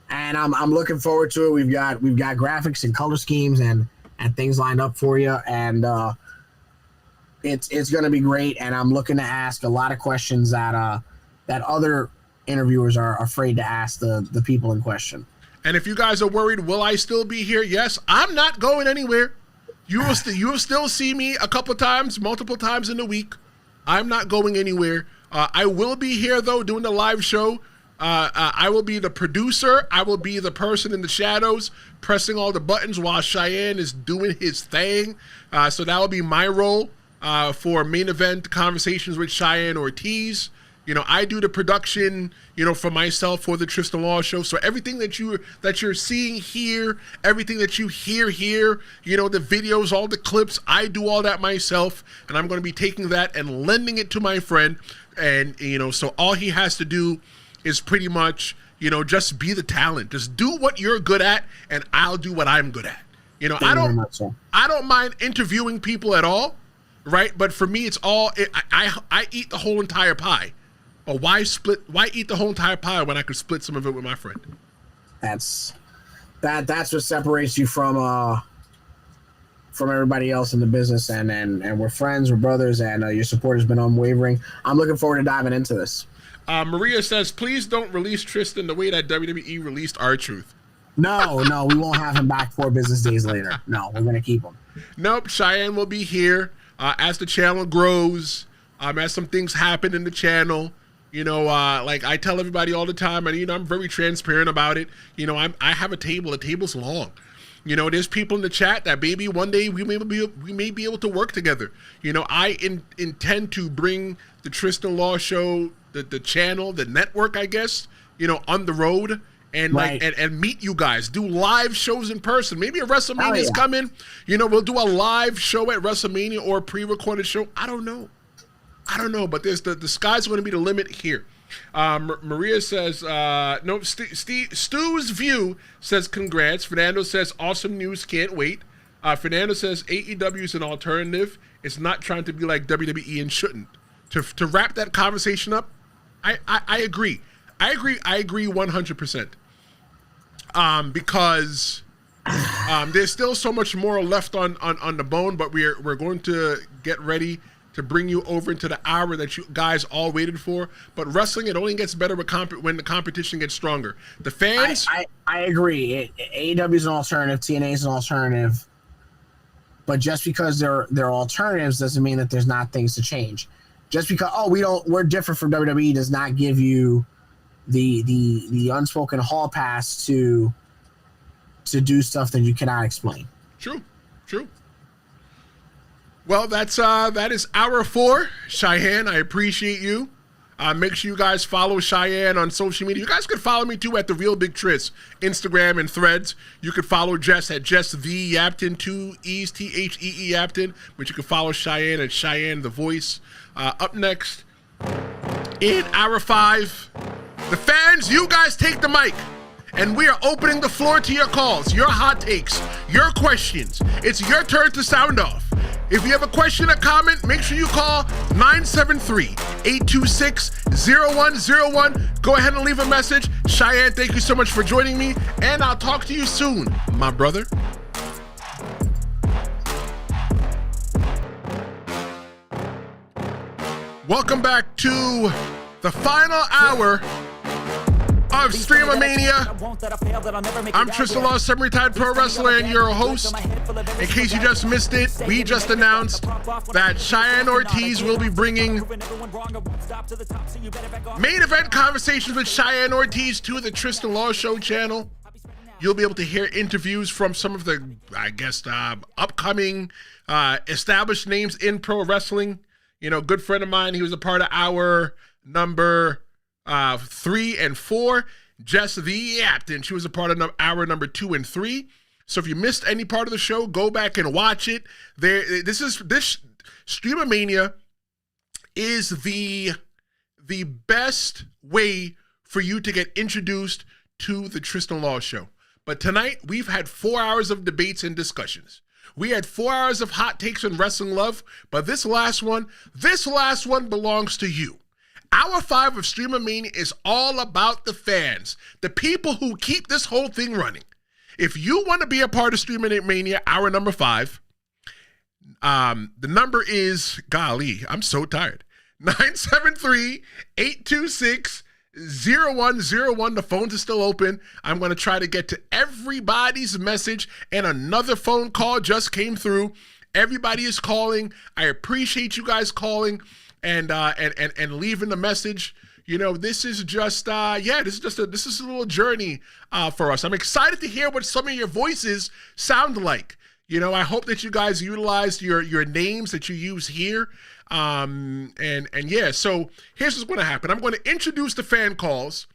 And I'm looking forward to it. We've got graphics and color schemes and things lined up for you. And it's going to be great. And I'm looking to ask a lot of questions that other interviewers are afraid to ask the people in question. And if you guys are worried, will I still be here? Yes, I'm not going anywhere. You will still see me a couple times, multiple times in the week. I'm not going anywhere. I will be here, though, doing the live show. I will be the producer. I will be the person in the shadows pressing all the buttons while Cheyenne is doing his thing. So that will be my role for Main Event Conversations with Cheyenne Ortiz. You know, I do the production, you know, for myself for the Tristen Law Show. So everything that you're seeing here, everything that you hear here, you know, the videos, all the clips, I do all that myself. And I'm going to be taking that and lending it to my friend. And, you know, so all he has to do is pretty much, you know, just be the talent. Just do what you're good at, and I'll do what I'm good at. You know, I don't mind interviewing people at all, right? But for me, it's all, I eat the whole entire pie. Or why eat the whole entire pie when I could split some of it with my friend? That's what separates you from everybody else in the business, and we're friends, we're brothers, and your support has been unwavering. I'm looking forward to diving into this. Maria says, please don't release Tristen the way that WWE released R-Truth. No, we won't have him back 4 business days later. No, we're gonna keep him. Nope, Cheyenne will be here as the channel grows, as some things happen in the channel. You know, like I tell everybody all the time, and you know, I'm very transparent about it. You know, I have a table. The table's long. You know, there's people in the chat that maybe one day we may be able to work together. You know, I intend to bring the Tristen Law Show, the channel, the network, I guess, you know, on the road and right. and meet you guys. Do live shows in person. Maybe a WrestleMania is coming. You know, we'll do a live show at WrestleMania or a pre-recorded show. I don't know, but there's the sky's going to be the limit here. Maria says, no, Stu's View says, congrats. Fernando says, awesome news, can't wait. Fernando says, AEW is an alternative. It's not trying to be like WWE and shouldn't. To wrap that conversation up, I agree. I agree 100%. Because there's still so much more left on the bone, but we're going to get ready to bring you over into the hour that you guys all waited for. But wrestling, it only gets better when the competition gets stronger. The fans... I agree. AEW is an alternative. TNA is an alternative. But just because they're alternatives doesn't mean that there's not things to change. Just because, we're different from WWE does not give you the unspoken hall pass to to do stuff that you cannot explain. True. Well, that is hour 4. Cheyenne, I appreciate you. Make sure you guys follow Cheyenne on social media. You guys can follow me too at The Real Big Tris, Instagram and Threads. You can follow Jess at Jess the Yaptain, 2 E's, Thee Yaptain. But you can follow Cheyenne at Cheyenne the Voice. Up next, in hour 5, the fans, you guys take the mic. And we are opening the floor to your calls, your hot takes, your questions. It's your turn to sound off. If you have a question or comment, make sure you call 973-826-0101. Go ahead and leave a message. Cheyenne, thank you so much for joining me, and I'll talk to you soon, my brother. Welcome back to the final hour of Stream-A-Mania. I'm Tristen Law, semi-retired pro wrestler and your host. In case you just missed it, we just announced that Cheyenne Ortiz will be bringing main event conversations with Cheyenne Ortiz to the Tristen Law Show channel. You'll be able to hear interviews from some of the, upcoming established names in pro wrestling. You know, good friend of mine, he was a part of our number 3 and 4, Jess the Yaptain. She was a part of hour number 2 and 3. So if you missed any part of the show, go back and watch it. This Stream-A-Mania is the best way for you to get introduced to the Tristen Law Show. But tonight we've had 4 hours of debates and discussions. We had 4 hours of hot takes and wrestling love, but this last one belongs to you. Hour 5 of Stream-A-Mania is all about the fans, the people who keep this whole thing running. If you want to be a part of Stream-A-Mania, hour number 5, the number is, golly, I'm so tired, 973-826-0101. The phones are still open. I'm going to try to get to everybody's message, and another phone call just came through. Everybody is calling. I appreciate you guys calling and leaving the message. You know, this is just this is a little journey for us. I'm excited to hear what some of your voices sound like. You know, I hope that you guys utilized your names that you use here. So here's what's going to happen. I'm going to introduce the fan calls.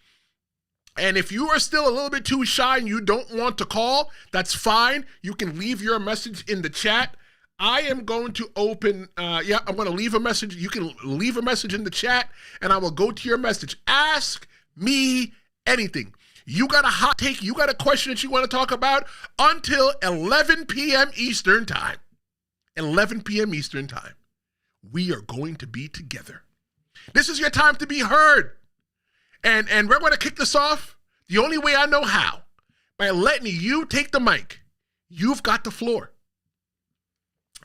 And if you are still a little bit too shy and you don't want to call, that's fine. You can leave your message in the chat. I am going to open, I'm going to leave a message. You can leave a message in the chat, and I will go to your message. Ask me anything. You got a hot take, you got a question that you want to talk about until 11 p.m. Eastern time. 11 p.m. Eastern time. We are going to be together. This is your time to be heard. And we're going to kick this off the only way I know how, by letting you take the mic. You've got the floor.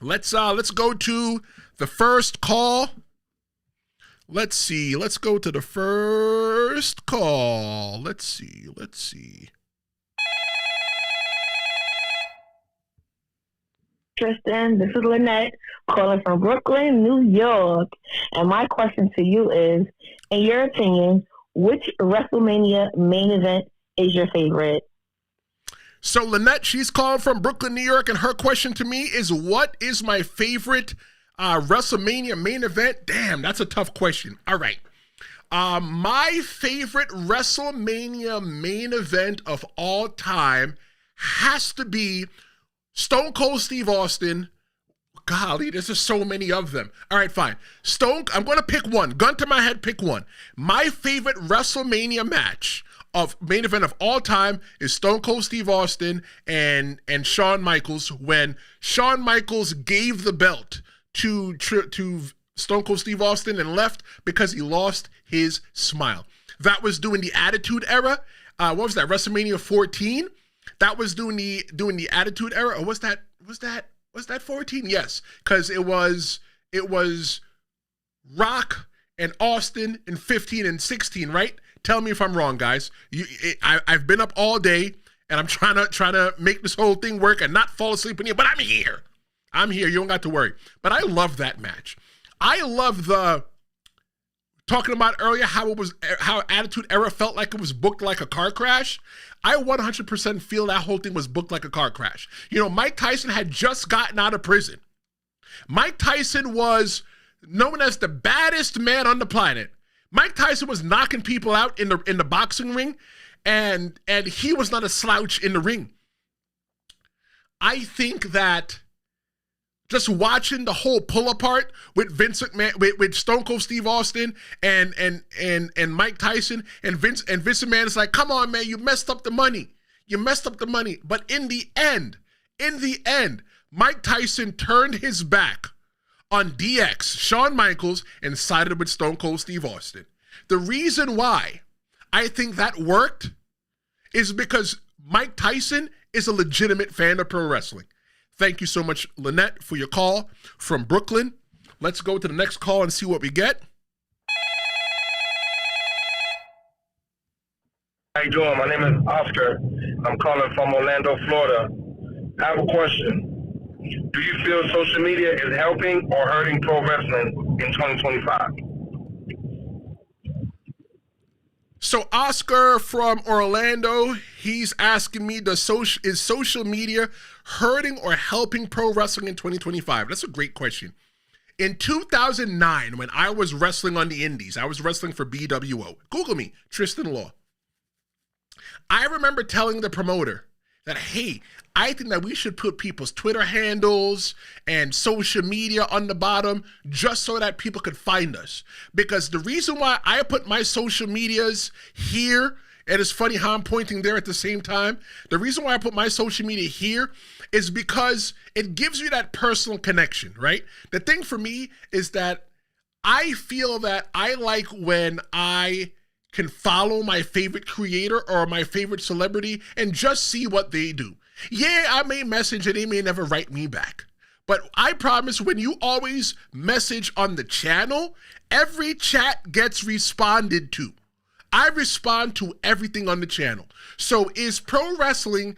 Let's go to the first call. Let's see. Let's go to the first call. Let's see. Tristen, this is Lynette calling from Brooklyn, New York. And my question to you is, in your opinion, which WrestleMania main event is your favorite? So Lynette, she's calling from Brooklyn, New York, and her question to me is, what is my favorite WrestleMania main event? Damn, that's a tough question. All right. My favorite WrestleMania main event of all time has to be Stone Cold Steve Austin. Golly, there's just so many of them. All right, fine. I'm going to pick one. Gun to my head, pick one. My favorite WrestleMania match of main event of all time is Stone Cold Steve Austin and Shawn Michaels, when Shawn Michaels gave the belt to Stone Cold Steve Austin and left because he lost his smile. That was during the Attitude Era. What was that? WrestleMania 14. That was doing the Attitude Era, or was that 14? Yes, because it was Rock and Austin in 15 and 16, right? Tell me if I'm wrong, guys. I've been up all day and I'm trying to make this whole thing work and not fall asleep in here, but I'm here. You don't got to worry. But I love that match. I love the talking about earlier how Attitude Era felt like it was booked like a car crash. I 100% feel that whole thing was booked like a car crash. You know, Mike Tyson had just gotten out of prison. Mike Tyson was known as the baddest man on the planet. Mike Tyson was knocking people out in the boxing ring, and he was not a slouch in the ring. I think that just watching the whole pull apart with Vince McMahon, with Stone Cold Steve Austin and Mike Tyson, and Vince McMahon is like, come on, man, you messed up the money. You messed up the money. But in the end, Mike Tyson turned his back on DX, Shawn Michaels, and sided with Stone Cold Steve Austin. The reason why I think that worked is because Mike Tyson is a legitimate fan of pro wrestling. Thank you so much, Lynette, for your call from Brooklyn. Let's go to the next call and see what we get. How you doing? My name is Oscar. I'm calling from Orlando, Florida. I have a question. Do you feel social media is helping or hurting pro wrestling in 2025? So Oscar from Orlando, he's asking me, is social media hurting or helping pro wrestling in 2025? That's a great question. In 2009, when I was wrestling on the indies, I was wrestling for BWO. Google me, Tristen Law. I remember telling the promoter that, hey, I think that we should put people's Twitter handles and social media on the bottom just so that people could find us. Because the reason why I put my social medias here, and it's funny how I'm pointing there at the same time, the reason why I put my social media here is because it gives you that personal connection, right? The thing for me is that I feel that I like when I can follow my favorite creator or my favorite celebrity and just see what they do. Yeah, I may message and they may never write me back. But I promise when you always message on the channel, every chat gets responded to. I respond to everything on the channel. So is pro wrestling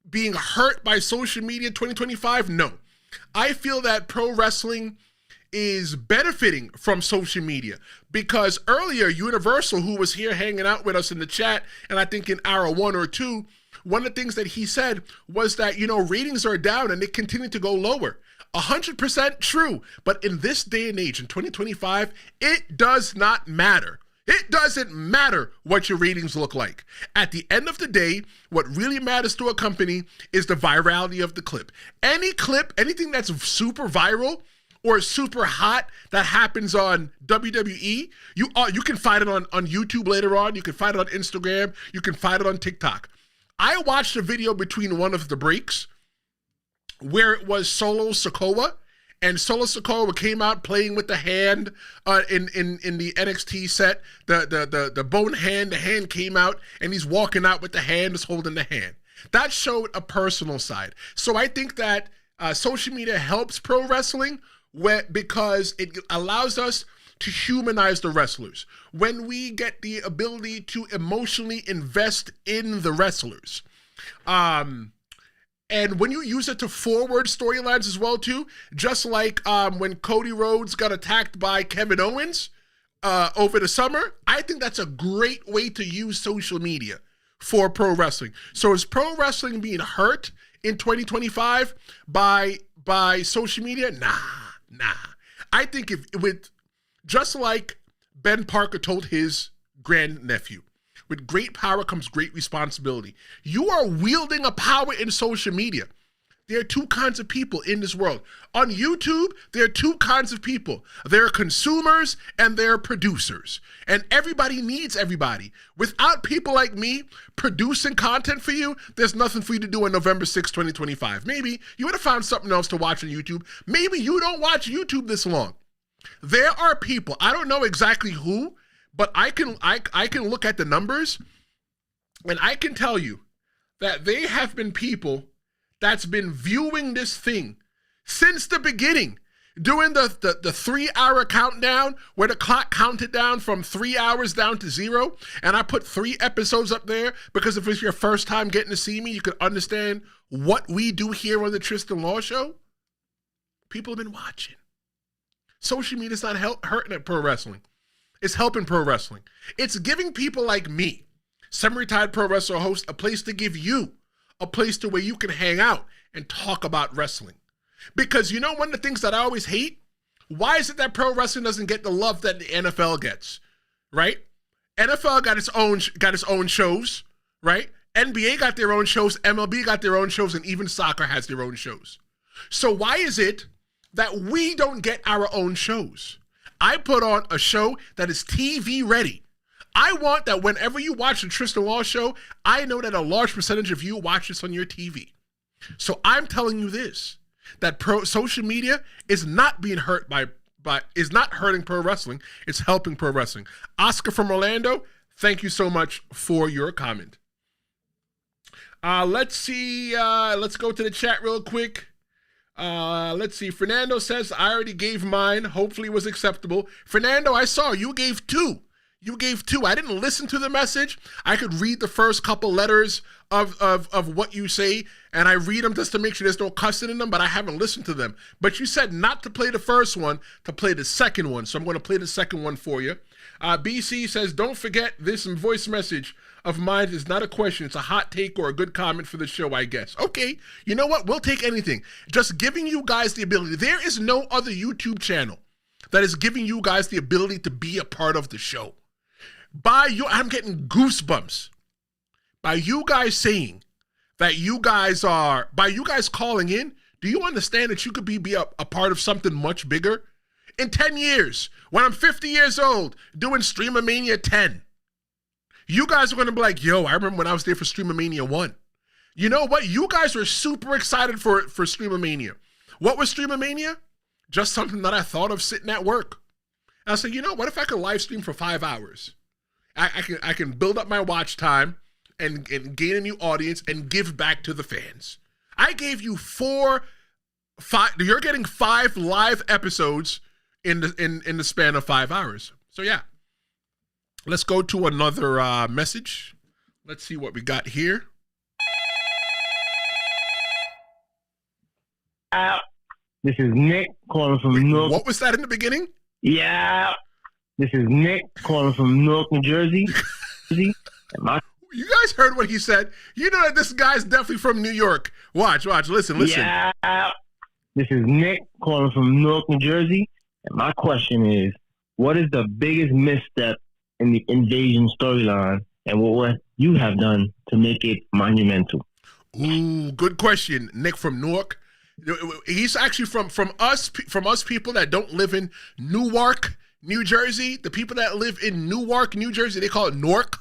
being hurt by social media in 2025? No. I feel that pro wrestling is benefiting from social media because earlier Universal, who was here hanging out with us in the chat, and I think in hour 1 or 2, one of the things that he said was that, you know, ratings are down and they continue to go lower. 100% true. But in this day and age, in 2025, it does not matter. It doesn't matter what your ratings look like. At the end of the day, what really matters to a company is the virality of the clip. Any clip, anything that's super viral or super hot that happens on WWE, you can find it on YouTube later on. You can find it on Instagram. You can find it on TikTok. I watched a video between one of the breaks where it was Solo Sikoa, and Solo Sikoa came out playing with the hand in the NXT set, the bone hand. The hand came out, and he's walking out with the hand, is holding the hand. That showed a personal side. So I think that social media helps pro wrestling because it allows us to humanize the wrestlers. When we get the ability to emotionally invest in the wrestlers. And when you use it to forward storylines as well too, just like when Cody Rhodes got attacked by Kevin Owens over the summer, I think that's a great way to use social media for pro wrestling. So is pro wrestling being hurt in 2025 by social media? Nah. I think just like Ben Parker told his grandnephew, with great power comes great responsibility. You are wielding a power in social media. There are two kinds of people in this world. On YouTube, there are two kinds of people. There are consumers and there are producers. And everybody needs everybody. Without people like me producing content for you, there's nothing for you to do on November 6, 2025. Maybe you would have found something else to watch on YouTube. Maybe you don't watch YouTube this long. There are people, I don't know exactly who, but I can look at the numbers and I can tell you that they have been people that's been viewing this thing since the beginning, doing the 3-hour countdown where the clock counted down from 3 hours down to 0. And I put 3 episodes up there because if it's your first time getting to see me, you can understand what we do here on the Tristen Law Show. People have been watching. Social media is not hurting at pro wrestling. It's helping pro wrestling. It's giving people like me, semi-retired pro wrestler host, a place to give you, a place to where you can hang out and talk about wrestling. Because you know one of the things that I always hate? Why is it that pro wrestling doesn't get the love that the NFL gets, right? NFL got its own shows, right? NBA got their own shows, MLB got their own shows, and even soccer has their own shows. So why is it that we don't get our own shows? I put on a show that is TV ready. I want that whenever you watch the Tristen Law Show, I know that a large percentage of you watch this on your TV. So I'm telling you this, that social media is not being hurt is not hurting pro wrestling. It's helping pro wrestling. Oscar from Orlando, thank you so much for your comment. Let's see. Let's go to the chat real quick. Let's see. Fernando says, I already gave mine. Hopefully it was acceptable. Fernando, I saw you gave 2. You gave 2. I didn't listen to the message. I could read the first couple letters of what you say, and I read them just to make sure there's no cussing in them, but I haven't listened to them. But you said not to play the first one, to play the second one. So I'm going to play the second one for you. BC says, don't forget this voice message of mine is not a question. It's a hot take or a good comment for the show, I guess. Okay, you know what? We'll take anything. Just giving you guys the ability. There is no other YouTube channel that is giving you guys the ability to be a part of the show. I'm getting goosebumps by you guys saying that you guys are, by you guys calling in, do you understand that you could be a part of something much bigger? In 10 years, when I'm 50 years old, doing Stream-A-Mania 10, you guys are going to be like, yo, I remember when I was there for Stream-A-Mania 1. You know what? You guys were super excited for Stream-A-Mania. What was Stream-A-Mania? Just something that I thought of sitting at work. And I said, you know, what if I could live stream for 5 hours? I can build up my watch time and gain a new audience and give back to the fans. I gave you 5. You're getting 5 live episodes in the span of 5 hours. So yeah, let's go to another message. Let's see what we got here. This is Nick calling from Newark. What was that in the beginning? Yeah. This is Nick calling from Newark, New Jersey. You guys heard what he said. You know that this guy's definitely from New York. Watch, listen. Yeah. This is Nick calling from Newark, New Jersey. And my question is, what is the biggest misstep in the Invasion storyline, and what you have done to make it monumental? Ooh, good question, Nick from Newark. He's actually from us people that don't live in Newark, New Jersey. The people that live in Newark, New Jersey, they call it Nork,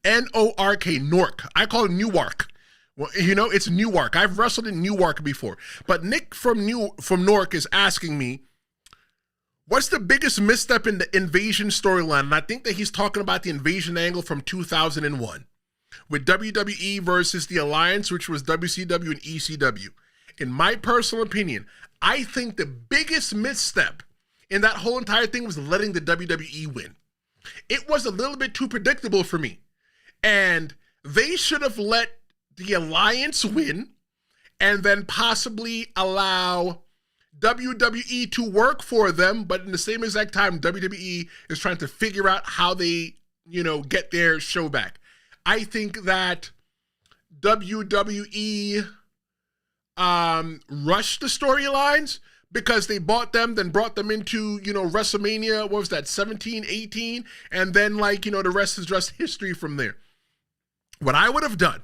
N-O-R-K, Nork. I call it Newark. Well, you know, it's Newark. I've wrestled in Newark before. But Nick from Newark is asking me, what's the biggest misstep in the Invasion storyline? And I think that he's talking about the Invasion angle from 2001 with WWE versus the Alliance, which was WCW and ECW. In my personal opinion, I think the biggest misstep in that whole entire thing was letting the WWE win. It was a little bit too predictable for me. And they should have let the Alliance win and then possibly allow WWE to work for them, but in the same exact time, WWE is trying to figure out how they, get their show back. I think that WWE rushed the storylines because they bought them, then brought them into, WrestleMania, what was that, 17, 18, and then, the rest is just history from there. What I would have done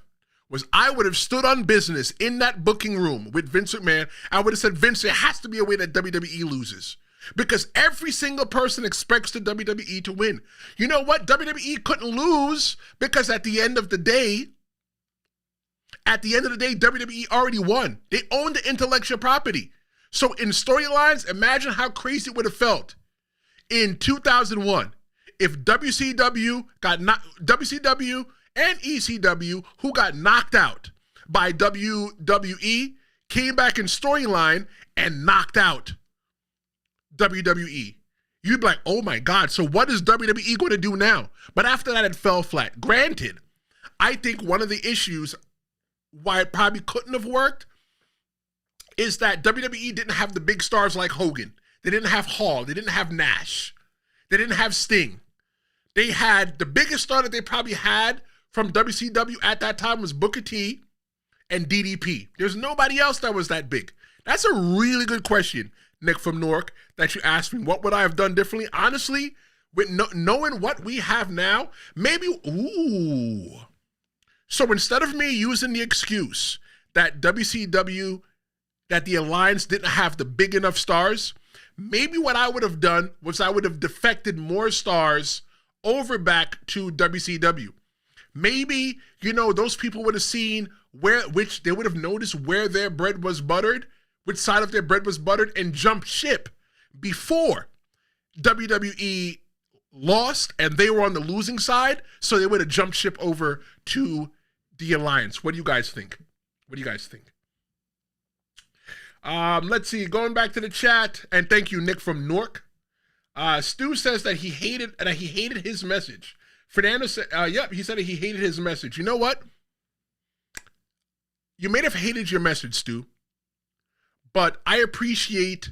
was I would have stood on business in that booking room with Vince McMahon. I would have said, Vince, there has to be a way that WWE loses. Because every single person expects the WWE to win. You know what? WWE couldn't lose because at the end of the day, WWE already won. They owned the intellectual property. So in storylines, imagine how crazy it would have felt in 2001 if WCW and ECW, who got knocked out by WWE, came back in storyline and knocked out WWE. You'd be like, oh my God, so what is WWE going to do now? But after that, it fell flat. Granted, I think one of the issues why it probably couldn't have worked is that WWE didn't have the big stars like Hogan. They didn't have Hall. They didn't have Nash. They didn't have Sting. They had the biggest star that they probably had from WCW at that time was Booker T and DDP. There's nobody else that was that big. That's a really good question, Nick from Newark, that you asked me. What would I have done differently? Honestly, with knowing what we have now, maybe, ooh. So instead of me using the excuse that WCW, that the Alliance didn't have the big enough stars, maybe what I would have done was I would have defected more stars over back to WCW. Maybe, those people would have seen which they would have noticed where their bread was buttered, which side of their bread was buttered, and jumped ship before WWE lost and they were on the losing side, so they would have jumped ship over to the Alliance. What do you guys think? Let's see, going back to the chat, and thank you, Nick from Newark. Stu says that he hated his message. Fernando said, he said that he hated his message. You know what? You may have hated your message, Stu, but I appreciate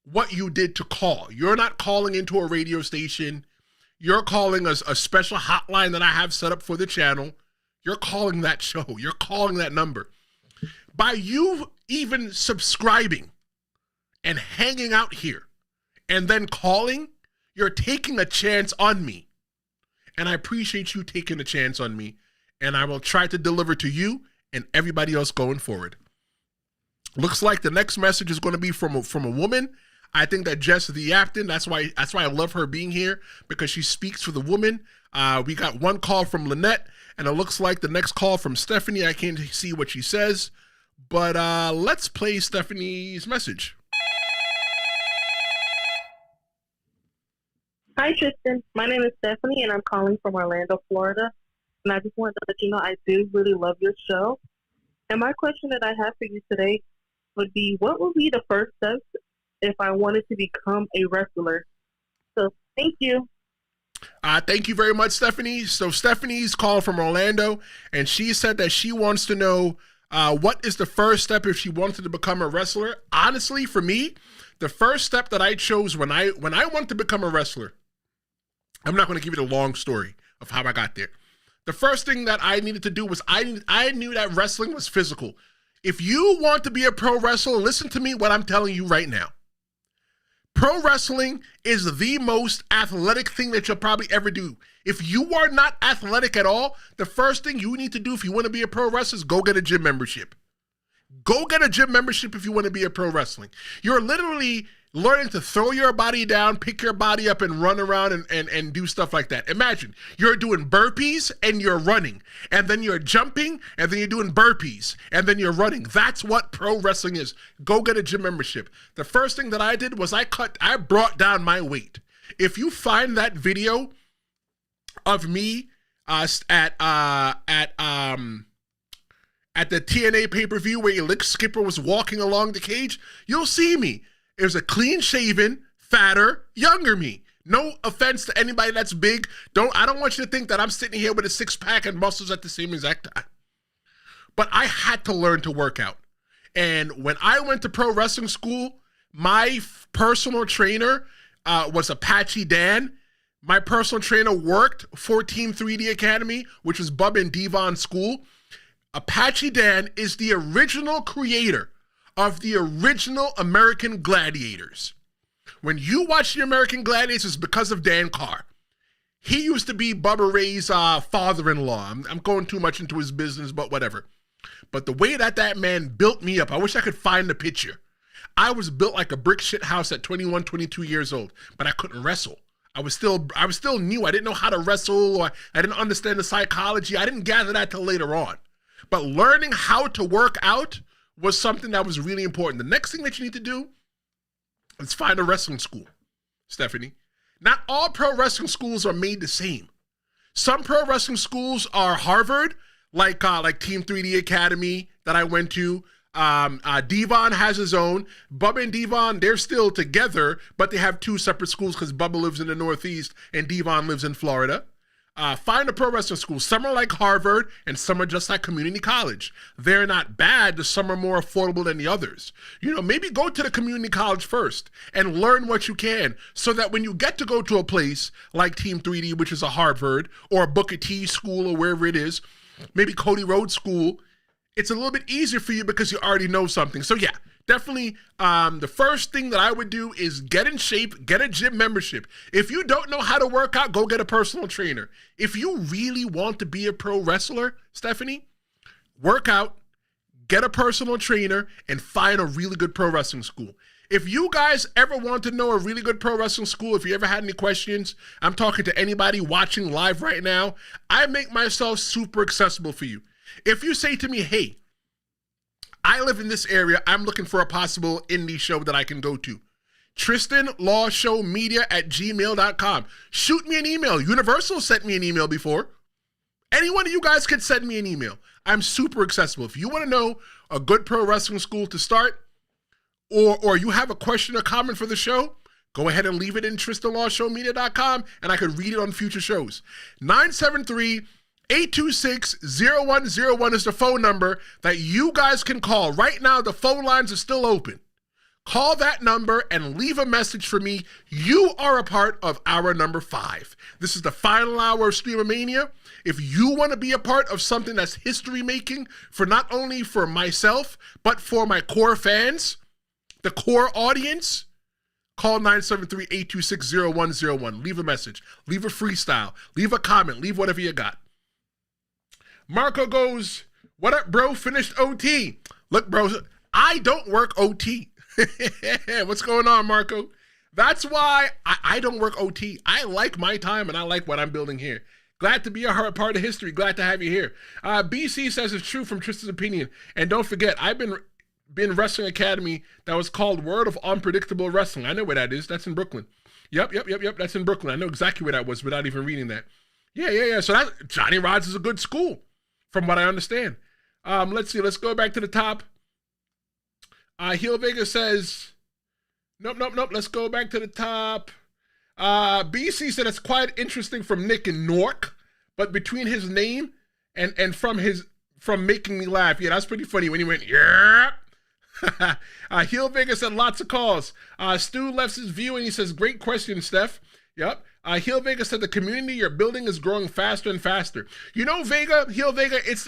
what you did to call. You're not calling into a radio station. You're calling a special hotline that I have set up for the channel. You're calling that show. You're calling that number. By you even subscribing and hanging out here and then calling, you're taking a chance on me. And I appreciate you taking a chance on me. And I will try to deliver to you and everybody else going forward. Looks like the next message is going to be from a woman. I think that Jess the Yaptain, that's why I love her being here, because she speaks for the woman. We got one call from Lynette, and it looks like the next call from Stephanie. I can't see what she says, but let's play Stephanie's message. Hi, Tristan. My name is Stephanie, and I'm calling from Orlando, Florida. And I just wanted to let you know I do really love your show. And my question that I have for you today would be, what would be the first steps if I wanted to become a wrestler? So, thank you. Thank you very much, Stephanie. So Stephanie's calling from Orlando, and she said that she wants to know what is the first step if she wanted to become a wrestler. Honestly, for me, the first step that I chose when I wanted to become a wrestler, I'm not going to give you the long story of how I got there. The first thing that I needed to do was I knew that wrestling was physical. If you want to be a pro wrestler, listen to me what I'm telling you right now. Pro wrestling is the most athletic thing that you'll probably ever do. If you are not athletic at all, the first thing you need to do if you want to be a pro wrestler is go get a gym membership. Go get a gym membership if you want to be a pro wrestling. You're literally learning to throw your body down, pick your body up, and run around and do stuff like that. Imagine you're doing burpees and you're running, and then you're jumping, and then you're doing burpees, and then you're running. That's what pro wrestling is. Go get a gym membership. The first thing that I did was I brought down my weight. If you find that video of me at the TNA pay-per-view where Elix Skipper was walking along the cage, you'll see me. It was a clean-shaven, fatter, younger me. No offense to anybody that's big. I don't want you to think that I'm sitting here with a six-pack and muscles at the same exact time. But I had to learn to work out. And when I went to pro wrestling school, my personal trainer was Apache Dan. My personal trainer worked for Team 3D Academy, which was Bub and Devon's school. Apache Dan is the original creator of the original American Gladiators. When you watch the American Gladiators, it's because of Dan Carr. He used to be Bubba Ray's father-in-law. I'm going too much into his business, but whatever. But the way that man built me up, I wish I could find the picture. I was built like a brick shit house at 21, 22 years old, but I couldn't wrestle. I was still new. I didn't know how to wrestle, or I didn't understand the psychology. I didn't gather that till later on. But learning how to work out was something that was really important. The next thing that you need to do is find a wrestling school, Stephanie. Not all pro wrestling schools are made the same. Some pro wrestling schools are Harvard, like Team 3D Academy that I went to. Devon has his own. Bubba and Devon, they're still together, but they have two separate schools because Bubba lives in the Northeast and Devon lives in Florida. Find a pro wrestling school. Some are like Harvard and some are just like community college. They're not bad, just some are more affordable than the others. You know, maybe go to the community college first and learn what you can so that when you get to go to a place like Team 3D, which is a Harvard, or a Booker T school or wherever it is, maybe Cody Rhodes school, it's a little bit easier for you because you already know something. So yeah, definitely the first thing that I would do is get in shape, get a gym membership. If you don't know how to work out, go get a personal trainer. If you really want to be a pro wrestler, Stephanie, work out, get a personal trainer, and find a really good pro wrestling school. If you guys ever want to know a really good pro wrestling school, if you ever had any questions, I'm talking to anybody watching live right now, I make myself super accessible for you. If you say to me, hey, I live in this area, I'm looking for a possible indie show that I can go to, Tristen Law Show Media at gmail.com. Shoot me an email. Universal sent me an email before. Any one of you guys could send me an email. I'm super accessible. If you want to know a good pro wrestling school to start, or you have a question or comment for the show, go ahead and leave it in tristanlawshowmedia.com and I could read it on future shows. 973-826-0101 is the phone number that you guys can call. Right now, the phone lines are still open. Call that number and leave a message for me. You are a part of hour number 5. This is the final hour of Stream-A-Mania. If you want to be a part of something that's history-making for not only for myself, but for my core fans, the core audience, call 973-826-0101. Leave a message. Leave a freestyle. Leave a comment. Leave whatever you got. Marco goes, what up, bro? Finished OT. Look, bro, I don't work OT. What's going on, Marco? That's why I don't work OT. I like my time and I like what I'm building here. Glad to be a part of history. Glad to have you here. BC says it's true from Tristan's opinion. And don't forget, I've been Wrestling Academy that was called World of Unpredictable Wrestling. I know where that is. That's in Brooklyn. Yep. That's in Brooklyn. I know exactly where that was without even reading that. Yeah. So that Johnny Rodz is a good school, from what I understand. Let's see. Let's go back to the top. Heel Vega says, nope. Let's go back to the top. BC said it's quite interesting from Nick in Newark, but between his name and from making me laugh. Yeah, that's pretty funny when he went, yeah. Heel Vega said lots of calls. Stu left his view and he says, great question, Steph. Yep. Heel Vega said the community you're building is growing faster and faster. You know, Heel Vega, it's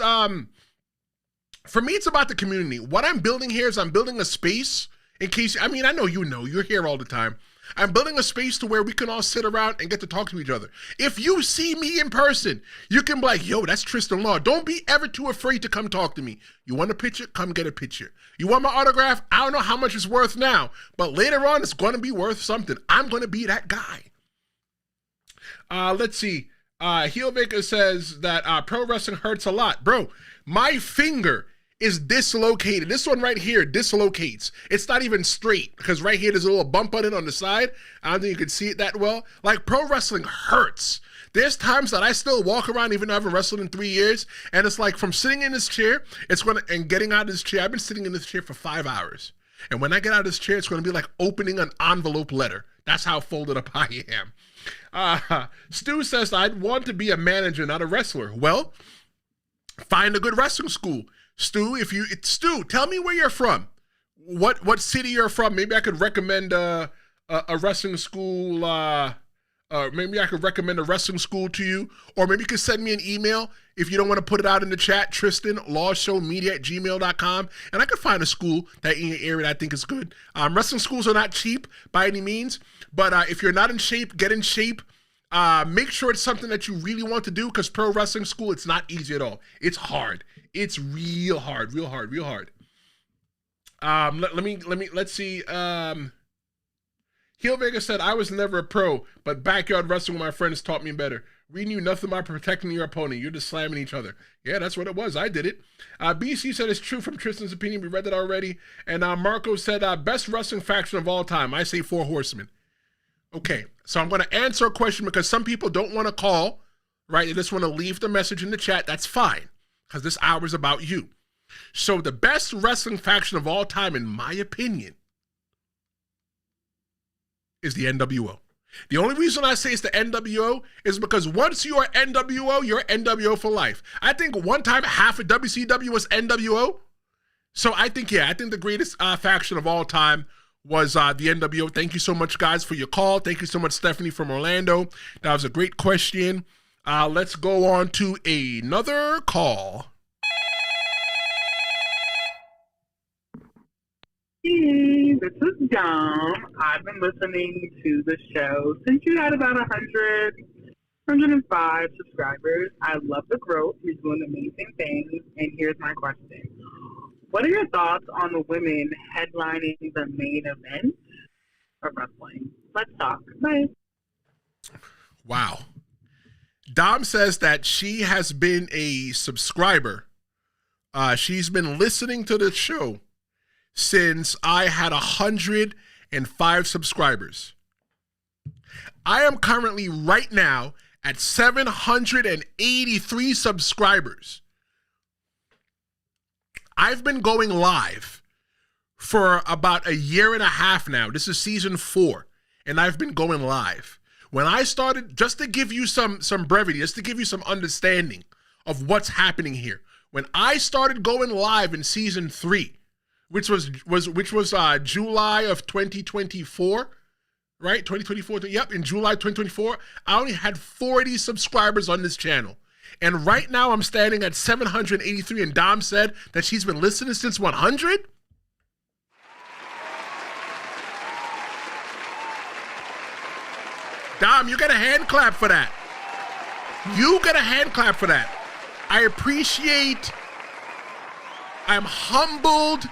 for me, it's about the community. What I'm building here is I'm building a space in case, I know you're here all the time. I'm building a space to where we can all sit around and get to talk to each other. If you see me in person, you can be like, yo, that's Tristen Law. Don't be ever too afraid to come talk to me. You want a picture? Come get a picture. You want my autograph? I don't know how much it's worth now, but later on, it's going to be worth something. I'm going to be that guy. Let's see. Heel Baker says that pro wrestling hurts a lot. Bro, my finger is dislocated. This one right here dislocates. It's not even straight because right here there's a little bump on it on the side. I don't think you can see it that well. Like, pro wrestling hurts. There's times that I still walk around even though I haven't wrestled in 3 years, and it's like from sitting in this chair, and getting out of this chair. I've been sitting in this chair for 5 hours. And when I get out of this chair, it's going to be like opening an envelope letter. That's how folded up I am. Stu says, I'd want to be a manager, not a wrestler. Well, find a good wrestling school. Stu, tell me where you're from. What city you're from? Maybe I could recommend a wrestling school. Maybe I could recommend a wrestling school to you. Or maybe you could send me an email if you don't want to put it out in the chat. tristanlawshowmedia@gmail.com. And I could find a school that in your area that I think is good. Wrestling schools are not cheap by any means. But if you're not in shape, get in shape. Make sure it's something that you really want to do, because pro wrestling school, it's not easy at all. It's hard. It's real hard. Let's see. Heel Vega said, I was never a pro, but backyard wrestling with my friends taught me better. We knew nothing about protecting your opponent. You're just slamming each other. Yeah, that's what it was. I did it. BC said it's true from Tristan's opinion. We read that already. And Marco said, best wrestling faction of all time. I say 4 Horsemen. Okay, so I'm going to answer a question because some people don't want to call, right? They just want to leave the message in the chat. That's fine, because this hour is about you. So the best wrestling faction of all time, in my opinion, is the NWO. The only reason I say it's the NWO is because once you are NWO, you're NWO for life. I think one time half of WCW was NWO. So I think the greatest faction of all time was the NWO. Thank you so much, guys, for your call. Thank you so much, Stephanie from Orlando. That was a great question. Let's go on to another call. Hey, this is Dom. I've been listening to the show since you had about 105 subscribers. I love the growth. You're doing amazing things. And here's my question. What are your thoughts on the women headlining the main event of wrestling? Let's talk. Bye. Wow. Dom says that she has been a subscriber. She's been listening to the show since I had 105 subscribers. I am currently right now at 783 subscribers. I've been going live for about a year and a half now. This is season 4, and I've been going live. When I started, just to give you some brevity, just to give you some understanding of what's happening here. When I started going live in season 3, which was July of 2024, right? 2024. Yep, in July 2024, I only had 40 subscribers on this channel. And right now I'm standing at 783, and Dom said that she's been listening since 100? Dom, you get a hand clap for that. You get a hand clap for that. I appreciate, I'm humbled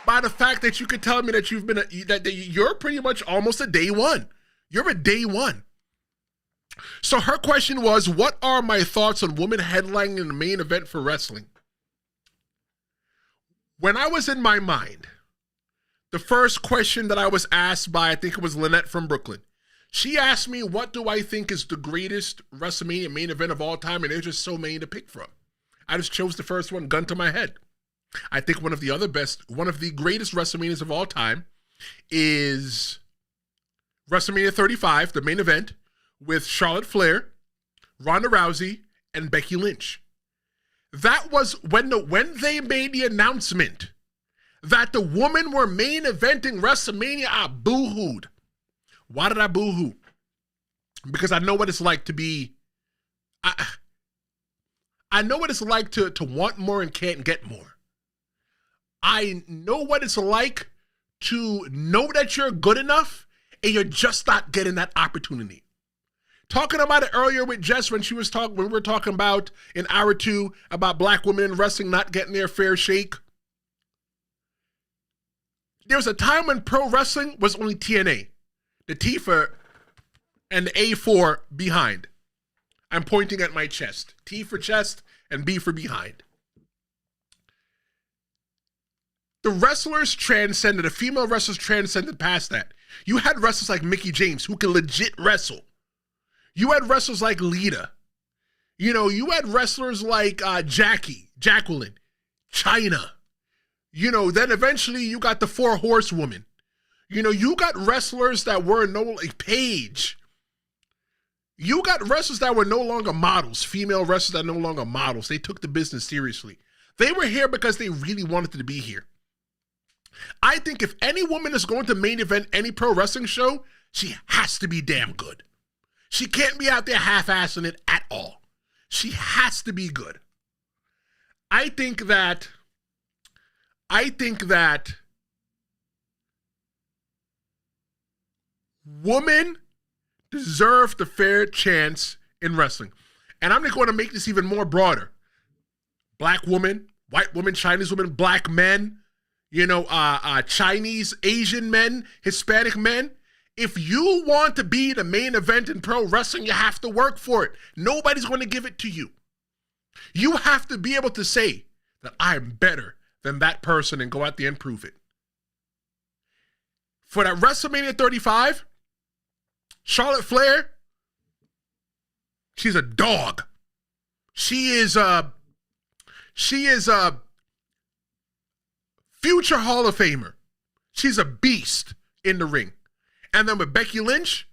by the fact that you could tell me that that you're pretty much almost a day one. You're a day one. So her question was, what are my thoughts on women headlining in the main event for wrestling? When I was in my mind, the first question that I was asked by, I think it was Lynette from Brooklyn, she asked me, what do I think is the greatest WrestleMania main event of all time? And there's just so many to pick from. I just chose the first one, gun to my head. I think one of the greatest WrestleManias of all time is WrestleMania 35, the main event, with Charlotte Flair, Ronda Rousey, and Becky Lynch. That was when they made the announcement that the women were main eventing WrestleMania, I boo-hooed. Why did I boo-hoo? Because I know what it's like to be, I know what it's like to want more and can't get more. I know what it's like to know that you're good enough and you're just not getting that opportunity. Talking about it earlier with Jess when we were talking about in hour 2 about black women in wrestling not getting their fair shake. There was a time when pro wrestling was only TNA. The T for and the A for behind. I'm pointing at my chest. T for chest and B for behind. The female wrestlers transcended past that. You had wrestlers like Mickie James who could legit wrestle. You had wrestlers like Lita. You had wrestlers like Jacqueline, China. Then eventually you got the 4 horsewomen. You got wrestlers that were Paige. You got wrestlers that were no longer models, female wrestlers that are no longer models. They took the business seriously. They were here because they really wanted to be here. I think if any woman is going to main event any pro wrestling show, she has to be damn good. She can't be out there half-assing it at all. She has to be good. I think that women deserve the fair chance in wrestling. And I'm going to make this even more broader. Black women, white women, Chinese women, black men, Chinese, Asian men, Hispanic men. If you want to be the main event in pro wrestling, you have to work for it. Nobody's going to give it to you. You have to be able to say that I'm better than that person and go out there and prove it. For that WrestleMania 35, Charlotte Flair, she's a dog. She is a future Hall of Famer. She's a beast in the ring. And then with Becky Lynch,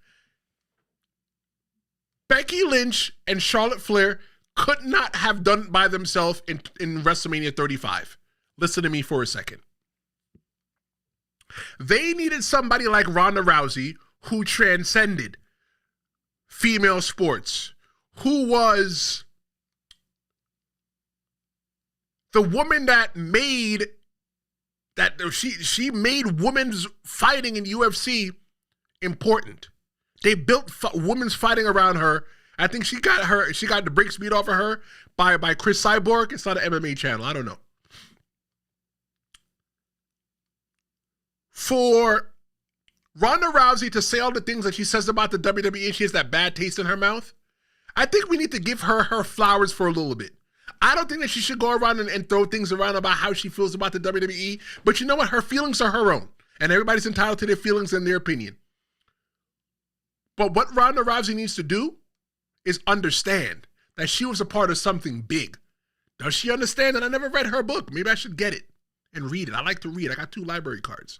Becky Lynch and Charlotte Flair could not have done it by themselves in WrestleMania 35. Listen to me for a second. They needed somebody like Ronda Rousey who transcended female sports, who was the woman that made that she made women's fighting in UFC important. They built women's fighting around her. I think she got the brakes beat off of her by Chris Cyborg. It's not an MMA channel. I don't know. For Ronda Rousey to say all the things that she says about the WWE and she has that bad taste in her mouth, I think we need to give her her flowers for a little bit. I don't think that she should go around and throw things around about how she feels about the WWE, but you know what? Her feelings are her own, and everybody's entitled to their feelings and their opinion. But what Ronda Rousey needs to do is understand that she was a part of something big. Does she understand that? I never read her book. Maybe I should get it and read it. I like to read. I got 2 library cards.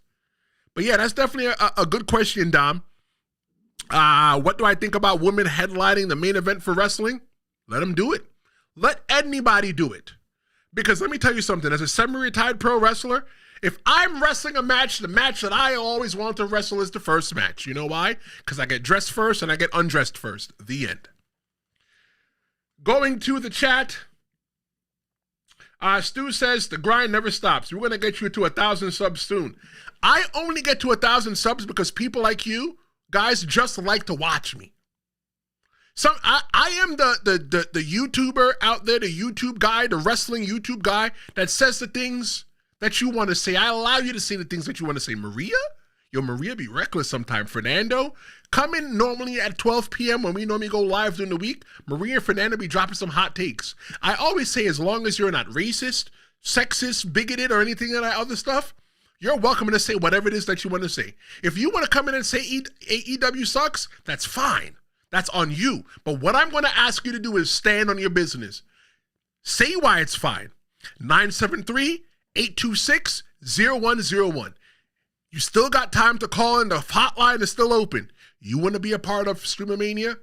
But yeah, that's definitely a good question, Dom. What do I think about women headlining the main event for wrestling? Let them do it. Let anybody do it. Because let me tell you something. As a semi-retired pro wrestler, if I'm wrestling a match, the match that I always want to wrestle is the first match. You know why? Because I get dressed first and I get undressed first. The end. Going to the chat. Stu says, the grind never stops. We're going to get you to 1,000 subs soon. I only get to 1,000 subs because people like you guys just like to watch me. So I am the YouTuber out there, the YouTube guy, the wrestling YouTube guy that says the things that you want to say. I allow you to say the things that you want to say. Maria? Yo, Maria be reckless sometime. Fernando, come in normally at 12 p.m. when we normally go live during the week. Maria and Fernando be dropping some hot takes. I always say as long as you're not racist, sexist, bigoted, or anything of that other stuff, you're welcome to say whatever it is that you want to say. If you want to come in and say AEW sucks, that's fine. That's on you. But what I'm going to ask you to do is stand on your business. Say why it's fine. 973-826-0101. You still got time to call in. The hotline is still open. You want to be a part of Stream-A-Mania?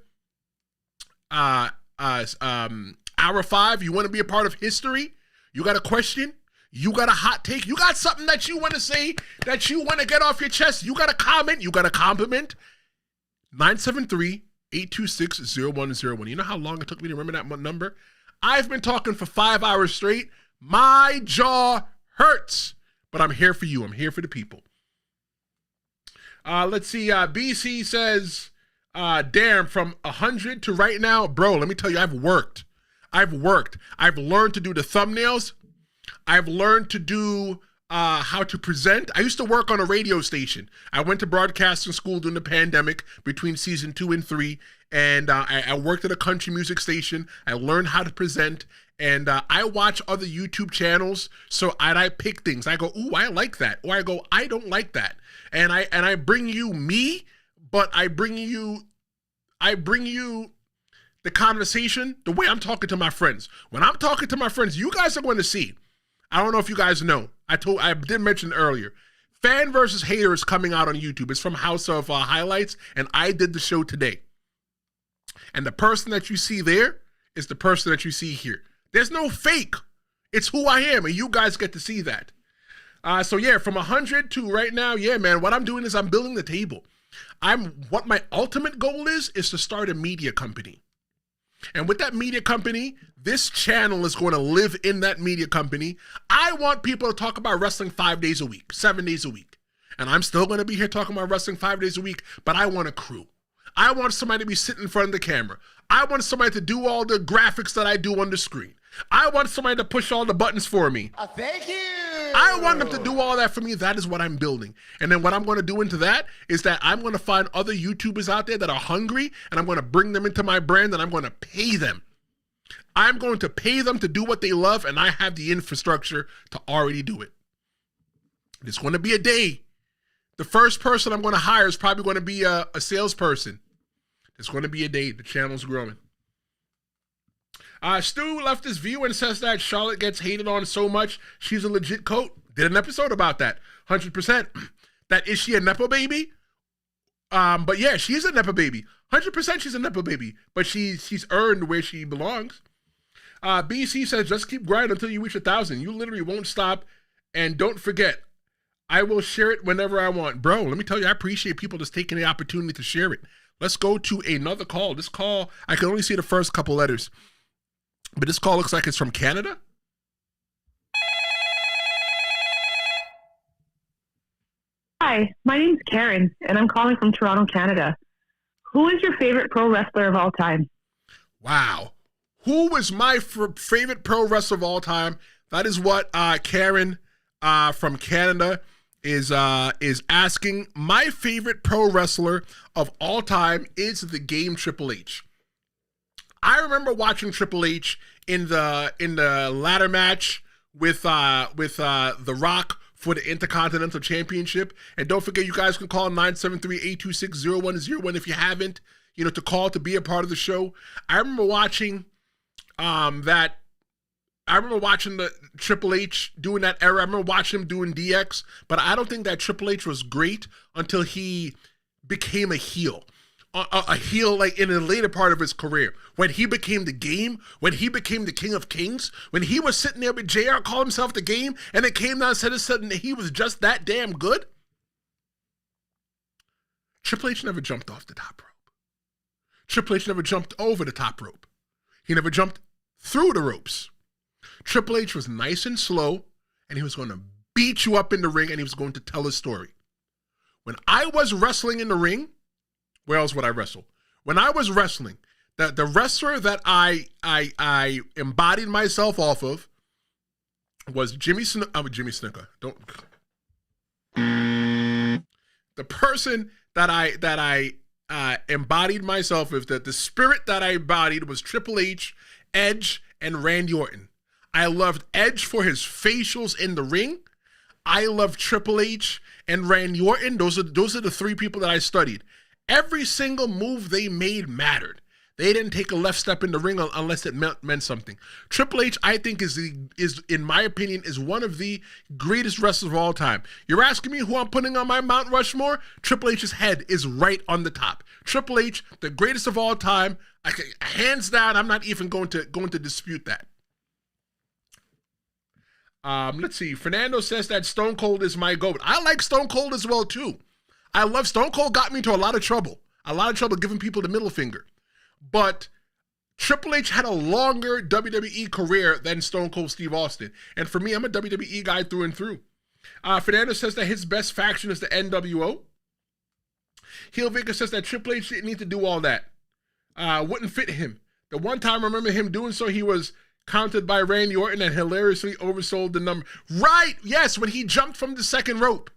Hour 5. You want to be a part of history? You got a question? You got a hot take? You got something that you want to say, that you want to get off your chest? You got a comment? You got a compliment? 973-826-0101. You know how long it took me to remember that number? I've been talking for 5 hours straight. My jaw hurts, but I'm here for you. I'm here for the people. Let's see. BC says, damn, from 100 to right now, bro, let me tell you, I've worked. I've learned to do the thumbnails. I've learned to do how to present. I used to work on a radio station. I went to broadcasting school during the pandemic between season 2 and 3, and I worked at a country music station. I learned how to present, and I watch other YouTube channels, so I pick things. I go, ooh, I like that, or I go, I don't like that, and I bring you me, but I bring you the conversation the way I'm talking to my friends. When I'm talking to my friends, you guys are going to see. I don't know if you guys know. I did mention earlier. Fan versus Hater is coming out on YouTube. It's from House of Highlights, and I did the show today. And the person that you see there is the person that you see here. There's no fake. It's who I am, and you guys get to see that. So yeah, from 100 to right now, yeah, man, what I'm doing is I'm building the table. What my ultimate goal is to start a media company. And with that media company, this channel is going to live in that media company. I want people to talk about wrestling 5 days a week, 7 days a week. And I'm still going to be here talking about wrestling 5 days a week, but I want a crew. I want somebody to be sitting in front of the camera. I want somebody to do all the graphics that I do on the screen. I want somebody to push all the buttons for me. Thank you. I want them to do all that for me. That is what I'm building. And then what I'm going to do into that is that I'm going to find other YouTubers out there that are hungry, and I'm going to bring them into my brand, and I'm going to pay them. I'm going to pay them to do what they love, and I have the infrastructure to already do it. It's going to be a day. The first person I'm going to hire is probably going to be a salesperson. It's going to be a day. The channel's growing. Stu left his view and says that Charlotte gets hated on so much she's a legit coat. Did an episode about that. 100%. That is she a Nepo baby? But yeah, she's a Nepo baby. 100% she's a Nepo baby. But she's earned where she belongs. BC says, just keep grinding until you reach 1,000. You literally won't stop. And don't forget, I will share it whenever I want. Bro, let me tell you, I appreciate people just taking the opportunity to share it. Let's go to another call. This call, I can only see the first couple letters. But this call looks like it's from Canada. Hi, my name's Karen, and I'm calling from Toronto, Canada. Who is your favorite pro wrestler of all time? Wow. Who was my favorite pro wrestler of all time? That is what Karen from Canada is asking. My favorite pro wrestler of all time is the game Triple H. I remember watching Triple H in the ladder match with The Rock for the Intercontinental Championship. And don't forget, you guys can call 973-826-0101 if you haven't, to call to be a part of the show. I remember watching the Triple H doing that era. I remember watching him doing DX, but I don't think that Triple H was great until he became a heel. A heel like in the later part of his career, when he became the game, when he became the King of Kings, when he was sitting there with JR, called himself the game, and it came down and said that he was just that damn good. Triple H never jumped off the top rope. Triple H never jumped over the top rope. He never jumped through the ropes. Triple H was nice and slow, and he was going to beat you up in the ring, and he was going to tell his story. When I was wrestling in the ring, where else would I wrestle? When I was wrestling, the wrestler that I embodied myself off of was Jimmy Snuka. The person that I embodied myself with, the spirit that I embodied was Triple H, Edge, and Randy Orton. I loved Edge for his facials in the ring. I loved Triple H and Randy Orton. Those are the three people that I studied. Every single move they made mattered. They didn't take a left step in the ring unless it meant something. Triple H, I think, is in my opinion, is one of the greatest wrestlers of all time. You're asking me who I'm putting on my Mount Rushmore? Triple H's head is right on the top. Triple H, the greatest of all time. Hands down, I'm not even going to dispute that. Let's see. Fernando says that Stone Cold is my GOAT. I like Stone Cold as well, too. I love Stone Cold. Got me into a lot of trouble giving people the middle finger. But Triple H had a longer WWE career than Stone Cold Steve Austin. And for me, I'm a WWE guy through and through. Fernando says that his best faction is the NWO. Heel Vega says that Triple H didn't need to do all that. Wouldn't fit him. The one time I remember him doing so, he was counted by Randy Orton and hilariously oversold the number. Right, yes, when he jumped from the second rope.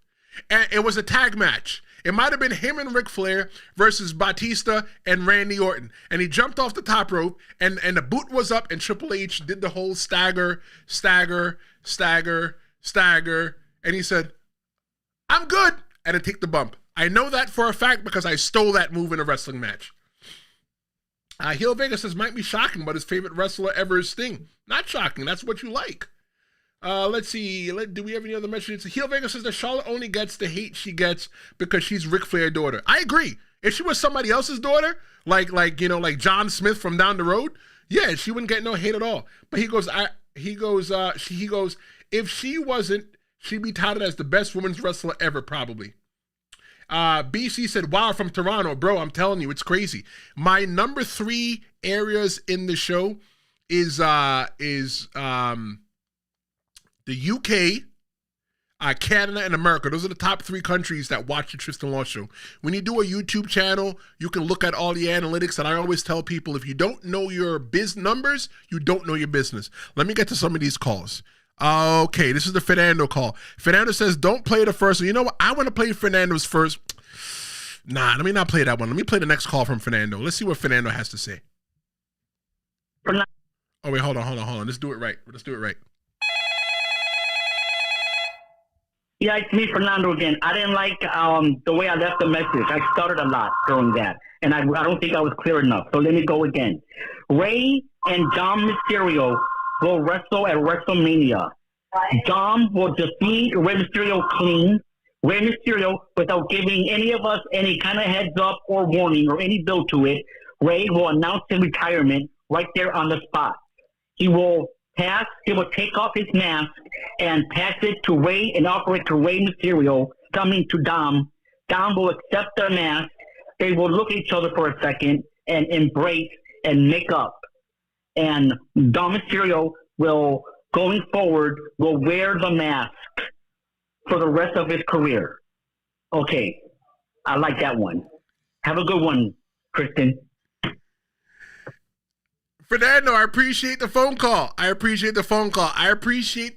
And it was a tag match. It might have been him and Ric Flair versus Batista and Randy Orton. And he jumped off the top rope, and the boot was up, and Triple H did the whole stagger. And he said, I'm good. And to take the bump. I know that for a fact because I stole that move in a wrestling match. Heel Vega says, might be shocking, but his favorite wrestler ever is Sting. Not shocking. That's what you like. Let's see. Do we have any other mentions? Heel Vega says that Charlotte only gets the hate she gets because she's Ric Flair's daughter. I agree. If she was somebody else's daughter, like John Smith from down the road, yeah, she wouldn't get no hate at all. But he goes, if she wasn't, she'd be touted as the best women's wrestler ever, probably. BC said, wow, from Toronto. Bro, I'm telling you, it's crazy. My number 3 areas in the show is the UK, Canada, and America. Those are the top 3 countries that watch the Tristen Law Show. When you do a YouTube channel, you can look at all the analytics, and I always tell people, if you don't know your biz numbers, you don't know your business. Let me get to some of these calls. Okay, this is the Fernando call. Fernando says, don't play the first one. You know what? I want to play Fernando's first. Nah, let me not play that one. Let me play the next call from Fernando. Let's see what Fernando has to say. Oh, wait, hold on. Let's do it right. Yeah, it's me, Fernando, again. I didn't like the way I left the message. I stuttered a lot during that, and I don't think I was clear enough. So let me go again. Rey and Dom Mysterio will wrestle at WrestleMania. Dom will defeat Rey Mysterio clean. Rey Mysterio, without giving any of us any kind of heads up or warning or any build to it, Rey will announce his retirement right there on the spot. He will take off his mask and pass it to Rey and offer it to Rey Mysterio, coming to Dom. Dom will accept their mask. They will look at each other for a second and embrace and make up. And Dom Mysterio will, going forward, will wear the mask for the rest of his career. Okay, I like that one. Have a good one, Tristen. Fernando, I appreciate the phone call. I appreciate the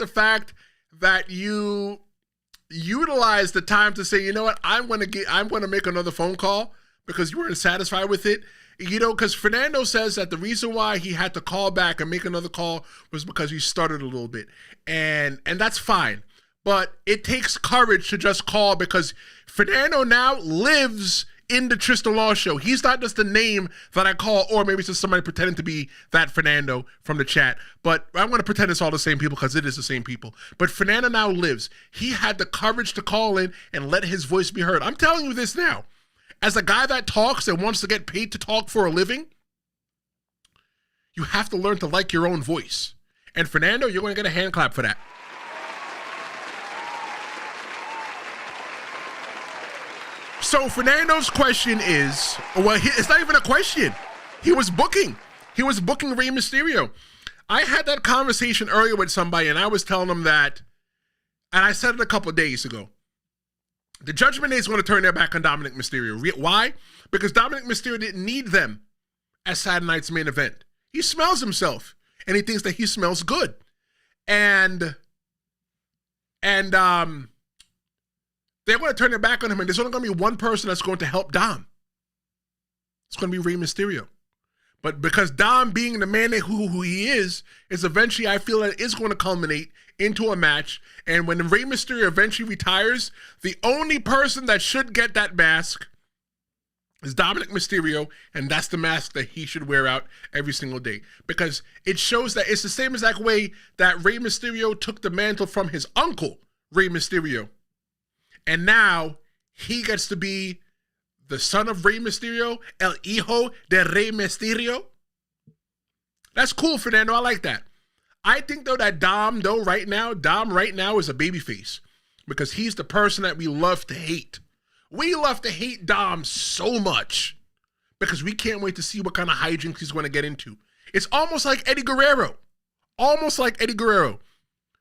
fact that you utilize the time to say, you know what, I'm going to make another phone call because you weren't satisfied with it. You know, because Fernando says that the reason why he had to call back and make another call was because he stuttered a little bit. And that's fine. But it takes courage to just call, because Fernando now lives in the Tristen Law Show. He's not just a name that I call, or maybe it's just somebody pretending to be that Fernando from the chat. But I'm going to pretend it's all the same people because it is the same people. But Fernando now lives. He had the courage to call in and let his voice be heard. I'm telling you this now. As a guy that talks and wants to get paid to talk for a living, you have to learn to like your own voice. And Fernando, you're going to get a hand clap for that. So Fernando's question is, well, it's not even a question. He was booking Rey Mysterio. I had that conversation earlier with somebody, and I was telling them that, and I said it a couple of days ago, the Judgment Day is going to turn their back on Dominic Mysterio. Why? Because Dominic Mysterio didn't need them as Saturday night's main event. He smells himself, and he thinks that he smells good. And they're going to turn their back on him, and there's only going to be one person that's going to help Dom. It's going to be Rey Mysterio. But because Dom, being the man who he is eventually, I feel that it is going to culminate into a match. And when Rey Mysterio eventually retires, the only person that should get that mask is Dominic Mysterio, and that's the mask that he should wear out every single day. Because it shows that it's the same exact way that Rey Mysterio took the mantle from his uncle, Rey Mysterio. And now he gets to be the son of Rey Mysterio, el hijo de Rey Mysterio. That's cool, Fernando. I like that. I think, though, that Dom right now is a babyface, because he's the person that we love to hate. We love to hate Dom so much because we can't wait to see what kind of hijinks he's going to get into. It's almost like Eddie Guerrero.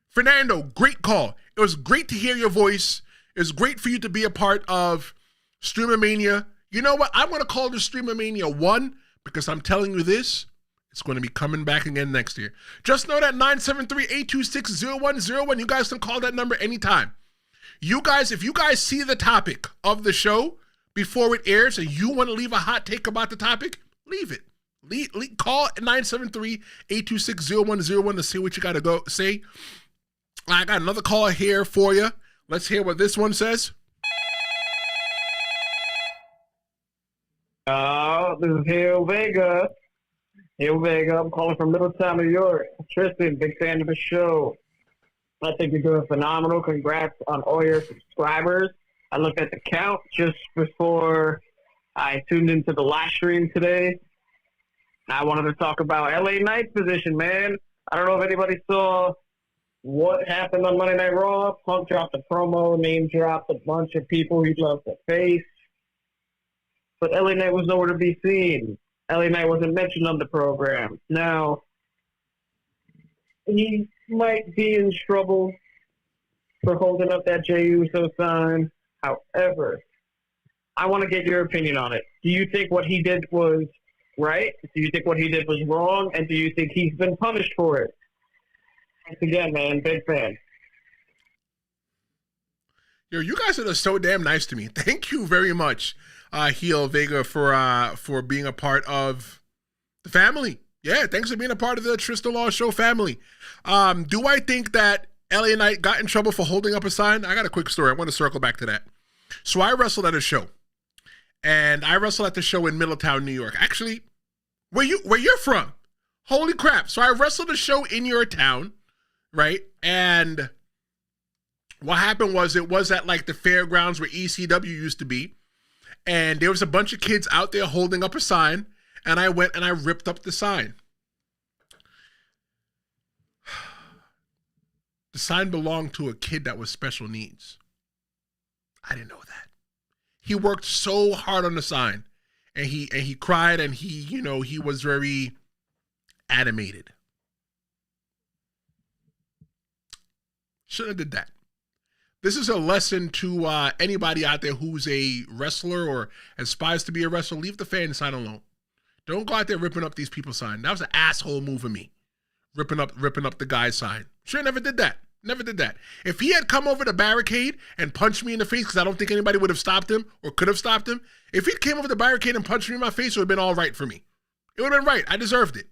Fernando, great call. It was great to hear your voice. It was great for you to be a part of Stream-A-Mania. You know what? I'm going to call this Stream-A-Mania 1 because I'm telling you this, it's going to be coming back again next year. Just know that 973-826-0101, you guys can call that number anytime. You guys, if you guys see the topic of the show before it airs and you want to leave a hot take about the topic, leave it. Call 973-826-0101 to see what you got to say. I got another call here for you. Let's hear what this one says. This is Hill Vega. I'm calling from Middletown, New York. Tristen, big fan of the show. I think you're doing phenomenal. Congrats on all your subscribers. I looked at the count just before I tuned into the live stream today. I wanted to talk about LA Knight's position, man. I don't know if anybody saw what happened on Monday Night Raw. Punk dropped a promo, name dropped a bunch of people he'd love to face. But LA Knight was nowhere to be seen. LA Knight wasn't mentioned on the program. Now, he might be in trouble for holding up that Jey Uso sign. However, I want to get your opinion on it. Do you think what he did was right? Do you think what he did was wrong? And do you think he's been punished for it? Thanks again, man. Big fan. Yo, you guys are so damn nice to me. Thank you very much, Heel Vega, for being a part of the family. Yeah, thanks for being a part of the Tristen Law Show family. Do I think that LA Knight got in trouble for holding up a sign? I got a quick story. I want to circle back to that. So I wrestled at a show, and I wrestled at the show in Middletown, New York. Actually, where you're from? Holy crap! So I wrestled a show in your town, right? And what happened was it was at like the fairgrounds where ECW used to be. And there was a bunch of kids out there holding up a sign. And I went and I ripped up the sign. The sign belonged to a kid that was special needs. I didn't know that. He worked so hard on the sign. And he cried and he was very animated. Shouldn't have did that. This is a lesson to anybody out there who's a wrestler or aspires to be a wrestler. Leave the fan sign alone. Don't go out there ripping up these people's sign. That was an asshole move of me. Ripping up the guy's sign. Sure, never did that. Never did that. If he had come over the barricade and punched me in the face, because I don't think anybody would have stopped him or could have stopped him. If he came over the barricade and punched me in my face, it would have been all right for me. It would have been right. I deserved it.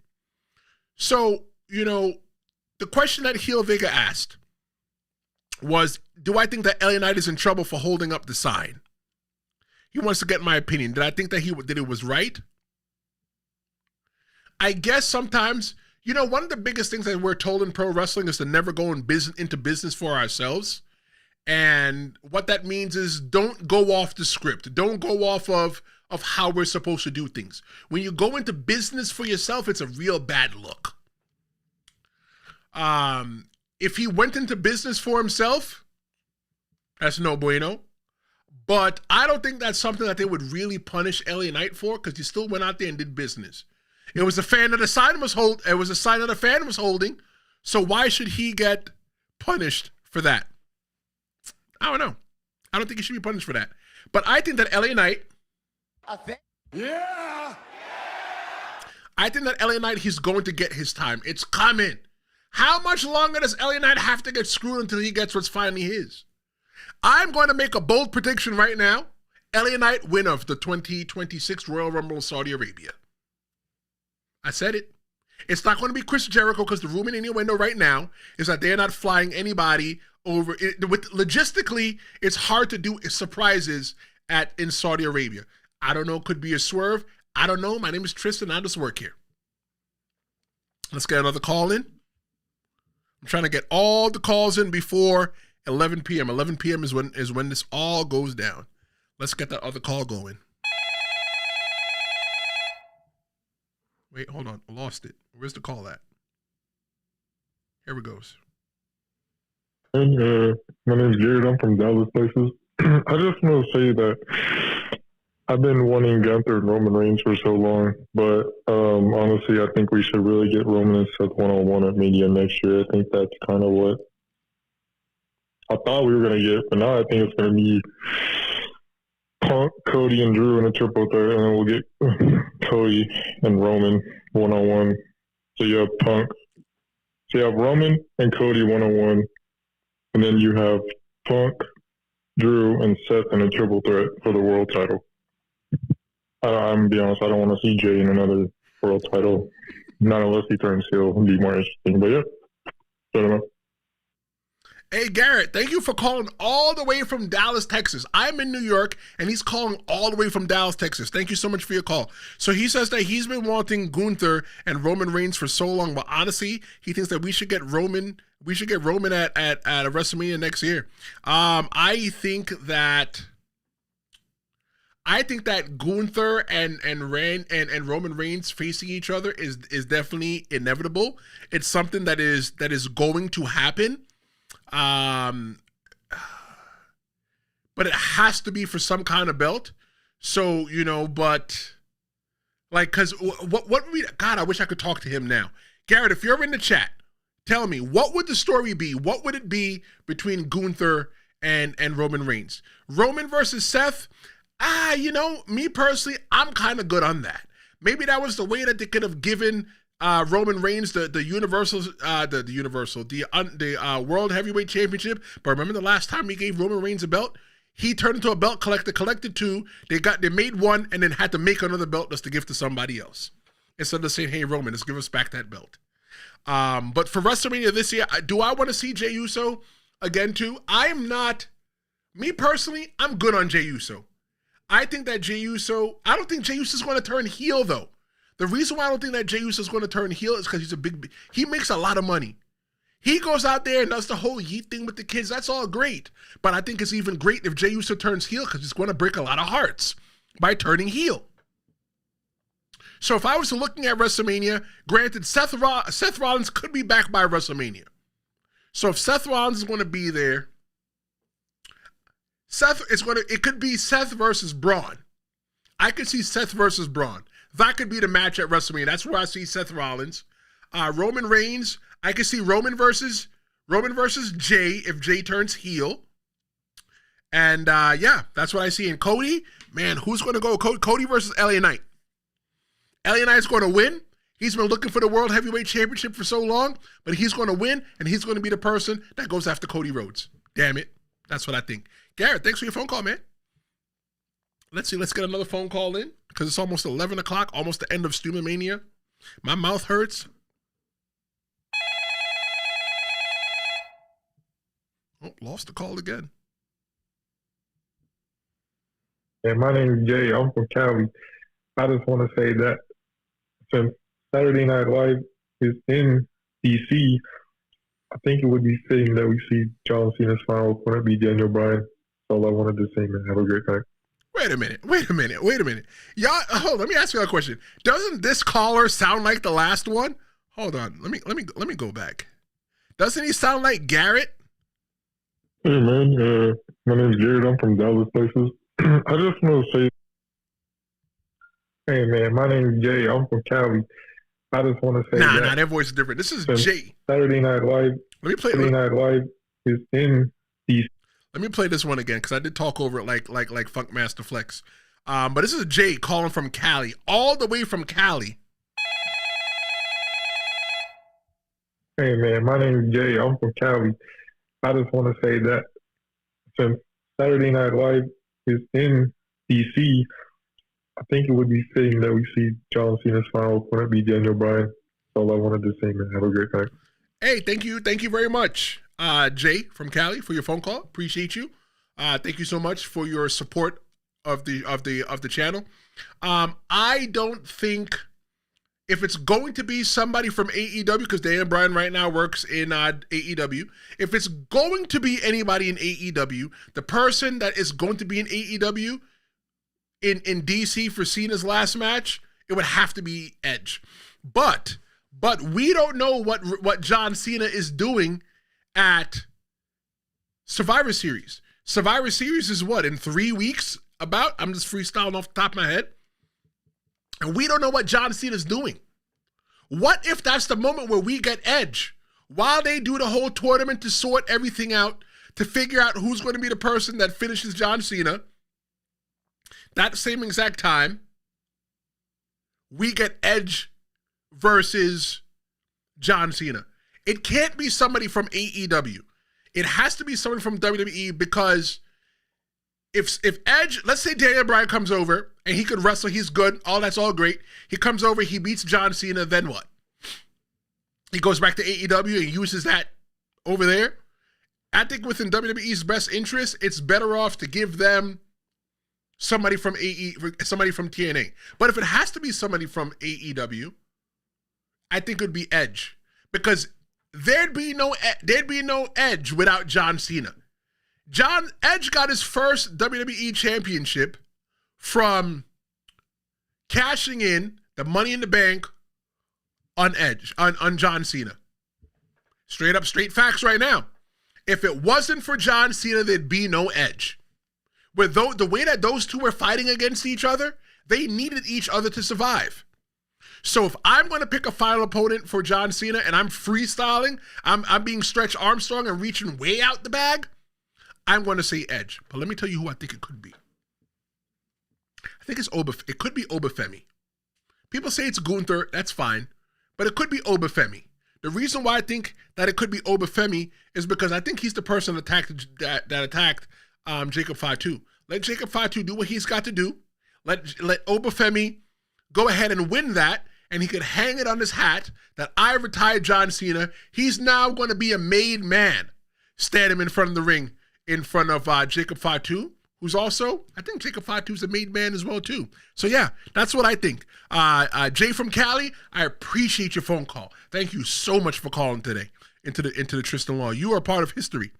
So, the question that Heel Vega asked was, do I think that LA Knight is in trouble for holding up the sign? He wants to get my opinion. Did I think that it was right? I guess sometimes, one of the biggest things that we're told in pro wrestling is to never go into business for ourselves. And what that means is don't go off the script. Don't go off of how we're supposed to do things. When you go into business for yourself, it's a real bad look. If he went into business for himself, that's no bueno. But I don't think that's something that they would really punish LA Knight for, because he still went out there and did business. It was a sign that a fan was holding. So why should he get punished for that? I don't know. I don't think he should be punished for that. But I think that LA Knight. Yeah. I think that LA Knight, he's going to get his time. It's coming. How much longer does LA Knight have to get screwed until he gets what's finally his? I'm going to make a bold prediction right now. LA Knight, winner of the 2026 Royal Rumble in Saudi Arabia. I said it. It's not going to be Chris Jericho, because the rumor in the window right now is that they're not flying anybody over. Logistically, it's hard to do surprises in Saudi Arabia. I don't know. Could be a swerve. I don't know. My name is Tristen. I just work here. Let's get another call in. I'm trying to get all the calls in before 11 p.m. 11 p.m. is when this all goes down. Let's get that other call going. Wait, hold on. I lost it. Where's the call at? Here it goes. Hey, my name's Garrett. I'm from Dallas, Texas. I just want to say that I've been wanting Gunther and Roman Reigns for so long, but honestly, I think we should really get Roman and Seth one-on-one at Mania next year. I think that's kind of what I thought we were going to get, but now I think it's going to be Punk, Cody, and Drew in a triple threat, and then we'll get Cody and Roman one-on-one. So you have Punk. So you have Roman and Cody one-on-one, and then you have Punk, Drew, and Seth in a triple threat for the world title. I'm going to be honest, I don't want to see Jay in another world title. Not unless he turns heel. It'd be more interesting. But yeah, I don't know. Hey, Garrett, thank you for calling all the way from Dallas, Texas. I'm in New York, and he's calling all the way from Dallas, Texas. Thank you so much for your call. So he says that he's been wanting Gunther and Roman Reigns for so long, but honestly, he thinks that we should get Roman at a WrestleMania next year. I think that Gunther and Roman Reigns facing each other is definitely inevitable. It's something that is going to happen. But it has to be for some kind of belt. So, but like, cause what would we, God, I wish I could talk to him now. Garrett, if you're in the chat, tell me, what would the story be? What would it be between Gunther and Roman Reigns? Roman versus Seth? Me personally, I'm kind of good on that. Maybe that was the way that they could have given Roman Reigns the World Heavyweight Championship. But remember the last time we gave Roman Reigns a belt? He turned into a belt collector, collected two. They made one and then had to make another belt just to give to somebody else. Instead of saying, hey, Roman, let's give us back that belt. But for WrestleMania this year, do I want to see Jey Uso again too? Me personally, I'm good on Jey Uso. I think that I don't think Jey Uso is going to turn heel though. The reason why I don't think that Jey Uso is going to turn heel is because he makes a lot of money. He goes out there and does the whole yeet thing with the kids. That's all great. But I think it's even great if Jey Uso turns heel because it's going to break a lot of hearts by turning heel. So if I was looking at WrestleMania, granted, Seth Rollins could be back by WrestleMania. So if Seth Rollins is going to be there, it could be Seth versus Braun. I could see Seth versus Braun. That could be the match at WrestleMania. That's where I see Seth Rollins. Roman Reigns, I could see Roman versus Jey if Jey turns heel. And yeah, that's what I see. And Cody, man, who's going to go? Cody versus LA Knight. LA Knight's going to win. He's been looking for the World Heavyweight Championship for so long, but he's going to win, and he's going to be the person that goes after Cody Rhodes. Damn it. That's what I think. Garrett, thanks for your phone call, man. Let's see. Let's get another phone call in because it's almost 11 o'clock, almost the end of Stream-A-Mania. My mouth hurts. Oh, lost the call again. Yeah, my name is Jay. I'm from Cali. I just want to say that since Saturday Night Live is in DC, I think it would be fitting that we see John Cena's final opponent be Daniel Bryan. That's all I wanted to say, man. Have a great night. Wait a minute. Y'all, let me ask you a question. Doesn't this caller sound like the last one? Hold on. Let me go back. Doesn't he sound like Garrett? Hey, man. My name is Garrett. I'm from Dallas, Texas. I just want to say, hey, man, my name is Jay. I'm from Cali. I just want to say Nah, their voice is different. This is Jay. Saturday Night Live. Saturday Night Live is in DC. Let me play this one again because I did talk over it like Funkmaster Flex. But this is Jay calling from Cali, all the way from Cali. Hey, man, my name is Jay. I'm from Cali. I just want to say that since Saturday Night Live is in DC, I think it would be fitting that we see John Cena's final opponent be Daniel Bryan. That's all I wanted to say, man. Have a great night. Hey, thank you very much, Jay from Cali, for your phone call. Appreciate you. Thank you so much for your support of the channel. I don't think if it's going to be somebody from AEW, because Daniel Bryan right now works in AEW, if it's going to be anybody in AEW, the person that is going to be in AEW in DC for Cena's last match, it would have to be Edge. But we don't know what John Cena is doing at Survivor Series. Survivor Series is what, in 3 weeks? I'm just freestyling off the top of my head. And we don't know what John Cena's doing. What if that's the moment where we get Edge? While they do the whole tournament to sort everything out, to figure out who's going to be the person that finishes John Cena, that same exact time, we get Edge versus John Cena. It can't be somebody from AEW. It has to be somebody from WWE because if Edge, let's say Daniel Bryan comes over and he could wrestle, he's good, that's all great. He comes over, he beats John Cena, then what? He goes back to AEW and uses that over there. I think within WWE's best interest, it's better off to give them somebody from TNA. But if it has to be somebody from AEW, I think it would be Edge. Because there'd be no Edge without John Cena. Edge got his first WWE championship from cashing in the Money in the Bank on John Cena. Straight facts right now. If it wasn't for John Cena, there'd be no Edge. With the way that those two were fighting against each other, they needed each other to survive. So if I'm going to pick a final opponent for John Cena and I'm freestyling, I'm being Stretch Armstrong and reaching way out the bag, I'm going to say Edge. But let me tell you who I think it could be. I think it could be Obafemi. People say it's Gunther, that's fine, but it could be Obafemi. The reason why I think that it could be Obafemi is because I think he's the person that attacked Jacob Fatu. Let Jacob Fatu do what he's got to do. Let Obafemi go ahead and win that, and he could hang it on his hat that I retired John Cena. He's now going to be a made man, standing in front of the ring in front of Jacob Fatu, who's also, I think Jacob Fatu's a made man as well too. So yeah, that's what I think. Jay from Cali, I appreciate your phone call. Thank you so much for calling today. into the Tristen Law. You are part of history.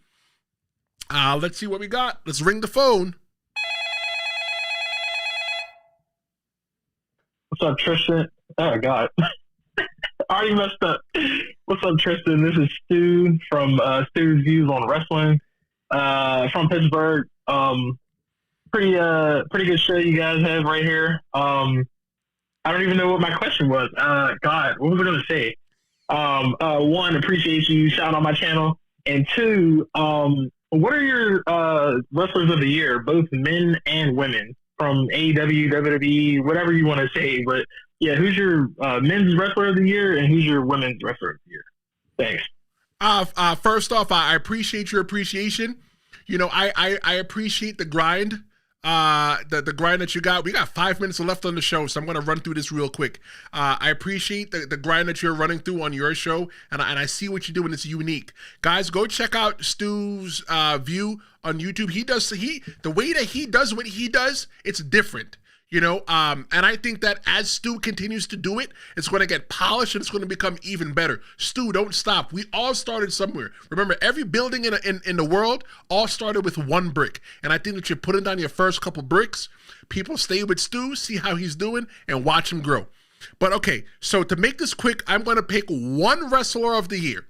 Let's see what we got. Let's ring the phone. What's up, Tristan? Oh, God. I already messed up. What's up, Tristan? This is Stu from Stu's Views on Wrestling from Pittsburgh. Pretty good show you guys have right here. I don't even know what my question was. God, what was I going to say? One, appreciate you shouting on my channel. And two, what are your wrestlers of the year, both men and women, from AEW, WWE, whatever you want to say? But yeah, who's your men's wrestler of the year and who's your women's wrestler of the year? Thanks. First off, I appreciate your appreciation. You know, I appreciate the grind. The grind that you got. We got 5 minutes left on the show, so I'm going to run through this real quick. I appreciate the grind that you're running through on your show, and I see what you do, and it's unique. Guys, go check out Stu's view on YouTube. The way that he does what he does, it's different. You know, and I think that as Stu continues to do it, it's going to get polished and it's going to become even better. Stu, don't stop. We all started somewhere. Remember, every building in the world all started with one brick. And I think that you're putting down your first couple bricks. People stay with Stu, see how he's doing, and watch him grow. But okay, so to make this quick, I'm going to pick one wrestler of the year.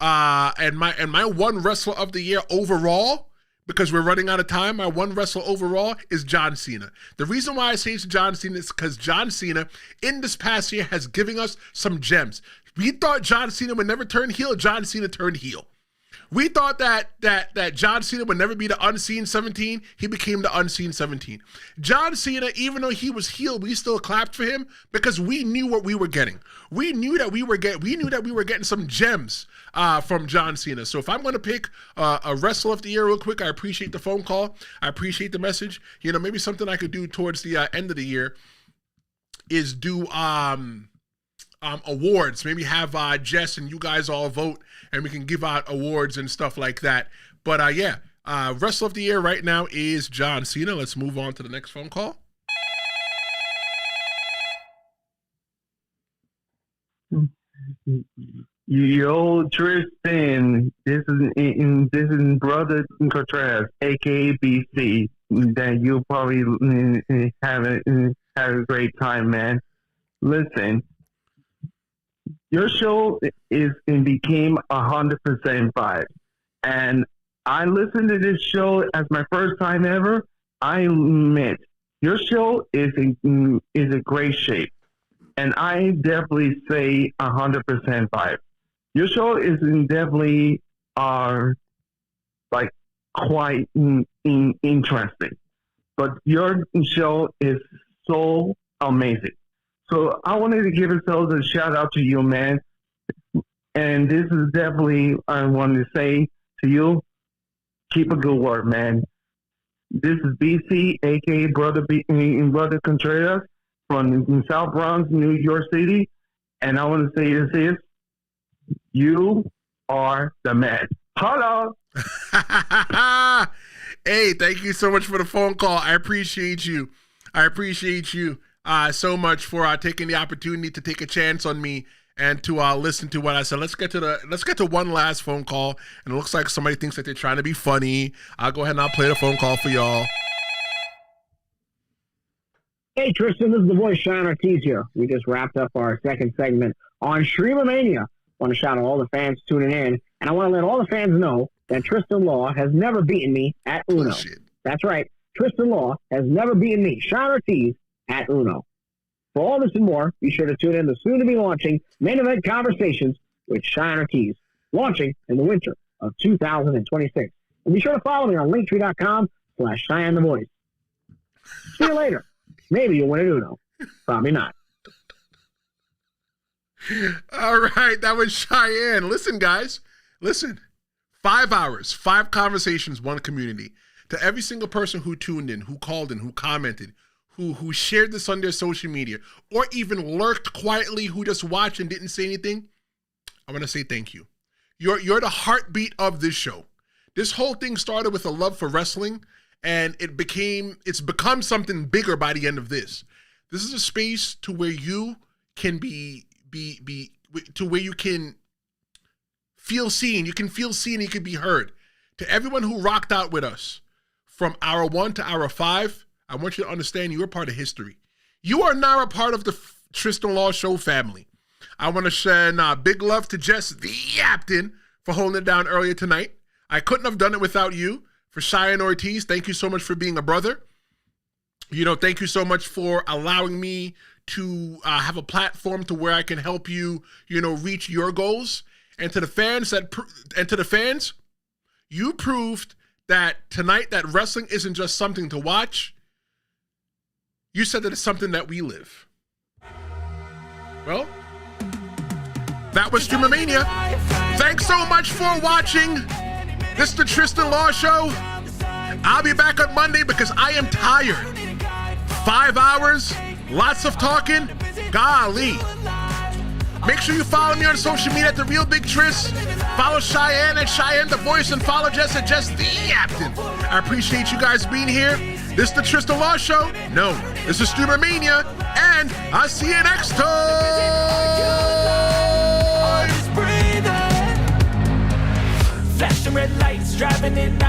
And my one wrestler of the year overall, because we're running out of time, my one wrestler overall is John Cena. The reason why I say it's John Cena is because John Cena, in this past year, has given us some gems. We thought John Cena would never turn heel. John Cena turned heel. We thought that John Cena would never be the unseen 17. He became the unseen 17. John Cena, even though he was heel, we still clapped for him because we knew what we were getting. We knew that we were getting some gems from John Cena. So if I'm going to pick a wrestler of the year real quick, I appreciate the phone call. I appreciate the message. You know, maybe something I could do towards the end of the year is do awards. Maybe have Jess and you guys all vote and we can give out awards and stuff like that. But yeah, wrestler of the year right now is John Cena. Let's move on to the next phone call. Yo, Tristan, this is Brother Contreras, aka BC. That you'll probably have a great time, man. Listen, your show is and became 100% vibe, and I listened to this show as my first time ever. I admit your show is a great shape, and I definitely say 100% vibe. Your show is definitely like quite interesting, but your show is so amazing. So I wanted to give ourselves a shout out to you, man. And this is definitely, I wanted to say to you, keep a good work, man. This is BC, aka Brother Contreras from South Bronx, New York City. And I want to say this is, you are the man. Hello. Hey, thank you so much for the phone call. I appreciate you. So much for taking the opportunity to take a chance on me and to listen to what I said. Let's get to one last phone call. And it looks like somebody thinks that they're trying to be funny. I'll go ahead and I'll play the phone call for y'all. Hey, Tristan, this is the voice, Cheyenne Ortiz here. We just wrapped up our second segment on Stream-A-Mania. I want to shout out all the fans tuning in, and I want to let all the fans know that Tristen Law has never beaten me at Uno. Bullshit. That's right. Tristen Law has never beaten me, Cheyenne Ortiz, at Uno. For all this and more, be sure to tune in to soon-to-be launching Main Event Conversations with Cheyenne Ortiz, launching in the winter of 2026. And be sure to follow me on linktree.com/Cheyenne the Voice. See you later. Maybe you'll win an Uno. Probably not. All right, that was Cheyenne. Listen, guys, listen. 5 hours, 5 conversations, 1 community. To every single person who tuned in, who called in, who commented, who shared this on their social media, or even lurked quietly, who just watched and didn't say anything, I want to say thank you. You're the heartbeat of this show. This whole thing started with a love for wrestling, and it's become something bigger by the end of this. This is a space to where you can be to where you can feel seen. You can feel seen. You can be heard. To everyone who rocked out with us from hour 1 to hour 5, I want you to understand you are part of history. You are now a part of the Tristen Law Show family. I want to send big love to Jess, the Yaptain, for holding it down earlier tonight. I couldn't have done it without you. For Cheyenne Ortiz, thank you so much for being a brother. Thank you so much for allowing me to have a platform to where I can help you, reach your goals. And to the fans, you proved that tonight that wrestling isn't just something to watch. You said that it's something that we live. Well, that was Stream-A-Mania. Thanks so much for watching. This is the Tristen Law Show. I'll be back on Monday because I am tired. 5 hours, lots of talking. Golly. Make sure you follow me on social media at The Real Big Tris. Follow Cheyenne at Cheyenne The Voice and follow Jess at Jess the Yaptain. I appreciate you guys being here. This is the Tristen Law Show. No, this is Stream-A-Mania. And I'll see you next time. Flashing red lights, driving it.